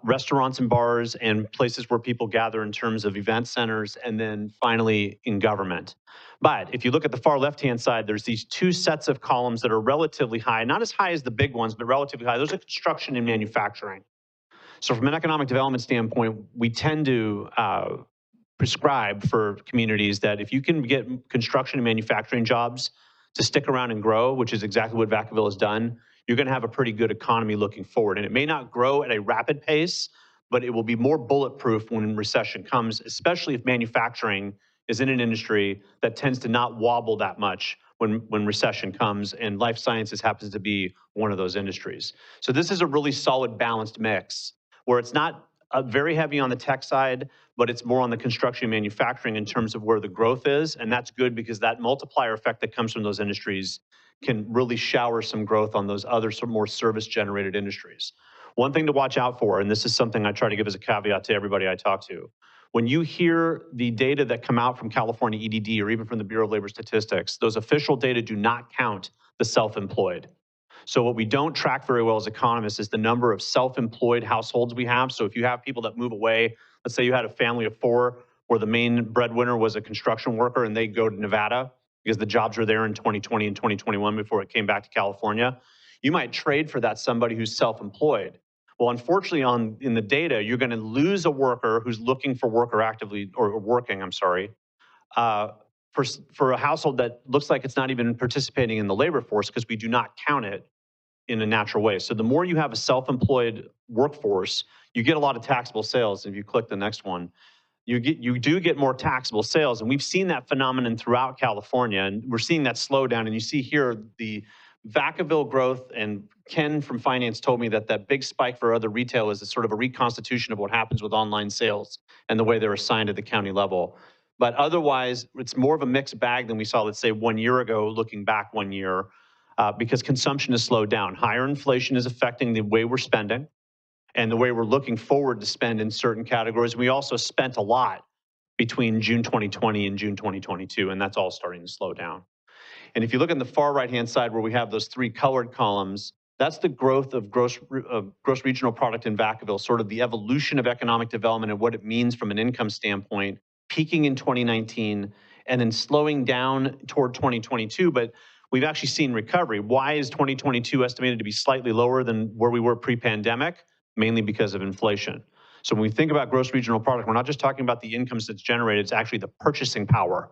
restaurants and bars, and places where people gather in terms of event centers, and then finally in government. But if you look at the far left-hand side, there's these 2 sets of columns that are relatively high, not as high as the big ones, but relatively high. Those are construction and manufacturing. So from an economic development standpoint, we tend to prescribe for communities that if you can get construction and manufacturing jobs to stick around and grow, which is exactly what Vacaville has done, you're going to have a pretty good economy looking forward. And it may not grow at a rapid pace, but it will be more bulletproof when recession comes, especially if manufacturing is in an industry that tends to not wobble that much when recession comes, and life sciences happens to be one of those industries. So this is a really solid balanced mix where it's not very heavy on the tech side, but it's more on the construction and manufacturing in terms of where the growth is. And that's good because that multiplier effect that comes from those industries can really shower some growth on those other more service-generated industries. One thing to watch out for, and this is something I try to give as a caveat to everybody I talk to, when you hear the data that come out from California EDD or even from the Bureau of Labor Statistics, those official data do not count the self-employed. So what we don't track very well as economists is the number of self-employed households we have. So if you have people that move away, let's say you had a family of 4 where the main breadwinner was a construction worker and they go to Nevada because the jobs were there in 2020 and 2021 before it came back to California, you might trade for that somebody who's self-employed. Well, unfortunately, in the data, you're going to lose a worker who's looking for work or actively, or working, I'm sorry, for a household that looks like it's not even participating in the labor force because we do not count it in a natural way. So the more you have a self-employed workforce, you get a lot of taxable sales. If you click the next one, you do get more taxable sales. And we've seen that phenomenon throughout California, and we're seeing that slow down. And you see here the Vacaville growth, and Ken from finance told me that that big spike for other retail is sort of a reconstitution of what happens with online sales and the way they're assigned at the county level. But otherwise, it's more of a mixed bag than we saw, let's say, 1 year ago, looking back 1 year, because consumption has slowed down. Higher inflation is affecting the way we're spending and the way we're looking forward to spend in certain categories. We also spent a lot between June 2020 and June 2022, and that's all starting to slow down. And if you look on the far right-hand side where we have those 3 colored columns, that's the growth of gross regional product in Vacaville, sort of the evolution of economic development and what it means from an income standpoint, peaking in 2019 and then slowing down toward 2022, but we've actually seen recovery. Why is 2022 estimated to be slightly lower than where we were pre-pandemic? Mainly because of inflation. So when we think about gross regional product, we're not just talking about the incomes that's generated, it's actually the purchasing power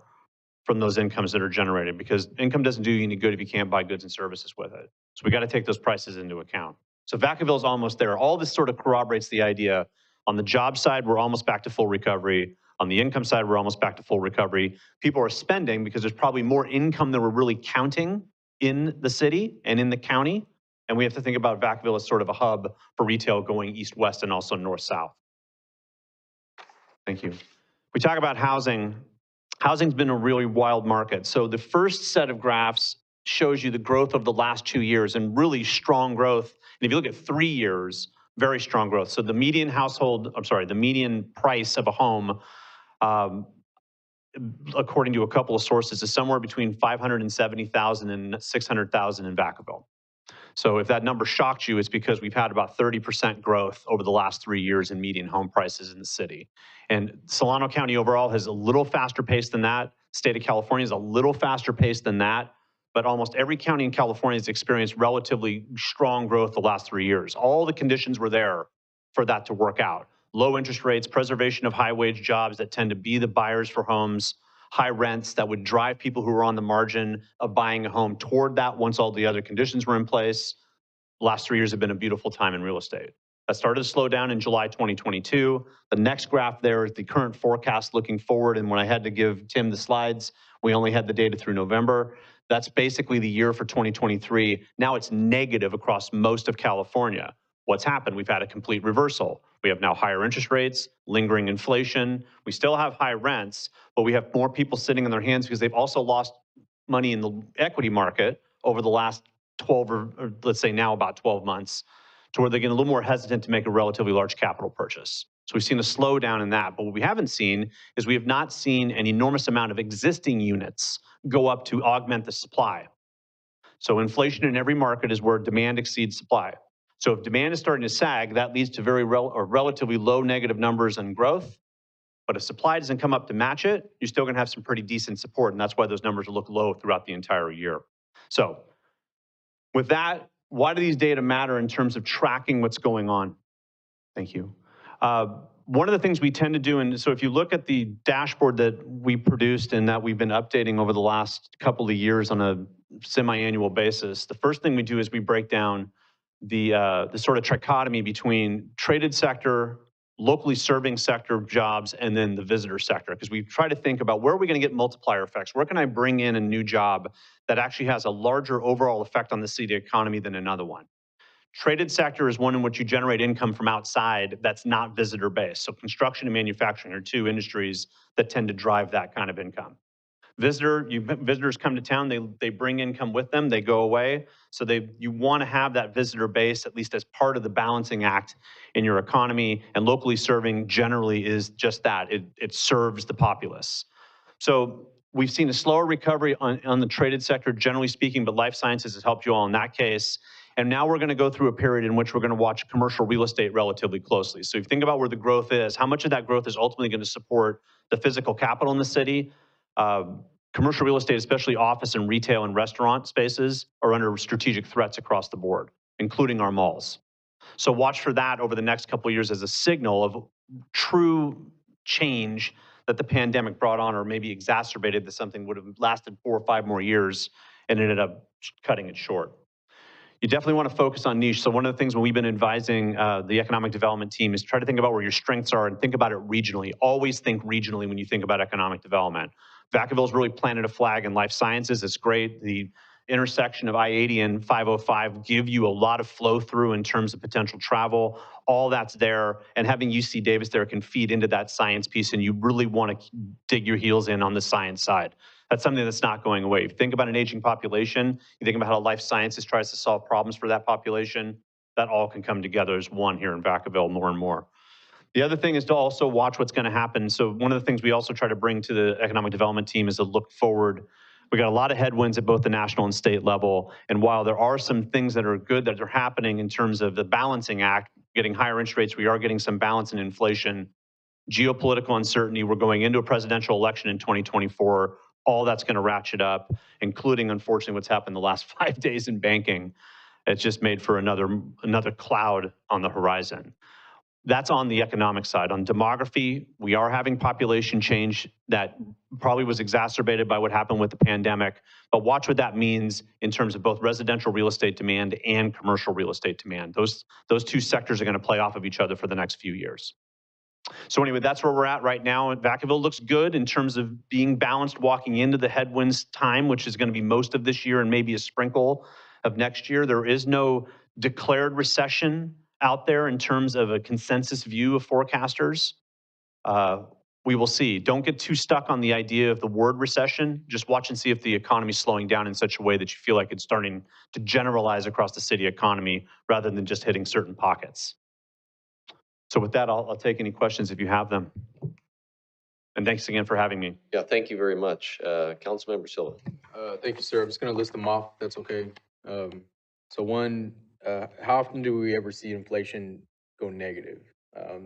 from those incomes that are generated, because income doesn't do you any good if you can't buy goods and services with it. So we got to take those prices into account. So Vacaville is almost there. All this sort of corroborates the idea. On the job side, we're almost back to full recovery. On the income side, we're almost back to full recovery. People are spending because there's probably more income than we're really counting in the city and in the county. And we have to think about Vacaville as sort of a hub for retail going east-west and also north-south. Thank you. We talk about housing. Housing's been a really wild market. So the first set of graphs shows you the growth of the last 2 years and really strong growth. And if you look at 3 years, very strong growth. So the median the median price of a home, according to a couple of sources, is somewhere between $570,000 and $600,000 in Vacaville. So if that number shocked you, it's because we've had about 30% growth over the last 3 years in median home prices in the city. And Solano County overall has a little faster pace than that. State of California is a little faster pace than that. But almost every county in California has experienced relatively strong growth the last 3 years. All the conditions were there for that to work out. Low interest rates, preservation of high wage jobs that tend to be the buyers for homes, high rents that would drive people who are on the margin of buying a home toward that once all the other conditions were in place. The last 3 years have been a beautiful time in real estate. That started to slow down in July 2022. The next graph there is the current forecast looking forward. And when I had to give Tim the slides, we only had the data through November. That's basically the year for 2023. Now it's negative across most of California. What's happened? We've had a complete reversal. We have now higher interest rates, lingering inflation. We still have high rents, but we have more people sitting on their hands because they've also lost money in the equity market over the last 12 or let's say now about 12 months, to where they're getting a little more hesitant to make a relatively large capital purchase. So we've seen a slowdown in that. But what we haven't seen is we have not seen an enormous amount of existing units go up to augment the supply. So inflation in every market is where demand exceeds supply. So if demand is starting to sag, that leads to relatively low negative numbers in growth. But if supply doesn't come up to match it, you're still going to have some pretty decent support. And that's why those numbers look low throughout the entire year. So with that, why do these data matter in terms of tracking what's going on? Thank you. One of the things we tend to do, and so if you look at the dashboard that we produced and that we've been updating over the last couple of years on a semi-annual basis, the first thing we do is we break down the sort of trichotomy between traded sector, locally serving sector jobs, and then the visitor sector, because we try to think about where are we going to get multiplier effects? Where can I bring in a new job that actually has a larger overall effect on the city economy than another one? Traded sector is one in which you generate income from outside that's not visitor based. So construction and manufacturing are 2 industries that tend to drive that kind of income. visitors come to town, they bring income with them, they go away. So you want to have that visitor base, at least as part of the balancing act in your economy. And locally serving generally is just that. It serves the populace. So we've seen a slower recovery on the traded sector, generally speaking, but life sciences has helped you all in that case. And now we're going to go through a period in which we're going to watch commercial real estate relatively closely. So if you think about where the growth is, how much of that growth is ultimately going to support the physical capital in the city? Commercial real estate, especially office and retail and restaurant spaces, are under strategic threats across the board, including our malls. So watch for that over the next couple of years as a signal of true change that the pandemic brought on, or maybe exacerbated, that something would have lasted 4 or 5 more years and ended up cutting it short. You definitely want to focus on niche. So one of the things when we've been advising the economic development team is try to think about where your strengths are and think about it regionally. Always think regionally when you think about economic development. Vacaville's really planted a flag in life sciences. It's great. The intersection of I-80 and 505 give you a lot of flow through in terms of potential travel. All that's there, and having UC Davis there can feed into that science piece, and you really want to dig your heels in on the science side. That's something that's not going away. If you think about an aging population, you think about how life sciences tries to solve problems for that population, that all can come together as one here in Vacaville more and more. The other thing is to also watch what's going to happen. So one of the things we also try to bring to the economic development team is a look forward. We got a lot of headwinds at both the national and state level. And while there are some things that are good that are happening in terms of the balancing act, getting higher interest rates, we are getting some balance in inflation. Geopolitical uncertainty, we're going into a presidential election in 2024. All that's going to ratchet up, including, unfortunately, what's happened the last 5 days in banking. It's just made for another cloud on the horizon. That's on the economic side. On demography, we are having population change that probably was exacerbated by what happened with the pandemic. But watch what that means in terms of both residential real estate demand and commercial real estate demand. Those two sectors are going to play off of each other for the next few years. So anyway, that's where we're at right now. Vacaville looks good in terms of being balanced walking into the headwinds time, which is going to be most of this year and maybe a sprinkle of next year. There is no declared recession out there in terms of a consensus view of forecasters. We will see. Don't get too stuck on the idea of the word recession. Just watch and see if the economy is slowing down in such a way that you feel like it's starting to generalize across the city economy rather than just hitting certain pockets. So with that, I'll take any questions if you have them. And thanks again for having me. Yeah, thank you very much. Councilmember Silva. Thank you, sir. I'm just going to list them off. That's okay. So one, how often do we ever see inflation go negative?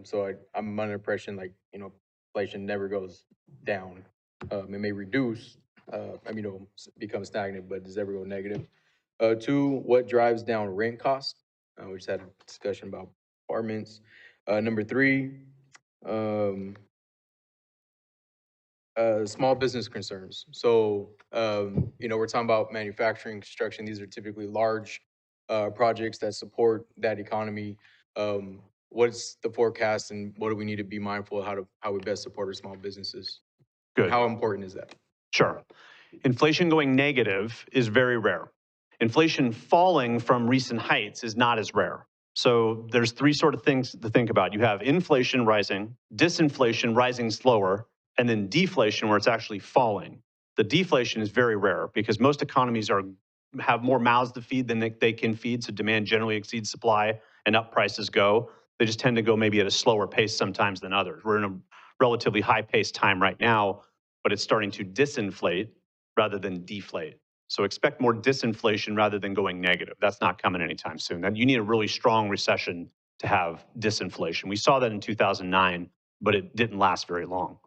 So I'm under the impression, like, inflation never goes down. It may reduce, become stagnant, but does it ever go negative? Two, what drives down rent costs? We just had a discussion about apartments. Number three, small business concerns. So, we're talking about manufacturing, construction. These are typically large projects that support that economy. What's the forecast, and what do we need to be mindful of how we best support our small businesses? Good. How important is that? Sure. Inflation going negative is very rare. Inflation falling from recent heights is not as rare. So there's three sort of things to think about. You have inflation rising, disinflation rising slower, and then deflation where it's actually falling. The deflation is very rare because most economies have more mouths to feed than they can feed, so demand generally exceeds supply and up prices go. They just tend to go maybe at a slower pace sometimes than others. We're in a relatively high-paced time right now, but it's starting to disinflate rather than deflate. So expect more disinflation rather than going negative. That's not coming anytime soon. You need a really strong recession to have disinflation. We saw that in 2009, but it didn't last very long.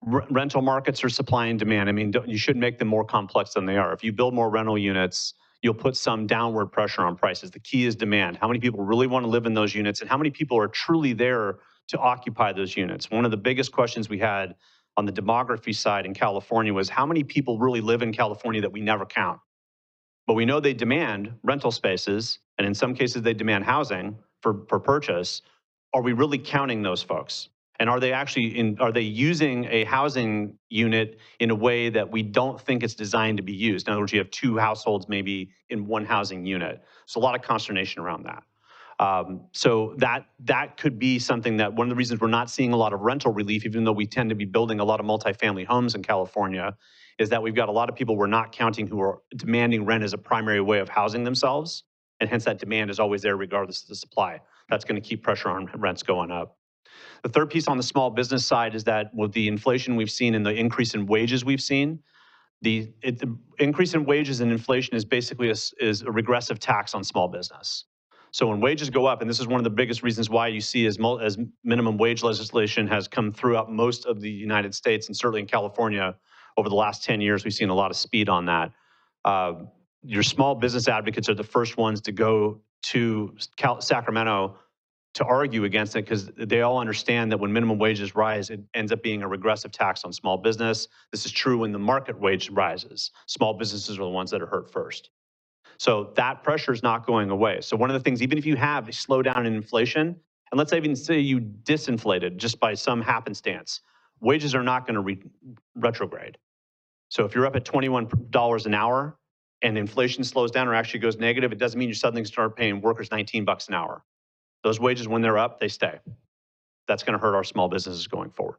Rental markets are supply and demand. I mean, you shouldn't make them more complex than they are. If you build more rental units, you'll put some downward pressure on prices. The key is demand. How many people really want to live in those units, and how many people are truly there to occupy those units? One of the biggest questions we had on the demography side in California was how many people really live in California that we never count? But we know they demand rental spaces, and in some cases they demand housing for purchase. Are we really counting those folks? And are they using a housing unit in a way that we don't think it's designed to be used? In other words, you have two households maybe in one housing unit. So a lot of consternation around that. So that could be something that one of the reasons we're not seeing a lot of rental relief, even though we tend to be building a lot of multifamily homes in California, is that we've got a lot of people we're not counting who are demanding rent as a primary way of housing themselves. And hence that demand is always there regardless of the supply. That's going to keep pressure on rents going up. The third piece on the small business side is that with the inflation we've seen and the increase in wages we've seen, the increase in wages and inflation is basically is a regressive tax on small business. So when wages go up, and this is one of the biggest reasons why you see as minimum wage legislation has come throughout most of the United States and certainly in California over the last 10 years, we've seen a lot of speed on that. Your small business advocates are the first ones to go to Sacramento to argue against it because they all understand that when minimum wages rise, it ends up being a regressive tax on small business. This is true when the market wage rises. Small businesses are the ones that are hurt first. So that pressure is not going away. So one of the things, even if you have a slowdown in inflation, and let's even say you disinflated just by some happenstance, wages are not going to retrograde. So if you're up at $21 an hour and inflation slows down or actually goes negative, it doesn't mean you suddenly start paying workers $19 an hour. Those wages, when they're up, they stay. That's going to hurt our small businesses going forward.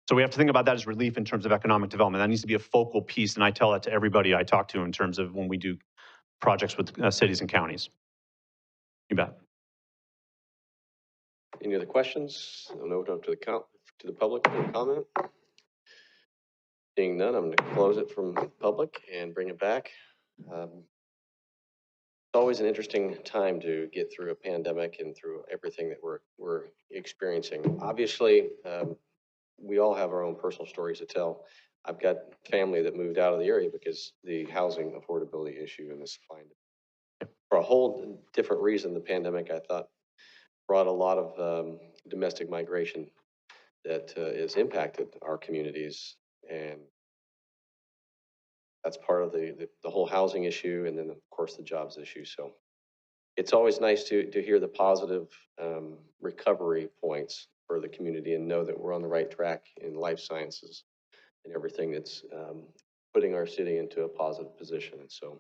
So we have to think about that as relief in terms of economic development. That needs to be a focal piece, and I tell that to everybody I talk to in terms of when we do projects with cities and counties. You bet. Any other questions? I'll open up to the public for comment. Seeing none, I'm going to close it from public and bring it back. It's always an interesting time to get through a pandemic and through everything that we're experiencing. Obviously, we all have our own personal stories to tell. I've got family that moved out of the area because the housing affordability issue and the supply. For a whole different reason, the pandemic, I thought, brought a lot of domestic migration that has impacted our communities, and that's part of the whole housing issue, and then of course the jobs issue. So it's always nice to hear the positive recovery points for the community and know that we're on the right track in life sciences and everything that's putting our city into a positive position. And so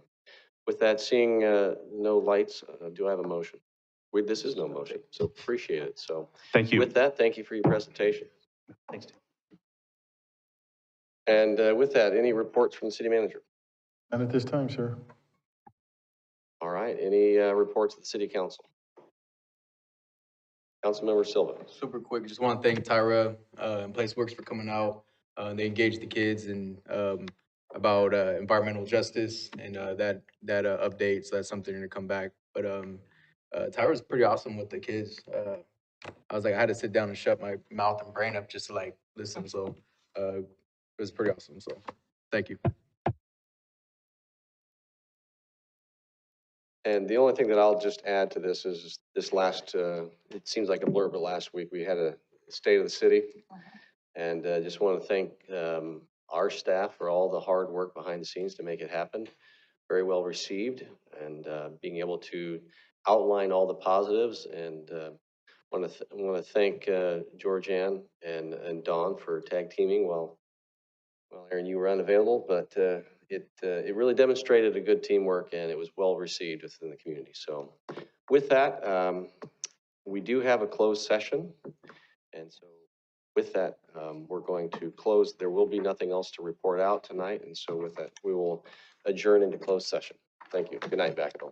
with that, seeing no lights, do I have a motion? This is no motion, so appreciate it. So thank you. With that, thank you for your presentation. Thanks. And with that, any reports from the city manager? Not at this time, sir. All right, any reports of the city council? Councilmember Silva. Super quick, just want to thank Tyra and Placeworks for coming out. They engaged the kids and about environmental justice and that update. So that's something to come back. But Tyra's pretty awesome with the kids. I was like, I had to sit down and shut my mouth and brain up just to like listen. So it was pretty awesome. So thank you. And the only thing that I'll just add to this is this last, it seems like a blur, but last week we had a state of the city. And just want to thank our staff for all the hard work behind the scenes to make it happen. Very well received, and being able to outline all the positives. And want to thank Georgianne and Dawn for tag teaming while Aaron, you were unavailable, but it really demonstrated a good teamwork, and it was well received within the community. So with that, we do have a closed session. And so with that, we're going to close. There will be nothing else to report out tonight. And so with that, we will adjourn into closed session. Thank you. Good night, Vacaville.